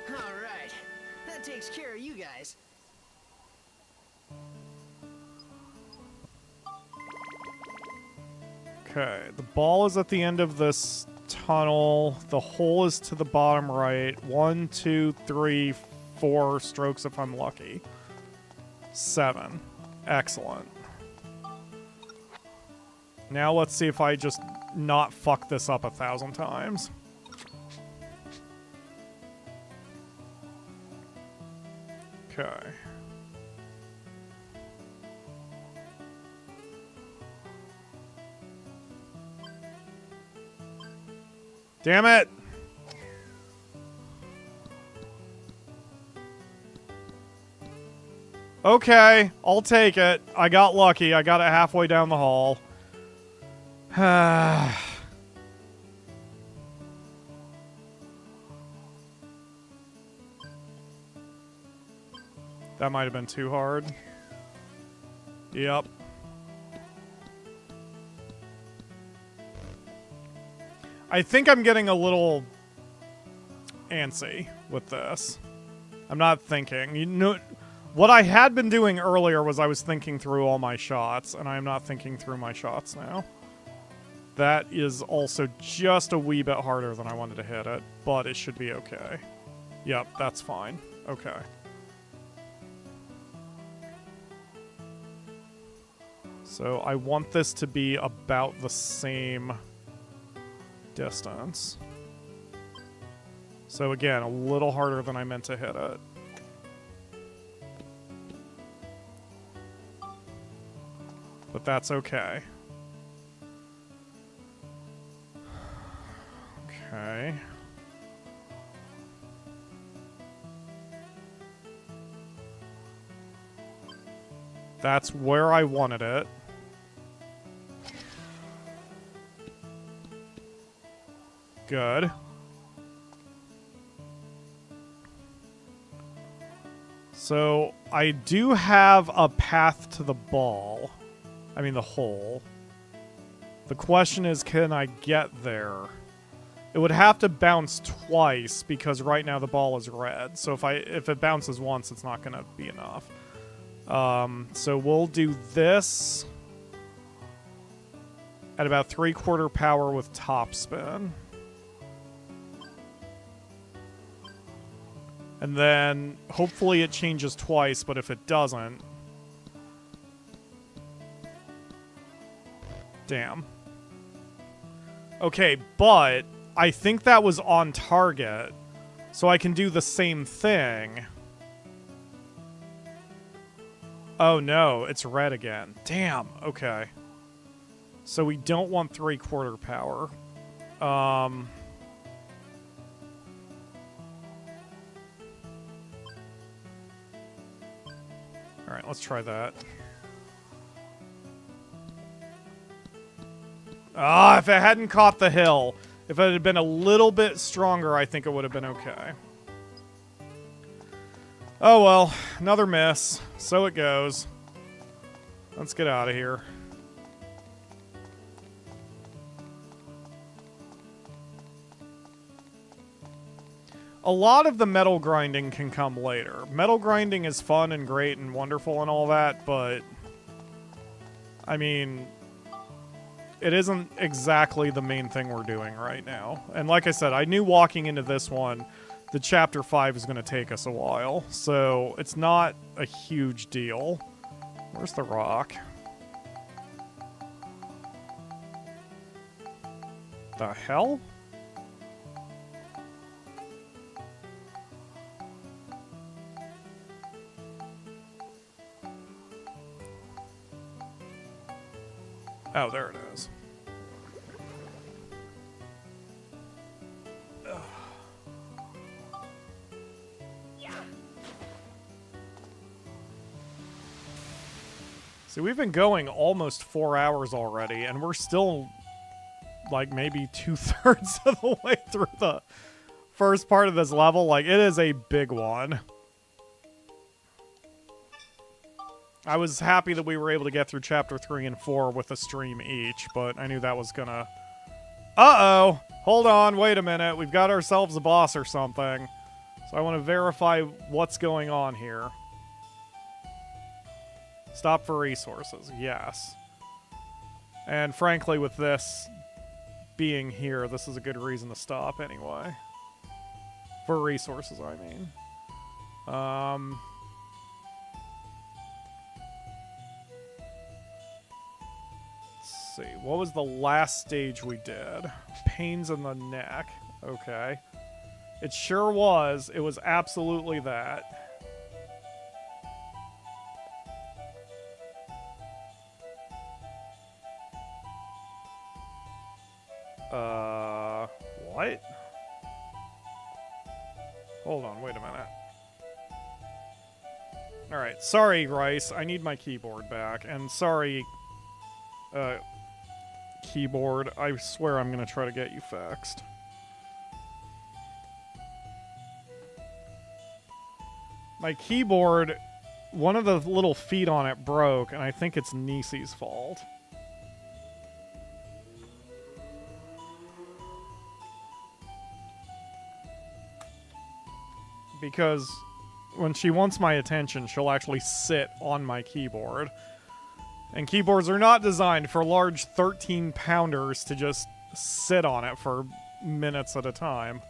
All right. That takes care of you guys. Okay, the ball is at the end of this tunnel. The hole is to the bottom right. 1, 2, 3, 4 strokes if I'm lucky. 7. Excellent. Now let's see if I just not fuck this up 1,000 times. Okay. Damn it! Okay, I'll take it. I got lucky. I got it halfway down the hall. That might have been too hard. Yep. I think I'm getting a little antsy with this. I'm not thinking. You know, what I had been doing earlier was I was thinking through all my shots, and I'm not thinking through my shots now. That is also just a wee bit harder than I wanted to hit it, but it should be okay. Yep, that's fine. Okay. So I want this to be about the same distance. So again, a little harder than I meant to hit it. But that's okay. Okay. That's where I wanted it. Good. So, I do have a path to the ball. I mean, the hole. The question is, can I get there? It would have to bounce twice, because right now the ball is red. So if it bounces once, it's not going to be enough. So we'll do this at about 3/4 power with top spin. And then, hopefully it changes twice, but if it doesn't... Damn. Okay, but I think that was on target, so I can do the same thing. Oh no, it's red again. Damn, okay. So we don't want 3/4 power. Alright, let's try that. Ah, if it hadn't caught the hill, if it had been a little bit stronger, I think it would have been okay. Oh well, another miss. So it goes. Let's get out of here. A lot of the metal grinding can come later. Metal grinding is fun and great and wonderful and all that, but... I mean... It isn't exactly the main thing we're doing right now. And like I said, I knew walking into this one, the Chapter 5 is going to take us a while. So, it's not a huge deal. Where's the rock? The hell? Oh, there it is. Ugh. See, we've been going almost 4 hours already, and we're still, like, maybe 2/3 of the way through the first part of this level. Like, it is a big one. I was happy that we were able to get through Chapter 3 and 4 with a stream each, but I knew that was gonna... Uh-oh! Hold on, wait a minute. We've got ourselves a boss or something. So I want to verify what's going on here. Stop for resources, yes. And frankly, with this being here, this is a good reason to stop anyway. For resources, I mean. Let's see. What was the last stage we did? Pains in the neck. Okay. It sure was. It was absolutely that. What? Hold on, wait a minute. Alright, sorry, Rice. I need my keyboard back. And sorry, keyboard. I swear I'm gonna try to get you fixed. My keyboard, one of the little feet on it broke, and I think it's Nisi's fault. Because when she wants my attention, she'll actually sit on my keyboard. And keyboards are not designed for large 13-pounders to just sit on it for minutes at a time.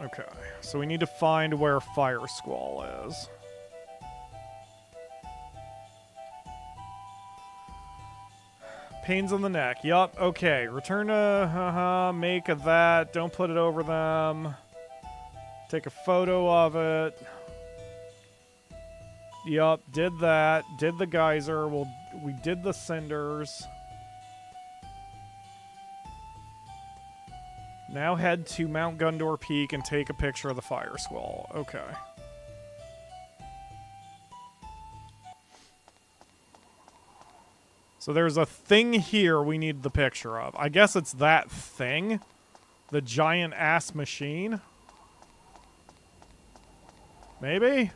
Okay, so we need to find where Fire Squall is. Pains in the neck. Yup, okay. Return to, make of that. Don't put it over them. Take a photo of it. Yup, did that. Did the geyser. Well, we did the cinders. Now head to Mount Gundor Peak and take a picture of the Fire Squall. Okay. So there's a thing here we need the picture of. I guess it's that thing. The giant ass machine. Maybe?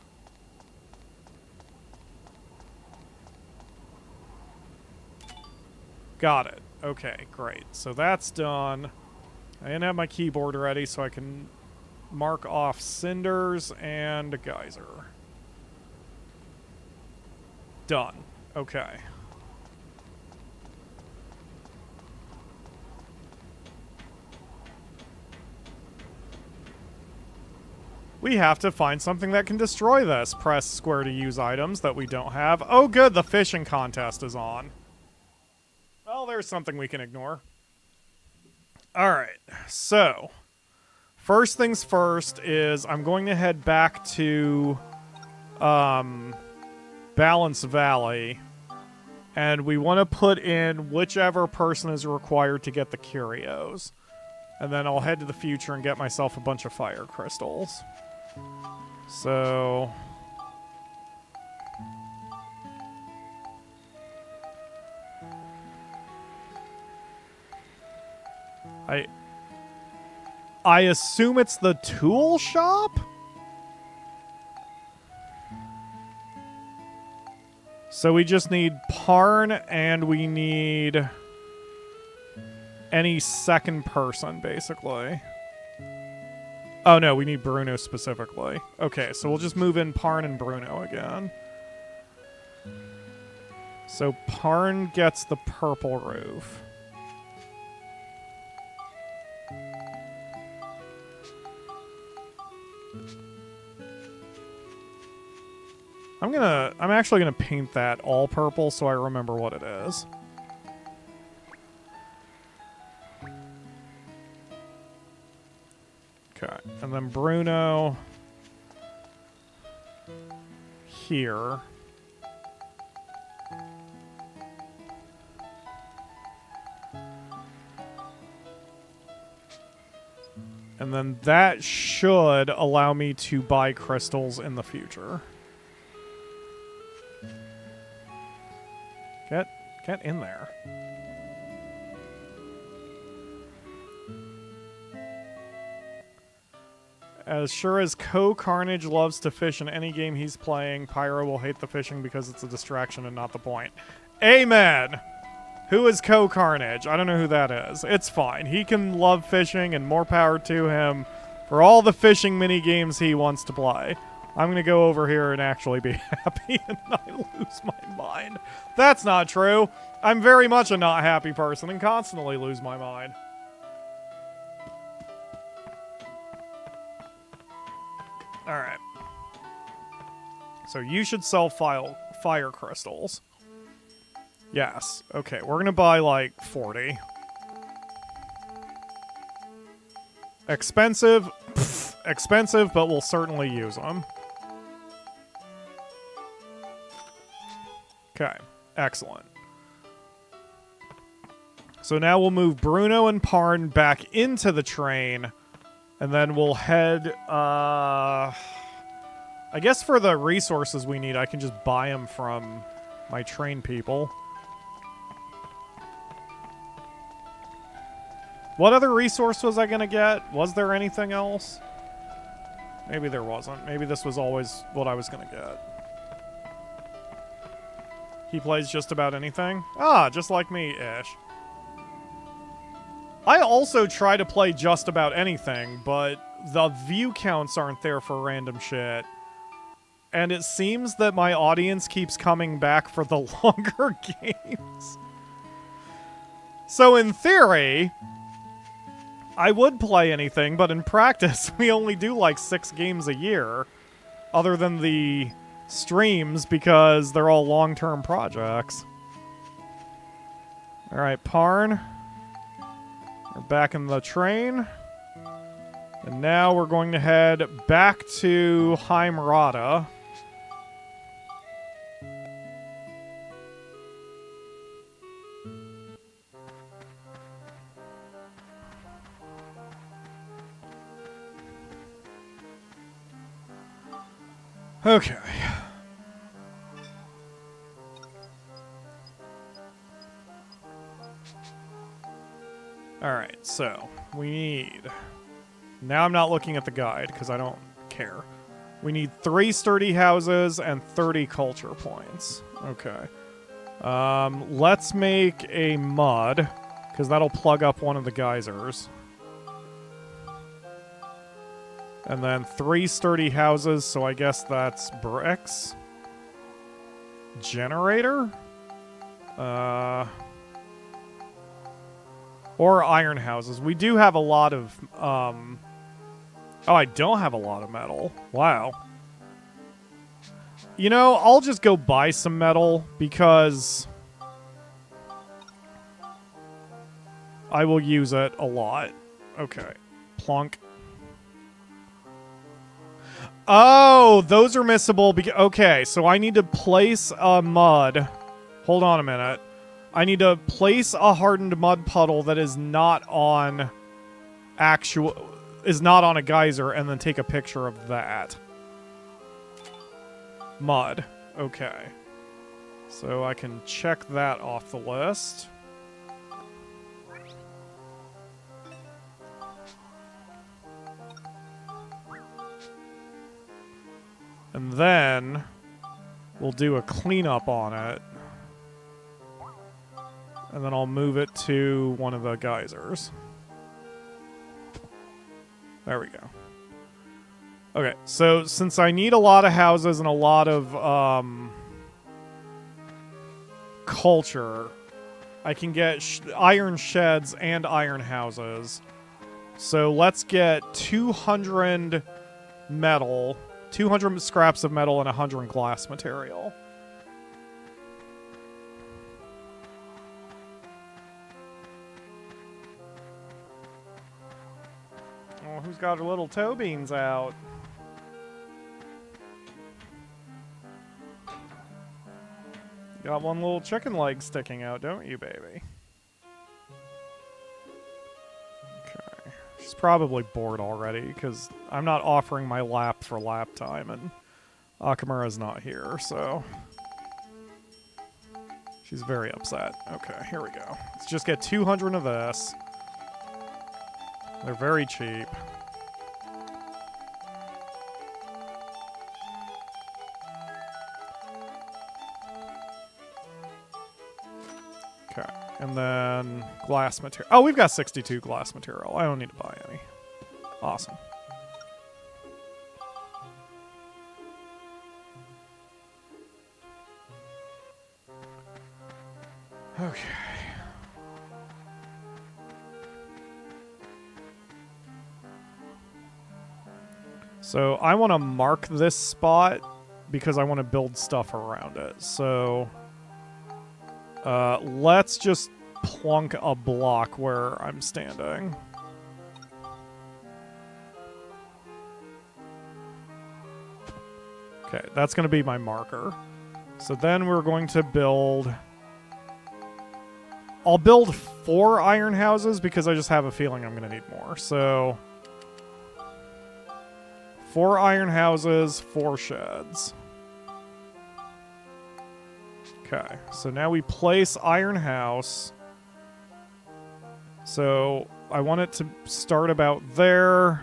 Got it. Okay, great. So that's done. I didn't have my keyboard ready, so I can mark off cinders and a geyser. Done. Okay. We have to find something that can destroy this. Press square to use items that we don't have. Oh good, the fishing contest is on. Well, there's something we can ignore. Alright, so first things first is I'm going to head back to Balance Valley, and we want to put in whichever person is required to get the curios. And then I'll head to the future and get myself a bunch of fire crystals. So I assume it's the tool shop? So we just need Parn and we need any second person, basically. Oh, no, we need Bruno specifically. Okay, so we'll just move in Parn and Bruno again. So Parn gets the purple roof. I'm actually gonna paint that all purple so I remember what it is. Okay, and then Bruno here. And then that should allow me to buy crystals in the future. Get in there. As sure as Carnage loves to fish in any game he's playing, Pyro will hate the fishing because it's a distraction and not the point. Amen! Who is Carnage? I don't know who that is. It's fine. He can love fishing and more power to him for all the fishing mini games he wants to play. I'm going to go over here and actually be happy and not lose my mind. That's not true. I'm very much a not happy person and constantly lose my mind. Alright. So you should sell fire crystals. Yes. Okay, we're gonna buy like 40. Expensive. Pfft, expensive, but we'll certainly use them. Okay, excellent. So now we'll move Bruno and Parn back into the train. And then we'll head, I guess for the resources we need, I can just buy them from my train people. What other resource was I going to get? Was there anything else? Maybe there wasn't. Maybe this was always what I was going to get. He plays just about anything? Ah, just like me-ish. I also try to play just about anything, but the view counts aren't there for random shit. And it seems that my audience keeps coming back for the longer games. So in theory, I would play anything, but in practice, we only do like 6 games a year. Other than the streams, because they're all long-term projects. Alright, Parn. We're back in the train. And now we're going to head back to Heim Rada. Okay. Alright, so we need... Now I'm not looking at the guide because I don't care. We need 3 sturdy houses and 30 culture points. Okay. Let's make a mud because that'll plug up one of the geysers. And then 3 sturdy houses, so I guess that's bricks. Generator? Or iron houses. We do have a lot of, Oh, I don't have a lot of metal. Wow. You know, I'll just go buy some metal, because I will use it a lot. Okay. Plunk. Oh, those are missable. Okay, so I need to place a mud. Hold on a minute. I need to place a hardened mud puddle that is not on a geyser, and then take a picture of that. Mud. Okay. So I can check that off the list. And then we'll do a cleanup on it. And then I'll move it to one of the geysers. There we go. Okay, so since I need a lot of houses and a lot of culture, I can get iron sheds and iron houses. So let's get 200 metal, 200 scraps of metal, and 100 glass material. Oh, who's got her little toe beans out? Got one little chicken leg sticking out, don't you, baby? Okay. She's probably bored already, because I'm not offering my lap for lap time, and Akamura's not here, so... She's very upset. Okay, here we go. Let's just get 200 of this. They're very cheap. Okay, and then glass material. Oh, we've got 62 glass material. I don't need to buy any. Awesome. Okay. So I want to mark this spot because I want to build stuff around it. So let's just plunk a block where I'm standing. Okay, that's going to be my marker. So then we're going to build... I'll build 4 iron houses because I just have a feeling I'm going to need more. So 4 iron houses, 4 sheds. Okay, so now we place iron house. So I want it to start about there.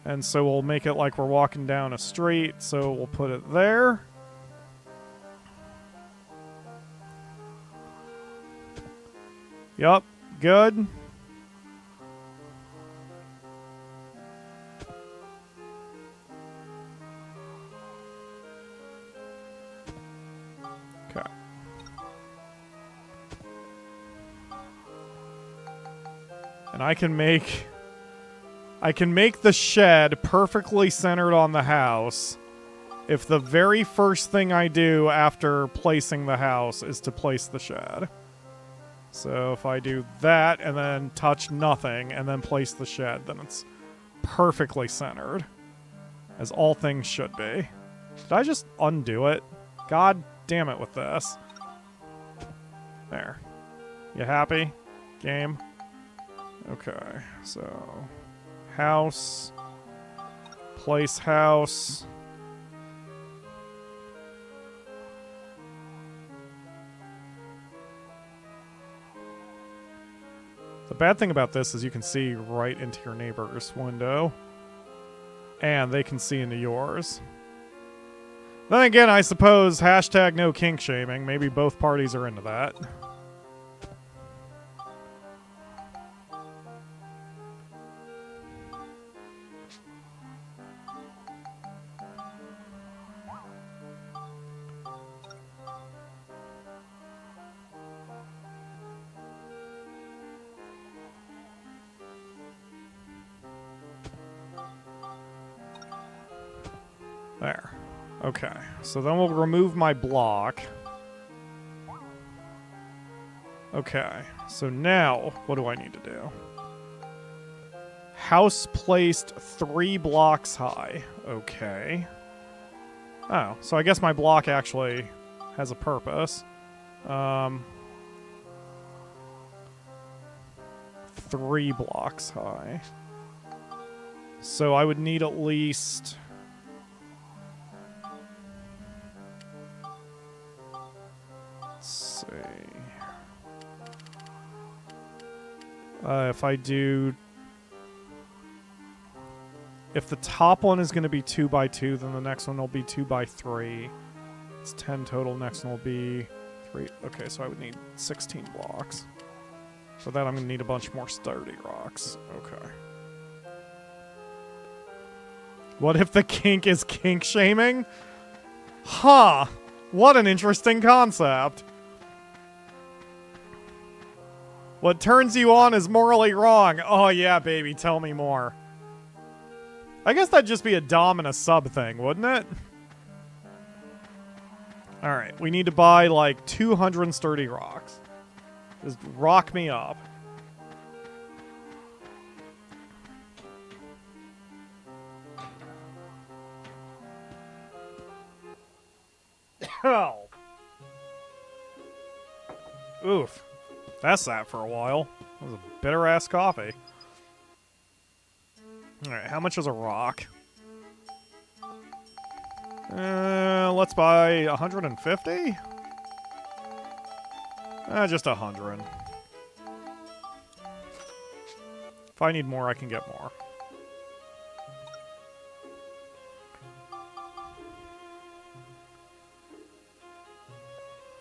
And so we'll make it like we're walking down a street. So we'll put it there. Yup, good. Okay. And I can make the shed perfectly centered on the house if the very first thing I do after placing the house is to place the shed. So if I do that and then touch nothing and then place the shed, then it's perfectly centered, as all things should be. Did I just undo it? God damn it with this. There. You happy? Game? Okay, so house, place house. The bad thing about this is you can see right into your neighbor's window. And they can see into yours. Then again, I suppose hashtag no kink shaming. Maybe both parties are into that. There. Okay. So then we'll remove my block. Okay. So now, what do I need to do? House placed 3 blocks high. Okay. Oh, so I guess my block actually has a purpose. 3 blocks high. So I would need at least... Let's see. If I do... If the top one is going to be 2x2, then the next one will be 2x3. It's 10 total. Next one will be 3. Okay, so I would need 16 blocks. For that, I'm going to need a bunch more sturdy rocks. Okay. What if the kink is kink shaming? Huh. What an interesting concept. What turns you on is morally wrong. Oh yeah, baby, tell me more. I guess that'd just be a dom and a sub thing, wouldn't it? Alright, we need to buy like 200 sturdy rocks. Just rock me up. Oh. Oof. That's that for a while. That was a bitter-ass coffee. Alright, how much is a rock? Let's buy 150? Just 100. If I need more, I can get more.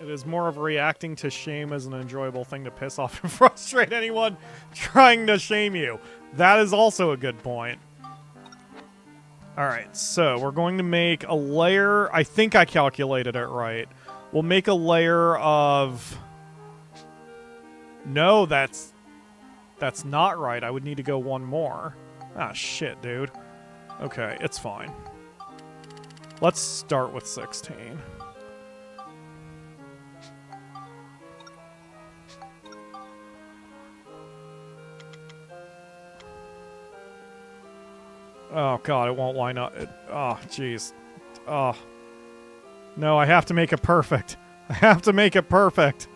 It is more of reacting to shame as an enjoyable thing to piss off and frustrate anyone trying to shame you. That is also a good point. Alright, so we're going to make a layer. I think I calculated it right. We'll make a layer of... No, that's not right. I would need to go one more. Ah, shit, dude. Okay, it's fine. Let's start with 16. Oh, God, it won't line up. Oh, jeez. Oh. No, I have to make it perfect. I have to make it perfect.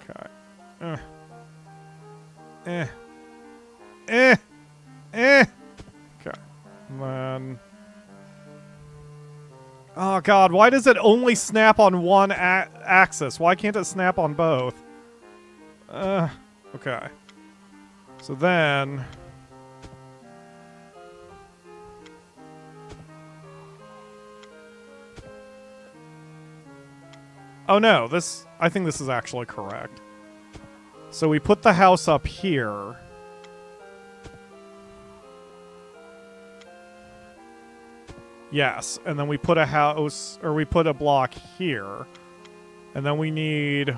Okay. Okay. Man. Oh, God, why does it only snap on one axis? Why can't it snap on both? Okay. So then... Oh no, I think this is actually correct. So we put the house up here. Yes, and then we put a house, or we put a block here. And then we need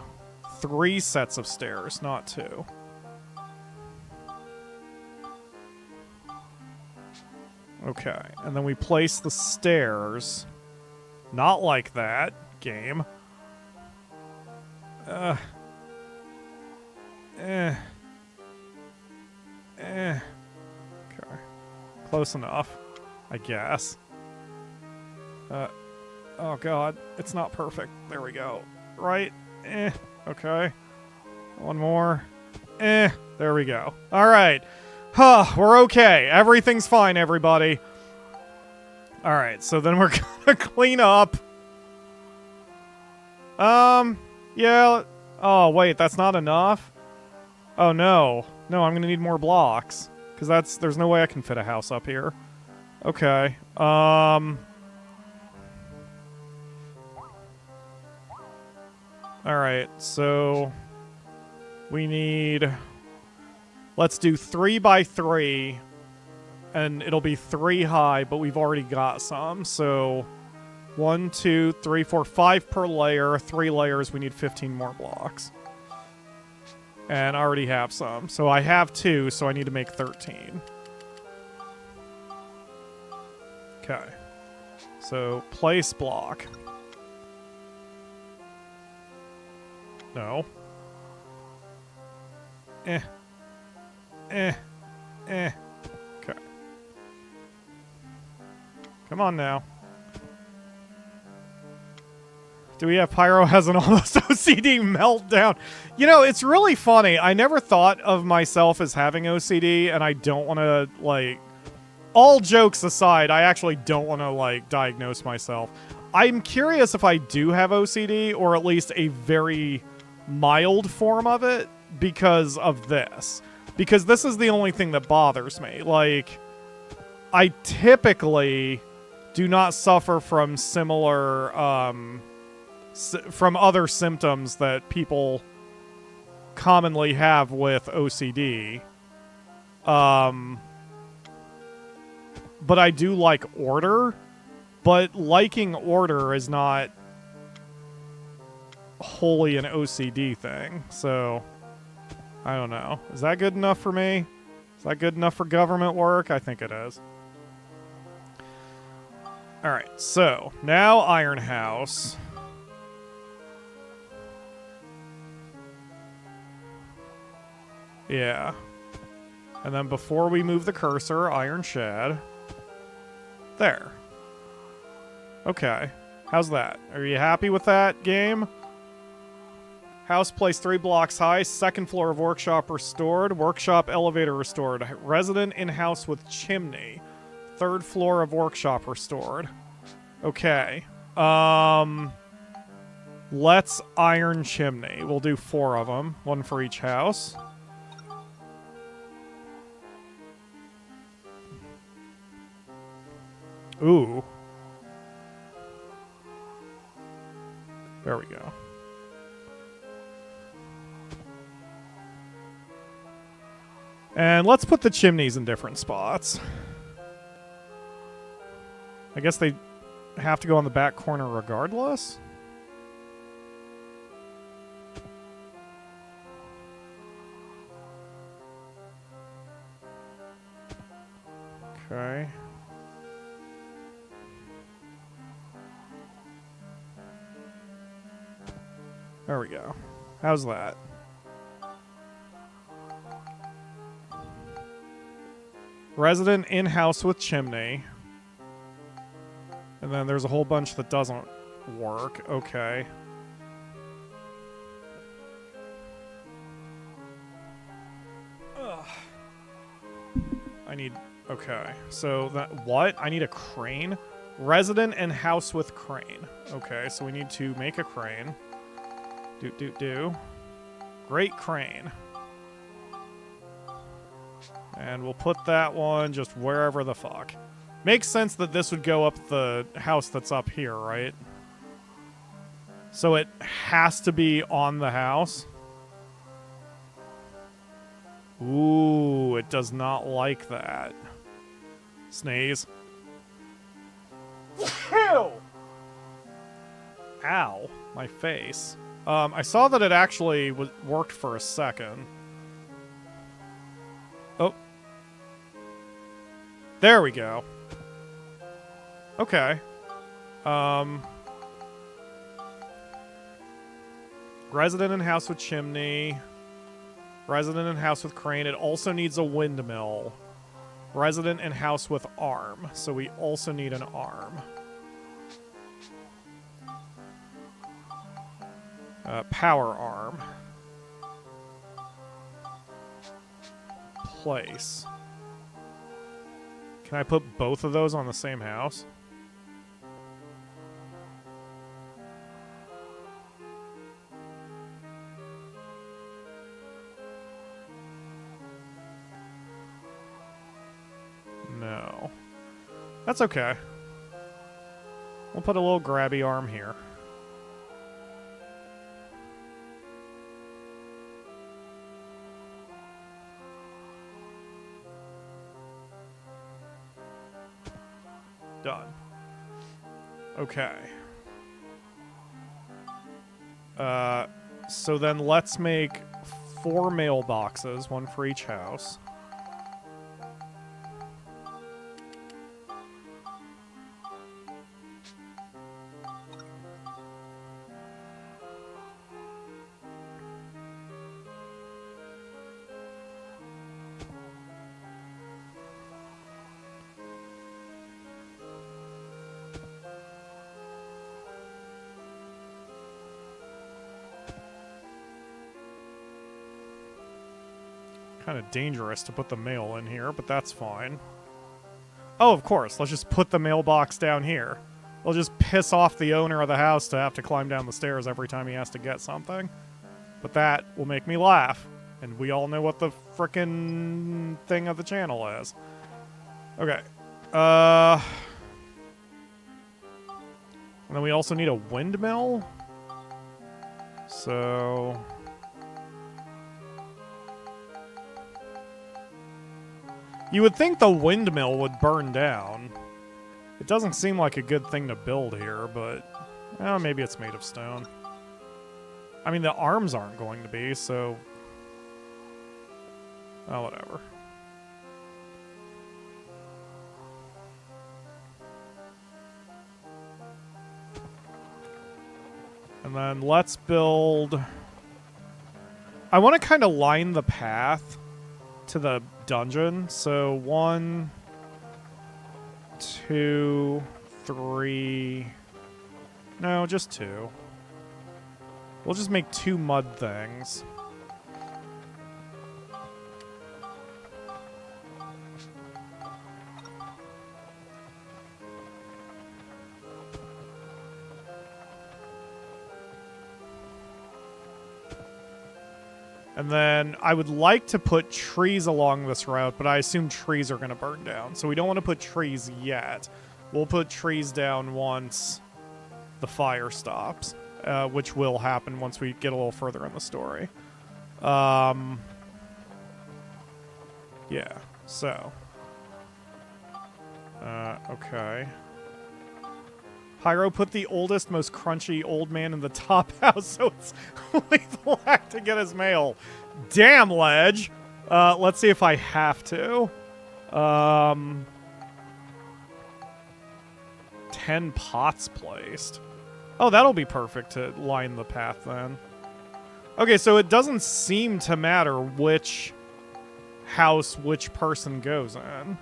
3 sets of stairs, not 2. Okay, and then we place the stairs. Not like that, game. Okay. Close enough, I guess. Oh god, it's not perfect. There we go. Right? Okay. One more. There we go. Alright. Huh, we're okay. Everything's fine, everybody. Alright, so then we're gonna clean up. Yeah. Oh, wait, that's not enough? Oh, no. No, I'm gonna need more blocks. Because there's no way I can fit a house up here. Okay. Alright, so... we need... Let's do 3 by 3. And it'll be 3 high, but we've already got some, so... 1, 2, 3, 4, 5 per layer. 3 layers, we need 15 more blocks. And I already have some. So I have 2, so I need to make 13. Okay. So, place block. No. Okay. Come on now. Do we have Pyro has an almost OCD meltdown? You know, it's really funny. I never thought of myself as having OCD, and I don't want to, like... All jokes aside, I actually don't want to, like, diagnose myself. I'm curious if I do have OCD, or at least a very mild form of it, because of this. Because this is the only thing that bothers me. Like, I typically do not suffer from similar, from other symptoms that people commonly have with OCD. But I do like order. But liking order is not wholly an OCD thing. So, I don't know. Is that good enough for me? Is that good enough for government work? I think it is. Alright, so, now Iron House. Yeah. And then before we move the cursor, Iron Shed. There. Okay. How's that? Are you happy with that, game? House placed 3 blocks high. 2nd floor of workshop restored. Workshop elevator restored. Resident in-house with chimney. 3rd floor of workshop restored. Okay. Let's iron chimney. We'll do 4 of them. 1 for each house. Ooh. There we go. And let's put the chimneys in different spots. I guess they have to go on the back corner regardless. Okay. There we go. How's that? Resident in-house with chimney. And then there's a whole bunch that doesn't work. Okay. Ugh. I need... Okay. So that... What? I need a crane? Resident and house with crane. Okay, so we need to make a crane. Do. Great crane. And we'll put that one just wherever the fuck. Makes sense that this would go up the house that's up here, right? So it has to be on the house. Ooh, it does not like that. Sneeze. Ew! Ow, my face. I saw that it actually worked for a second. Oh. There we go. Okay. Resident in house with chimney. Resident in house with crane. It also needs a windmill. Resident in house with arm. So we also need an arm. Power arm. Place. Can I put both of those on the same house? No. That's okay. We'll put a little grabby arm here. Done. Okay. So then let's make 4 mailboxes, 1 for each house. Kind of dangerous to put the mail in here, but that's fine. Oh, of course. Let's just put the mailbox down here. We'll just piss off the owner of the house to have to climb down the stairs every time he has to get something. But that will make me laugh. And we all know what the frickin' thing of the channel is. Okay. And then we also need a windmill. So... You would think the windmill would burn down. It doesn't seem like a good thing to build here, but... maybe it's made of stone. I mean, the arms aren't going to be, so... Oh, whatever. And then let's build... I want to kind of line the path to the dungeon. So 1, 2, 3... No, just 2. We'll just make 2 mud things. And then I would like to put trees along this route, but I assume trees are going to burn down. So we don't want to put trees yet. We'll put trees down once the fire stops, which will happen once we get a little further in the story. Yeah, so. Okay. Pyro put the oldest, most crunchy old man in the top house, so it's lethal act to get his mail. Damn, Ledge! Let's see if I have to. 10 pots placed. Oh, that'll be perfect to line the path then. Okay, so it doesn't seem to matter which house which person goes in.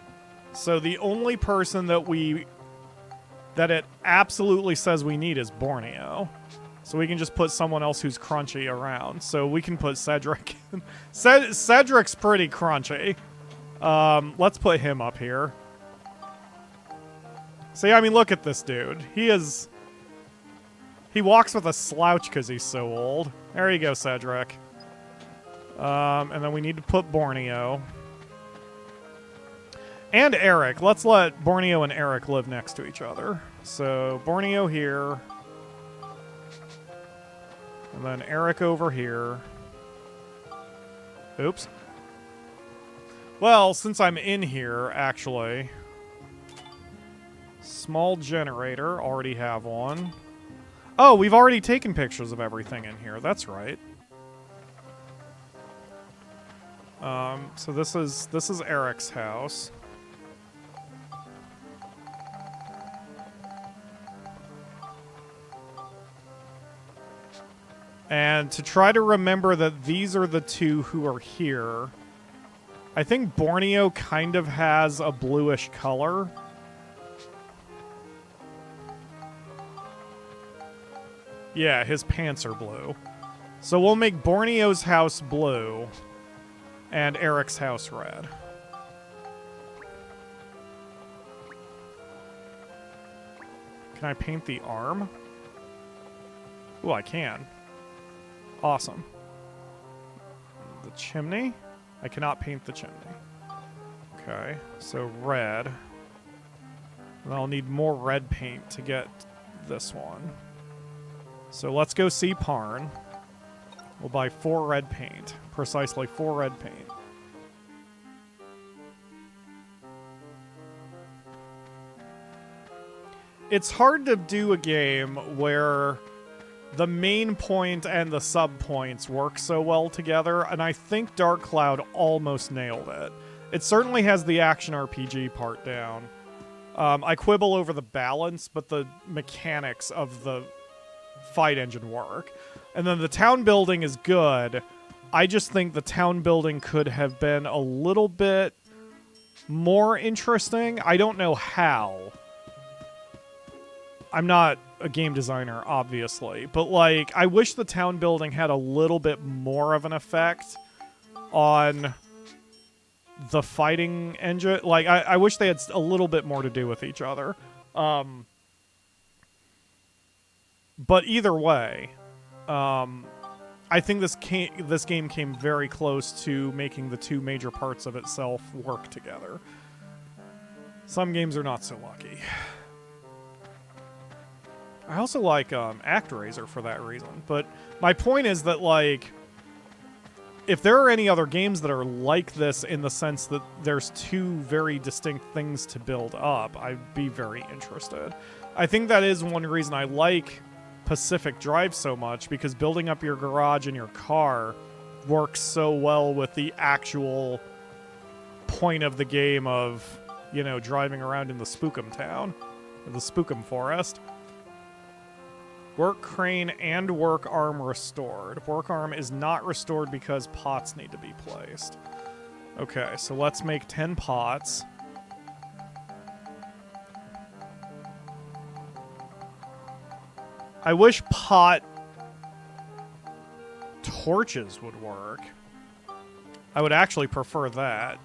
So the only person that it absolutely says we need is Borneo. So we can just put someone else who's crunchy around. So we can put Cedric. Cedric's pretty crunchy. Let's put him up here. See, I mean, look at this dude. He walks with a slouch because he's so old. There you go, Cedric. And then we need to put Borneo. And Eric. Let's let Borneo and Eric live next to each other. So, Borneo here. And then Eric over here. Oops. Well, since I'm in here, actually. Small generator. Already have one. Oh, we've already taken pictures of everything in here. That's right. So this is Eric's house. And to try to remember that these are the two who are here, I think Borneo kind of has a bluish color. Yeah, his pants are blue. So we'll make Borneo's house blue and Eric's house red. Can I paint the arm? Ooh, I can. Awesome. The chimney? I cannot paint the chimney. Okay, so red. And I'll need more red paint to get this one. So let's go see Parn. We'll buy 4 red paint. Precisely 4 red paint. It's hard to do a game where the main point and the sub-points work so well together, and I think Dark Cloud almost nailed it. It certainly has the action RPG part down. I quibble over the balance, but the mechanics of the fight engine work. And then the town building is good. I just think the town building could have been a little bit more interesting. I don't know how. I'm not a game designer, obviously, but like, I wish the town building had a little bit more of an effect on the fighting engine. Like, I wish they had a little bit more to do with each other. But either way, I think this game came very close to making the two major parts of itself work together. Some games are not so lucky. I also like ActRaiser for that reason. But my point is that, like, if there are any other games that are like this in the sense that there's two very distinct things to build up, I'd be very interested. I think that is one reason I like Pacific Drive so much, because building up your garage and your car works so well with the actual point of the game of, you know, driving around in the Spookum town, or the Spookum forest. Work crane and work arm restored. Work arm is not restored because pots need to be placed. Okay, so let's make 10 pots. I wish pot torches would work. I would actually prefer that.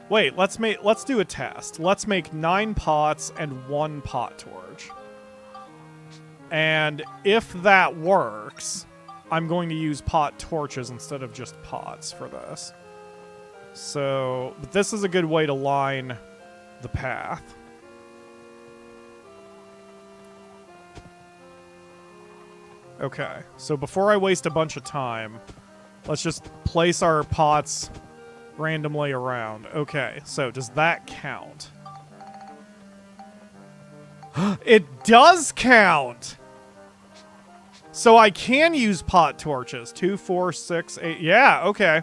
Wait, let's do a test. Let's make 9 pots and 1 pot torch. And if that works, I'm going to use pot torches instead of just pots for this. So, but this is a good way to line the path. Okay, so before I waste a bunch of time, let's just place our pots randomly around. Okay, so does that count? It does count! So I can use pot torches. 2, 4, 6, 8. Yeah, okay.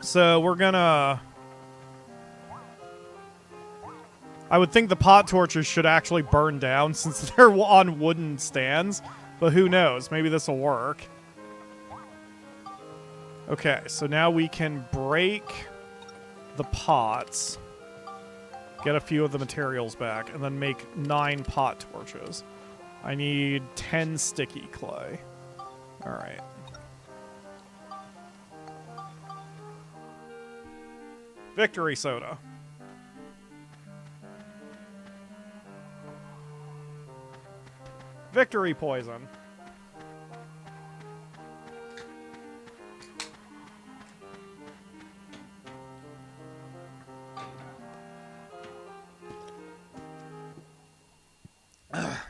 So we're gonna... I would think the pot torches should actually burn down since they're on wooden stands. But who knows? Maybe this will work. Okay, so now we can break the pots. Get a few of the materials back. And then make 9 pot torches. I need 10 sticky clay. Alright. Victory soda. Victory poison.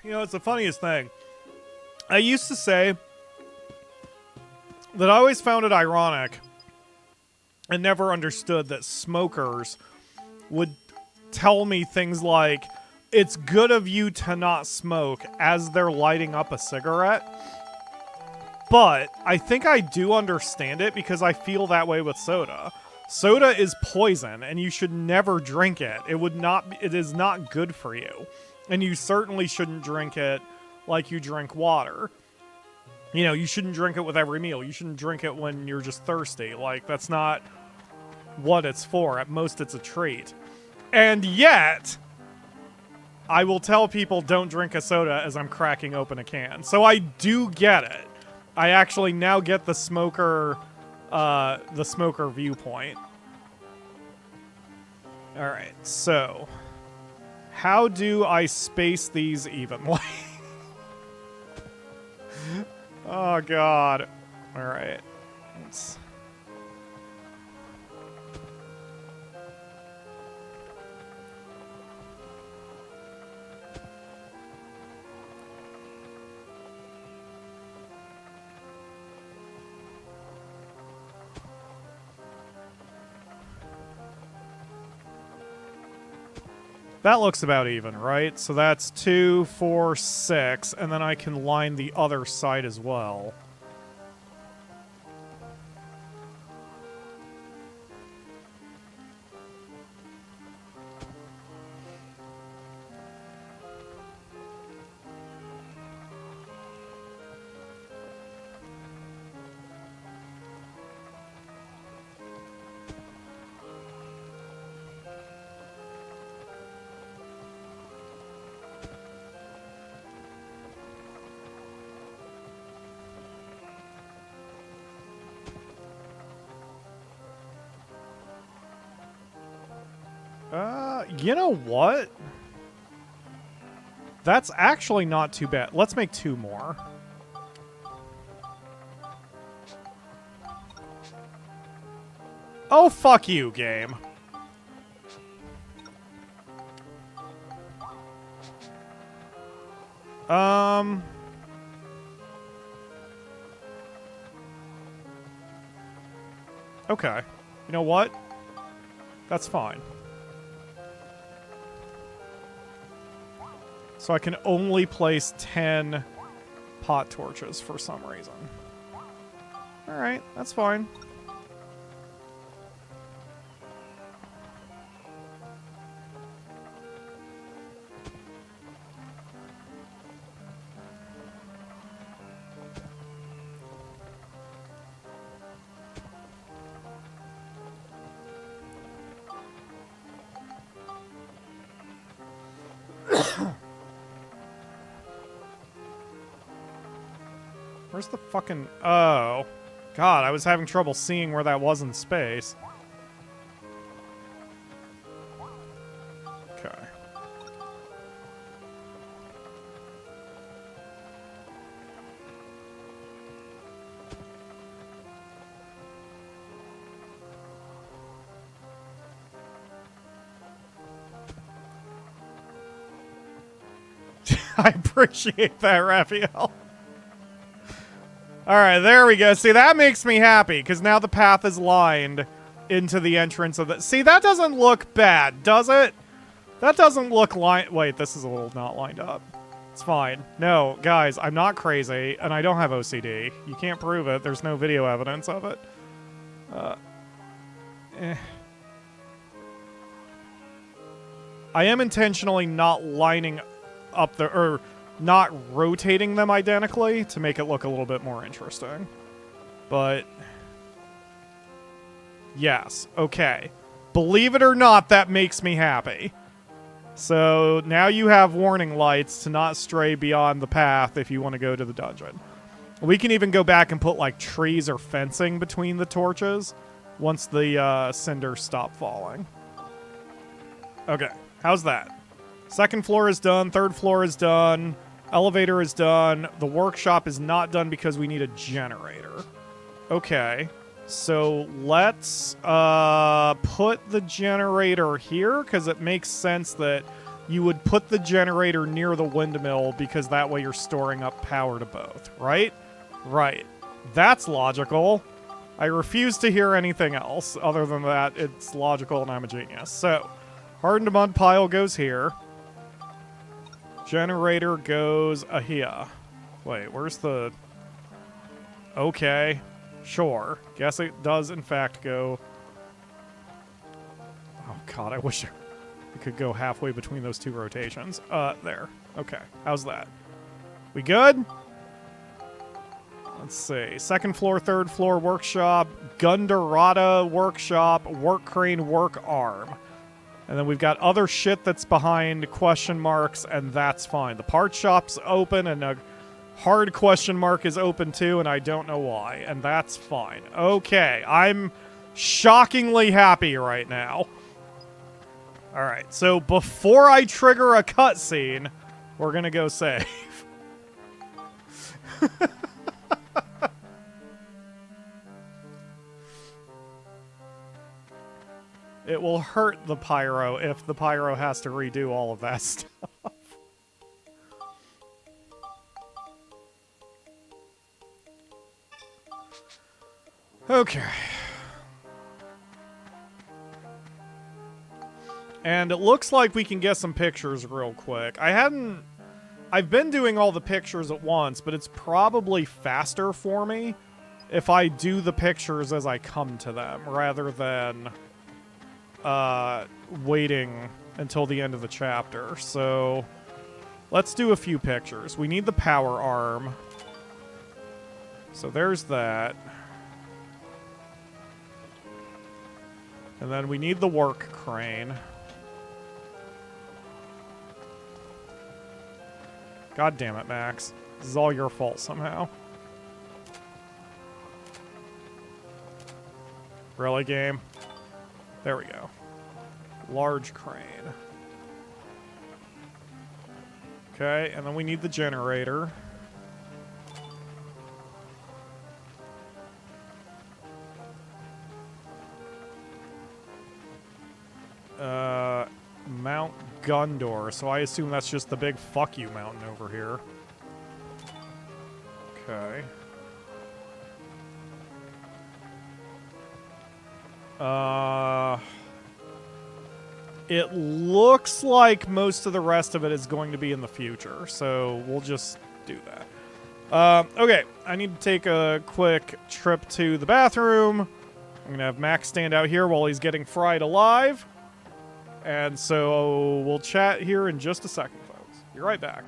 You know, it's the funniest thing. I used to say that I always found it ironic and never understood that smokers would tell me things like, it's good of you to not smoke as they're lighting up a cigarette. But I think I do understand it because I feel that way with soda. Soda is poison and you should never drink it. It is not good for you. And you certainly shouldn't drink it like you drink water. You know, you shouldn't drink it with every meal. You shouldn't drink it when you're just thirsty. Like, that's not what it's for. At most, it's a treat. And yet, I will tell people don't drink a soda as I'm cracking open a can. So I do get it. I actually now get the smoker viewpoint. All right, so how do I space these evenly? Oh God! All right, let's. That looks about even, right? So that's 2, 4, 6, and then I can line the other side as well. You know what? That's actually not too bad. Let's make 2 more. Oh, fuck you, game. Okay. You know what? That's fine. So I can only place 10 pot torches for some reason. Alright, that's fine. Where's the fucking... Oh. God, I was having trouble seeing where that was in space. Okay. I appreciate that, Raphael. Alright, there we go. See, that makes me happy, because now the path is lined into the entrance of the... See, that doesn't look bad, does it? That doesn't look like... Wait, this is a little not lined up. It's fine. No, guys, I'm not crazy, and I don't have OCD. You can't prove it. There's no video evidence of it. I am intentionally not lining up the... or not rotating them identically to make it look a little bit more interesting. But... yes, okay. Believe it or not, that makes me happy. So now you have warning lights to not stray beyond the path if you want to go to the dungeon. We can even go back and put like trees or fencing between the torches once the cinders stop falling. Okay, how's that? Second floor is done, third floor is done, elevator is done, the workshop is not done because we need a generator. Okay. So let's put the generator here, because it makes sense that you would put the generator near the windmill, because that way you're storing up power to both, right? Right. That's logical. I refuse to hear anything else. Other than that, it's logical and I'm a genius. So, hardened mud pile goes here. Generator goes here. Wait, where's the... okay. Sure. Guess it does, in fact, go... oh, God, I wish it could go halfway between those two rotations. There. Okay. How's that? We good? Let's see. Second floor, third floor, workshop, Gundor Rada, workshop, work crane, work arm. And then we've got other shit that's behind question marks, and that's fine. The part shop's open, and a hard question mark is open too, and I don't know why, and that's fine. Okay, I'm shockingly happy right now. Alright, so before I trigger a cutscene, we're gonna go save. It will hurt the pyro if the pyro has to redo all of that stuff. Okay. And it looks like we can get some pictures real quick. I've been doing all the pictures at once, but it's probably faster for me if I do the pictures as I come to them, rather than waiting until the end of the chapter. So let's do a few pictures. We need the power arm. So there's that. And then we need the work crane. God damn it, Max. This is all your fault somehow. Really, game? There we go. Large crane. Okay, and then we need the generator. Mount Gundor, so I assume that's just the big fuck you mountain over here. Okay. It looks like most of the rest of it is going to be in the future, so we'll just do that. Okay, I need to take a quick trip to the bathroom. I'm going to have Max stand out here while he's getting fried alive. And so we'll chat here in just a second, folks. Be right back.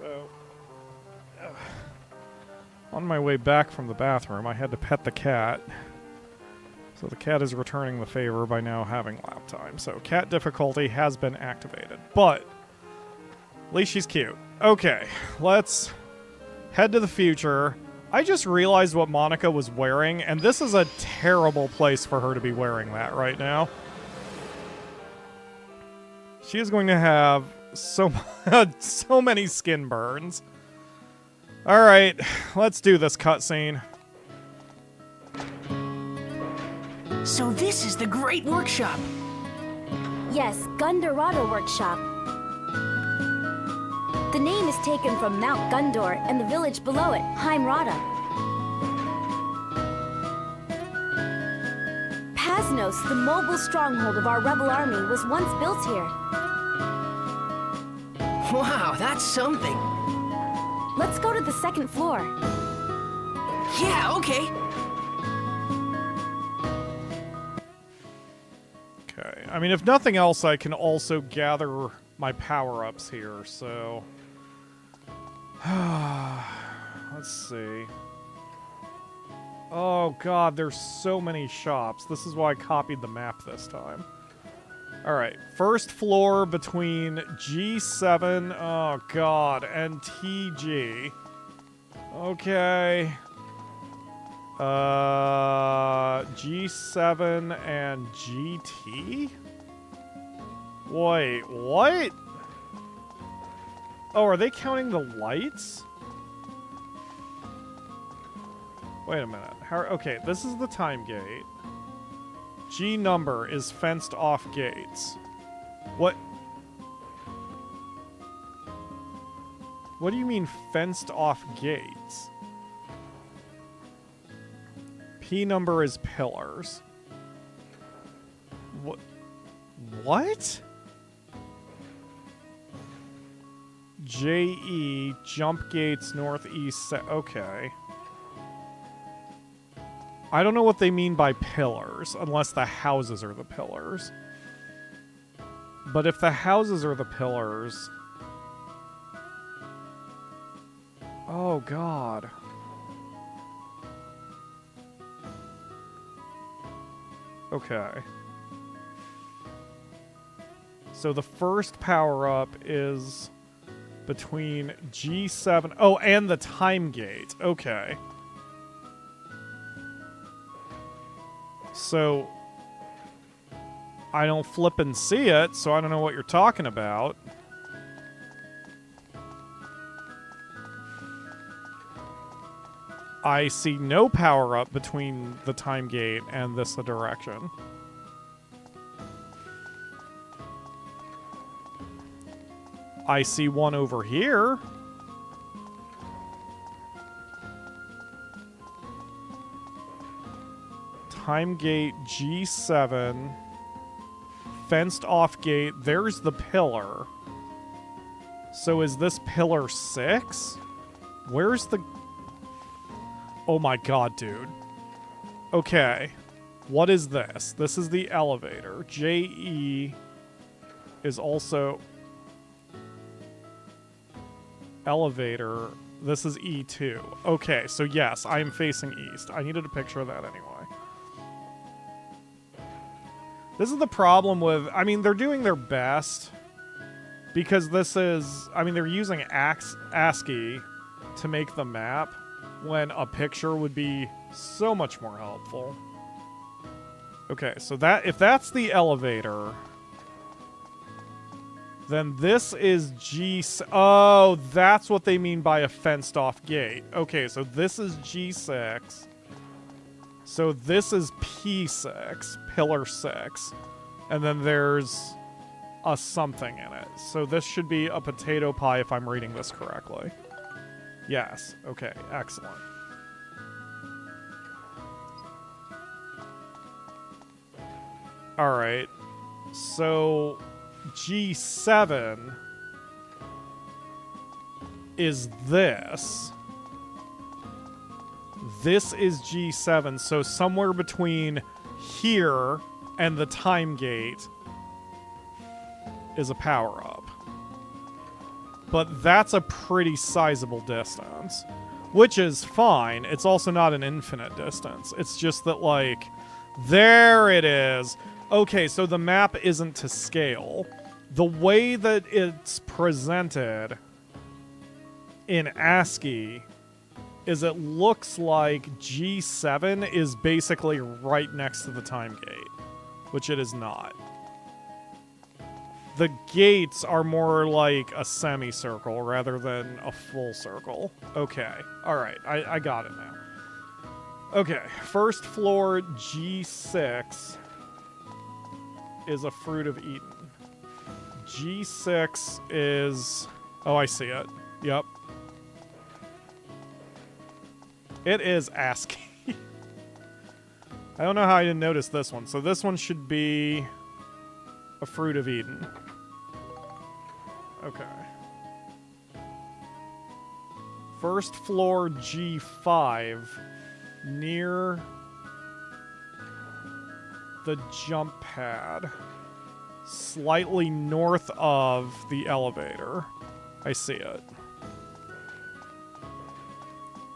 So, on my way back from the bathroom, I had to pet the cat. So the cat is returning the favor by now having lap time. So cat difficulty has been activated. But at least she's cute. Okay, let's head to the future. I just realized what Monica was wearing, and this is a terrible place for her to be wearing that right now. She is going to have so many skin burns. All right, let's do this cutscene. So this is the Great Workshop. Yes, Gundor Wind Workshop. The name is taken from Mount Gundor and the village below it, Heim Rada. Pasnos, the mobile stronghold of our rebel army, was once built here. Wow, that's something. Let's go to the second floor. Yeah, okay. Okay, I mean, if nothing else, I can also gather my power-ups here, so... Let's see. Oh god, there's so many shops. This is why I copied the map this time. Alright, first floor between G7, oh god, and TG. Okay. G7 and GT? Wait, what? Oh, are they counting the lights? Wait a minute. Okay, this is the time gate. G number is fenced off gates. What? What do you mean fenced off gates? P number is pillars. What? What? JE, jump gates northeast. Okay. I don't know what they mean by pillars, unless the houses are the pillars. But if the houses are the pillars... Oh, God. Okay. So the first power-up is between G7... Oh, and the time gate. Okay. So, I don't flip and see it, so I don't know what you're talking about. I see no power-up between the time gate and this direction. I see one over here. Time gate G7. Fenced off gate. There's the pillar. So is this pillar 6? Where's the... Oh my god, dude. Okay. What is this? This is the elevator. JE is also... Elevator. This is E2. Okay, so yes, I am facing east. I needed a picture of that anyway. This is the problem with... I mean, they're doing their best. Because this is... I mean, they're using ASCII to make the map, when a picture would be so much more helpful. Okay, so that... If that's the elevator... Then this is G... Oh, that's what they mean by a fenced-off gate. Okay, so this is G6. So this is P6, pillar 6. And then there's a something in it. So this should be a potato pie if I'm reading this correctly. Yes. Okay, excellent. Alright. So... G7 is this. This is G7, so somewhere between here and the time gate is a power-up. but that's a pretty sizable distance, which is fine. It's also not an infinite distance. It's just that, like, there it is. Okay, so the map isn't to scale. The way that it's presented in ASCII is it looks like G7 is basically right next to the time gate, which it is not. The gates are more like a semicircle rather than a full circle. Okay, alright, I got it now. Okay, first floor G6 is a Fruit of Eden. G6 is... Oh, I see it. Yep. It is ASCII. I don't know how I didn't notice this one. So this one should be a Fruit of Eden. Okay. First floor G5 near the jump pad. Slightly north of the elevator. I see it.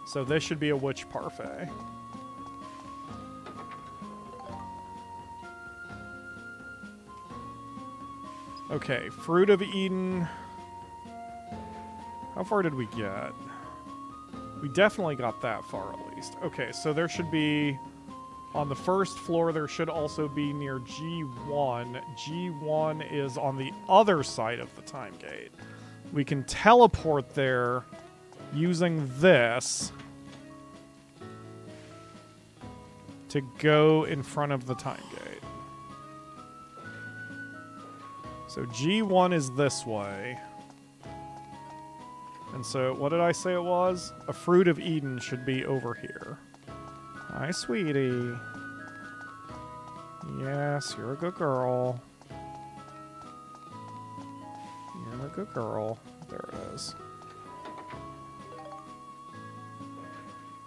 So this should be a witch parfait. Okay, Fruit of Eden. How far did we get? We definitely got that far at least. Okay, so there should be... On the first floor, there should also be near G1. G1 is on the other side of the time gate. We can teleport there using this to go in front of the time gate. So G1 is this way. And so, what did I say it was? A Fruit of Eden should be over here. Hi, sweetie. Yes, you're a good girl. You're a good girl. There it is.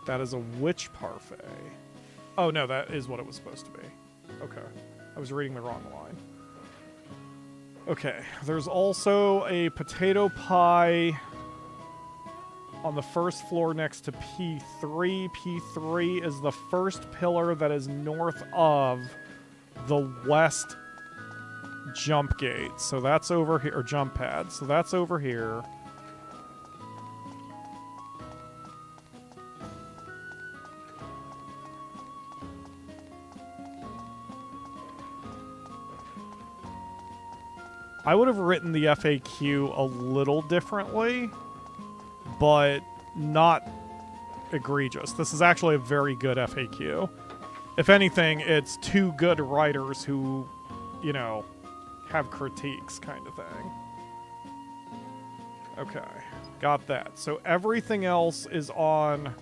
That is a witch parfait. Oh, no, that is what it was supposed to be. Okay. I was reading the wrong line. Okay. There's also a potato pie on the first floor next to P3. P3 is the first pillar that is north of the west jump gate. So that's over here, or jump pad. So that's over here. I would have written the FAQ a little differently, but not egregious. This is actually a very good FAQ. If anything, it's two good writers who, you know, have critiques kind of thing. Okay, got that. So everything else is on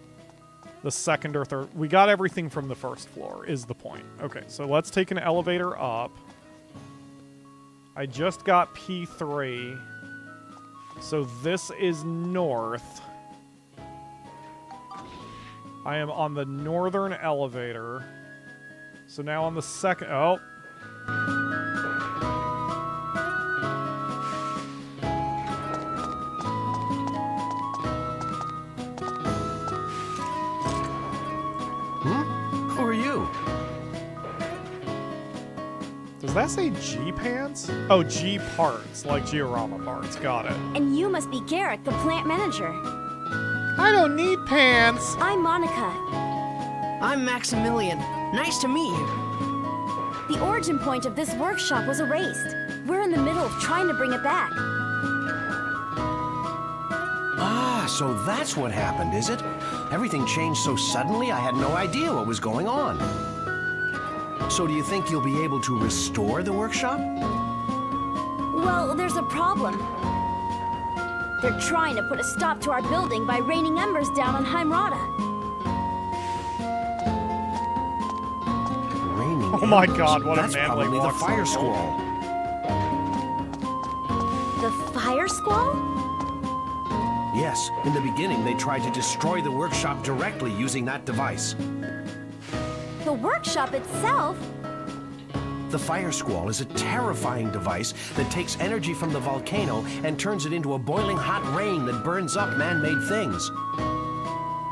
the second or third. We got everything from the first floor, is the point. Okay, so let's take an elevator up. I just got P3. So this is north. I am on the northern elevator. So now on the second... Oh. Who are you? Does that say G pants? Oh, G parts, like Giorama parts. Got it. And you must be Garek, the plant manager. I don't need pants. I'm Monica. I'm Maximilian. Nice to meet you. The origin point of this workshop was erased. We're in the middle of trying to bring it back. Ah, so that's what happened, is it? Everything changed so suddenly I had no idea what was going on. So do you think you'll be able to restore the workshop? Well, there's a problem. They're trying to put a stop to our building by raining embers down on Heim Rada. Raining Oh my embers? God, what a That's manly probably the walk fire cycle. squall. The fire squall? Yes, in the beginning they tried to destroy the workshop directly using that device. The workshop itself? The Fire Squall is a terrifying device that takes energy from the volcano and turns it into a boiling hot rain that burns up man-made things.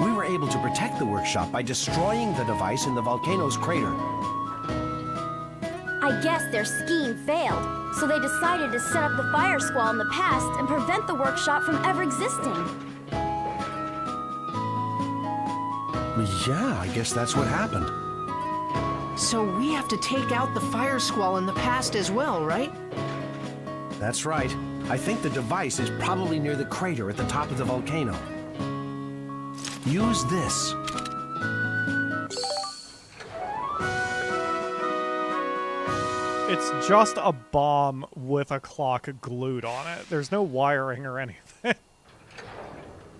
We were able to protect the workshop by destroying the device in the volcano's crater. I guess their scheme failed, so they decided to set up the Fire Squall in the past and prevent the workshop from ever existing. Yeah, I guess that's what happened. So we have to take out the Fire Squall in the past as well, right? That's right. I think the device is probably near the crater at the top of the volcano. Use this. It's just a bomb with a clock glued on it. There's no wiring or anything.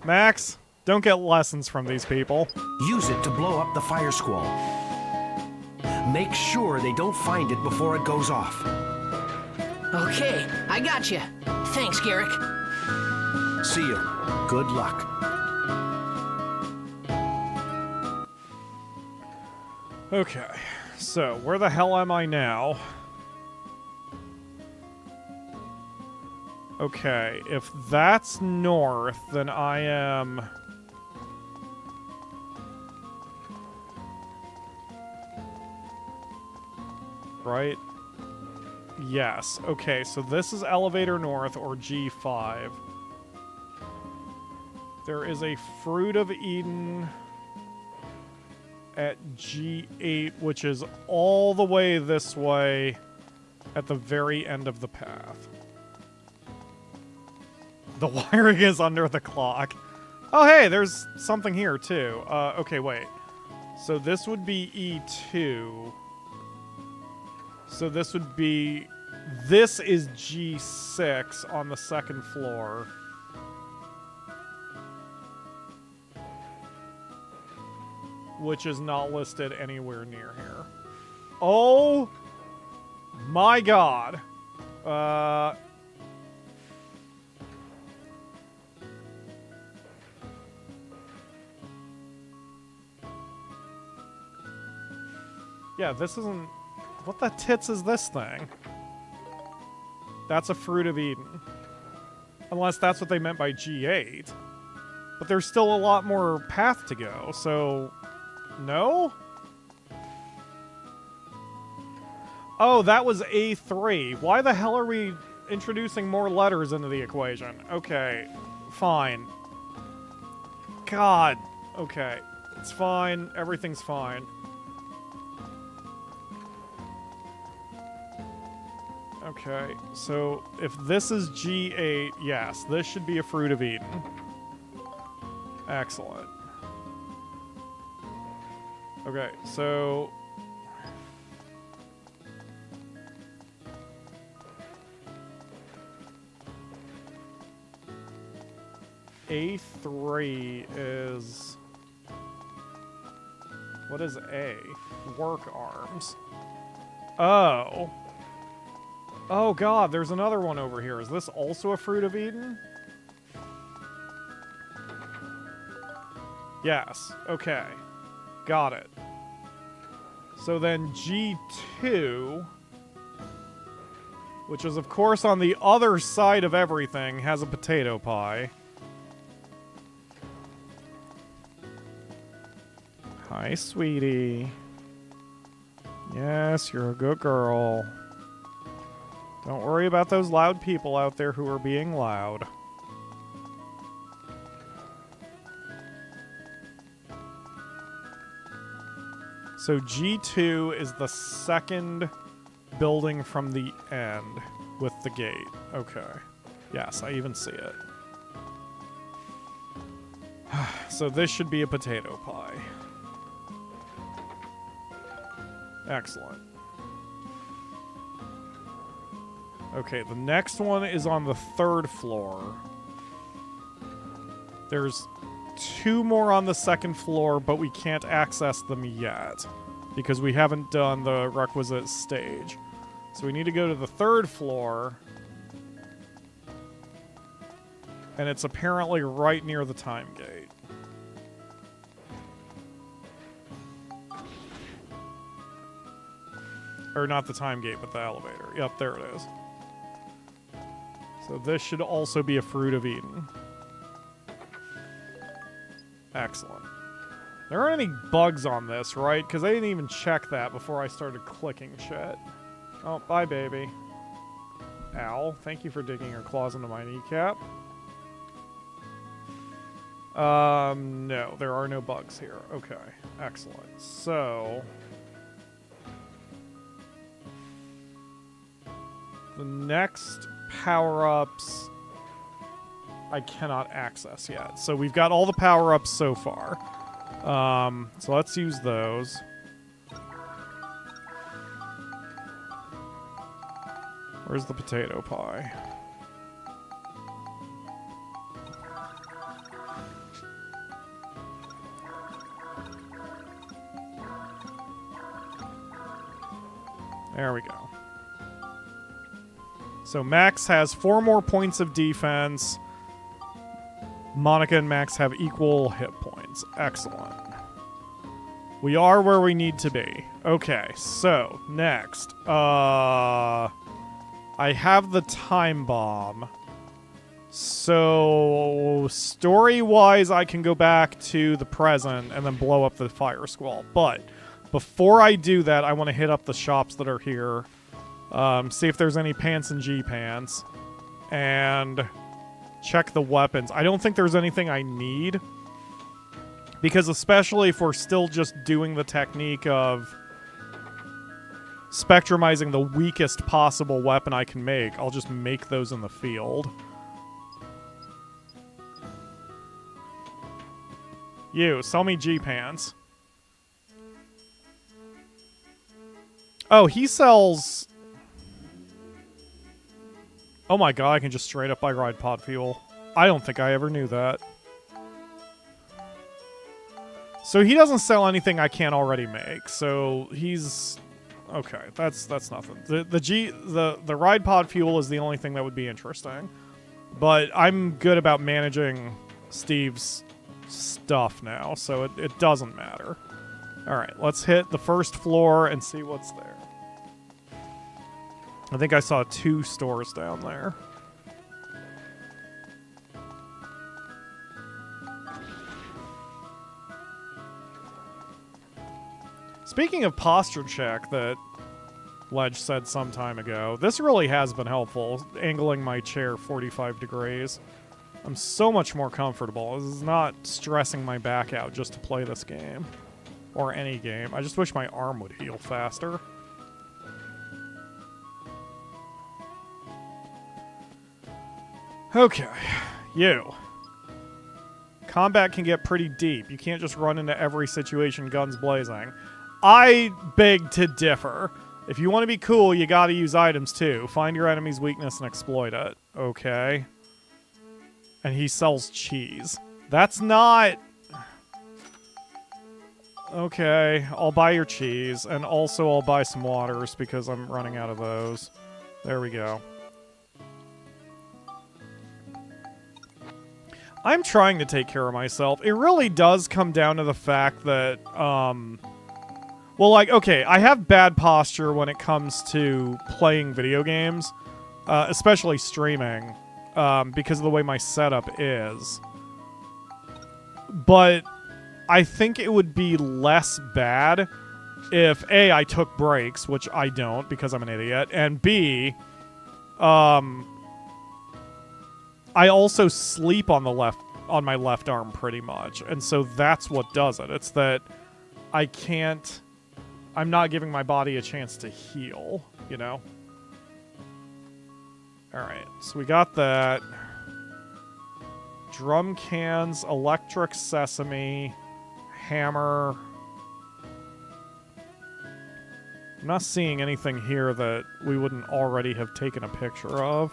Max, don't get lessons from these people. Use it to blow up the Fire Squall. Make sure they don't find it before it goes off. Okay, I got you. Thanks, Garek. See you. Good luck. Okay, so where the hell am I now? Okay, if that's north, then I am... Right? Yes. Okay, so this is elevator north, or G5. There is a Fruit of Eden at G8, which is all the way this way at the very end of the path. The wiring is under the clock. Oh, hey, there's something here, too. Okay, wait. So this would be E2. So this would be... This is G6 on the second floor. Which is not listed anywhere near here. Oh my god. Yeah, this isn't... What the tits is this thing? That's a Fruit of Eden. Unless that's what they meant by G8. But there's still a lot more path to go, so... No? Oh, that was A3. Why the hell are we introducing more letters into the equation? Okay, fine. God. Okay, it's fine. Everything's fine. Okay, so if this is G8, yes, this should be a Fruit of Eden. Excellent. Okay, so... A3 is... What is A? Work arms. Oh. Oh god, there's another one over here. Is this also a Fruit of Eden? Yes. Okay. Got it. So then G2, which is of course on the other side of everything, has a potato pie. Hi, sweetie. Yes, you're a good girl. Don't worry about those loud people out there who are being loud. So G2 is the second building from the end with the gate. Okay. Yes, I even see it. So this should be a potato pie. Excellent. Okay, the next one is on the third floor. There's two more on the second floor, but we can't access them yet because we haven't done the requisite stage. So we need to go to the third floor, and it's apparently right near the time gate. Or not the time gate, but the elevator. Yep, there it is. So this should also be a Fruit of Eden. Excellent. There aren't any bugs on this, right? Because I didn't even check that before I started clicking shit. Oh, bye, baby. Ow. Thank you for digging your claws into my kneecap. No, there are no bugs here. Okay, excellent. So... the next power-ups I cannot access yet. So we've got all the power-ups so far. So let's use those. Where's the potato pie? There we go. So Max has 4 more points of defense. Monica and Max have equal hit points. Excellent. We are where we need to be. Okay, so next. I have the time bomb. So story-wise, I can go back to the present and then blow up the fire squall. But before I do that, I want to hit up the shops that are here. See if there's any pants and G-pants. And check the weapons. I don't think there's anything I need. Because especially if we're still just doing the technique of spectrumizing the weakest possible weapon I can make, I'll just make those in the field. You, sell me G-pants. Oh, he sells... Oh my god, I can just straight up buy ride pod fuel. I don't think I ever knew that. So he doesn't sell anything I can't already make. So he's... okay, that's nothing. The ride pod fuel is the only thing that would be interesting. But I'm good about managing Steve's stuff now, so it doesn't matter. Alright, let's hit the first floor and see what's there. I think I saw 2 stores down there. Speaking of posture check that Ledge said some time ago, this really has been helpful, angling my chair 45 degrees. I'm so much more comfortable. This is not stressing my back out just to play this game. Or any game. I just wish my arm would heal faster. Okay. You. Combat can get pretty deep. You can't just run into every situation guns blazing. I beg to differ. If you want to be cool, you gotta use items too. Find your enemy's weakness and exploit it. Okay. And he sells cheese. That's not... okay, I'll buy your cheese. And also I'll buy some waters because I'm running out of those. There we go. I'm trying to take care of myself. It really does come down to the fact that, well, like, okay, I have bad posture when it comes to playing video games, especially streaming, because of the way my setup is. But I think it would be less bad if, A, I took breaks, which I don't because I'm an idiot, and B, I also sleep on my left arm pretty much, and so that's what does it. It's that I'm not giving my body a chance to heal, you know? Alright, so we got that. Drum cans, electric sesame, hammer. I'm not seeing anything here that we wouldn't already have taken a picture of.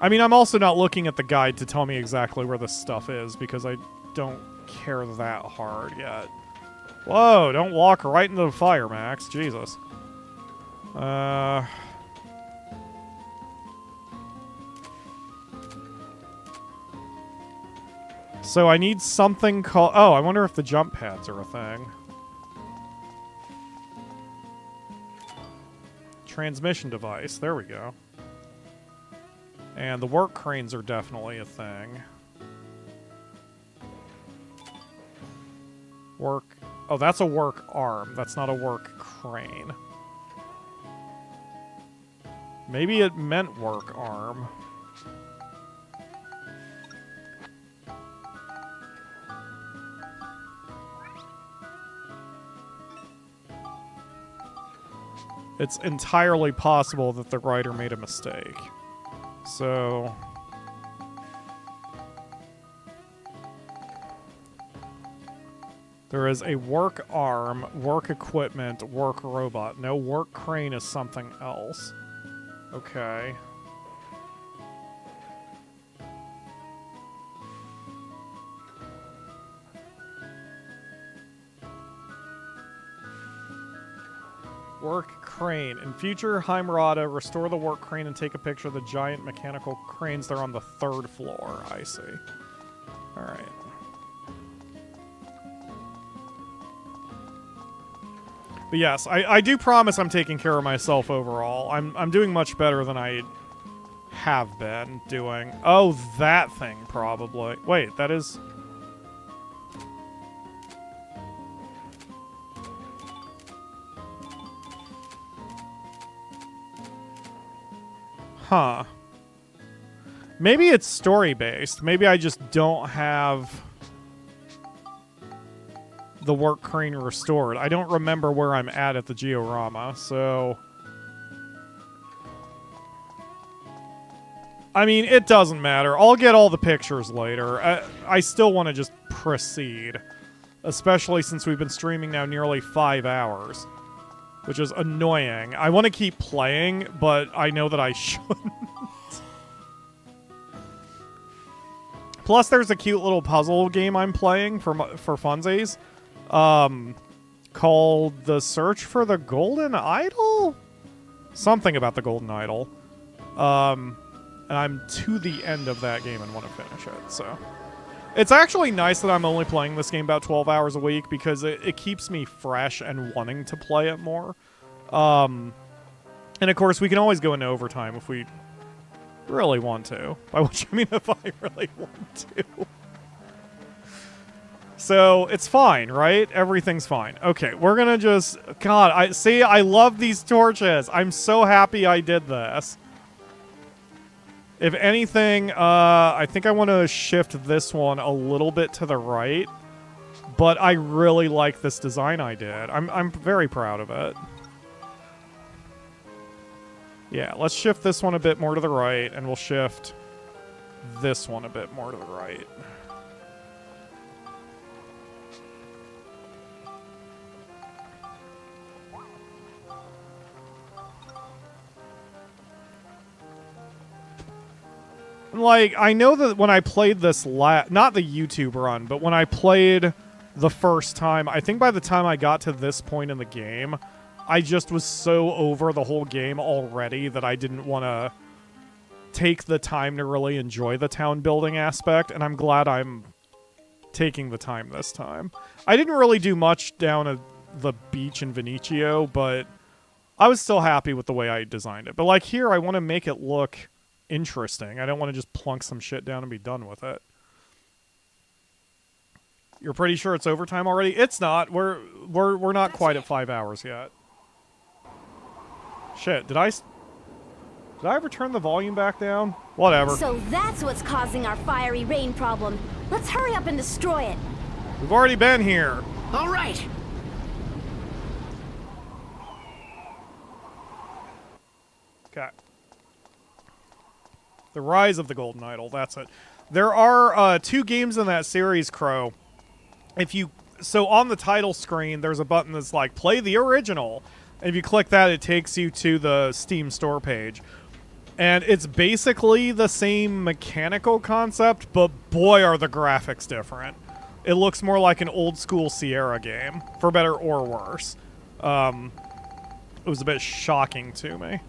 I mean, I'm also not looking at the guide to tell me exactly where this stuff is, because I don't care that hard yet. Whoa, don't walk right into the fire, Max. Jesus. So I need something called... Oh, I wonder if the jump pads are a thing. Transmission device. There we go. And the work cranes are definitely a thing. Work... Oh, that's a work arm. That's not a work crane. Maybe it meant work arm. It's entirely possible that the writer made a mistake. So... There is a work arm, work equipment, work robot. No, work crane is something else. Okay. Work crane. In Future Heim Rada, restore the work crane and take a picture of the giant mechanical cranes. They're on the 3rd floor. I see. Alright. But yes, I do promise I'm taking care of myself overall. I'm doing much better than I have been doing. Oh, that thing, probably. Wait, that is... Huh. Maybe it's story-based. Maybe I just don't have the work crane restored. I don't remember where I'm at the Georama, so... I mean, it doesn't matter. I'll get all the pictures later. I still want to just proceed. Especially since we've been streaming now nearly 5 hours. Which is annoying. I want to keep playing, but I know that I shouldn't. Plus, there's a cute little puzzle game I'm playing for funsies. Called The Search for the Golden Idol? Something about the Golden Idol. And I'm to the end of that game and want to finish it, so... It's actually nice that I'm only playing this game about 12 hours a week because it keeps me fresh and wanting to play it more. And of course, we can always go into overtime if we really want to. By which I mean if I really want to. So, it's fine, right? Everything's fine. Okay, we're gonna just... God, I love these torches. I'm so happy I did this. If anything, I think I want to shift this one a little bit to the right. But I really like this design I did. I'm very proud of it. Yeah, let's shift this one a bit more to the right, and we'll shift this one a bit more to the right. Like, I know that when I played this not the YouTube run, but when I played the first time, I think by the time I got to this point in the game, I just was so over the whole game already that I didn't want to take the time to really enjoy the town building aspect, and I'm glad I'm taking the time this time. I didn't really do much down at the beach in Venecio, but I was still happy with the way I designed it. But like here, I want to make it look interesting. I don't want to just plunk some shit down and be done with it. You're pretty sure it's overtime already? It's not. We're not quite at 5 hours yet. Shit, did I ever turn the volume back down? Whatever. So that's what's causing our fiery rain problem. Let's hurry up and destroy it. We've already been here. All right. Okay. The Rise of the Golden Idol, that's it. There are 2 games in that series, Crow. So on the title screen, there's a button that's like, play the original. And if you click that, it takes you to the Steam store page. And it's basically the same mechanical concept, but boy are the graphics different. It looks more like an old school Sierra game, for better or worse. It was a bit shocking to me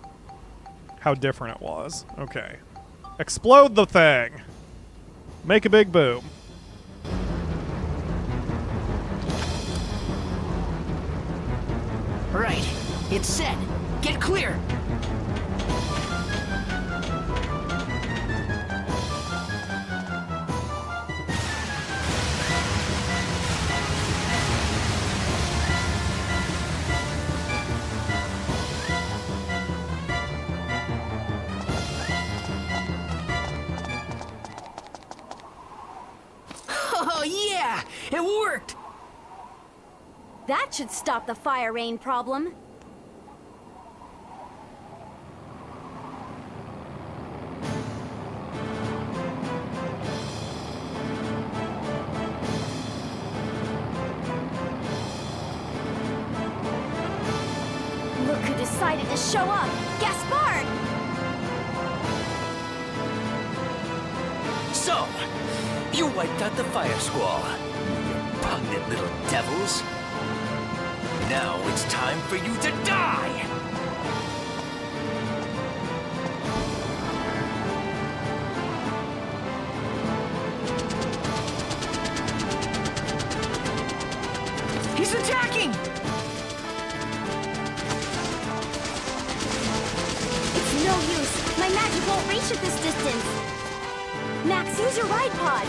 how different it was. Okay. Explode the thing. Make a big boom. Right. It's set. Get clear. Oh, yeah! It worked! That should stop the fire rain problem. Look who decided to show up! Gaspard! So, you wiped out the fire squall. You repugnant little devils. Now it's time for you to die! He's attacking! It's no use. My magic won't reach at this distance. Max, use your ride pod.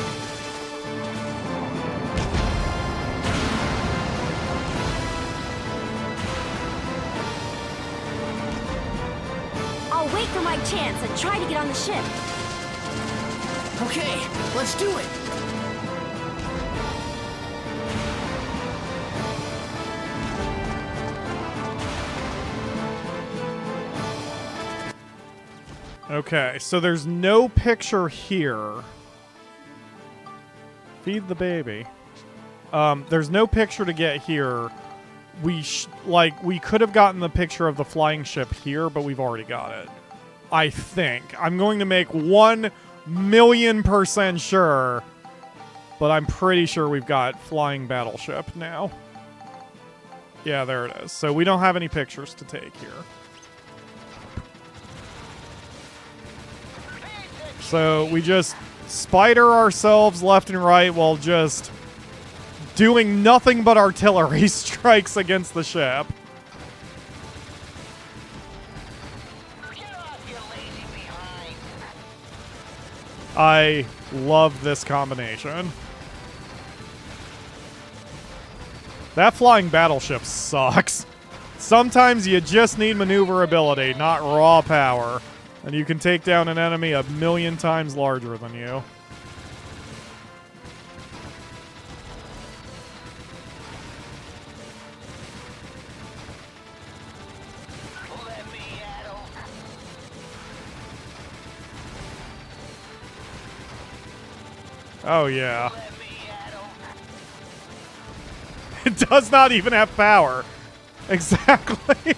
I'll wait for my chance and try to get on the ship. Okay, let's do it! Okay, so there's no picture here. Feed the baby. There's no picture to get here. We could have gotten the picture of the flying ship here, but we've already got it. I think. I'm going to make 1,000,000% sure, but I'm pretty sure we've got flying battleship now. Yeah, there it is. So we don't have any pictures to take here. So we just spider ourselves left and right while just doing nothing but artillery strikes against the ship. Get off, you lazy behind. I love this combination. That flying battleship sucks. Sometimes you just need maneuverability, not raw power. And you can take down an enemy 1,000,000 times larger than you. Let me at 'em. Oh, yeah. Let me at 'em. It does not even have power. Exactly.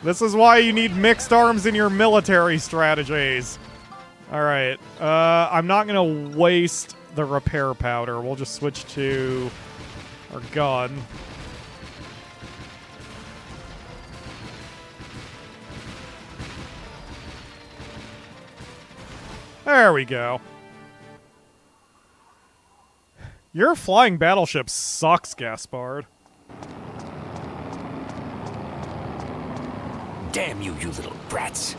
This is why you need mixed arms in your military strategies. Alright. I'm not going to waste the repair powder. We'll just switch to our gun. There we go. Your flying battleship sucks, Gaspard. Damn you, you little brats.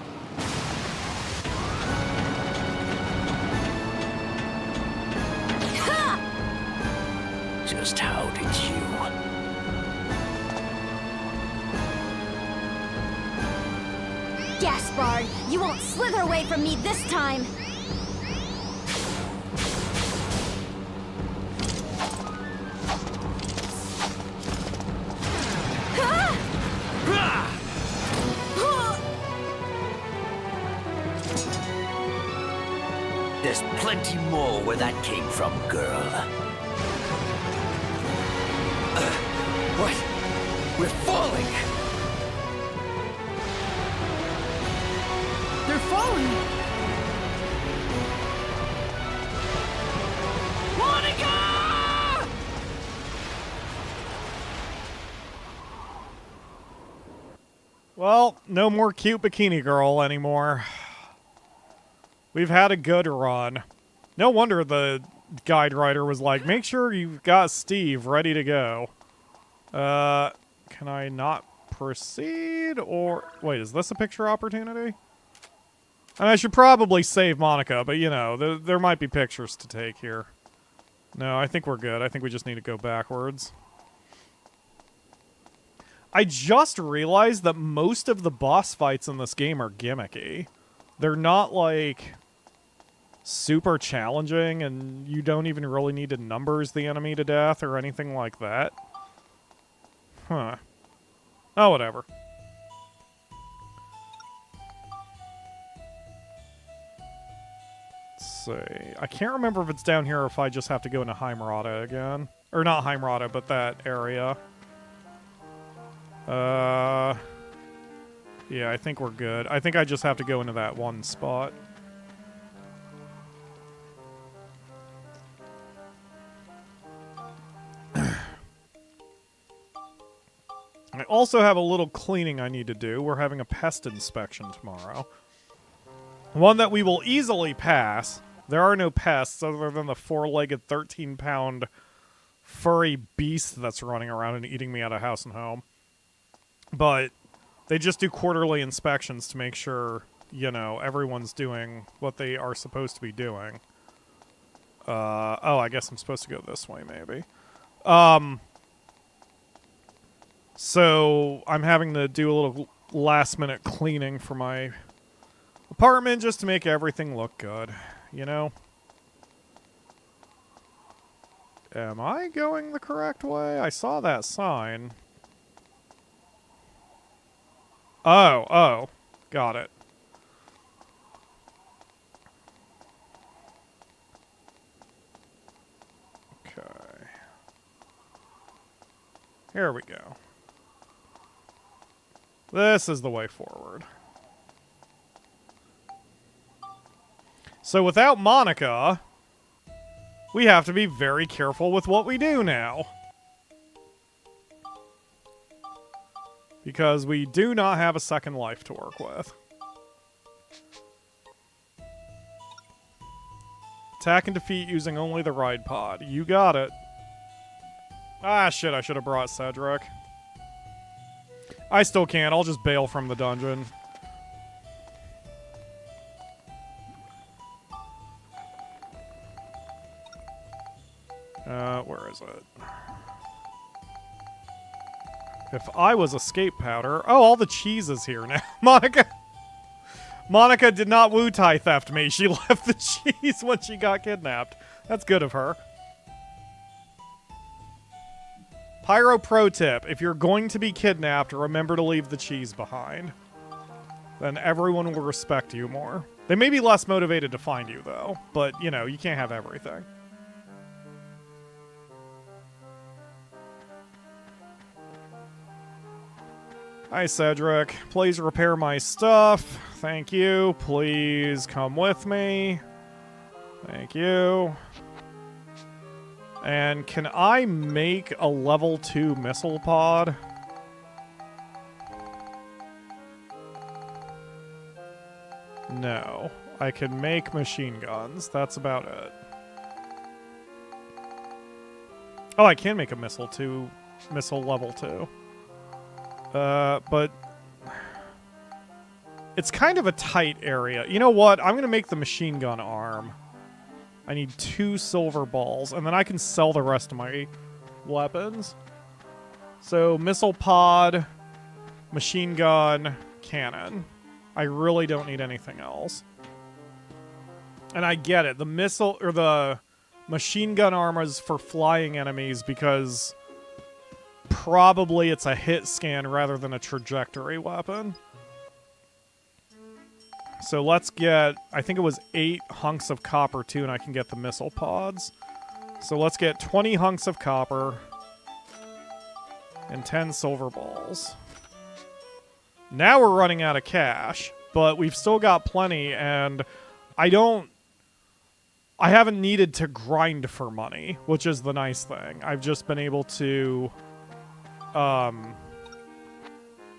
Just how did you? Gaspard, you won't slither away from me this time. There's plenty more where that came from, girl. What? We're falling! They're falling! Monica! Well, no more cute bikini girl anymore. We've had a good run. No wonder the guide writer was like, make sure you've got Steve ready to go. Can I not proceed? Or... Wait, is this a picture opportunity? And I should probably save Monica, but you know, there might be pictures to take here. No, I think we're good. I think we just need to go backwards. I just realized that most of the boss fights in this game are gimmicky. They're not, like, super challenging, and you don't even really need to numbers the enemy to death or anything like that. Huh. Oh, whatever. Let's see. I can't remember if it's down here or if I just have to go into Heim Rada again. Or not Heim Rada, but that area. Yeah, I think we're good. I think I just have to go into that one spot. I also have a little cleaning I need to do. We're having a pest inspection tomorrow. One that we will easily pass. There are no pests other than the 4-legged 13-pound furry beast that's running around and eating me out of house and home. But they just do quarterly inspections to make sure, you know, everyone's doing what they are supposed to be doing. Oh, I guess I'm supposed to go this way, maybe. So I'm having to do a little last-minute cleaning for my apartment just to make everything look good, you know? Am I going the correct way? I saw that sign. Oh, got it. Okay. Here we go. This is the way forward. So without Monica, we have to be very careful with what we do now. Because we do not have a second life to work with. Attack and defeat using only the ride pod. You got it. Ah, shit, I should have brought Cedric. I still can't. I'll just bail from the dungeon. Where is it? If I was escape powder... Oh, all the cheese is here now. Monica did not Wu-Tai theft me. She left the cheese when she got kidnapped. That's good of her. Pyro pro tip. If you're going to be kidnapped, remember to leave the cheese behind. Then everyone will respect you more. They may be less motivated to find you, though. But, you know, you can't have everything. Hi, Cedric. Please repair my stuff. Thank you. Please come with me. Thank you. And can I make a level 2 missile pod? No. I can make machine guns. That's about it. Oh, I can make a missile level 2. But it's kind of a tight area. You know what? I'm going to make the machine gun arm. I need 2 silver balls, and then I can sell the rest of my weapons. So, missile pod, machine gun, cannon. I really don't need anything else. And I get it. The missile, or the machine gun arm is for flying enemies because... probably it's a hit scan rather than a trajectory weapon. So let's get, I think it was 8 hunks of copper too, and I can get the missile pods. So let's get 20 hunks of copper and 10 silver balls. Now we're running out of cash, but we've still got plenty, and I haven't needed to grind for money, which is the nice thing. I've just been able to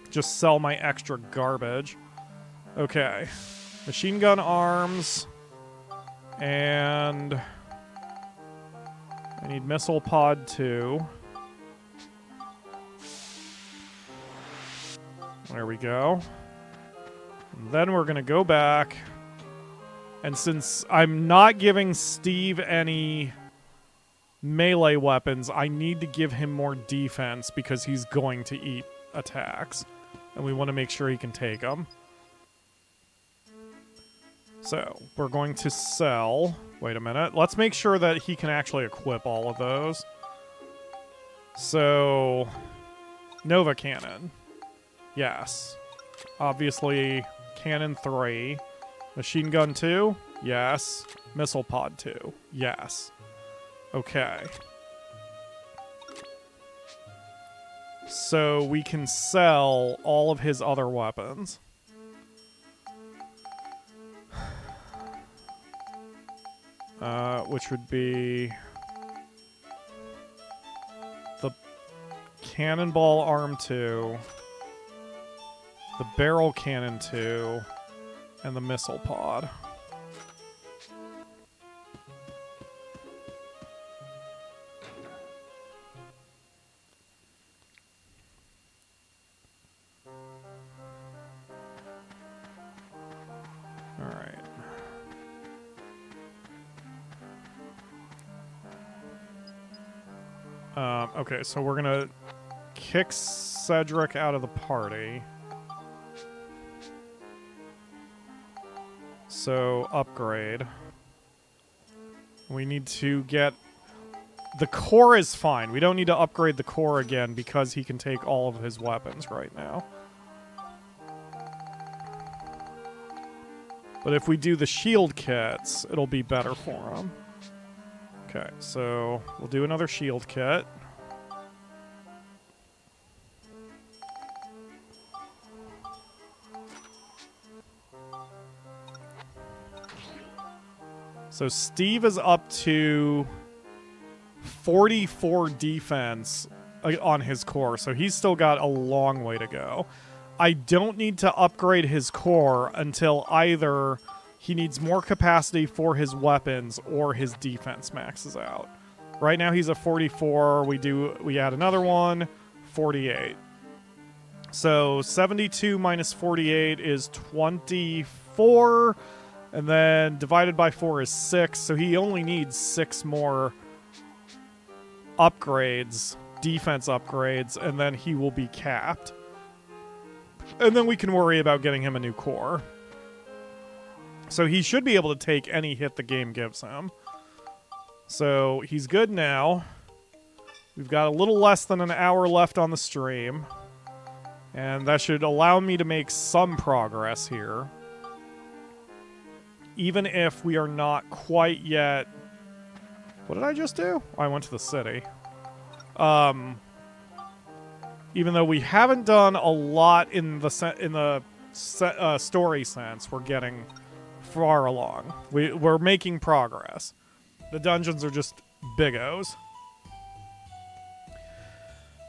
just sell my extra garbage. Okay. Machine gun arms. And I need missile pod 2. There we go. And then we're going to go back. And since I'm not giving Steve any melee weapons, I need to give him more defense because he's going to eat attacks. And we want to make sure he can take them. So, we're going to sell... Wait a minute. Let's make sure that he can actually equip all of those. So... Nova Cannon. Yes. Obviously, Cannon 3. Machine Gun 2? Yes. Missile Pod 2? Yes. Okay. So we can sell all of his other weapons. Which would be... the Cannonball Arm 2... the Barrel Cannon 2... and the Missile Pod. Alright. Okay, so we're gonna kick Cedric out of the party. So, upgrade. We need to get... The core is fine. We don't need to upgrade the core again because he can take all of his weapons right now. But if we do the shield kits, it'll be better for him. Okay, so we'll do another shield kit. So Steve is up to 44 defense on his core, so he's still got a long way to go. I don't need to upgrade his core until either he needs more capacity for his weapons or his defense maxes out. Right now he's at 44. We add another one, 48. So 72 minus 48 is 24. And then divided by 4 is 6, so he only needs 6 more upgrades, defense upgrades, and then he will be capped. And then we can worry about getting him a new core. So he should be able to take any hit the game gives him. So he's good now. We've got a little less than an hour left on the stream. And that should allow me to make some progress here. Even if we are not quite yet... What did I just do? Oh, I went to the city. Even though we haven't done a lot in the story sense, we're getting far along. We're making progress. The dungeons are just big-O's.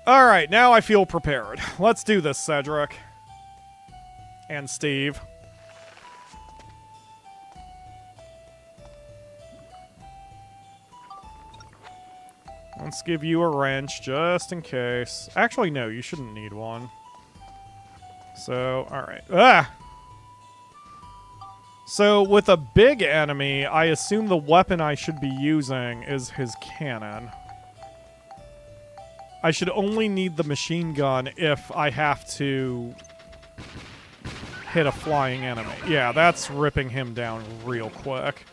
Alright, now I feel prepared. Let's do this, Cedric. And Steve. Let's give you a wrench, just in case. Actually, no, you shouldn't need one. So, alright. Ah! So, with a big enemy, I assume the weapon I should be using is his cannon. I should only need the machine gun if I have to hit a flying enemy. Yeah, that's ripping him down real quick.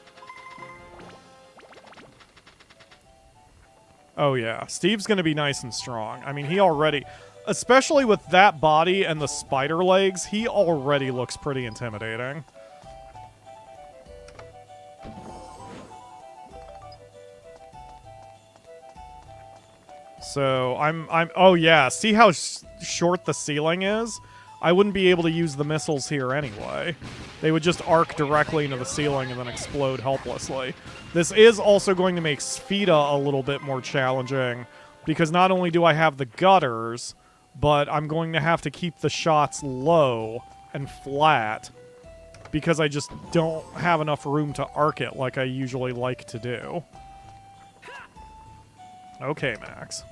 Oh yeah, Steve's gonna be nice and strong. I mean, he already... Especially with that body and the spider legs, he already looks pretty intimidating. So, oh yeah, see how short the ceiling is? I wouldn't be able to use the missiles here anyway. They would just arc directly into the ceiling and then explode helplessly. This is also going to make Spheda a little bit more challenging, because not only do I have the gutters, but I'm going to have to keep the shots low and flat, because I just don't have enough room to arc it like I usually like to do. Okay, Max.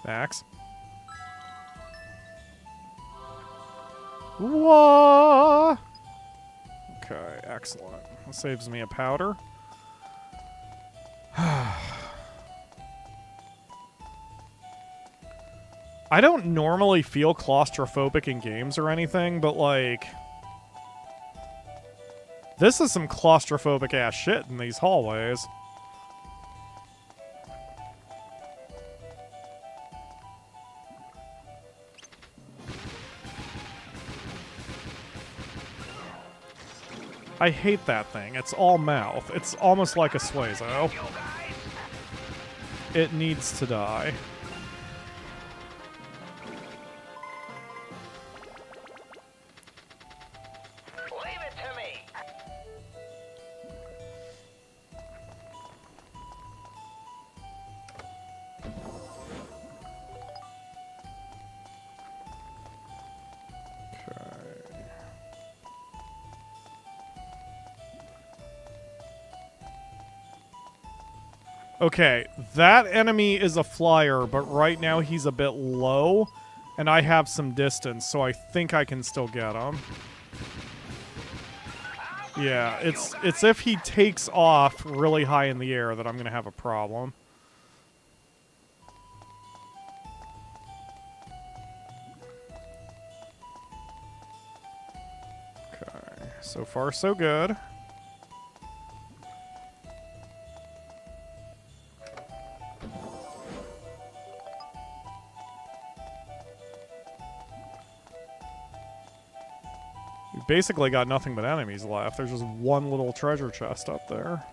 Max. Whoa! Okay, excellent. That saves me a powder. I don't normally feel claustrophobic in games or anything, but like... this is some claustrophobic ass shit in these hallways. I hate that thing. It's all mouth. It's almost like a Suezo. It needs to die. Leave it to me. Okay, that enemy is a flyer, but right now he's a bit low, and I have some distance, so I think I can still get him. Yeah, it's if he takes off really high in the air that I'm gonna have a problem. Okay, so far so good. Basically got nothing but enemies left. There's just one little treasure chest up there.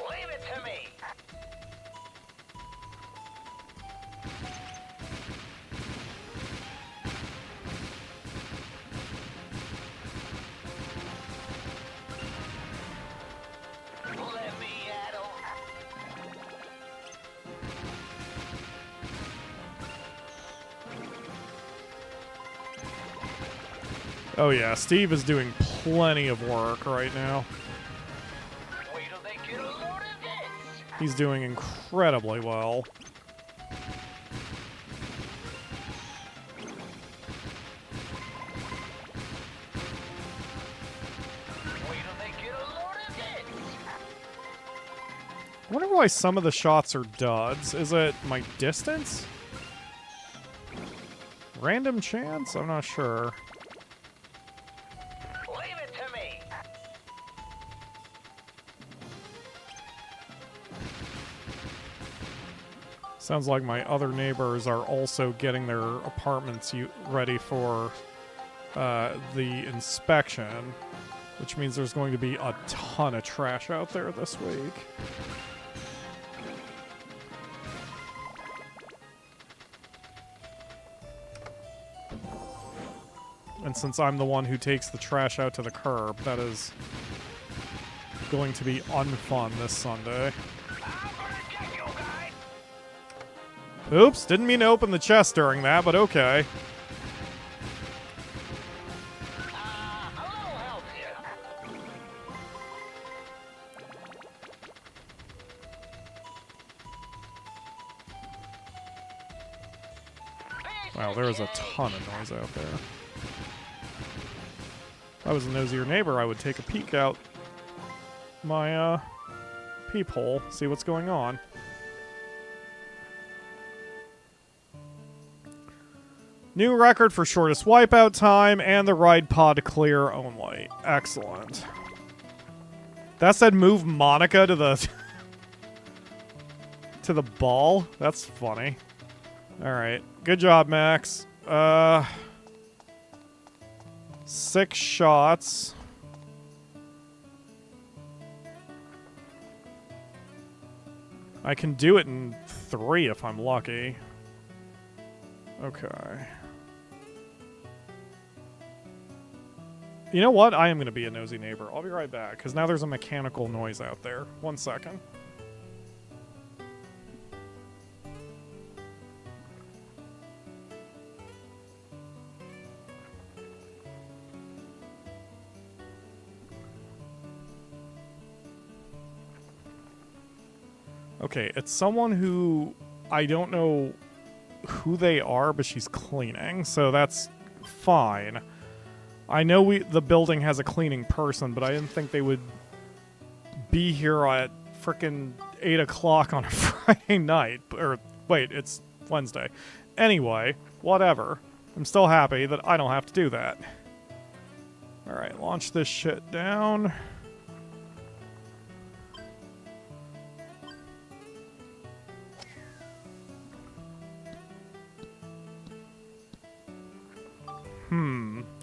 Leave it to me. Let me at 'em. Oh yeah, Steve is doing plenty of work right now. Wait till they get a load of this. He's doing incredibly well. Wait till they get a load of this. I wonder why some of the shots are duds. Is it my distance? Random chance? I'm not sure. Leave it to me. Sounds like my other neighbors are also getting their apartments ready for the inspection, which means there's going to be a ton of trash out there this week. And since I'm the one who takes the trash out to the curb, that is going to be unfun this Sunday. I'm gonna get you guys. Oops, didn't mean to open the chest during that, but okay. I'll help you. Wow, there is a ton of noise out there. If I was a nosier neighbor, I would take a peek out my peephole, see what's going on. New record for shortest wipeout time and the ride pod clear only. Excellent. That said move Monica to the to the ball. That's funny. All right. Good job, Max. 6 shots. I can do it in 3 if I'm lucky. Okay. You know what? I am going to be a nosy neighbor. I'll be right back, because now there's a mechanical noise out there. 1 second. Okay, it's someone who I don't know who they are, but she's cleaning, so that's fine. I know the building has a cleaning person, but I didn't think they would be here at frickin' 8 o'clock on a Friday night. Or, wait, it's Wednesday. Anyway, whatever. I'm still happy that I don't have to do that. Alright, launch this shit down.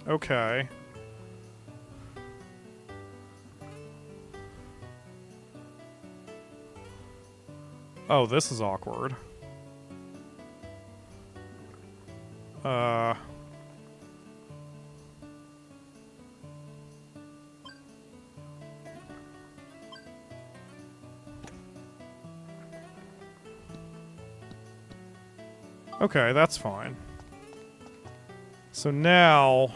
Okay. Oh, this is awkward. Okay, that's fine. So now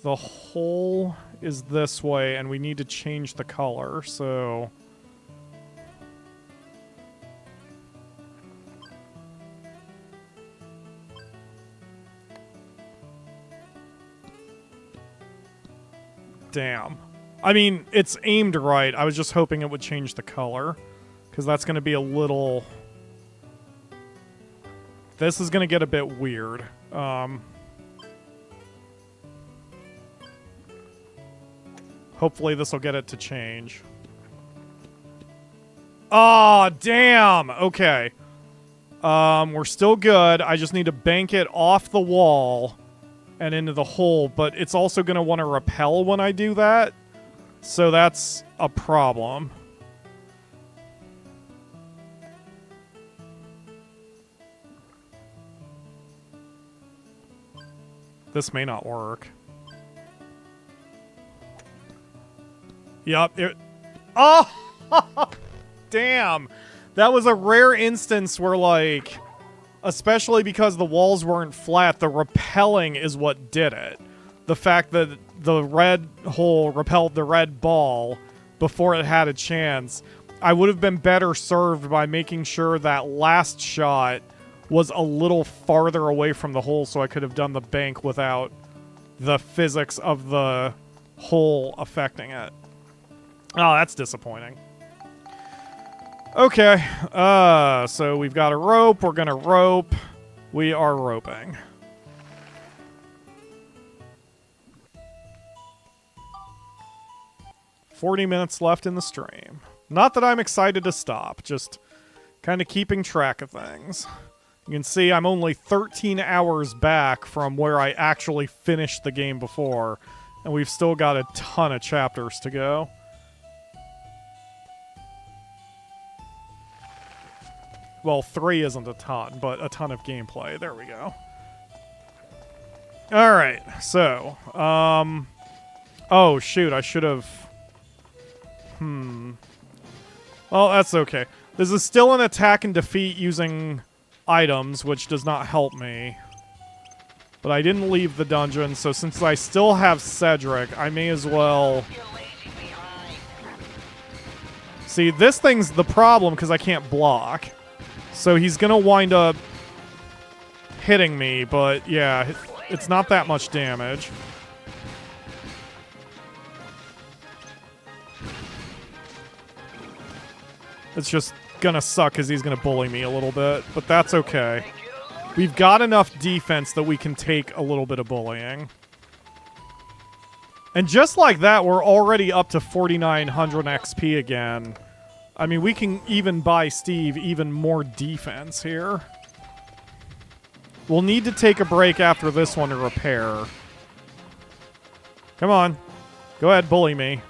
the hole is this way, and we need to change the color, so... Damn. I mean, it's aimed right. I was just hoping it would change the color, because that's going to be a little... This is going to get a bit weird. Hopefully this will get it to change. Oh, damn! Okay. We're still good. I just need to bank it off the wall and into the hole, but it's also going to want to repel when I do that. So that's a problem. This may not work. Yup. Oh! Damn. That was a rare instance where, like, especially because the walls weren't flat, the repelling is what did it. The fact that the red hole repelled the red ball before it had a chance. I would have been better served by making sure that last shot was a little farther away from the hole so I could have done the bank without the physics of the hole affecting it. Oh, that's disappointing. Okay, so we've got a rope. We're gonna rope. We are roping. $40 minutes left in the stream. Not that I'm excited to stop, just kind of keeping track of things. You can see I'm only 13 hours back from where I actually finished the game before, and we've still got a ton of chapters to go. Well, 3 isn't a ton, but a ton of gameplay. There we go. Alright, so, oh, shoot, I should have... Well, that's okay. This is still an attack and defeat using items, which does not help me. But I didn't leave the dungeon, so since I still have Cedric, I may as well... See, this thing's the problem because I can't block. So he's gonna wind up hitting me, but yeah, it's not that much damage. It's just gonna suck because he's gonna bully me a little bit, but that's okay. We've got enough defense that we can take a little bit of bullying. And just like that, we're already up to 4,900 XP again. I mean, we can even buy Steve even more defense here. We'll need to take a break after this one to repair. Come on. Go ahead, bully me.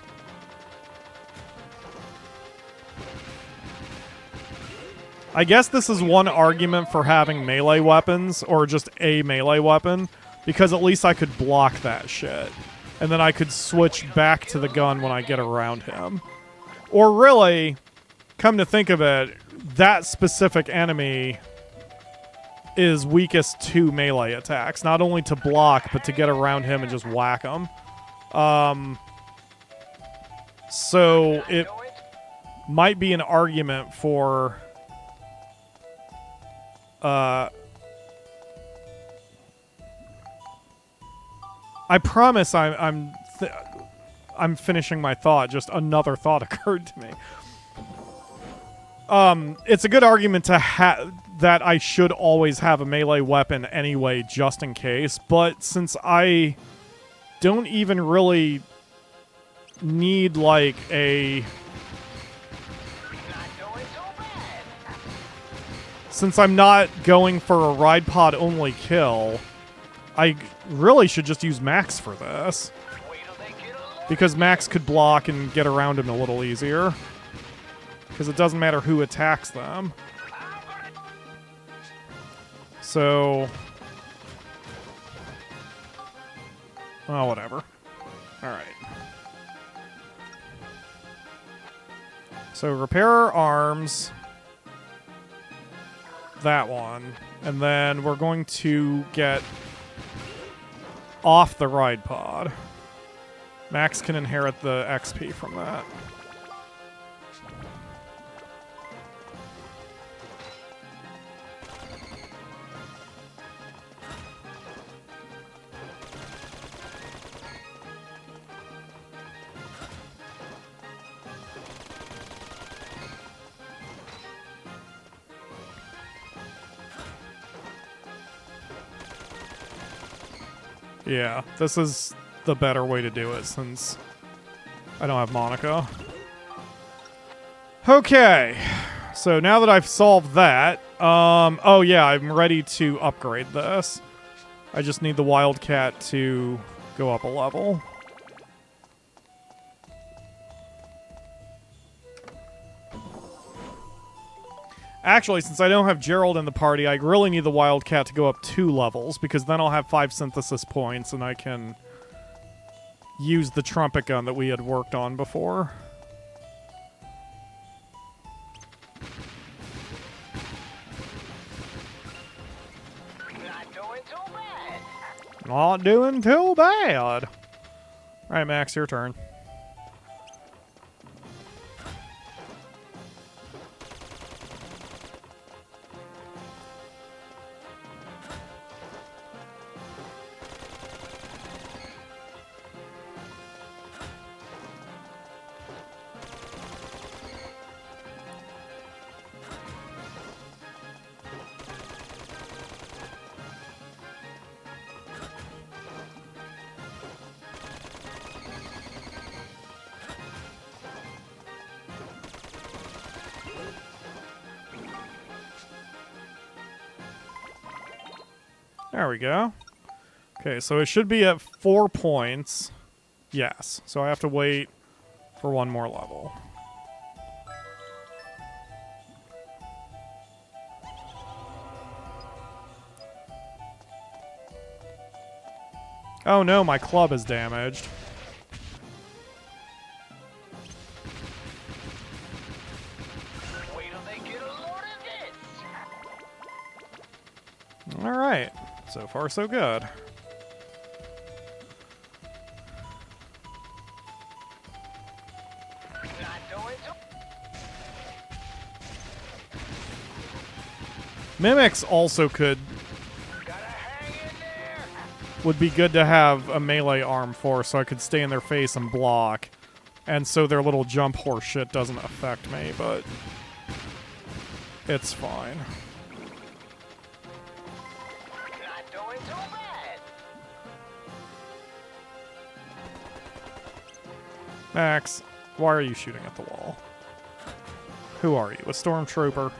I guess this is one argument for having melee weapons, or just a melee weapon, because at least I could block that shit. And then I could switch back to the gun when I get around him. Or really... Come to think of it, that specific enemy is weakest to melee attacks. Not only to block, but to get around him and just whack him. So might be an argument for I promise I'm finishing my thought. Just another thought occurred to me. It's a good argument to have that I should always have a melee weapon anyway, just in case. But since I don't even really need like a... Since I'm not going for a ride pod only kill, I really should just use Max for this. Because Max could block and get around him a little easier. Because it doesn't matter who attacks them. So... oh, whatever. Alright. So repair our arms. That one. And then we're going to get off the ride pod. Max can inherit the XP from that. Yeah, this is the better way to do it since I don't have Monica. Okay, so now that I've solved that, oh yeah, I'm ready to upgrade this. I just need the Wildcat to go up a level. Actually, since I don't have Gerald in the party, I really need the Wildcat to go up 2 levels, because then I'll have 5 synthesis points, and I can use the trumpet gun that we had worked on before. Not doing too bad. Not doing too bad. Alright, Max, your turn. There we go. Okay, so it should be at 4 points. Yes, so I have to wait for 1 more level. Oh no, my club is damaged. Wait till they get a load of this. Alright, so far so good. Not doing too Mimics also could... Gotta hang in there. would be good to have a melee arm for, so I could stay in their face and block. And so their little jump horse shit doesn't affect me, but... it's fine. Not doing too bad. Max, why are you shooting at the wall? Who are you? A stormtrooper?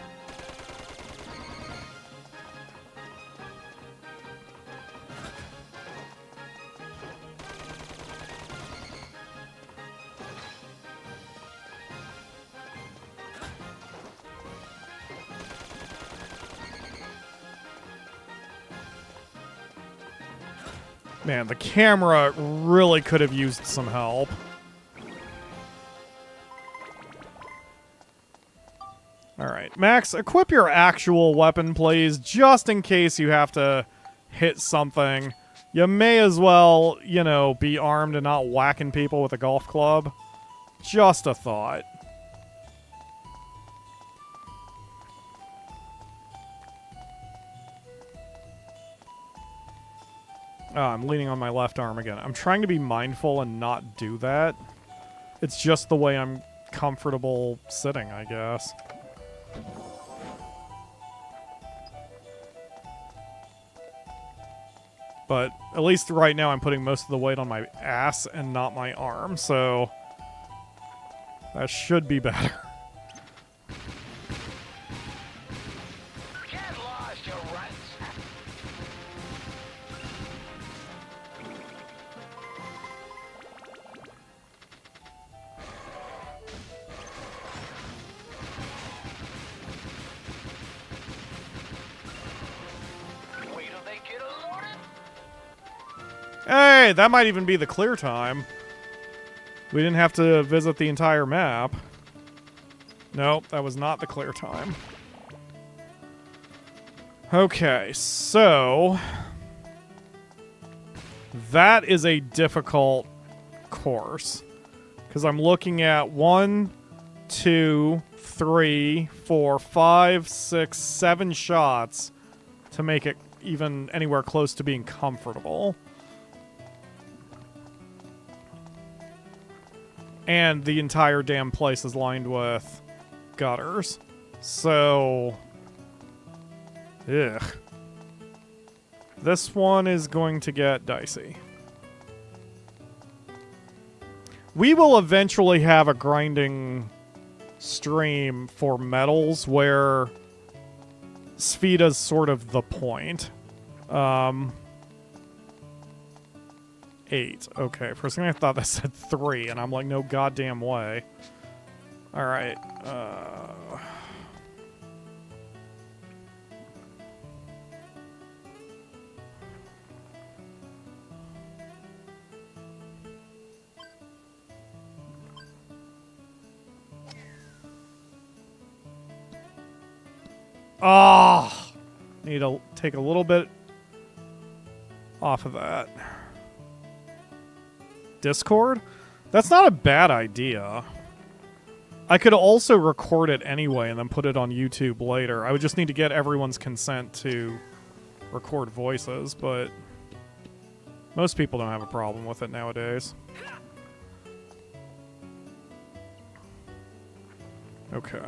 Man, the camera really could have used some help. Alright, Max, equip your actual weapon, please, just in case you have to hit something. You may as well, you know, be armed and not whacking people with a golf club. Just a thought. Oh, I'm leaning on my left arm again. I'm trying to be mindful and not do that. It's just the way I'm comfortable sitting, I guess. But at least right now I'm putting most of the weight on my ass and not my arm, so that should be better. Get lost, you runs. Wait till they get loaded. Hey, that might even be the clear time. We didn't have to visit the entire map. Nope, that was not the clear time. Okay, so that is a difficult course. Because I'm looking at 1, 2, 3, 4, 5, 6, 7 shots to make it even anywhere close to being comfortable. And the entire damn place is lined with gutters. So, ugh. This one is going to get dicey. We will eventually have a grinding stream for metals where Sfida's sort of the point. 8. Okay, for a second I thought that said 3, and I'm like, no goddamn way. Alright, need to take a little bit off of that. Discord? That's not a bad idea. I could also record it anyway and then put it on YouTube later. I would just need to get everyone's consent to record voices, but most people don't have a problem with it nowadays. Okay.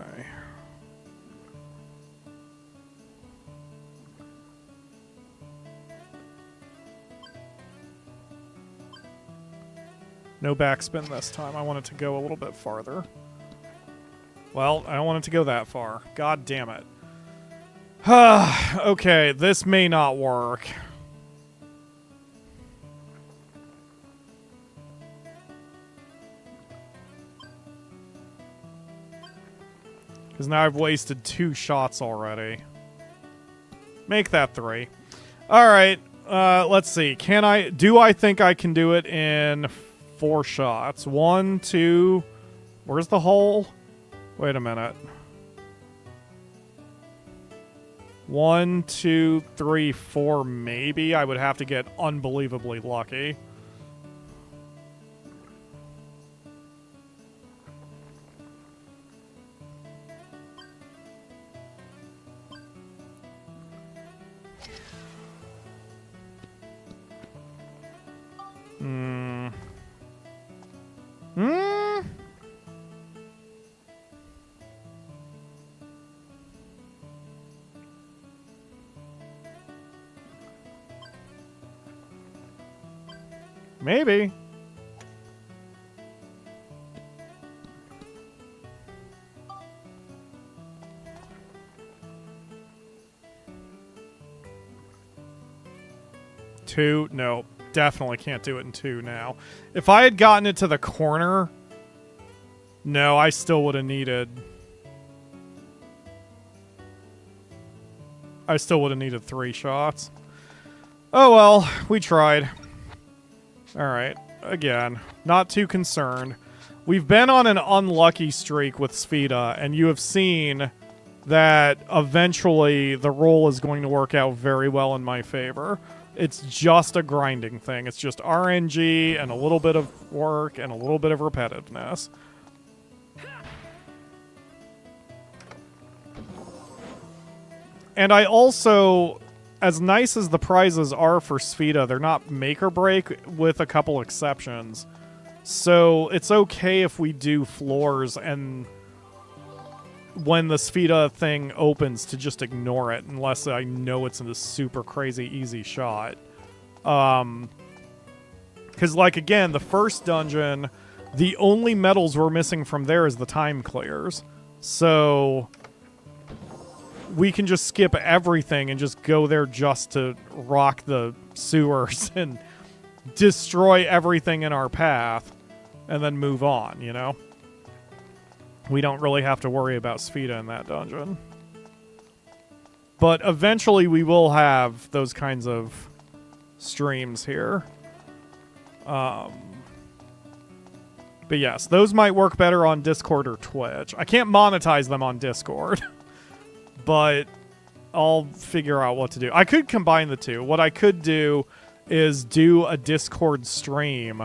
No backspin this time. I want it to go a little bit farther. Well, I don't want it to go that far. God damn it. Okay, this may not work. Because now I've wasted 2 shots already. Make that 3. Alright, let's see. Do I think I can do it in 4 shots? 1, 2... Where's the hole? Wait a minute. 1, 2, 3, 4, maybe. I would have to get unbelievably lucky. Maybe. Two? No, definitely can't do it in 2 now. If I had gotten it to the corner, no, I still would have needed... I still would have needed 3 shots. Oh well, we tried. Alright, again, not too concerned. We've been on an unlucky streak with Sfida, and you have seen that eventually the roll is going to work out very well in my favor. It's just a grinding thing. It's just RNG and a little bit of work and a little bit of repetitiveness. And I also, as nice as the prizes are for Sfida, they're not make or break with a couple exceptions. So it's okay if we do floors and when the Sfida thing opens to just ignore it unless I know it's a super crazy easy shot. Because, like, again, the first dungeon, the only medals we're missing from there is the time clears. So we can just skip everything and just go there just to rock the sewers and destroy everything in our path and then move on, you know? We don't really have to worry about Sfida in that dungeon. But eventually we will have those kinds of streams here. But yes, those might work better on Discord or Twitch. I can't monetize them on Discord. But I'll figure out what to do. I could combine the two. What I could do is do a Discord stream.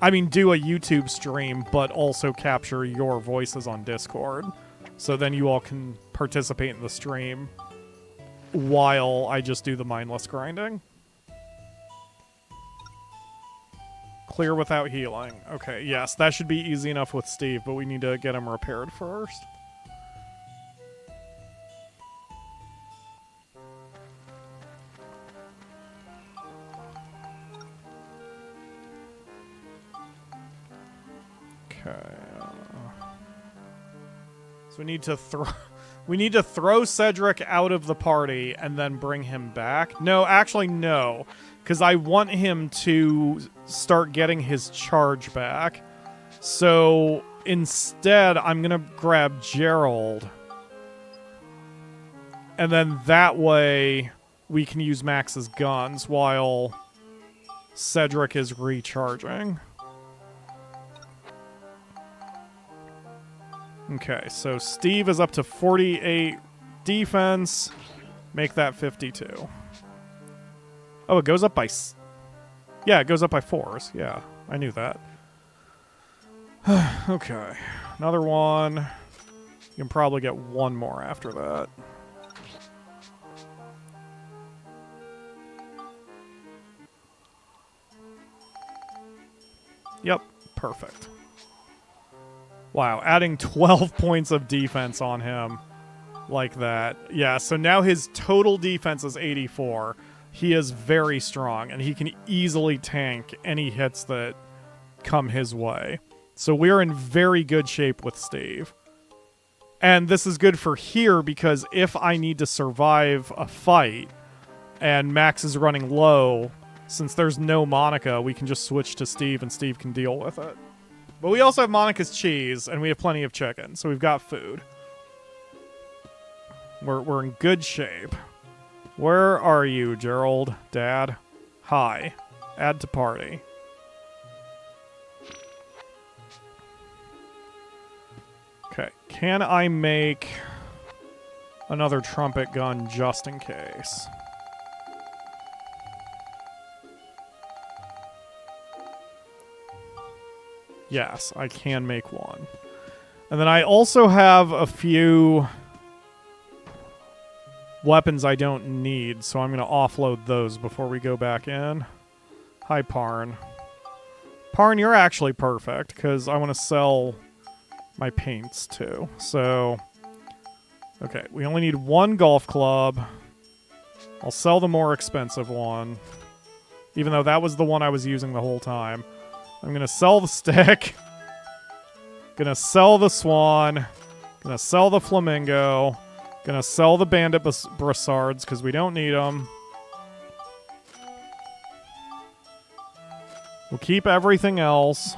I mean, do a YouTube stream, but also capture your voices on Discord. So then you all can participate in the stream while I just do the mindless grinding. Clear without healing. Okay, yes, that should be easy enough with Steve, but we need to get him repaired first. Okay. So we need to throw Cedric out of the party and then bring him back. No, actually no, because I want him to start getting his charge back. So instead, I'm gonna grab Gerald, and then that way we can use Max's guns while Cedric is recharging. Okay, so Steve is up to 48 defense. Make that 52. Oh, it goes up by... Yeah, it goes up by 4s. Yeah, I knew that. Okay, another one. You can probably get one more after that. Yep, perfect. Wow, adding 12 points of defense on him like that. Yeah, so now his total defense is 84. He is very strong, and he can easily tank any hits that come his way. So we're in very good shape with Steve. And this is good for here, because if I need to survive a fight and Max is running low, since there's no Monica, we can just switch to Steve, and Steve can deal with it. But we also have Monica's cheese, and we have plenty of chicken, so we've got food. We're in good shape. Where are you, Gerald? Dad? Hi. Add to party. Okay, can I make another trumpet gun just in case? Yes, I can make one. And then I also have a few weapons I don't need, so I'm going to offload those before we go back in. Hi, Parn. Parn, you're actually perfect, because I want to sell my paints, too. So, okay, we only need one golf club. I'll sell the more expensive one, even though that was the one I was using the whole time. I'm going to sell the stick. Gonna sell the swan. Gonna sell the flamingo. Gonna sell the bandit brassards because we don't need them. We'll keep everything else.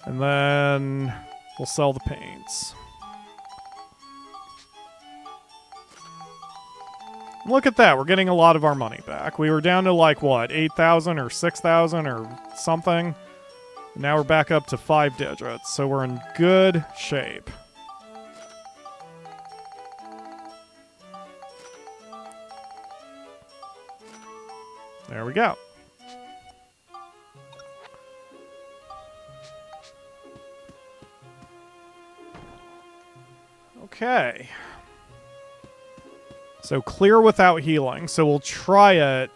And then we'll sell the paints. Look at that. We're getting a lot of our money back. We were down to like, what, 8,000 or 6,000 or something? Now we're back up to 5 digits, so we're in good shape. There we go. Okay. So clear without healing. So we'll try it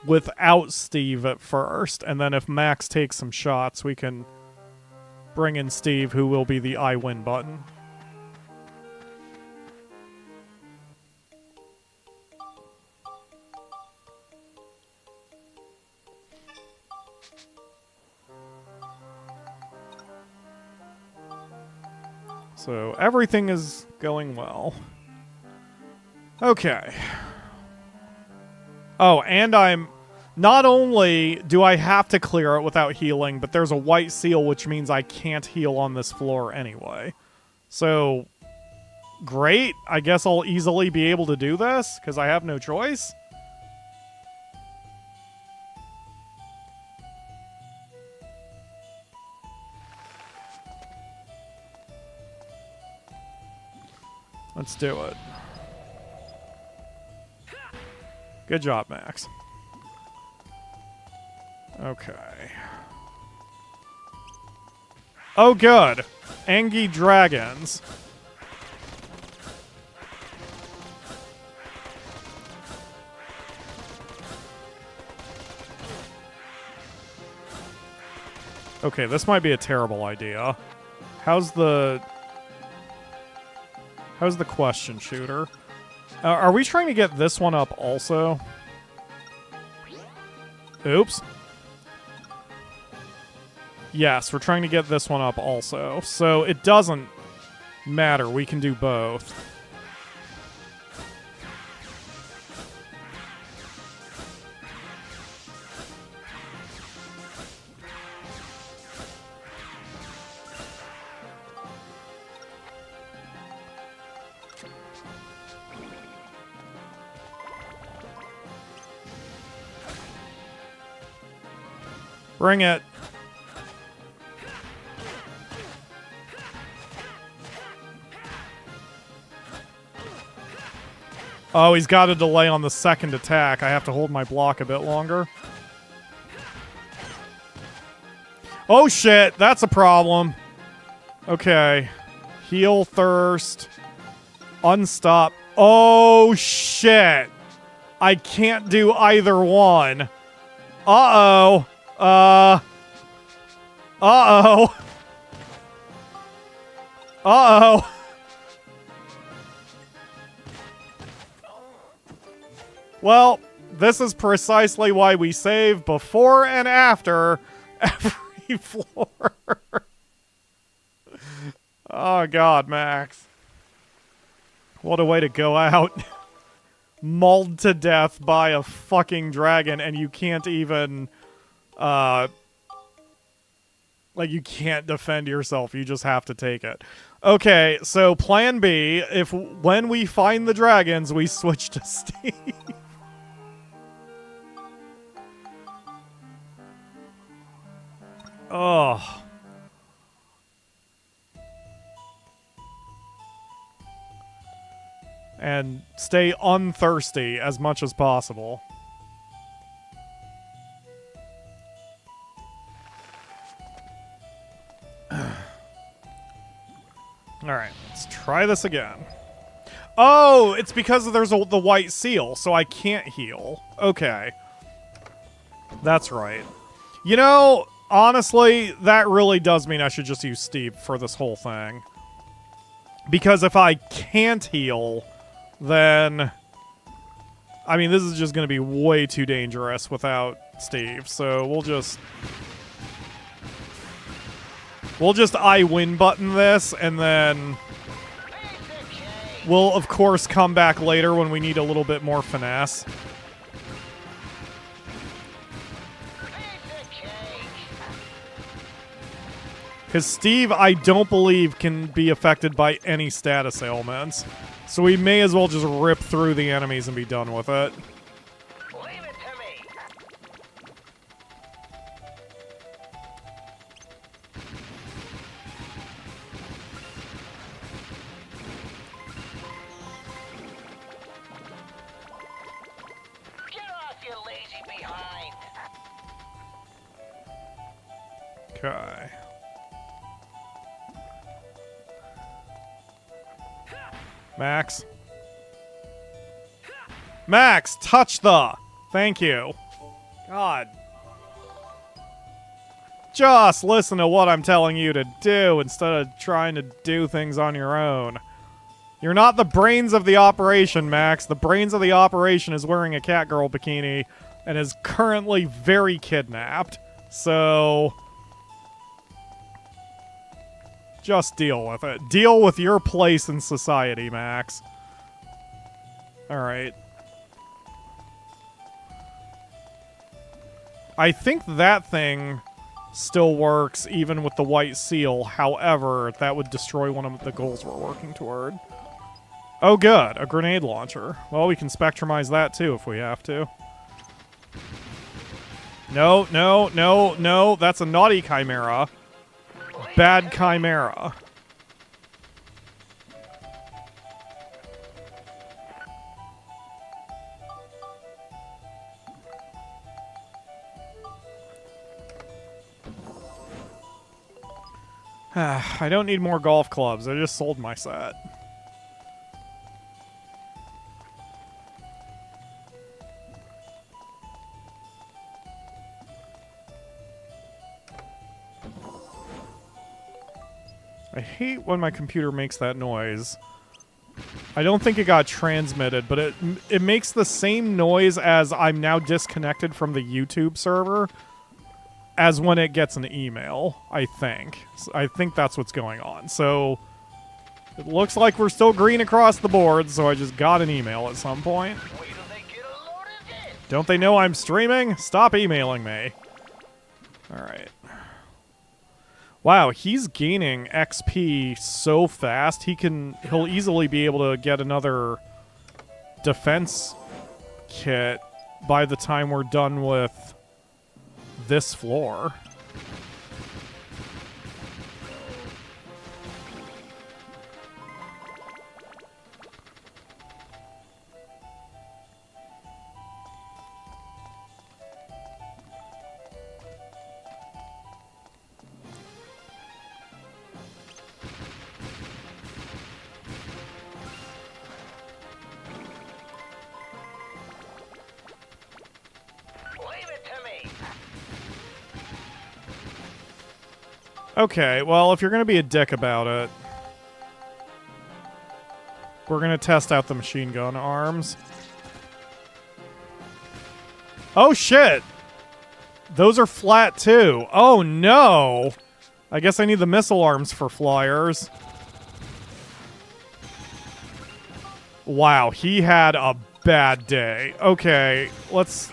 without Steve at first. And then if Max takes some shots, we can bring in Steve, who will be the I win button. So everything is going well. Okay. Oh, and I'm... Not only do I have to clear it without healing, but there's a white seal, which means I can't heal on this floor anyway. So, great. I guess I'll easily be able to do this, because I have no choice. Let's do it. Good job, Max. Okay. Oh, good. Angie dragons. Okay, this might be a terrible idea. How's the question shooter? Are we trying to get this one up also? Oops. Yes, we're trying to get this one up also. So it doesn't matter. We can do both. Bring it. Oh, he's got a delay on the second attack. I have to hold my block a bit longer. Oh, shit. That's a problem. Okay. Heal, thirst. Unstop. Oh, shit. I can't do either one. Uh-oh. Uh-oh. Uh-oh. Well, this is precisely why we save before and after every floor. Oh, God, Max. What a way to go out. Mauled to death by a fucking dragon, and you can't even... like, you can't defend yourself. You just have to take it. Okay, so plan B, when we find the dragons, we switch to Steve. Oh. And stay unthirsty as much as possible. Alright, let's try this again. Oh, it's because there's the white seal, so I can't heal. Okay. That's right. You know, honestly, that really does mean I should just use Steve for this whole thing. Because if I can't heal, then... I mean, this is just going to be way too dangerous without Steve, so we'll just I win button this, and then we'll, of course, come back later when we need a little bit more finesse. Because Steve, I don't believe, can be affected by any status ailments. So we may as well just rip through the enemies and be done with it. Leave it to me. Get off, you lazy behind. Okay. Max, touch the. Thank you. God. Just listen to what I'm telling you to do instead of trying to do things on your own. You're not the brains of the operation, Max. The brains of the operation is wearing a catgirl bikini and is currently very kidnapped. So... just deal with it. Deal with your place in society, Max. Alright. I think that thing still works even with the white seal. However, that would destroy one of the goals we're working toward. Oh, good. A grenade launcher. Well, we can spectrumize that too if we have to. No, no, no, no. That's a naughty chimera. Bad chimera. I don't need more golf clubs. I just sold my set. I hate when my computer makes that noise. I don't think it got transmitted, but it makes the same noise as I'm now disconnected from the YouTube server as when it gets an email, I think. I think that's what's going on. So, it looks like we're still green across the board, so I just got an email at some point. Wait till they get a load of this. Don't they know I'm streaming? Stop emailing me. Alright. Wow, he's gaining XP so fast, he'll easily be able to get another defense kit by the time we're done with this floor. Okay, well, if you're going to be a dick about it, we're going to test out the machine gun arms. Oh, shit! Those are flat, too. Oh, no! I guess I need the missile arms for flyers. Wow, he had a bad day. Okay, let's...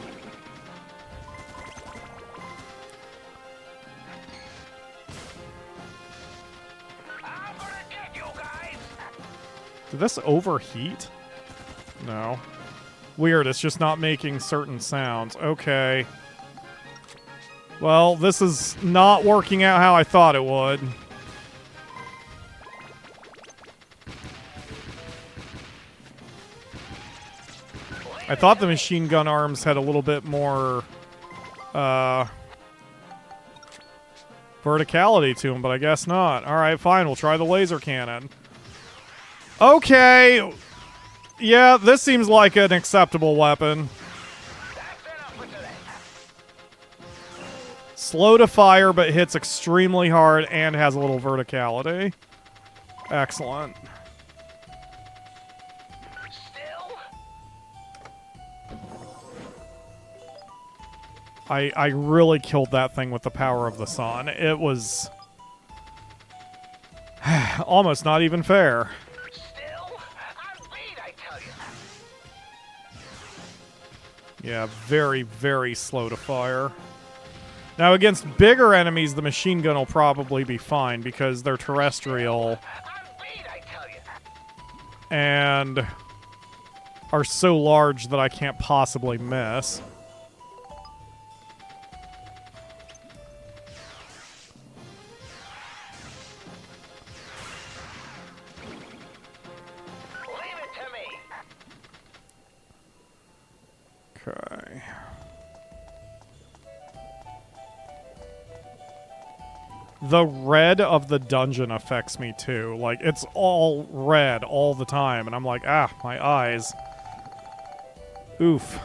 Did this overheat? No. Weird, it's just not making certain sounds. Okay. Well, this is not working out how I thought it would. I thought the machine gun arms had a little bit more verticality to them, but I guess not. Alright, fine, we'll try the laser cannon. Okay. Yeah, this seems like an acceptable weapon. Slow to fire, but hits extremely hard and has a little verticality. Excellent. I really killed that thing with the power of the sun. It was almost not even fair. Yeah, very, very slow to fire. Now, against bigger enemies, the machine gun will probably be fine because they're terrestrial and are so large that I can't possibly miss. Okay. The red of the dungeon affects me too. Like, it's all red all the time, and I'm like, ah, my eyes. Oof.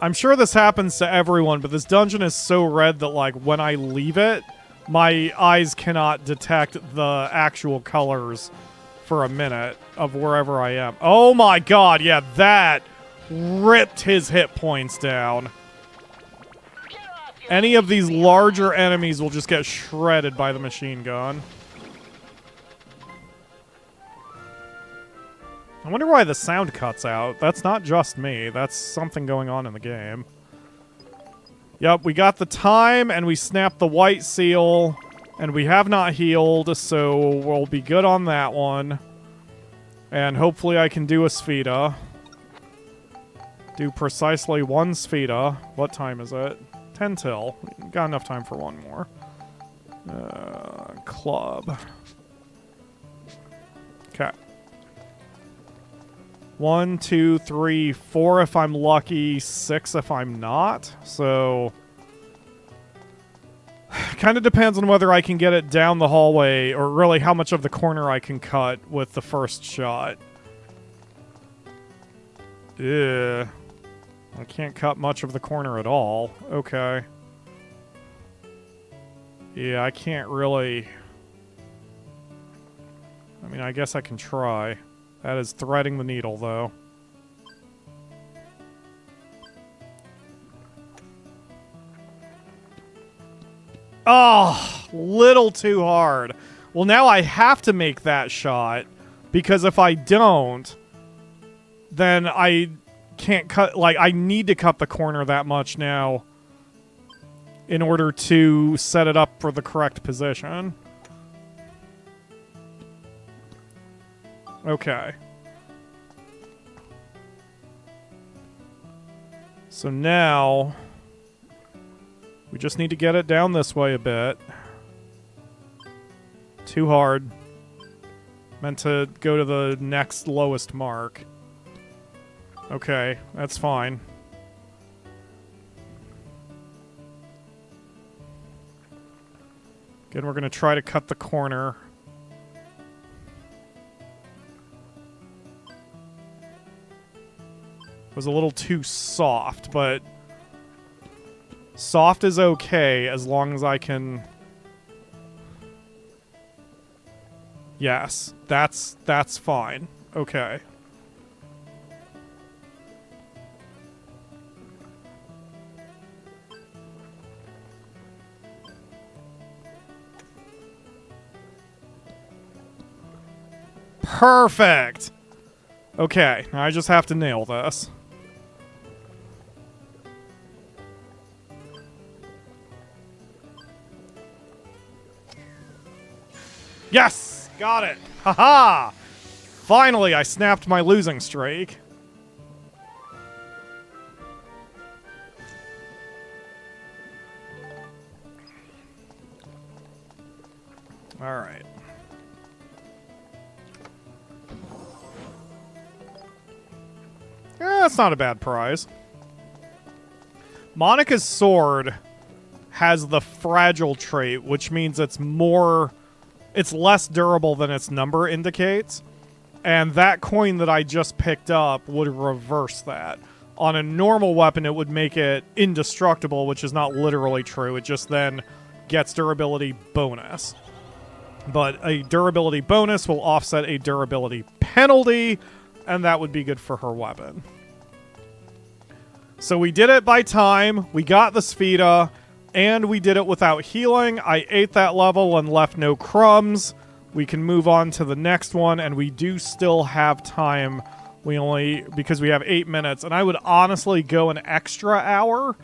I'm sure this happens to everyone, but this dungeon is so red that, like, when I leave it, my eyes cannot detect the actual colors for a minute of wherever I am. Oh my god, yeah, that ripped his hit points down. Any of these larger enemies will just get shredded by the machine gun. I wonder why the sound cuts out. That's not just me. That's something going on in the game. Yep, we got the time, and we snapped the white seal, and we have not healed, so we'll be good on that one. And hopefully I can do a Spheda. Do precisely one Spheda. What time is it? 10 till. Got enough time for one more. Club. Okay. 1, 2, 3, 4 if I'm lucky, 6 if I'm not. So, kind of depends on whether I can get it down the hallway, or really how much of the corner I can cut with the first shot. Ugh. I can't cut much of the corner at all. Okay. Yeah, I can't really... I mean, I guess I can try. That is threading the needle, though. Oh, little too hard. Well, now I have to make that shot, because if I don't, then I can't cut... Like, I need to cut the corner that much now in order to set it up for the correct position. Okay. So now, we just need to get it down this way a bit. Too hard. Meant to go to the next lowest mark. Okay, that's fine. Again, we're going to try to cut the corner. Was a little too soft, but soft is okay as long as I can... Yes, that's fine. Okay. Perfect! Okay, now I just have to nail this. Yes! Got it! Haha! Finally, I snapped my losing streak. Alright. That's not a bad prize. Monica's sword has the fragile trait, which means it's less durable than its number indicates. And that coin that I just picked up would reverse that. On a normal weapon, it would make it indestructible, which is not literally true. It just then gets durability bonus. But a durability bonus will offset a durability penalty, and that would be good for her weapon. So we did it by time, we got the Spheda, and we did it without healing. I ate that level and left no crumbs. We can move on to the next one, and we do still have time. Because we have 8 minutes, and I would honestly go an extra hour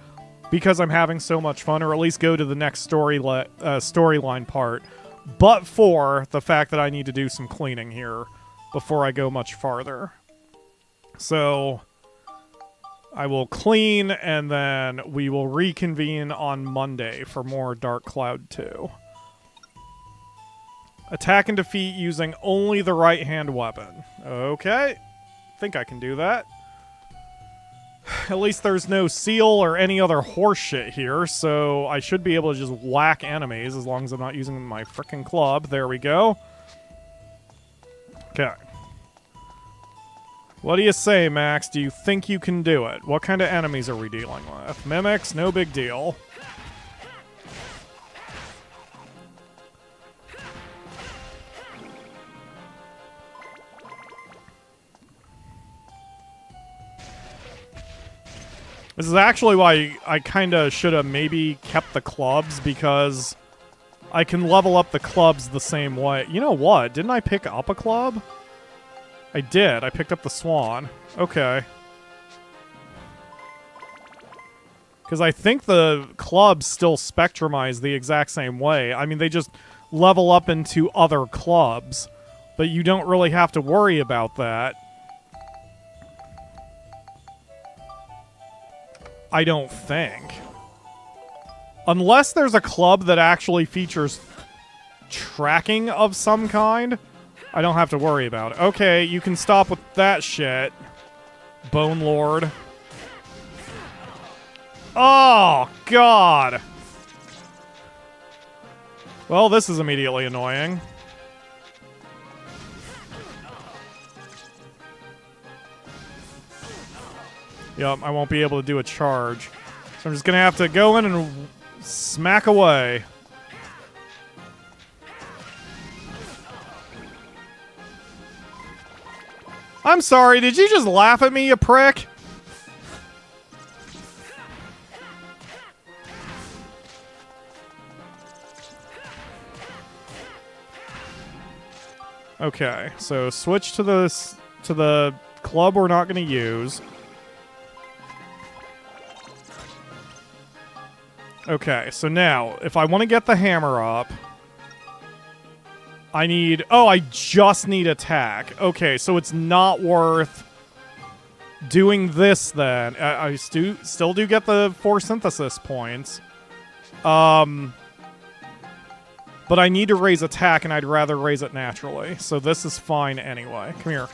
because I'm having so much fun, or at least go to the next storyline part. But for the fact that I need to do some cleaning here before I go much farther. So I will clean, and then we will reconvene on Monday for more Dark Cloud 2. Attack and defeat using only the right-hand weapon. Okay. Think I can do that. At least there's no seal or any other horse shit here, so I should be able to just whack enemies as long as I'm not using my frickin' club. There we go. Okay. What do you say, Max? Do you think you can do it? What kind of enemies are we dealing with? Mimics? No big deal. This is actually why I kind of should have maybe kept the clubs, because I can level up the clubs the same way. You know what? Didn't I pick up a club? I did. I picked up the swan. Okay. Because I think the clubs still spectrumize the exact same way. I mean, they just level up into other clubs, but you don't really have to worry about that. I don't think. Unless there's a club that actually features tracking of some kind, I don't have to worry about it. Okay, you can stop with that shit, Bone Lord. Oh, God. Well, this is immediately annoying. Yep, I won't be able to do a charge. So I'm just going to have to go in and smack away. I'm sorry, did you just laugh at me, you prick? Okay, so switch to the club we're not going to use. Okay, so now, if I want to get the hammer up, I need... Oh, I just need attack. Okay, so it's not worth doing this then. I still do get the 4 synthesis points. But I need to raise attack, and I'd rather raise it naturally. So this is fine anyway. Come here.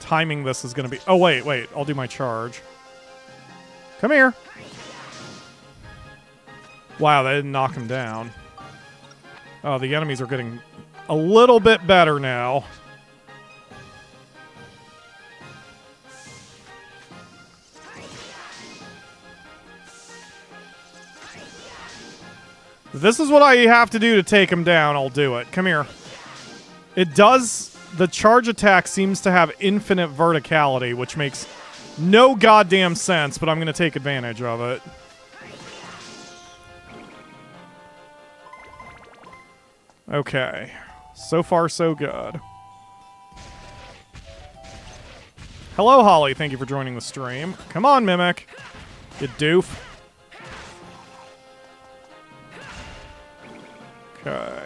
Timing this is going to be... Oh, wait. I'll do my charge. Come here. Wow, that didn't knock him down. Oh, the enemies are getting a little bit better now. If this is what I have to do to take him down, I'll do it. Come here. It does... The charge attack seems to have infinite verticality, which makes no goddamn sense, but I'm going to take advantage of it. Okay. So far, so good. Hello, Holly. Thank you for joining the stream. Come on, Mimic. You doof. Okay.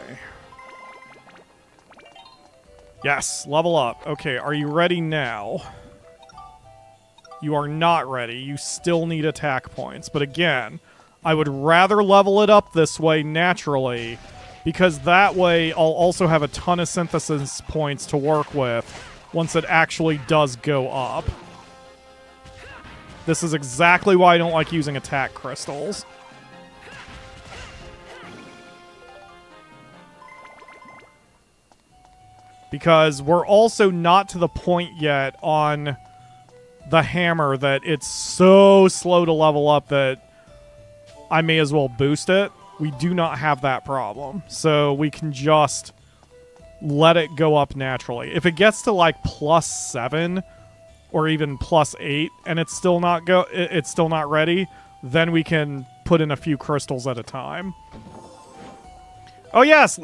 Yes, level up. Okay, are you ready now? You are not ready. You still need attack points. But again, I would rather level it up this way naturally, because that way I'll also have a ton of synthesis points to work with once it actually does go up. This is exactly why I don't like using attack crystals. Because we're also not to the point yet on the hammer that it's so slow to level up that I may as well boost it. We do not have that problem. So we can just let it go up naturally. If it gets to like +7 or even +8 and it's still not ready, then we can put in a few crystals at a time. Oh, yes,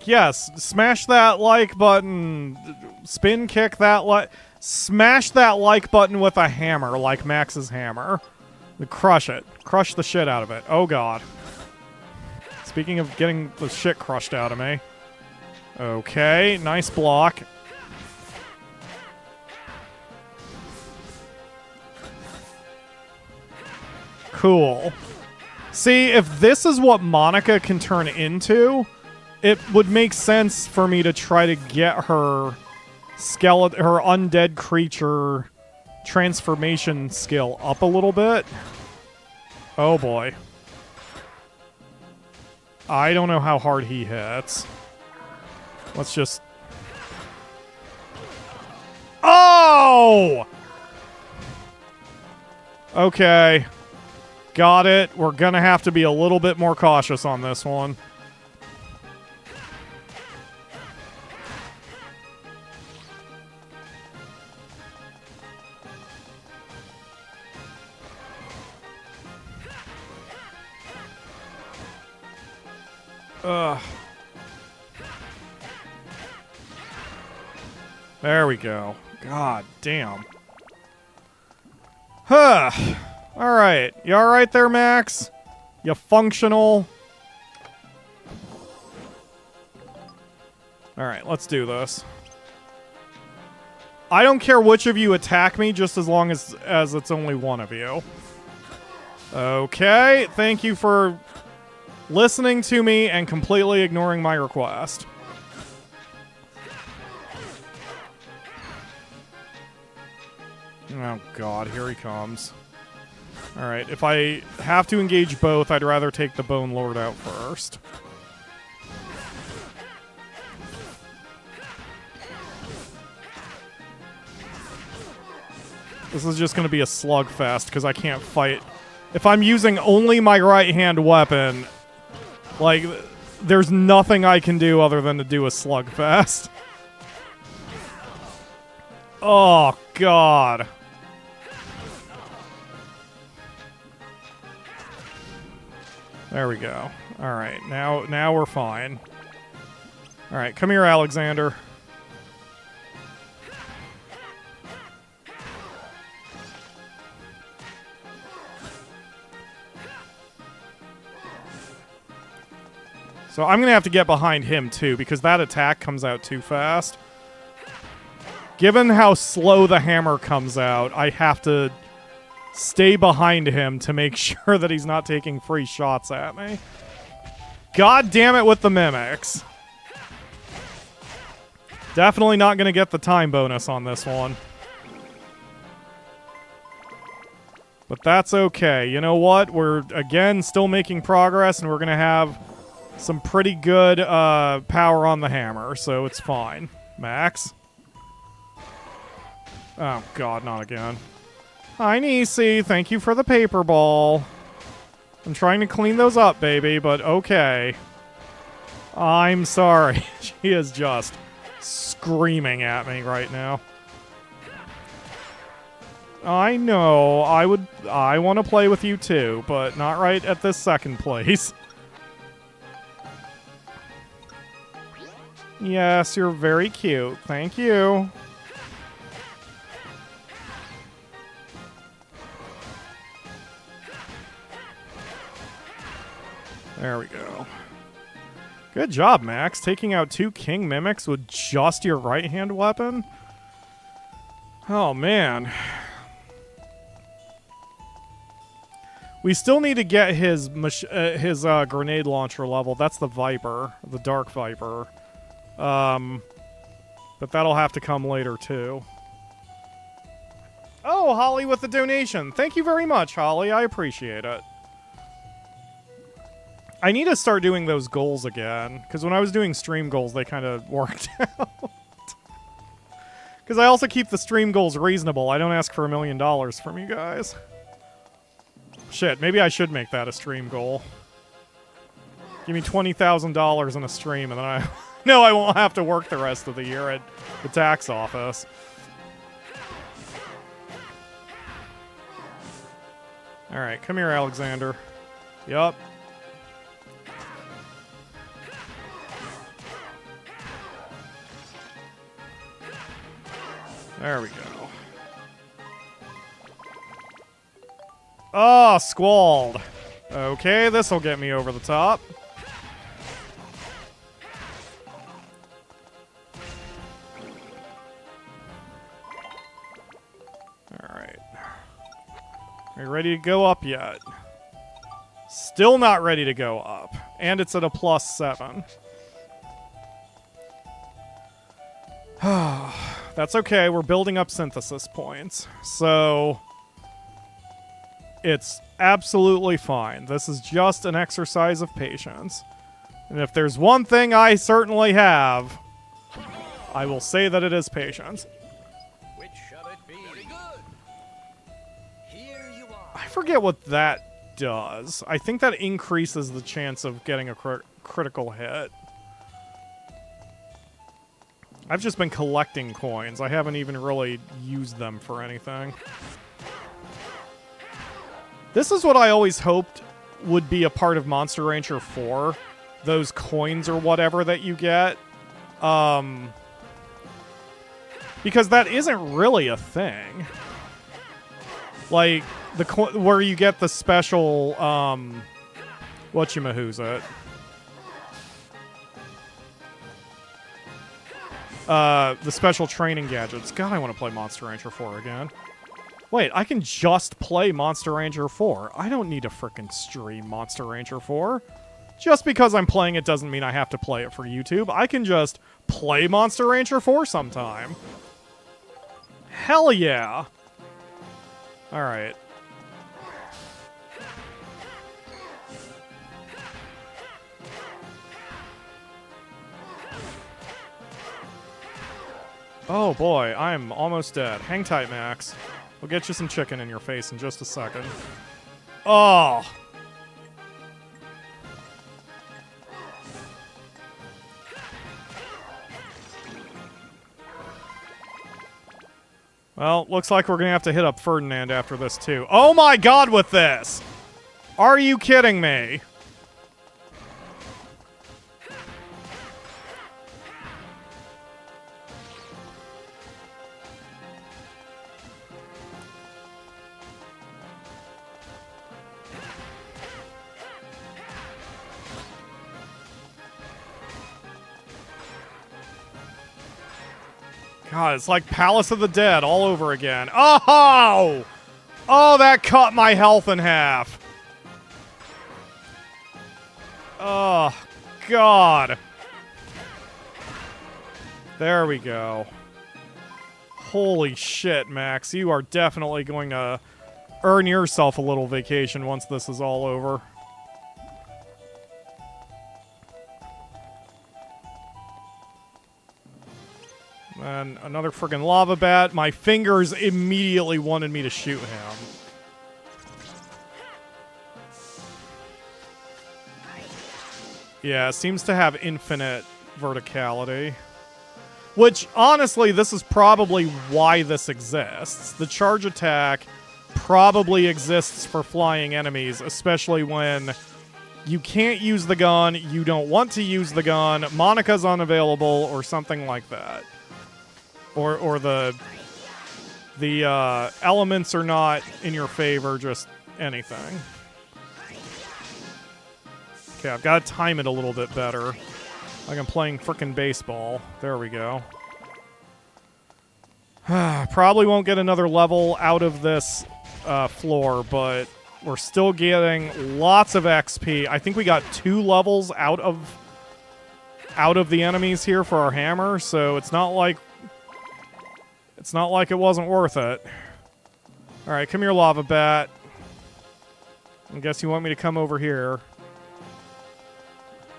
yes. Smash that like button. Spin kick that like. Smash that like button with a hammer, like Max's hammer. Crush it. Crush the shit out of it. Oh, God. Speaking of getting the shit crushed out of me. Okay, nice block. Cool. See, if this is what Monica can turn into, it would make sense for me to try to get her her undead creature transformation skill up a little bit. Oh boy. I don't know how hard he hits. Let's just... Oh! Okay. Got it. We're gonna have to be a little bit more cautious on this one. Ugh. There we go. God damn. Huh. Alright. You alright there, Max? You functional? Alright, let's do this. I don't care which of you attack me, just as long as it's only one of you. Okay. Thank you for listening to me and completely ignoring my request. Oh god, here he comes. Alright, if I have to engage both, I'd rather take the Bone Lord out first. This is just going to be a slugfest because I can't fight. If I'm using only my right-hand weapon, like, there's nothing I can do other than to do a slugfest. Oh, God. There we go. All right, now we're fine. All right, come here, Alexander. So I'm going to have to get behind him, too, because that attack comes out too fast. Given how slow the hammer comes out, I have to stay behind him to make sure that he's not taking free shots at me. God damn it with the mimics. Definitely not going to get the time bonus on this one. But that's okay. You know what? We're, again, still making progress, and we're going to have some pretty good power on the hammer, so it's fine. Max? Oh, God, not again. Hi, Nisi. Thank you for the paper ball. I'm trying to clean those up, baby, but okay. I'm sorry. She is just screaming at me right now. I know. I want to play with you too, but not right at this second place. Yes, you're very cute. Thank you. There we go. Good job, Max. Taking out 2 King Mimics with just your right-hand weapon? Oh, man. We still need to get his grenade launcher level. That's the Viper, the Dark Viper. But that'll have to come later, too. Oh, Holly with the donation. Thank you very much, Holly. I appreciate it. I need to start doing those goals again, because when I was doing stream goals, they kind of worked out. Because I also keep the stream goals reasonable. I don't ask for $1 million from you guys. Shit, maybe I should make that a stream goal. Give me $20,000 in a stream, and then I... No, I won't have to work the rest of the year at the tax office. Alright, come here, Alexander. Yup. There we go. Oh, Squalled. Okay, this'll get me over the top. Alright. Are you ready to go up yet? Still not ready to go up. And it's at a +7. That's okay, we're building up synthesis points. So, it's absolutely fine. This is just an exercise of patience. And if there's one thing I certainly have, I will say that it is patience. Which shall it be? Very good. Here you are. I forget what that does. I think that increases the chance of getting a critical hit. I've just been collecting coins. I haven't even really used them for anything. This is what I always hoped would be a part of Monster Rancher 4. Those coins or whatever that you get. Because that isn't really a thing. Like, where you get the special, whatchamahooza. The special training gadgets. God, I want to play Monster Rancher 4 again. Wait, I can just play Monster Rancher 4. I don't need to frickin' stream Monster Rancher 4. Just because I'm playing it doesn't mean I have to play it for YouTube. I can just play Monster Rancher 4 sometime. Hell yeah! Alright. Oh boy, I'm almost dead. Hang tight, Max. We'll get you some chicken in your face in just a second. Oh! Well, looks like we're gonna have to hit up Ferdinand after this, too. Oh my god, with this! Are you kidding me? God, it's like Palace of the Dead all over again. Oh! Oh, that cut my health in half. Oh, God. There we go. Holy shit, Max. You are definitely going to earn yourself a little vacation once this is all over. And another friggin' lava bat. My fingers immediately wanted me to shoot him. Yeah, it seems to have infinite verticality. Which, honestly, this is probably why this exists. The charge attack probably exists for flying enemies, especially when you can't use the gun, you don't want to use the gun, Monica's unavailable, or something like that. Or the elements are not in your favor, just anything. Okay, I've got to time it a little bit better. Like I'm playing frickin' baseball. There we go. Probably won't get another level out of this floor, but we're still getting lots of XP. I think we got 2 levels out of the enemies here for our hammer, so it's not like it wasn't worth it. Alright, come here, lava bat. I guess you want me to come over here.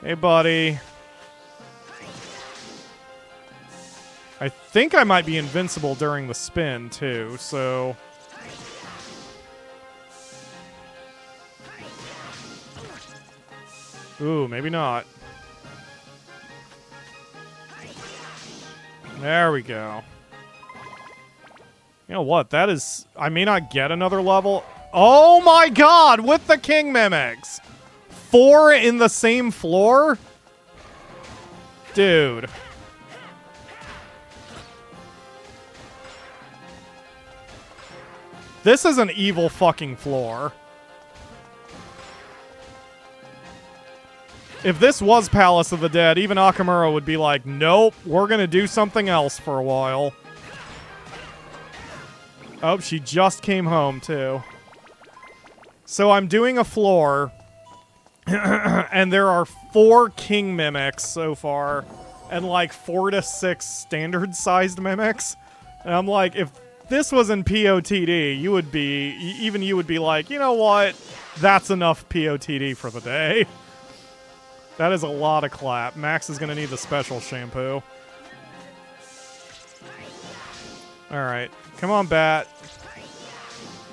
Hey, buddy. I think I might be invincible during the spin, too, so... Ooh, maybe not. There we go. You know what? That is... I may not get another level. Oh my god! With the king mimics! 4 in the same floor? Dude. This is an evil fucking floor. If this was Palace of the Dead, even Akamura would be like, nope, we're gonna do something else for a while. Oh, she just came home, too. So I'm doing a floor, and there are 4 king mimics so far, and like 4 to 6 standard-sized mimics. And I'm like, if this was in POTD, you would be like, you know what? That's enough POTD for the day. That is a lot of clap. Max is going to need the special shampoo. Alright. Come on, Bat.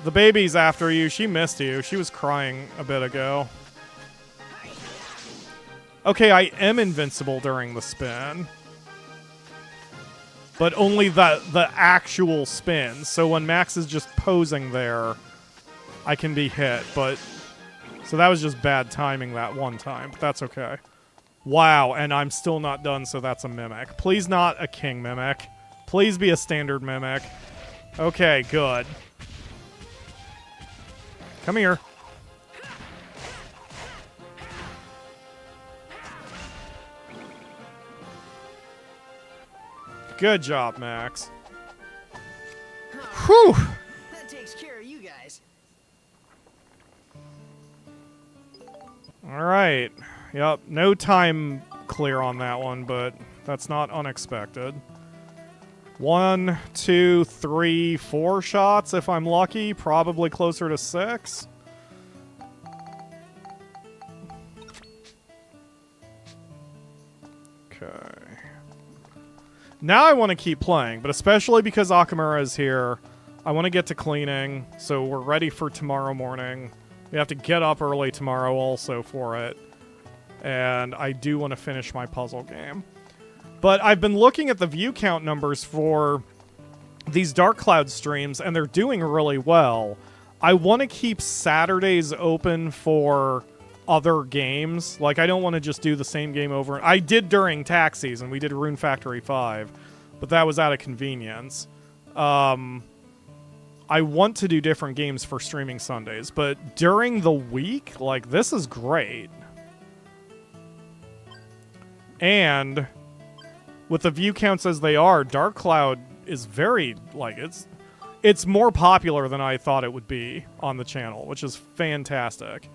The baby's after you. She missed you. She was crying a bit ago. Okay, I am invincible during the spin. But only the actual spin. So when Max is just posing there, I can be hit. But so that was just bad timing that one time. But that's okay. Wow, and I'm still not done, so that's a mimic. Please not a king mimic. Please be a standard mimic. Okay, good. Come here. Good job, Max. Whew! That takes care of you guys. Alright. Yep, no time clear on that one, but that's not unexpected. 1, 2, 3, 4 shots if I'm lucky. Probably closer to 6. Okay. Now I want to keep playing, but especially because Akamura is here, I want to get to cleaning, so we're ready for tomorrow morning. We have to get up early tomorrow also for it. And I do want to finish my puzzle game. But I've been looking at the view count numbers for these Dark Cloud streams, and they're doing really well. I want to keep Saturdays open for other games. Like, I don't want to just do the same game over. I did during tax season. We did Rune Factory 5, but that was out of convenience. I want to do different games for streaming Sundays, but during the week, like, this is great. And with the view counts as they are, Dark Cloud is very, like, it's more popular than I thought it would be on the channel, which is fantastic.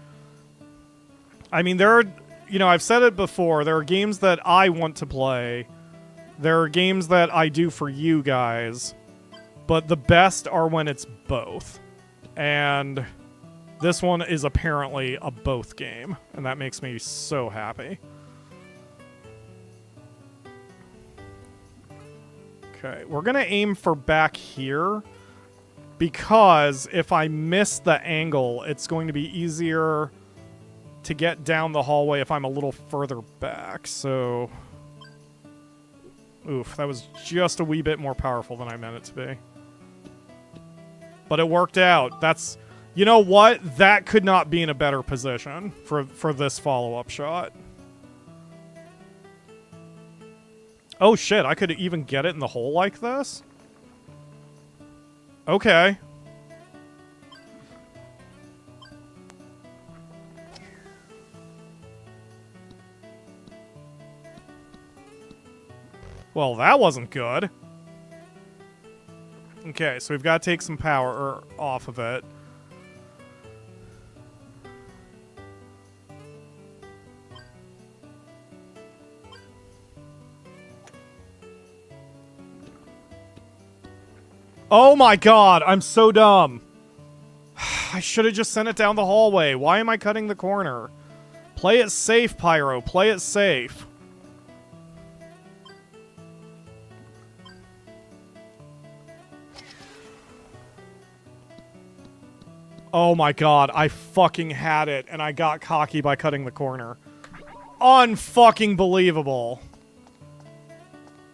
I mean, there are, you know, I've said it before, there are games that I want to play. There are games that I do for you guys. But the best are when it's both. And this one is apparently a both game. And that makes me so happy. Okay, we're going to aim for back here. Because if I miss the angle, it's going to be easier to get down the hallway if I'm a little further back. So, oof, that was just a wee bit more powerful than I meant it to be. But it worked out. That's, you know what? That could not be in a better position for this follow-up shot. Oh shit, I could even get it in the hole like this? Okay. Well, that wasn't good. Okay, so we've got to take some power off of it. Oh my god, I'm so dumb. I should have just sent it down the hallway. Why am I cutting the corner? Play it safe, Pyro. Play it safe. Oh my god, I fucking had it, and I got cocky by cutting the corner. Unfucking believable.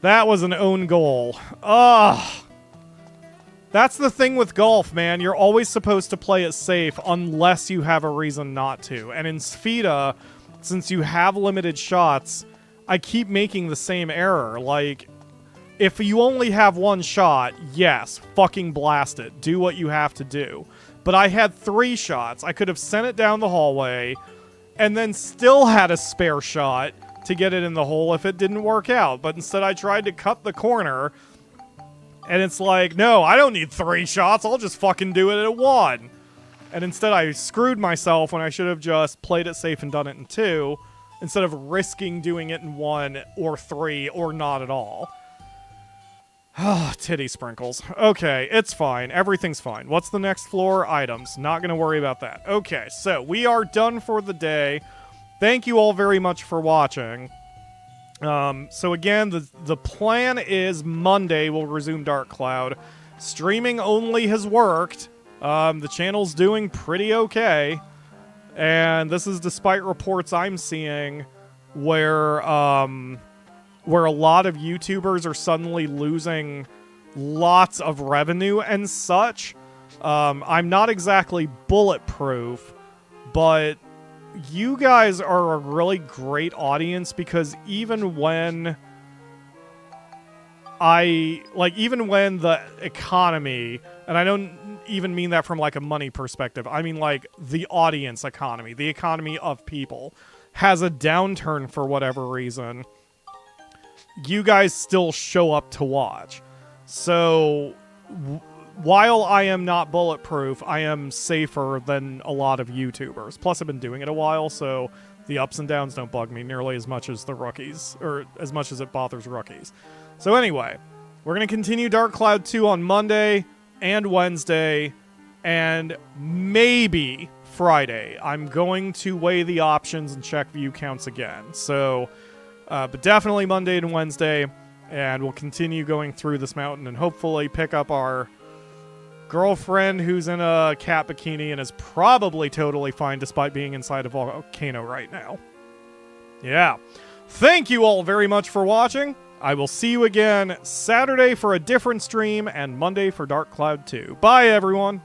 That was an own goal. Ugh. That's the thing with golf, man. You're always supposed to play it safe unless you have a reason not to. And in Sfida, since you have limited shots, I keep making the same error. Like, if you only have one shot, yes, fucking blast it. Do what you have to do. But I had 3 shots. I could have sent it down the hallway and then still had a spare shot to get it in the hole if it didn't work out. But instead I tried to cut the corner, and it's like, no, I don't need 3 shots. I'll just fucking do it at 1. And instead I screwed myself when I should have just played it safe and done it in 2 instead of risking doing it in 1 or 3 or not at all. Oh, titty sprinkles. Okay, it's fine. Everything's fine. What's the next floor? Items. Not going to worry about that. Okay, so we are done for the day. thank you all very much for watching. So again, the plan is Monday we'll resume Dark Cloud. Streaming only has worked. The channel's doing pretty okay. And this is despite reports I'm seeing where a lot of YouTubers are suddenly losing lots of revenue and such. I'm not exactly bulletproof, but you guys are a really great audience because even when the economy, and I don't even mean that from like a money perspective, I mean like the audience economy, the economy of people, has a downturn for whatever reason, you guys still show up to watch. So while I am not bulletproof, I am safer than a lot of YouTubers. Plus, I've been doing it a while, so the ups and downs don't bug me nearly as much as the rookies, or as much as it bothers rookies. So anyway, we're going to continue Dark Cloud 2 on Monday and Wednesday, and maybe Friday. I'm going to weigh the options and check view counts again. So, but definitely Monday and Wednesday, and we'll continue going through this mountain and hopefully pick up our girlfriend who's in a cat bikini and is probably totally fine despite being inside a volcano right now. Yeah. Thank you all very much for watching. I will see you again Saturday for a different stream and Monday for Dark Cloud 2. Bye, everyone.